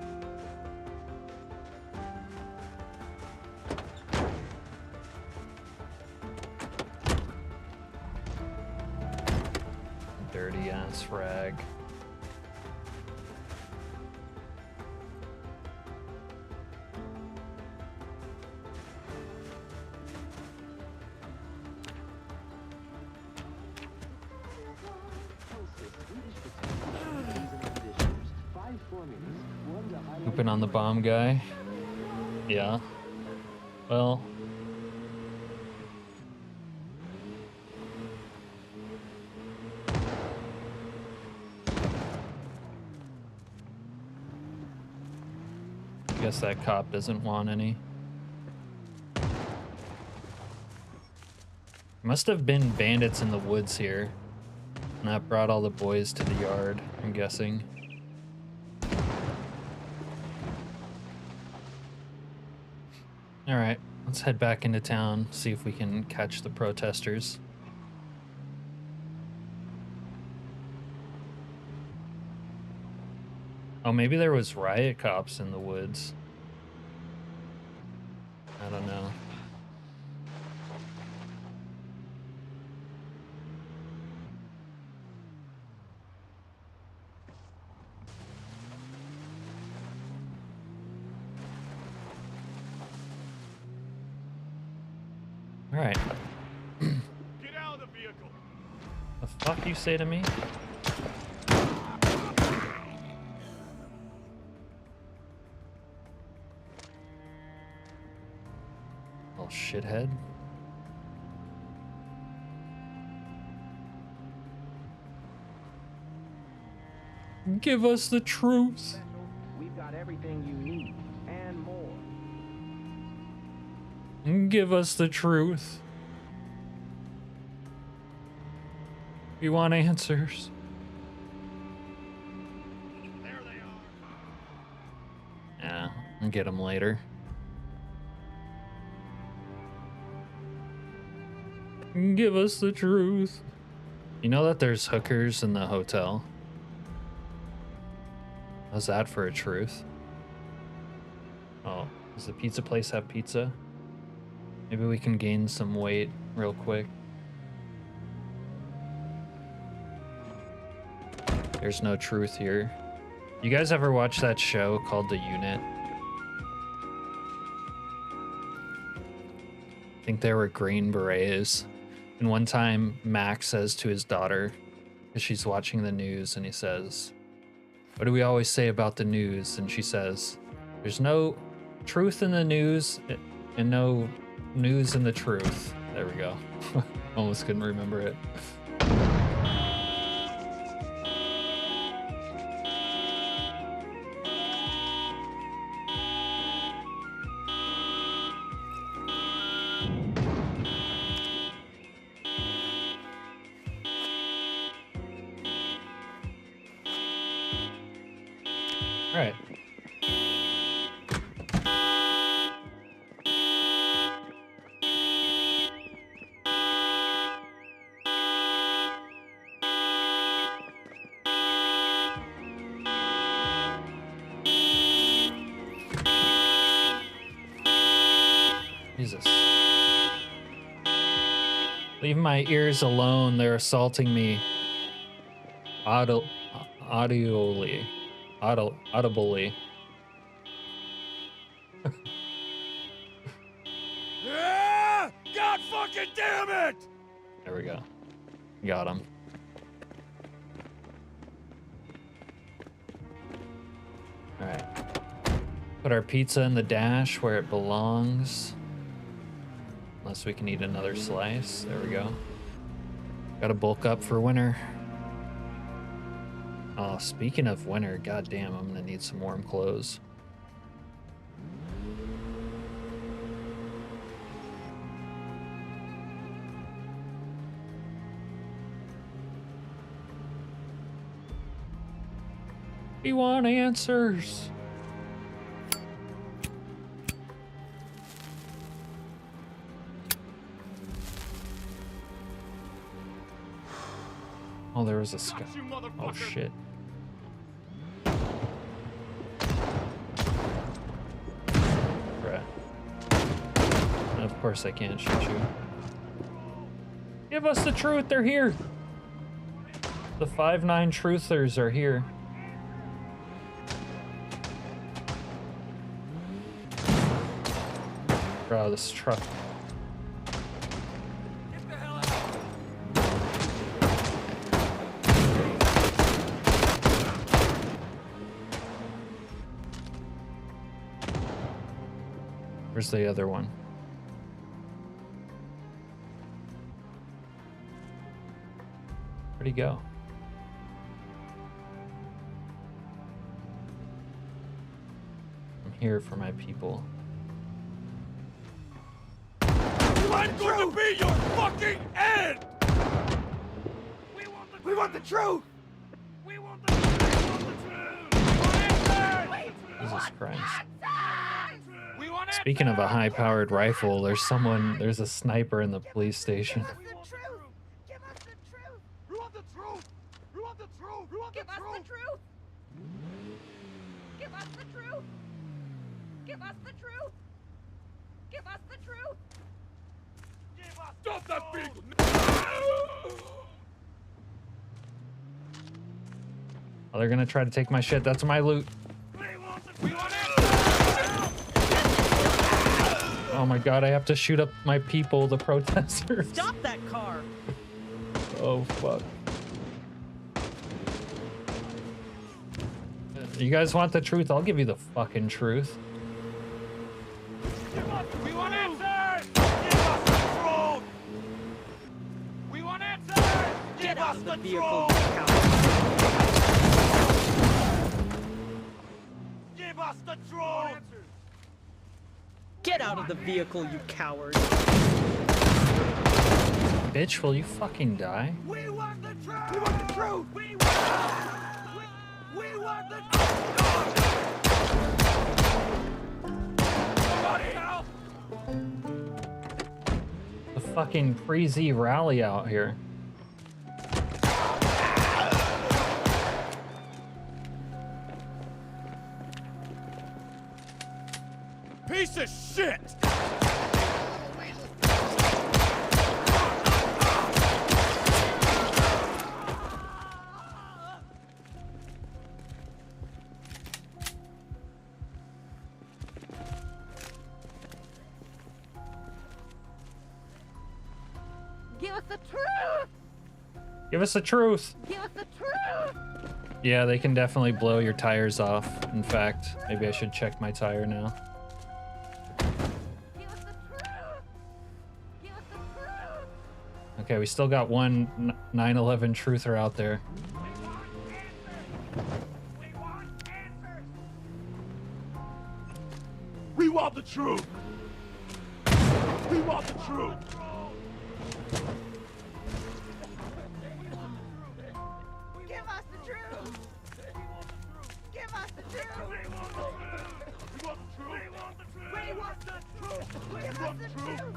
Dirty ass rag. Pooping on the bomb guy. Yeah. Well. Guess that cop doesn't want any. Must have been bandits in the woods here. And that brought all the boys to the yard, I'm guessing. Alright, let's head back into town, see if we can catch the protesters. Oh, maybe there was riot cops in the woods. I don't know. All right. Get out of the vehicle. The fuck you say to me? Little shithead. Give us the truth. We've got everything you need and more. Give us the truth. We want answers. There I'll get them later. Give us the truth. You know that there's hookers in the hotel? How's that for a truth? Oh, does the pizza place have pizza? Maybe we can gain some weight real quick. There's no truth here. You guys ever watch that show called The Unit? I think they were Green Berets. And one time Max says to his daughter, because she's watching the news, and he says, "What do we always say about the news?" And she says, "There's no truth in the news and no news in the truth." There we go. Almost couldn't remember it. All right. Jesus. Leave my ears alone. They're assaulting me. Audibly. Yeah! God fucking damn it! There we go. Got him. All right. Put our pizza in the dash where it belongs. Unless we can eat another slice. There we go. Gotta bulk up for winter. Oh, speaking of winter, goddamn, I'm gonna need some warm clothes. We want answers. Oh, there was a sky. Oh shit. Bruh. And of course I can't shoot you. Give us the truth, they're here. The 5'9" truthers are here. Bro, this truck. Where's the other one? Where'd he go? I'm here for my people. I'm going to be your fucking end! We want the truth! We want the truth! Jesus Christ. Speaking of a high-powered rifle, there's a sniper in the police station. Give us the truth! We want the truth! We want the truth! We want the truth! Give us the truth! Give us the truth! Give us the truth! Stop that vehicle! Oh, they're gonna try to take my shit. That's my loot. Oh my god, I have to shoot up my people, the protesters. Stop that car! Oh fuck. You guys want the truth? I'll give you the fucking truth. We want answers! Give us the truth! We want answers! Give us the truth! Give us the truth! Get out of the vehicle, you coward! Bitch, will you fucking die? We want the truth! We want the truth! We want the truth! fucking crazy rally out here. Piece of shit! Give us the truth! Give us the truth! Give us the truth! Yeah, they can definitely blow your tires off. In fact, maybe I should check my tire now. Give us the truth! Give us the truth! Okay, we still got one 9/11 truther out there. We want the truth! We want the truth! Give us the truth! Give us the truth! We want the truth! We want the truth! Give us the truth!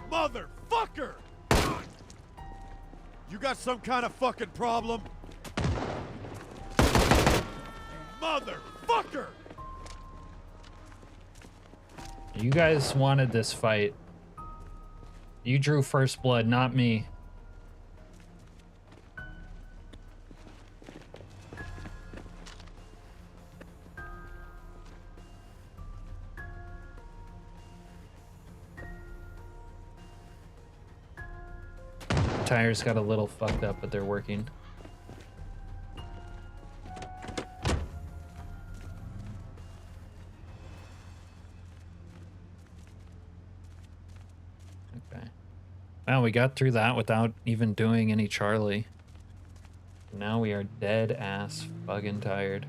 Motherfucker! You got some kind of fucking problem? Motherfucker! You guys wanted this fight. You drew first blood, not me. Tires got a little fucked up, but they're working. Okay. Wow, we got through that without even doing any Charlie. Now we are dead ass fucking tired.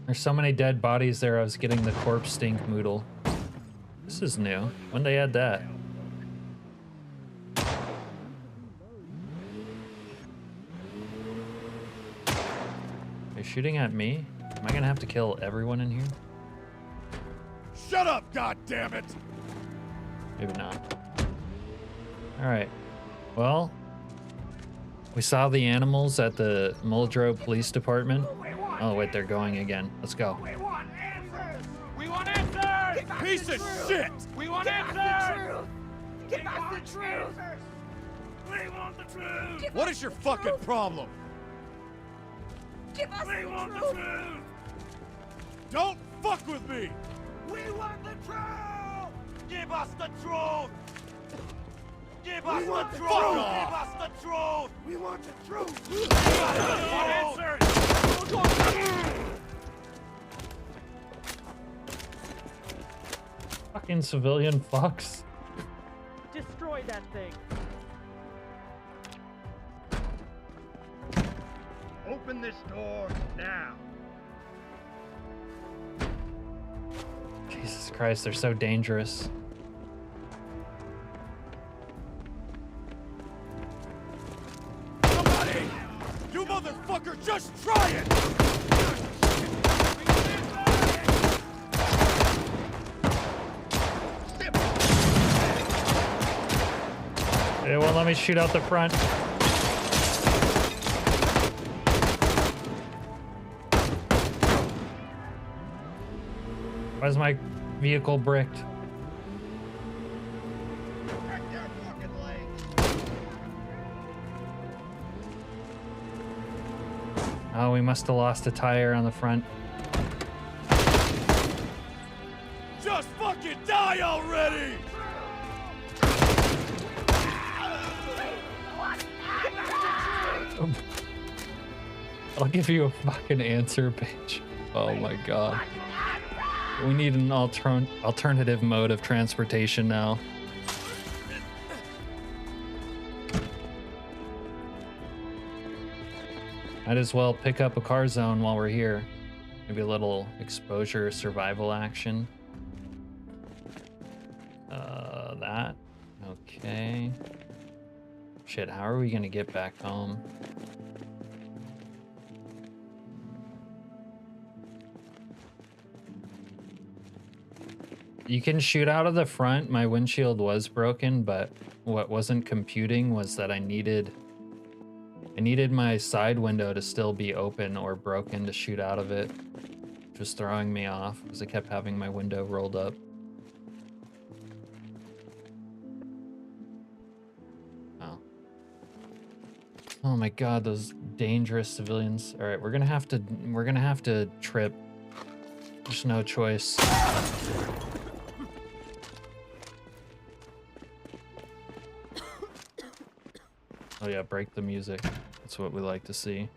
There's so many dead bodies there, I was getting the corpse stink moodle. This is new. When they add that? You're shooting at me? Am I gonna have to kill everyone in here? Shut up, goddammit! Maybe not. Alright. Well, we saw the animals at the Muldrow Police Department. Oh wait, they're going again. Let's go. We want answers! We want answers! Piece of shit! We want answers! Give us the truth! We want the truth! What is your fucking problem? Give us the truth! Don't fuck with me! We want the truth! Give us the truth! Give us the truth! Give us the truth! We want the truth! We want answers! Fucking civilian fucks. Destroy that thing. Open this door now! Jesus Christ, they're so dangerous. Somebody! You motherfucker, just try it! They won't let me shoot out the front. Why is my vehicle bricked? Oh, we must have lost a tire on the front. Just fucking die already! I'll give you a fucking answer, bitch. Oh my god. We need an alternative mode of transportation now. Might as well pick up a car zone while we're here. Maybe a little exposure survival action. Okay. Shit, how are we gonna get back home? You can shoot out of the front. My windshield was broken, but what wasn't computing was that I needed my side window to still be open or broken to shoot out of it, which was throwing me off because I kept having my window rolled up. Oh. Oh my god, those dangerous civilians. All right, we're gonna have to trip. There's no choice. Oh yeah, break the music. That's what we like to see.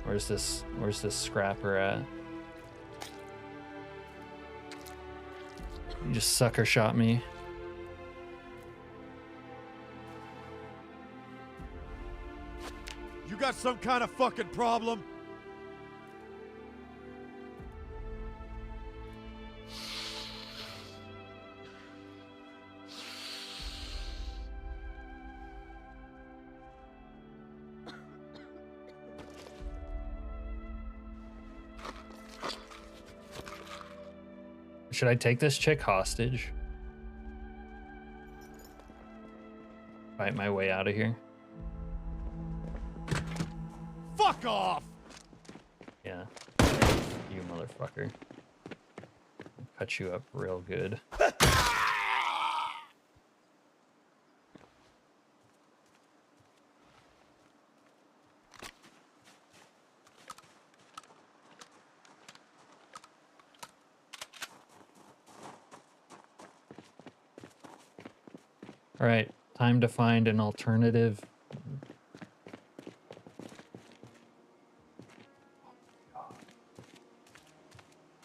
Where's this scrapper at? You just sucker shot me. You got some kind of fucking problem? Should I take this chick hostage? Fight my way out of here. Fuck off! Yeah. You motherfucker. I'll cut you up real good. All right, time to find an alternative.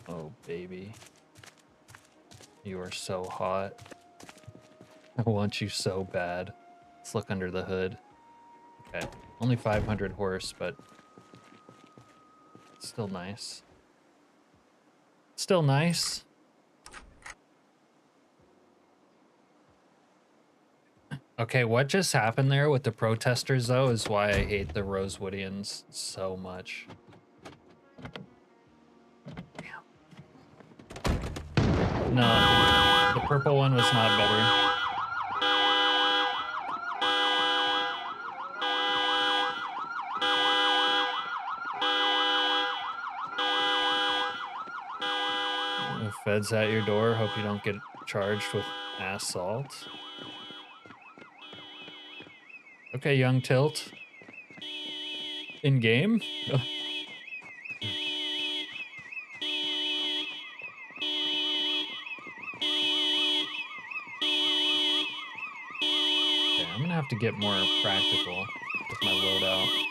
Oh, baby. You are so hot. I want you so bad. Let's look under the hood. Okay, only 500 horse, but still nice. Still nice. Okay, what just happened there with the protesters, though, is why I hate the Rosewoodians so much. Damn. No, the purple one was not better. The feds at your door. Hope you don't get charged with assault. Okay, young tilt. In game? Okay, I'm gonna have to get more practical with my loadout.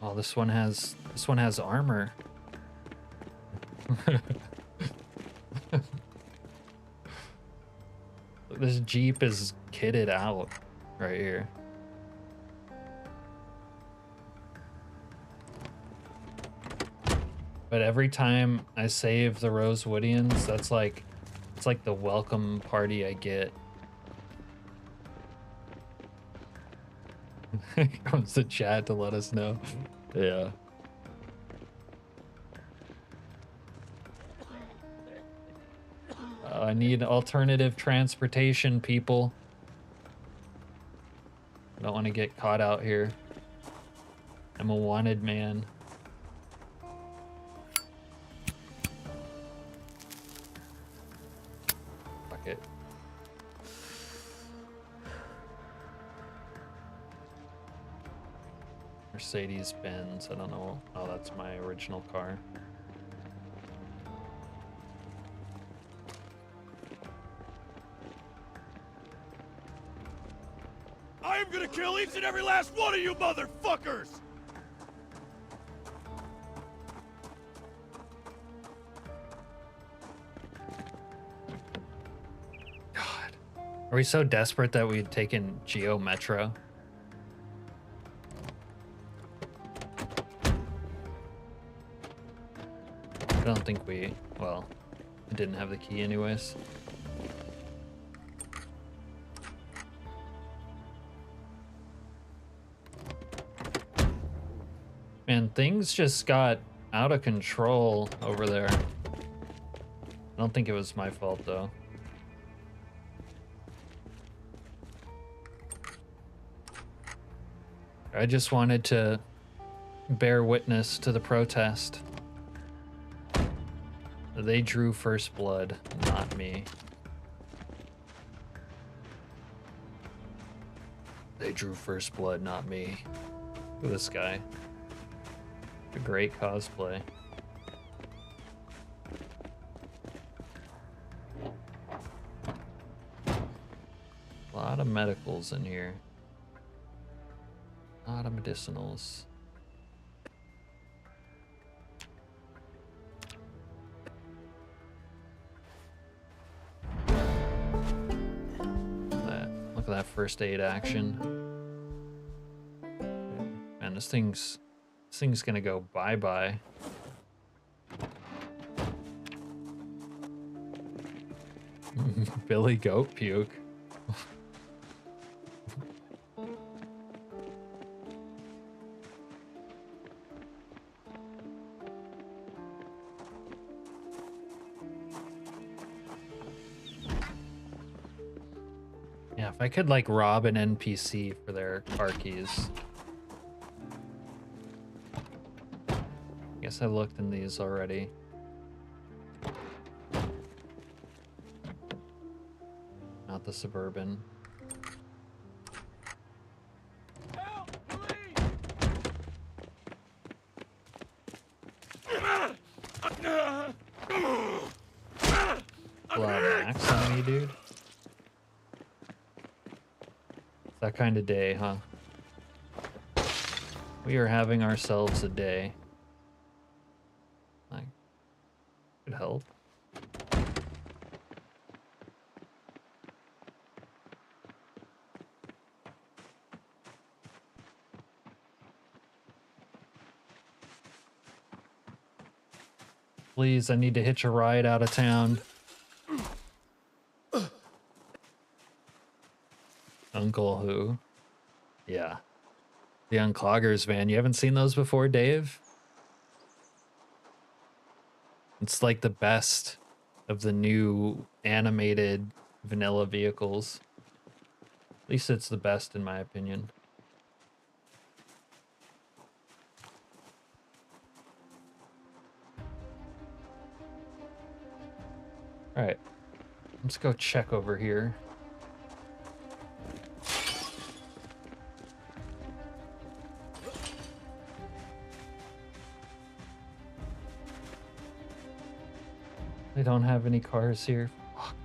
Oh, this one has armor. This Jeep is kitted out right here. But every time I save the Rosewoodians, it's like the welcome party I get. Here comes the chat to let us know. Yeah. I need alternative transportation, people. I don't want to get caught out here. I'm a wanted man. Fuck it. Mercedes-Benz, I don't know. Oh, that's my original car. I'm I'm gonna kill each and every last one of you motherfuckers! God. Are we so desperate that we'd taken Geo Metro? I don't think we, well, I didn't have the key anyways. Man, things just got out of control over there. I don't think it was my fault though. I just wanted to bear witness to the protest. They drew first blood, not me. They drew first blood, not me. Look at this guy. A great cosplay. A lot of medicals in here. A lot of medicinals. Look at that first aid action. Man, this thing's gonna go bye-bye. Billy Goat Puke. Yeah, if I could like rob an NPC for their car keys. I looked in these already. Not the Suburban. Pull out an axe on me, dude. It's that kind of day, huh? We are having ourselves a day. Could help. Please, I need to hitch a ride out of town. Uncle who? Yeah. The Uncloggers van. You haven't seen those before, Dave? It's like the best of the new animated vanilla vehicles. At least it's the best in my opinion. All right, let's go check over here. They don't have any cars here. Fuck.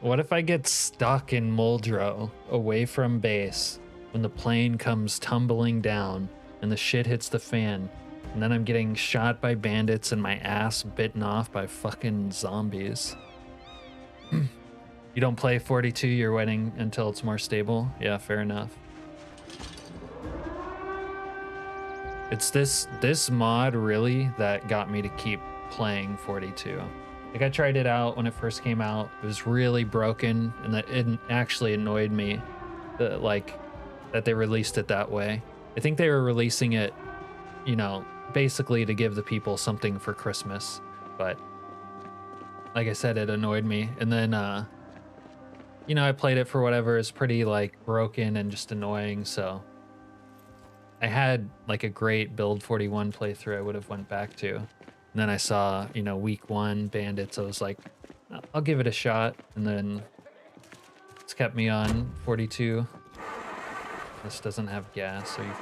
What if I get stuck in Muldrow, away from base, when the plane comes tumbling down and the shit hits the fan, and then I'm getting shot by bandits and my ass bitten off by fucking zombies? You don't play 42, you're waiting until it's more stable? Yeah, fair enough. It's this mod really that got me to keep playing 42. Like I tried it out when it first came out. It was really broken, and that it actually annoyed me that that they released it that way. I think they were releasing it, you know, basically to give the people something for Christmas. But like I said, it annoyed me. And then you know, I played it for whatever. It's pretty like broken and just annoying, so I had like a great build 41 playthrough I would have went back to. And then I saw, you know, week 1 bandits. I was like, I'll give it a shot. And then it's kept me on 42. This doesn't have gas. Are you...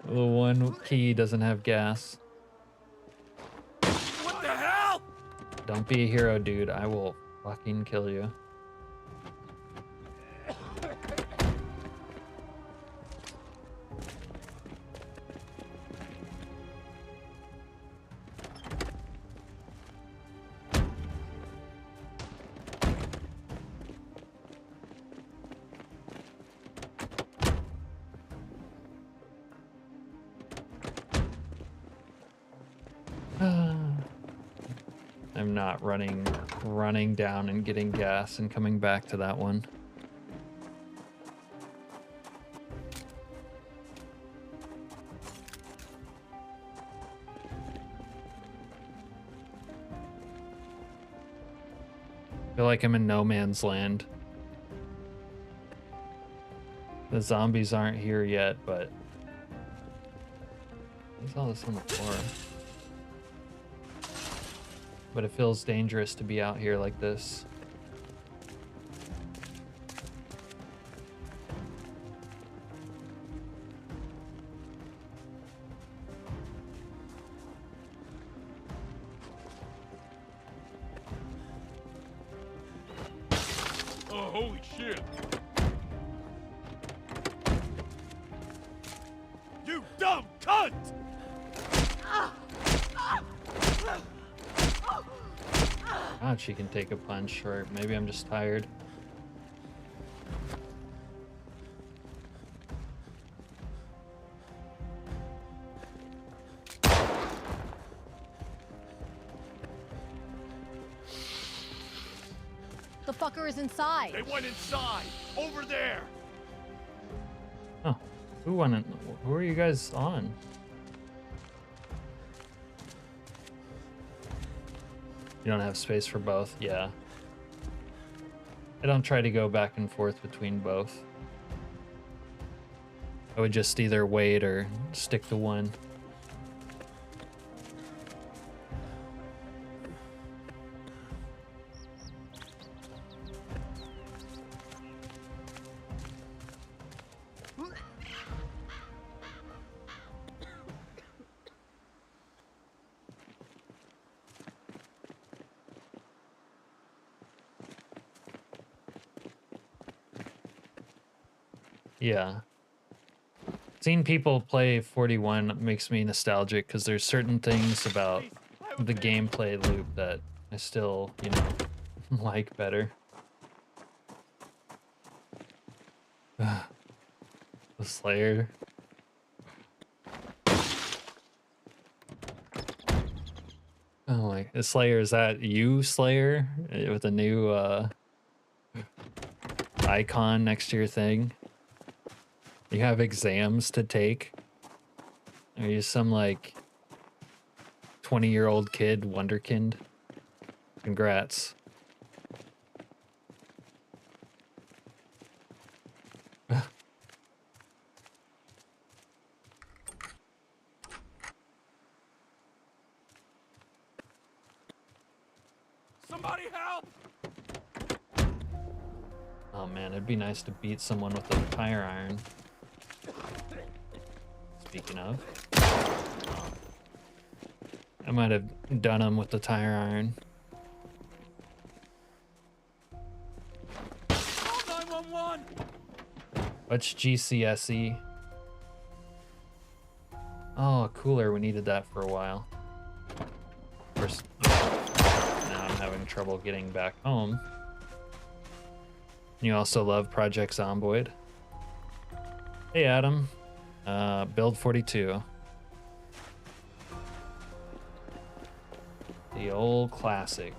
The one key doesn't have gas. What the hell? Don't be a hero, dude. I will fucking kill you. I'm not running down and getting gas and coming back to that one. I feel like I'm in no man's land. The zombies aren't here yet, but what's all this on the floor? But it feels dangerous to be out here like this. Oh, holy shit! You dumb cunt! God, she can take a punch, or maybe I'm just tired. The fucker is inside. They went inside! Over there! Oh, who are you guys on? You don't have space for both? Yeah. I don't try to go back and forth between both. I would just either wait or stick to one. Yeah. Seeing people play 41 makes me nostalgic because there's certain things about the gameplay loop that I still, you know, like better. The Slayer. Oh my, the Slayer, is that you, Slayer? With a new icon next to your thing? You have exams to take? Are you some like 20-year-old kid, wonderkind? Congrats. Somebody help! Oh man, it'd be nice to beat someone with a tire iron. Speaking of. I might have done him with the tire iron. Call 911! What's GCSE? Oh, a cooler. We needed that for a while. First, now I'm having trouble getting back home. You also love Project Zomboid. Hey, Adam. Build 42. The old classic.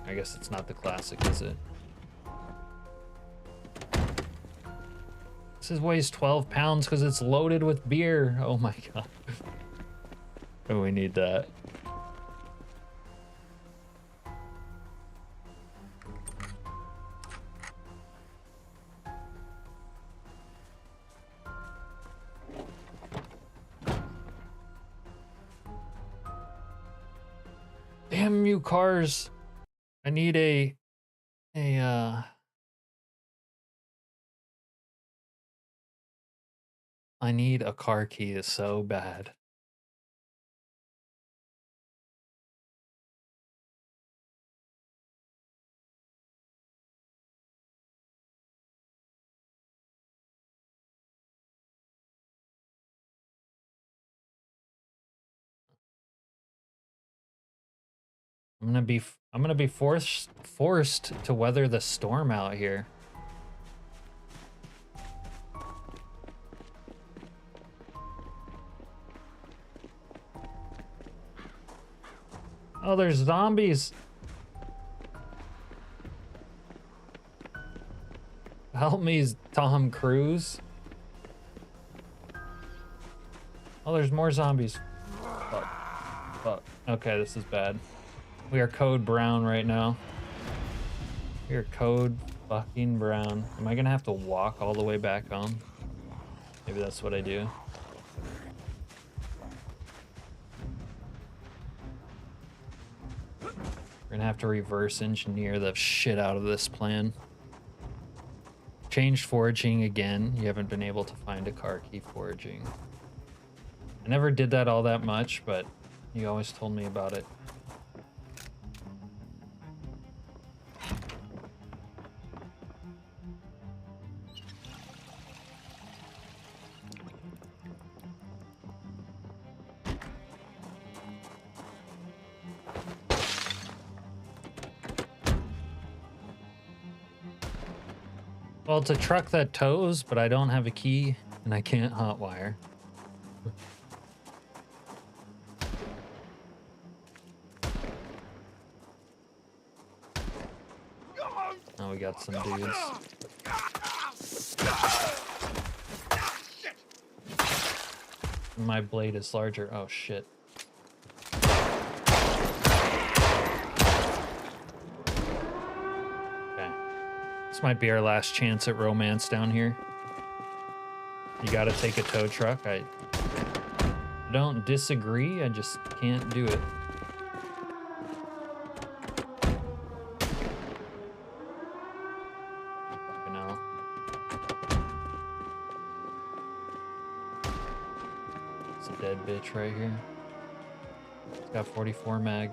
I guess it's not the classic, is it? This weighs 12 pounds because it's loaded with beer. Oh my god. Oh, we need that. Damn you cars. I need I need a car key so bad. I'm gonna be forced to weather the storm out here. Oh, there's zombies. Help me, Tom Cruise. Oh, there's more zombies. Fuck. Fuck. Okay, this is bad. We are code brown right now. We are code fucking brown. Am I gonna have to walk all the way back home? Maybe that's what I do. We're gonna have to reverse engineer the shit out of this plan. Changed foraging again. You haven't been able to find a car key foraging. I never did that all that much, but you always told me about it. Well, it's a truck that tows, but I don't have a key and I can't hotwire. Oh, we got some dudes. My blade is larger. Oh, shit. This might be our last chance at romance down here. You gotta take a tow truck. I don't disagree, I just can't do it. Fucking hell. It's a dead bitch right here. It's got 44 mag.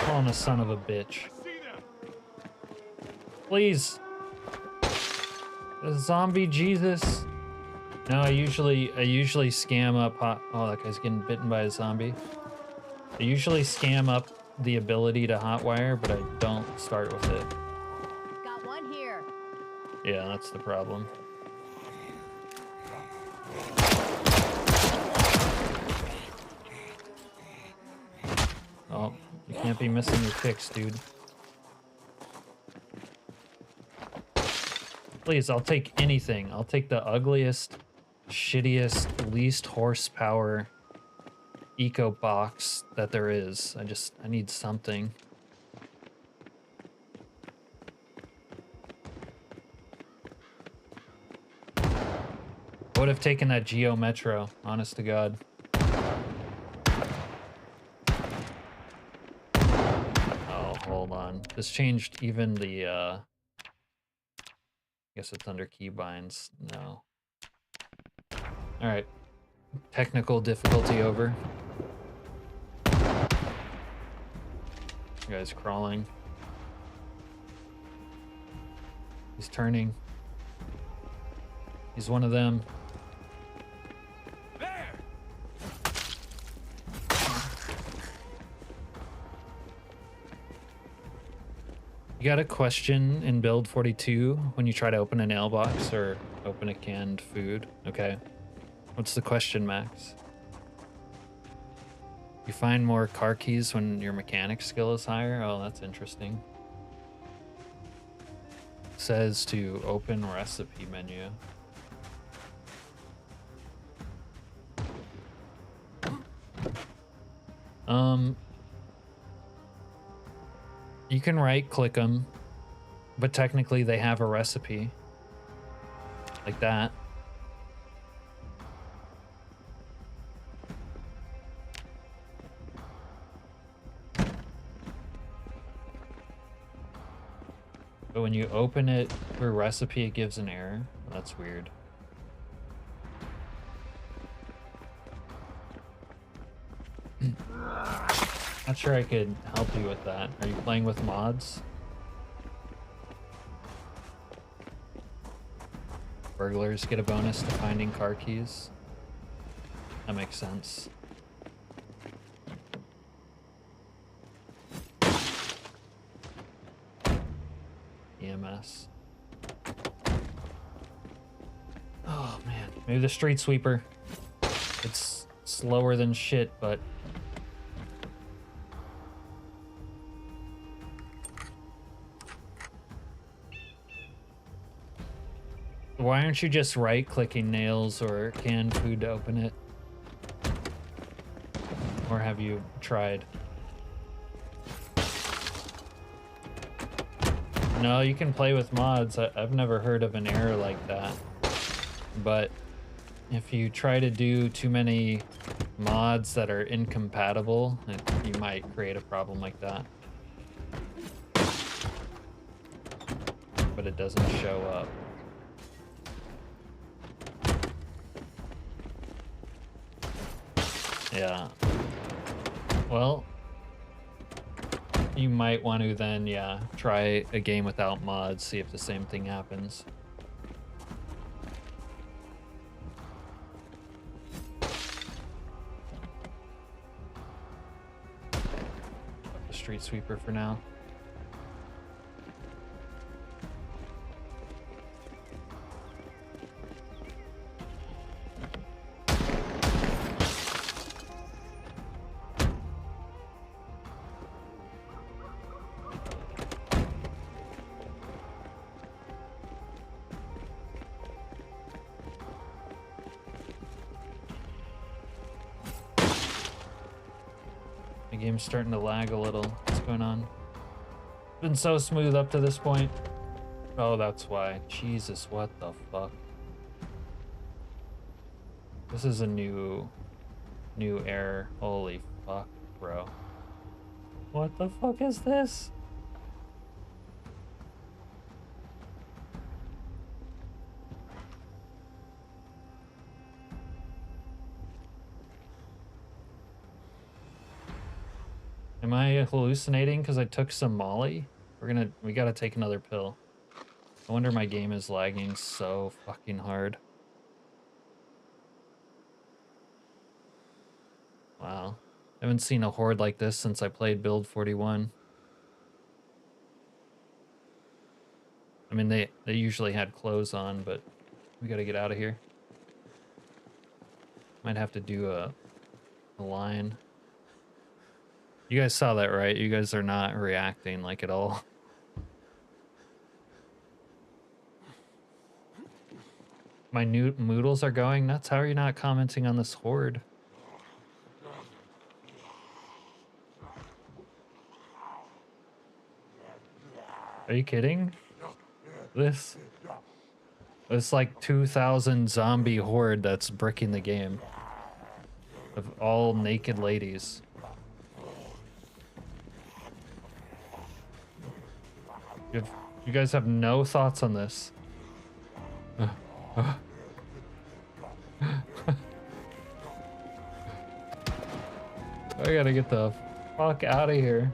Calling a son of a bitch. Please. The zombie Jesus. No, I usually scam up oh, that guy's getting bitten by a zombie. I usually scam up the ability to hotwire, but I don't start with it. Got one here. Yeah, that's the problem. Oh, you can't be missing your picks, dude. Please, I'll take anything. I'll take the ugliest, shittiest, least horsepower eco box that there is. I need something. I would have taken that Geo Metro, honest to God. Oh, hold on. This changed even the, I guess it's under keybinds. No. Alright. Technical difficulty over. You guys crawling. He's turning. He's one of them. There! You got a question in build 42 when you try to open a nail box or open a canned food? Okay. What's the question, Max? You find more car keys when your mechanic skill is higher? Oh, that's interesting. Says to open recipe menu. You can right click them, but technically they have a recipe like that. But when you open it through recipe, it gives an error. That's weird. Not sure I could help you with that. Are you playing with mods? burglars get a bonus to finding car keys. That makes sense. EMS. Oh man, maybe the street sweeper. It's slower than shit, but why aren't you just right-clicking nails or canned food to open it? Or have you tried? No, you can play with mods. I've never heard of an error like that. But if you try to do too many mods that are incompatible, you might create a problem like that. But it doesn't show up. Yeah. Well, you might want to then, yeah, try a game without mods, see if the same thing happens. The street sweeper for now. Game's starting to lag a little. What's going on? Been so smooth up to this point. Oh, that's why. Jesus, what the fuck? This is a new error. Holy fuck, bro. What the fuck is this? Am I hallucinating because I took some Molly? We gotta take another pill. I wonder my game is lagging so fucking hard. Wow. I haven't seen a horde like this since I played Build 41. I mean, they usually had clothes on, but we gotta get out of here. Might have to do a line. You guys saw that, right? You guys are not reacting like at all. My new moodles are going nuts. How are you not commenting on this horde? Are you kidding? This like 2,000 zombie horde that's bricking the game. Of all naked ladies. You guys have no thoughts on this. I gotta get the fuck out of here.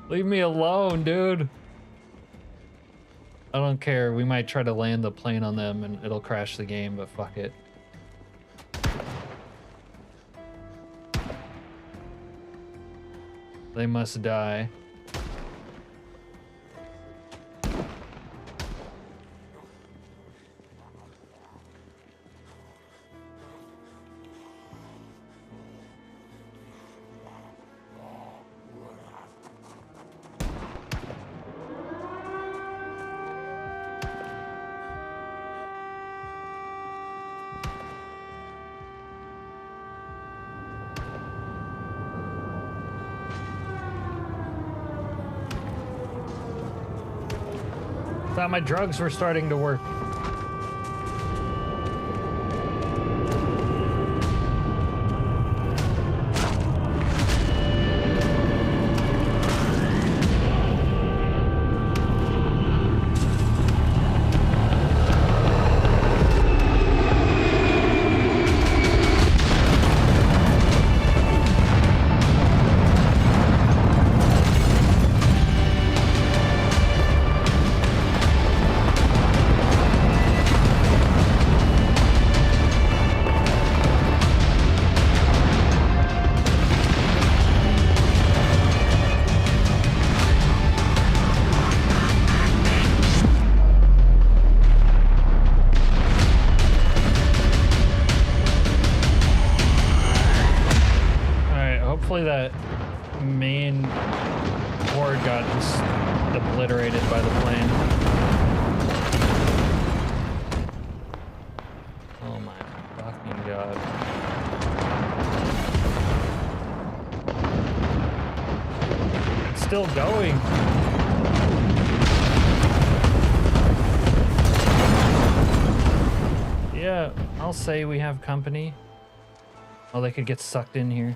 Leave me alone, dude. I don't care. We might try to land the plane on them and it'll crash the game, but fuck it. They must die. Thought my drugs were starting to work. Hopefully that main horde got just obliterated by the plane. Oh my fucking god. It's still going. Yeah, I'll say we have company. Oh, they could get sucked in here.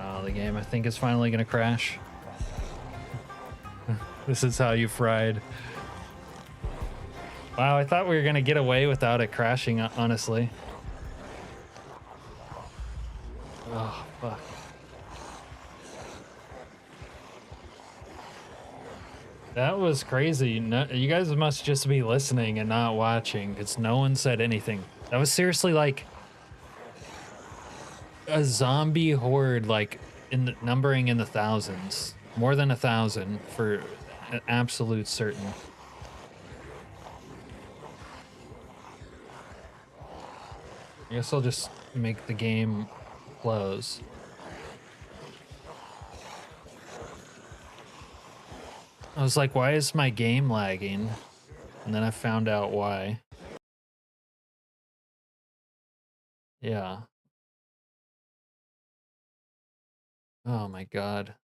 Oh, the game I think is finally gonna crash. This is how you fried. Wow, I thought we were gonna get away without it crashing, honestly. Oh, fuck. That was crazy. No, you guys must just be listening and not watching, because no one said anything. That was seriously like a zombie horde, like numbering in the thousands. More than 1,000 for an absolute certain. I guess I'll just make the game close. I was like, why is my game lagging? And then I found out why. Yeah. Oh my god.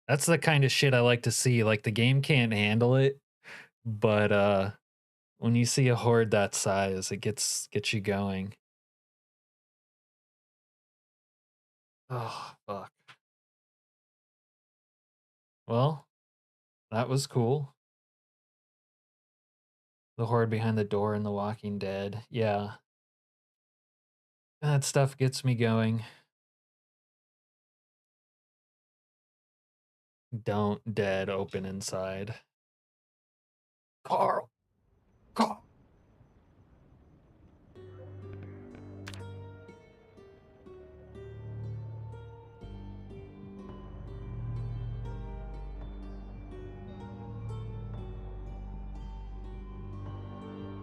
That's the kind of shit I like to see. Like, the game can't handle it, but when you see a horde that size, it gets you going. Oh, fuck. Well, that was cool. The horde behind the door in The Walking Dead. Yeah. That stuff gets me going. Don't dead open inside. Carl. Carl.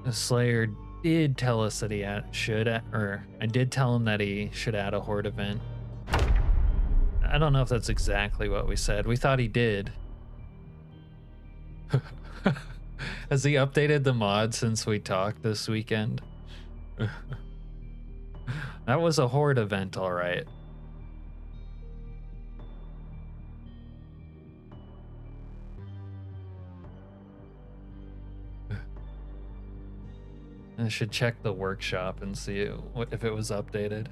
The Slayer did tell us that he I did tell him that he should add a horde event. I don't know if that's exactly what we said. We thought he did. Has he updated the mod since we talked this weekend? That was a horde event, all right. I should check the workshop and see if it was updated.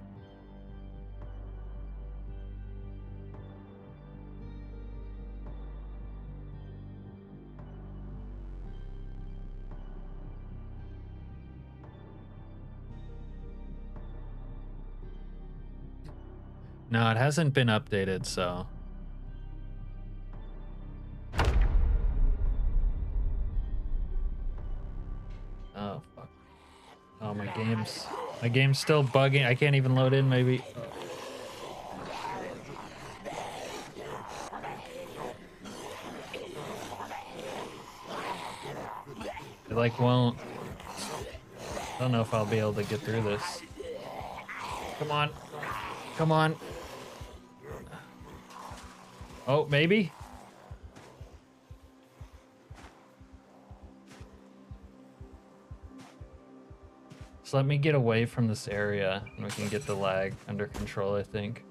No, it hasn't been updated, so. Oh, fuck. Oh, my game's still bugging. I can't even load in, maybe. It like won't. I don't know if I'll be able to get through this. Come on. Come on. Oh, maybe? So let me get away from this area and we can get the lag under control, I think.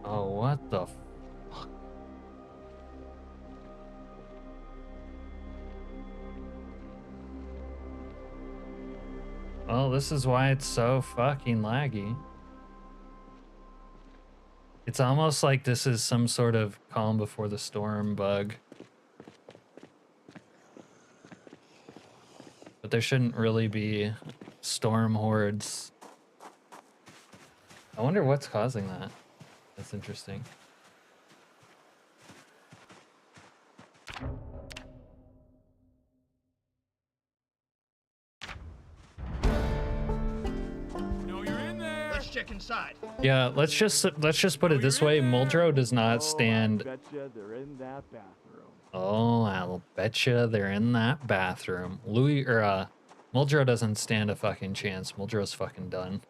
Oh, what the fuck? Well, this is why it's so fucking laggy. It's almost like this is some sort of calm before the storm bug. But there shouldn't really be storm hordes I wonder what's causing that. That's interesting. Let's check inside. Yeah, let's just put it this way. Muldrow does not stand. I betcha they're in that bathroom. Oh, I'll betcha they're in that bathroom. Muldrow doesn't stand a fucking chance. Muldrow's fucking done.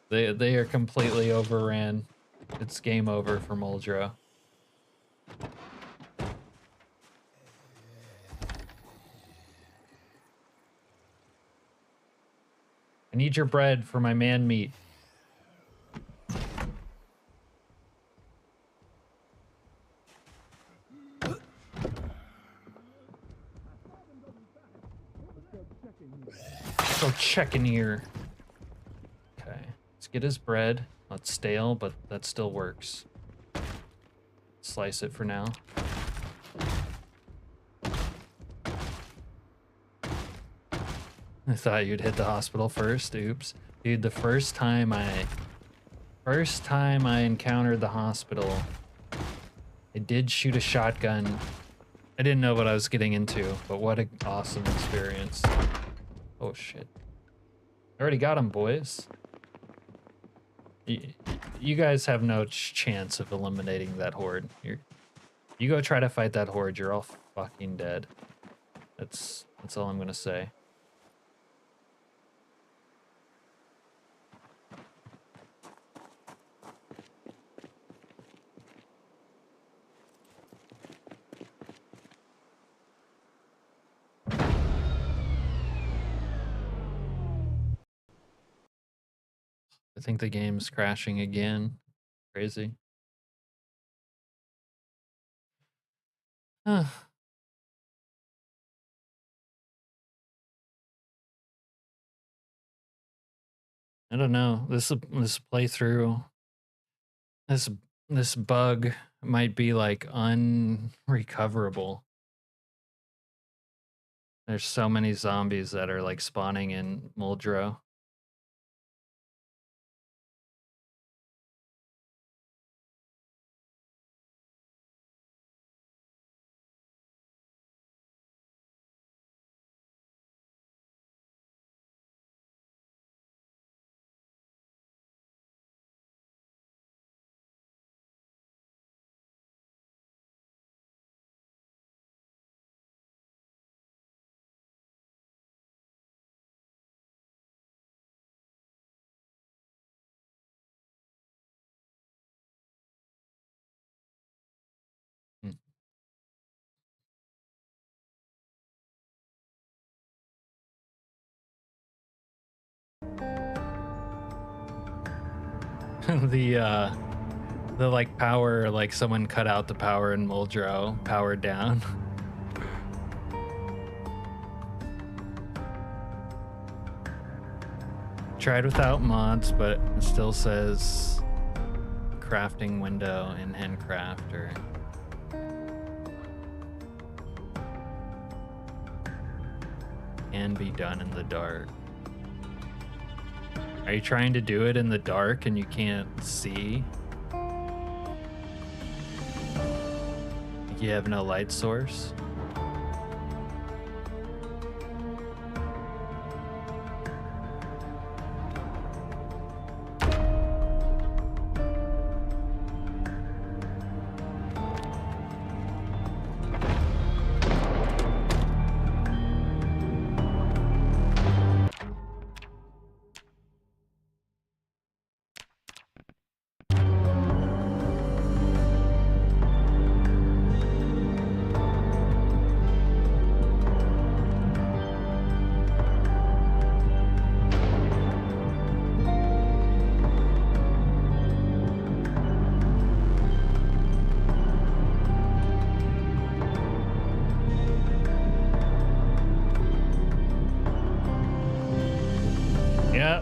They are completely overran. It's game over for Muldrow. I need your bread for my man meat. Go check in here. Okay, let's get his bread. It's stale, but that still works. Slice it for now. I thought you'd hit the hospital first. Oops. Dude, the first time I encountered the hospital, I did shoot a shotgun. I didn't know what I was getting into, but what an awesome experience. Oh shit. I already got him, boys. You guys have no chance of eliminating that horde. You go try to fight that horde, you're all fucking dead. That's all I'm gonna say. I think the game's crashing again. Crazy. Huh. I don't know. This playthrough, this bug might be like unrecoverable. There's so many zombies that are like spawning in Muldrow. The like power, like someone cut out the power in Muldrow, powered down. Tried without mods, but it still says crafting window in Handcrafter. Can be done in the dark. Are you trying to do it in the dark and you can't see? You have no light source?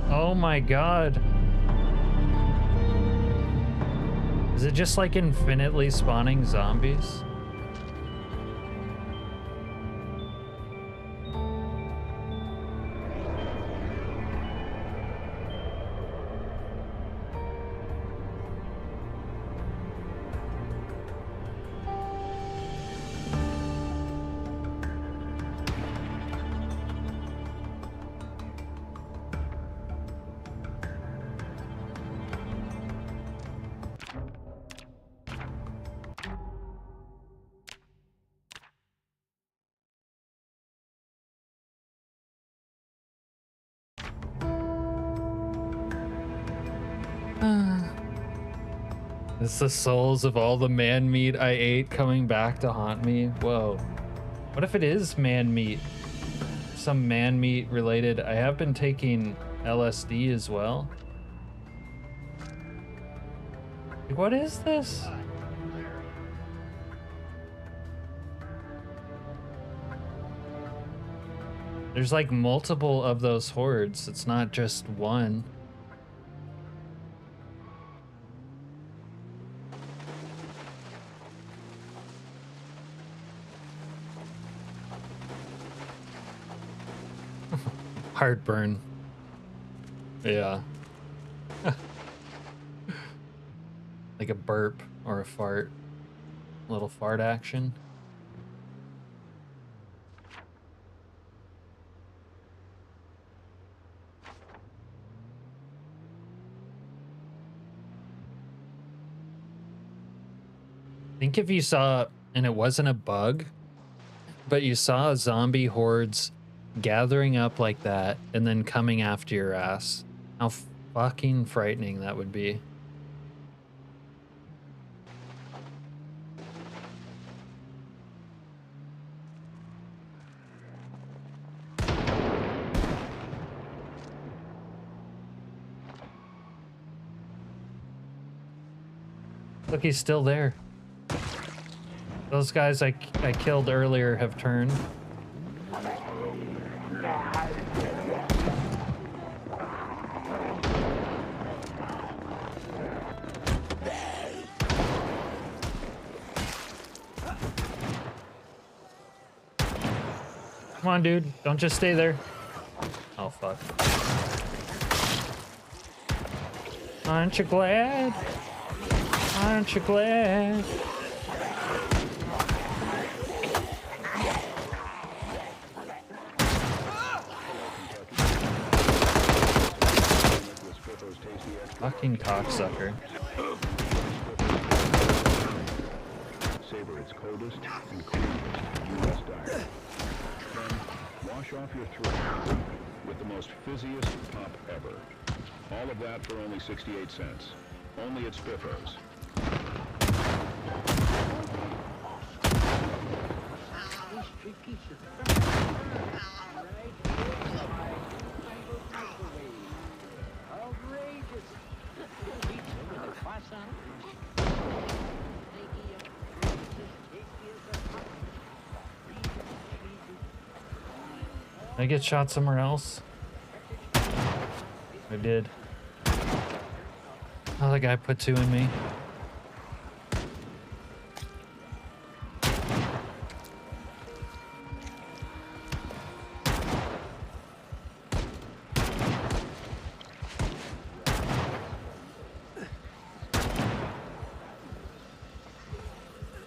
Oh my god. Is it just like infinitely spawning zombies? It's the souls of all the man meat I ate coming back to haunt me. Whoa. What if it is man meat? Some man meat related. I have been taking LSD as well. What is this? There's like multiple of those hordes. It's not just one. Heartburn. Yeah. Like a burp or a fart. A little fart action. I think if you saw, and it wasn't a bug, but you saw zombie hordes gathering up like that and then coming after your ass, how fucking frightening that would be. Look, he's still there. Those guys I killed earlier have turned. Come on, dude. Don't just stay there. Oh, fuck. Aren't you glad? Aren't you glad? Fucking cocksucker. Savor its coldest and cleanest U.S. diet. Then wash off your throat with the most fizziest pop ever. All of that for only 68 cents. Only at Spiffos. Did I get shot somewhere else? I did. Oh, the guy put 2 in me.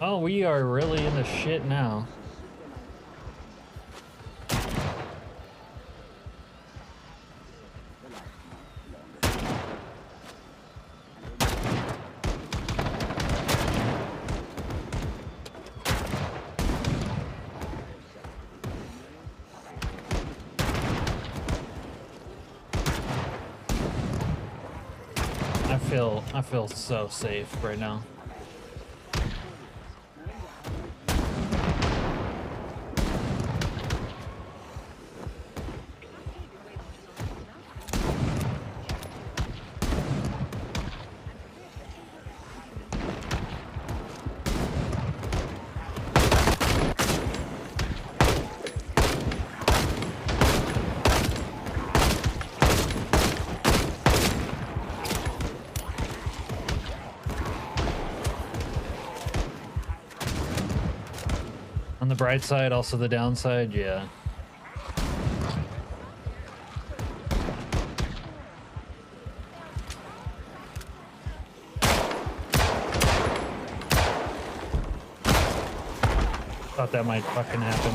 Oh, we are really in the shit now. I feel so safe right now. On the bright side, also the downside, yeah. Thought that might fucking happen.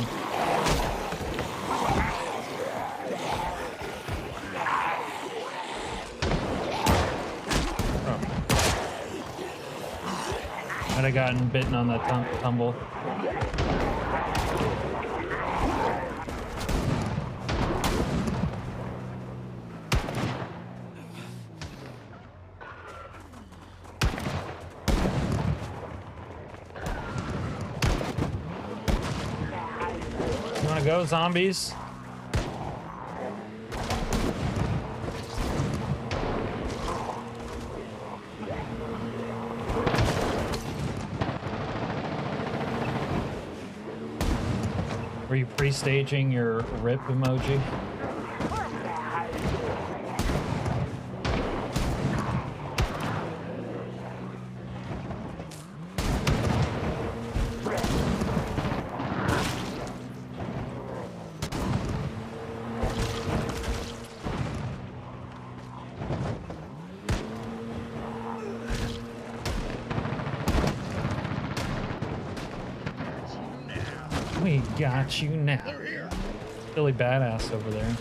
Oh. Might have gotten bitten on that tumble. go, zombies. Were you pre-staging your rip emoji? We got you now. Really badass over there.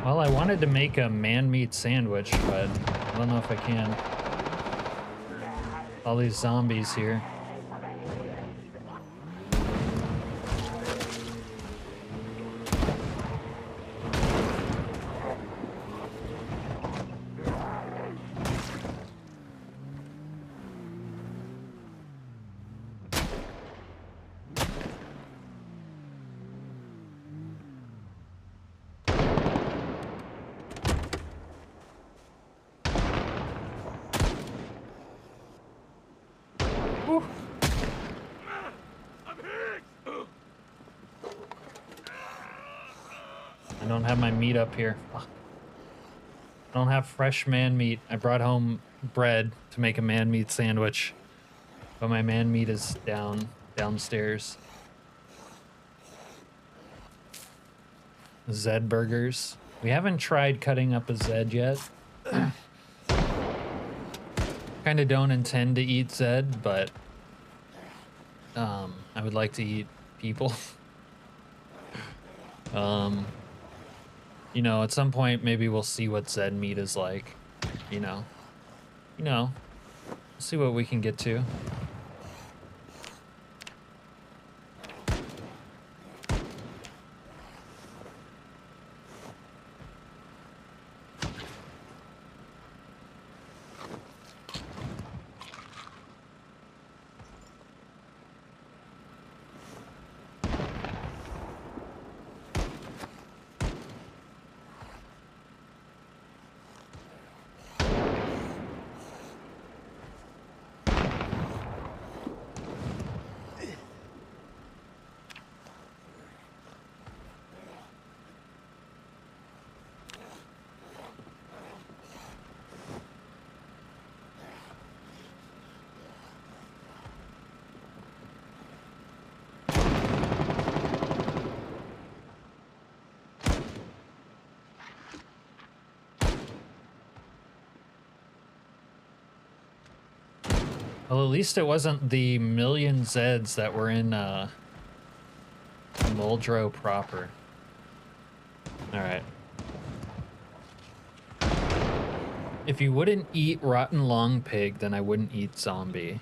Well, I wanted to make a man-meat sandwich, but I don't know if I can. All these zombies here. I don't have my meat up here. Ugh. I don't have fresh man meat. I brought home bread to make a man meat sandwich, but my man meat is downstairs. Zed burgers. We haven't tried cutting up a Zed yet. Kind of don't intend to eat Zed, but I would like to eat people. You know, at some point maybe we'll see what Zed meat is like. You know, we'll see what we can get to. Well, at least it wasn't the million Zeds that were in Muldrow proper. All right. If you wouldn't eat rotten long pig, then I wouldn't eat zombie.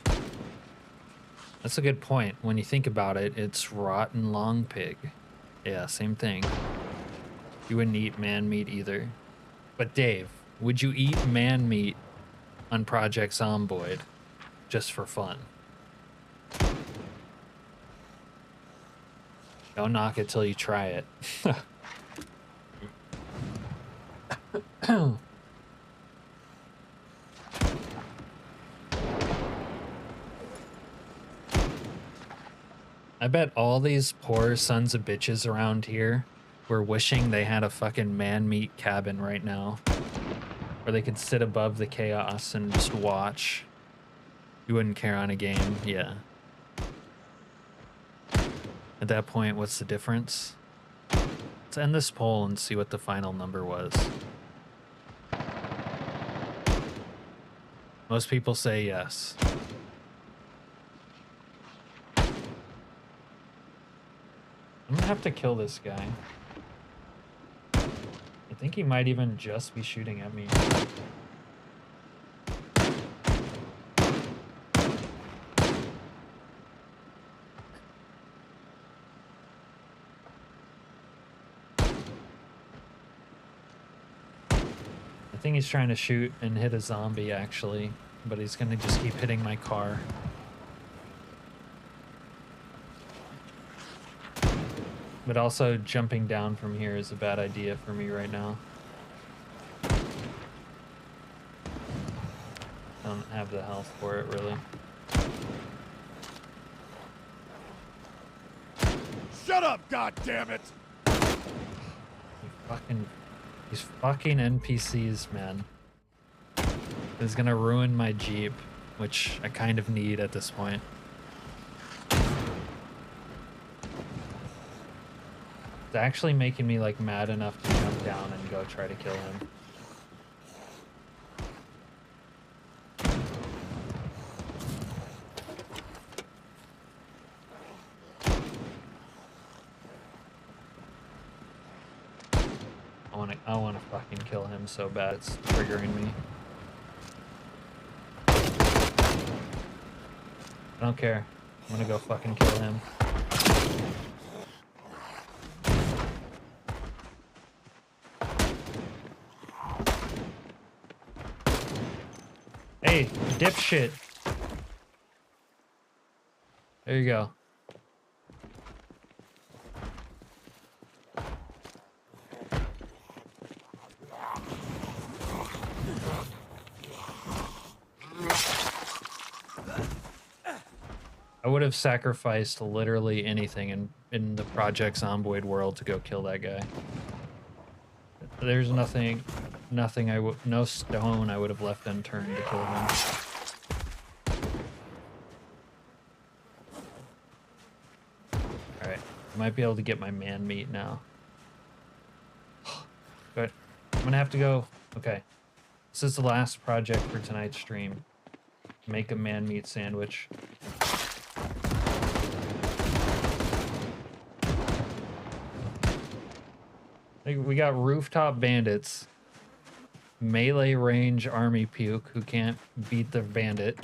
That's a good point. When you think about it, it's rotten long pig. Yeah, same thing. You wouldn't eat man meat either. But Dave, would you eat man meat on Project Zomboid? Just for fun. Don't knock it till you try it. I bet all these poor sons of bitches around here were wishing they had a fucking man-meat cabin right now, where they could sit above the chaos and just watch. You wouldn't care on a game, yeah. At that point, what's the difference? Let's end this poll and see what the final number was. Most people say yes. I'm gonna have to kill this guy. think he might even just be shooting at me. I think he's trying to shoot and hit a zombie, actually, but he's gonna just keep hitting my car. But also, jumping down from here is a bad idea for me right now. I don't have the health for it, really. Shut up, goddammit! These fucking NPCs, man. This is gonna ruin my Jeep, which I kind of need at this point. It's actually making me like mad enough to jump down and go try to kill him. I wanna fucking kill him so bad, it's triggering me. I don't care. I'm gonna go fucking kill him. Hey, dipshit. There you go. I would have sacrificed literally anything in the Project Zomboid world to go kill that guy. There's nothing no stone I would have left unturned to kill him. Alright, I might be able to get my man meat now. But I'm gonna have to go. Okay. This is the last project for tonight's stream. Make a man meat sandwich. We got rooftop bandits, melee range army puke who can't beat the bandit.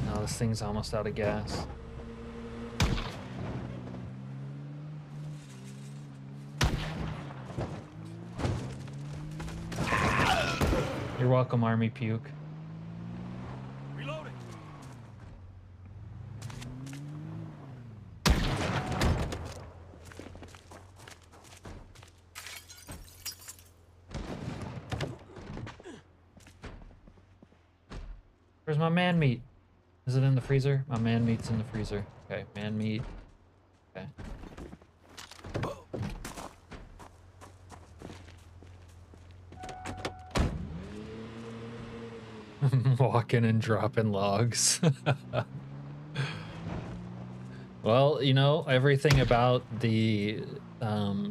Oh, this thing's almost out of gas. You're welcome, army puke. Where's my man meat? Is it in the freezer? My man meat's in the freezer. Okay, man meat. Okay. Walking and dropping logs. Well, you know, everything about the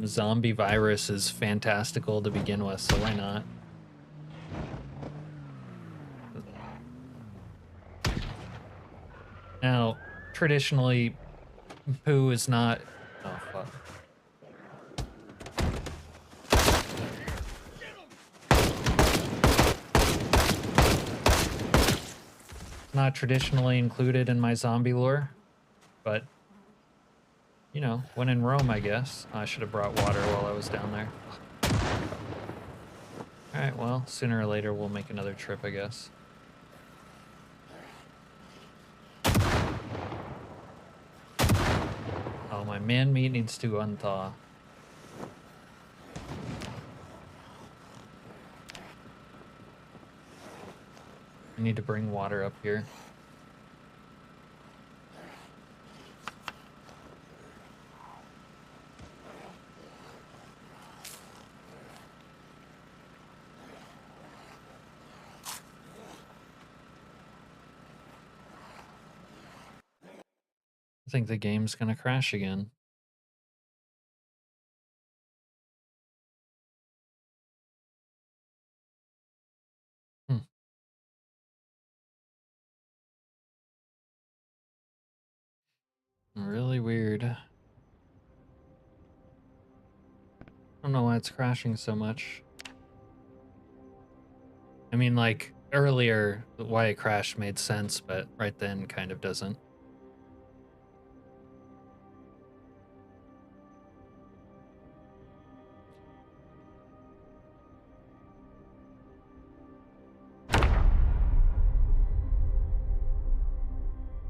zombie virus is fantastical to begin with, so why not? Now, traditionally, poo is not... Oh, fuck. Not traditionally included in my zombie lore, but, you know, when in Rome, I guess. I should have brought water while I was down there. Alright, well, sooner or later we'll make another trip, I guess. Oh, my man meat needs to unthaw. I need to bring water up here. I think the game's gonna crash again. Really weird. don't know why it's crashing so much. I mean, like, earlier, why it crashed made sense, but right then kind of doesn't.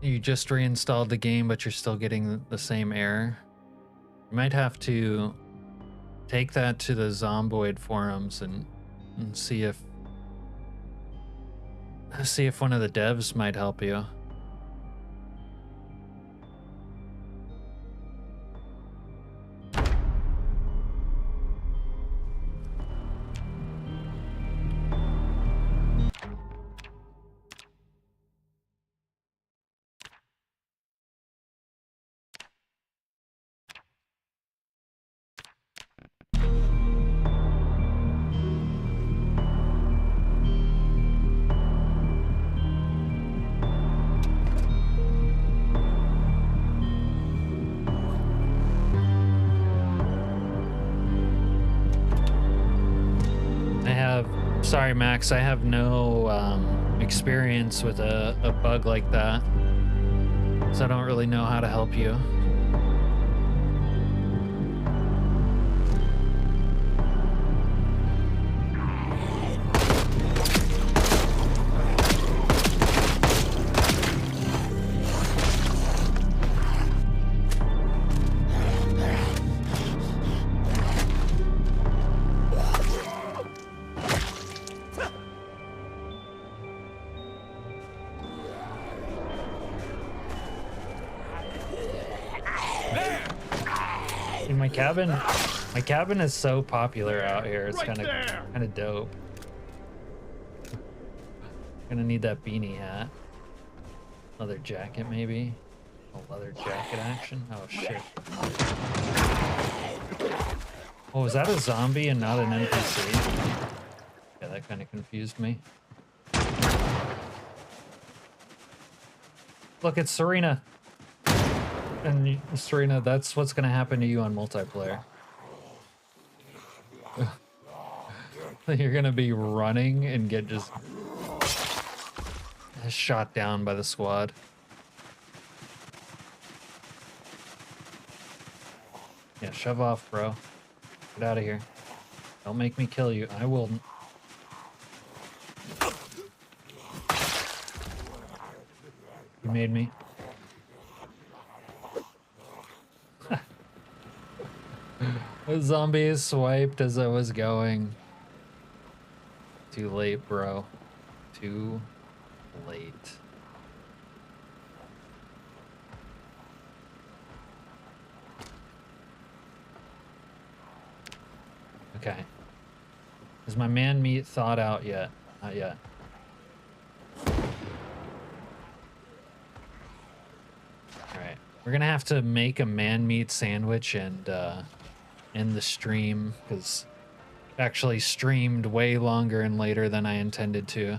You just reinstalled the game, but you're still getting the same error. You might have to take that to the Zomboid forums and see if one of the devs might help you. Sorry, Max, I have no experience with a bug like that, so I don't really know how to help you. My cabin is so popular out here. It's kind of dope. Gonna need that beanie hat. Leather jacket, maybe. A leather jacket action. Oh shit. Oh, is that a zombie and not an NPC? Yeah, that kind of confused me. Look, it's Serena. And Serena, that's what's gonna happen to you on multiplayer. You're gonna be running and get just shot down by the squad. Yeah, shove off, bro. Get out of here. Don't make me kill you. I will. You made me. The zombies swiped as I was going. Too late, bro. Too late. Okay. Is my man meat thawed out yet? Not yet. Alright. We're gonna have to make a man meat sandwich and end the stream, because it actually streamed way longer and later than I intended to.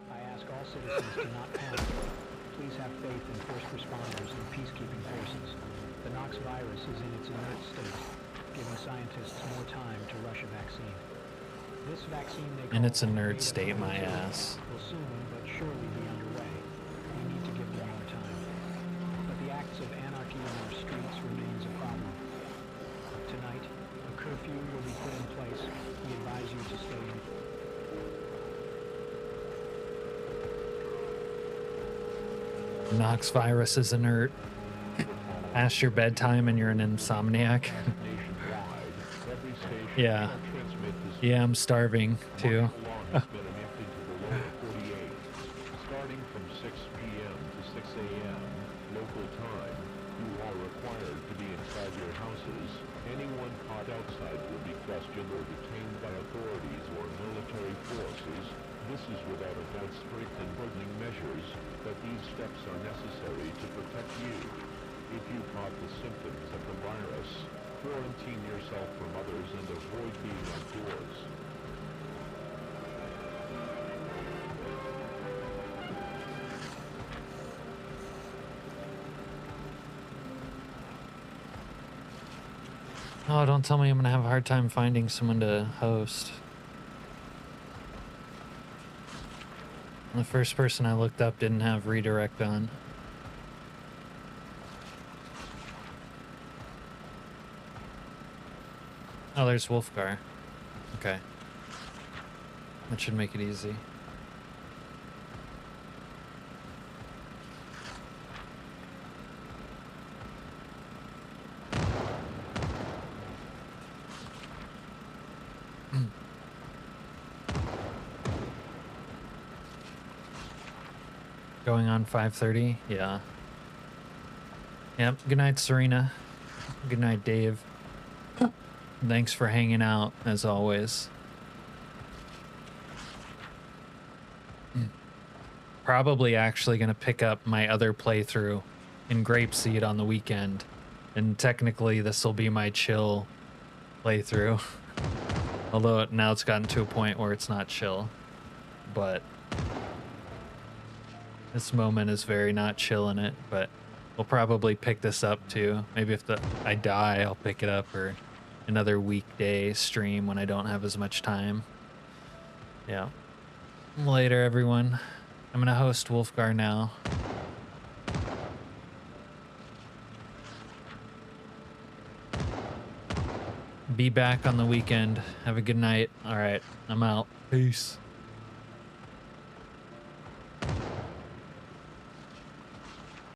I ask all citizens to not panic. Please have faith in first responders and peacekeeping forces. The Nox virus is in its inert state, giving scientists more time to rush a vaccine. This vaccine In its inert state, my ass. will soon but surely be underway. We need to give them more time. But the acts of anarchy in our streets remains a problem. Tonight, a curfew will be put in place. We advise you to stay in. Nox virus is inert. Past your bedtime and you're an insomniac. Yeah. Yeah, I'm starving too. Starting from 6 p.m. to 6 a.m. local time, you are required to be inside your houses. Anyone caught outside will be questioned or detained by authorities or military forces. This is without a doubt strict and burdening measures, but these steps are necessary to protect you. If you caught the symptoms of the virus, Quarantine yourself from others and avoid being outdoors. Oh, don't tell me I'm gonna have a hard time finding someone to host. The first person I looked up didn't have redirect on. Oh, there's Wolfgar. Okay. That should make it easy. Going on 5:30? Yeah. Yep. Good night, Serena. Good night, Dave. Thanks for hanging out, as always. Probably actually going to pick up my other playthrough in Grapeseed on the weekend. And technically, this will be my chill playthrough. Although now it's gotten to a point where it's not chill. But this moment is very not chill in it, but we'll probably pick this up too. Maybe if I die, I'll pick it up, or another weekday stream when I don't have as much time. Yeah. Later, everyone. I'm gonna host Wolfgar now. Be back on the weekend. Have a good night. All right, I'm out. Peace.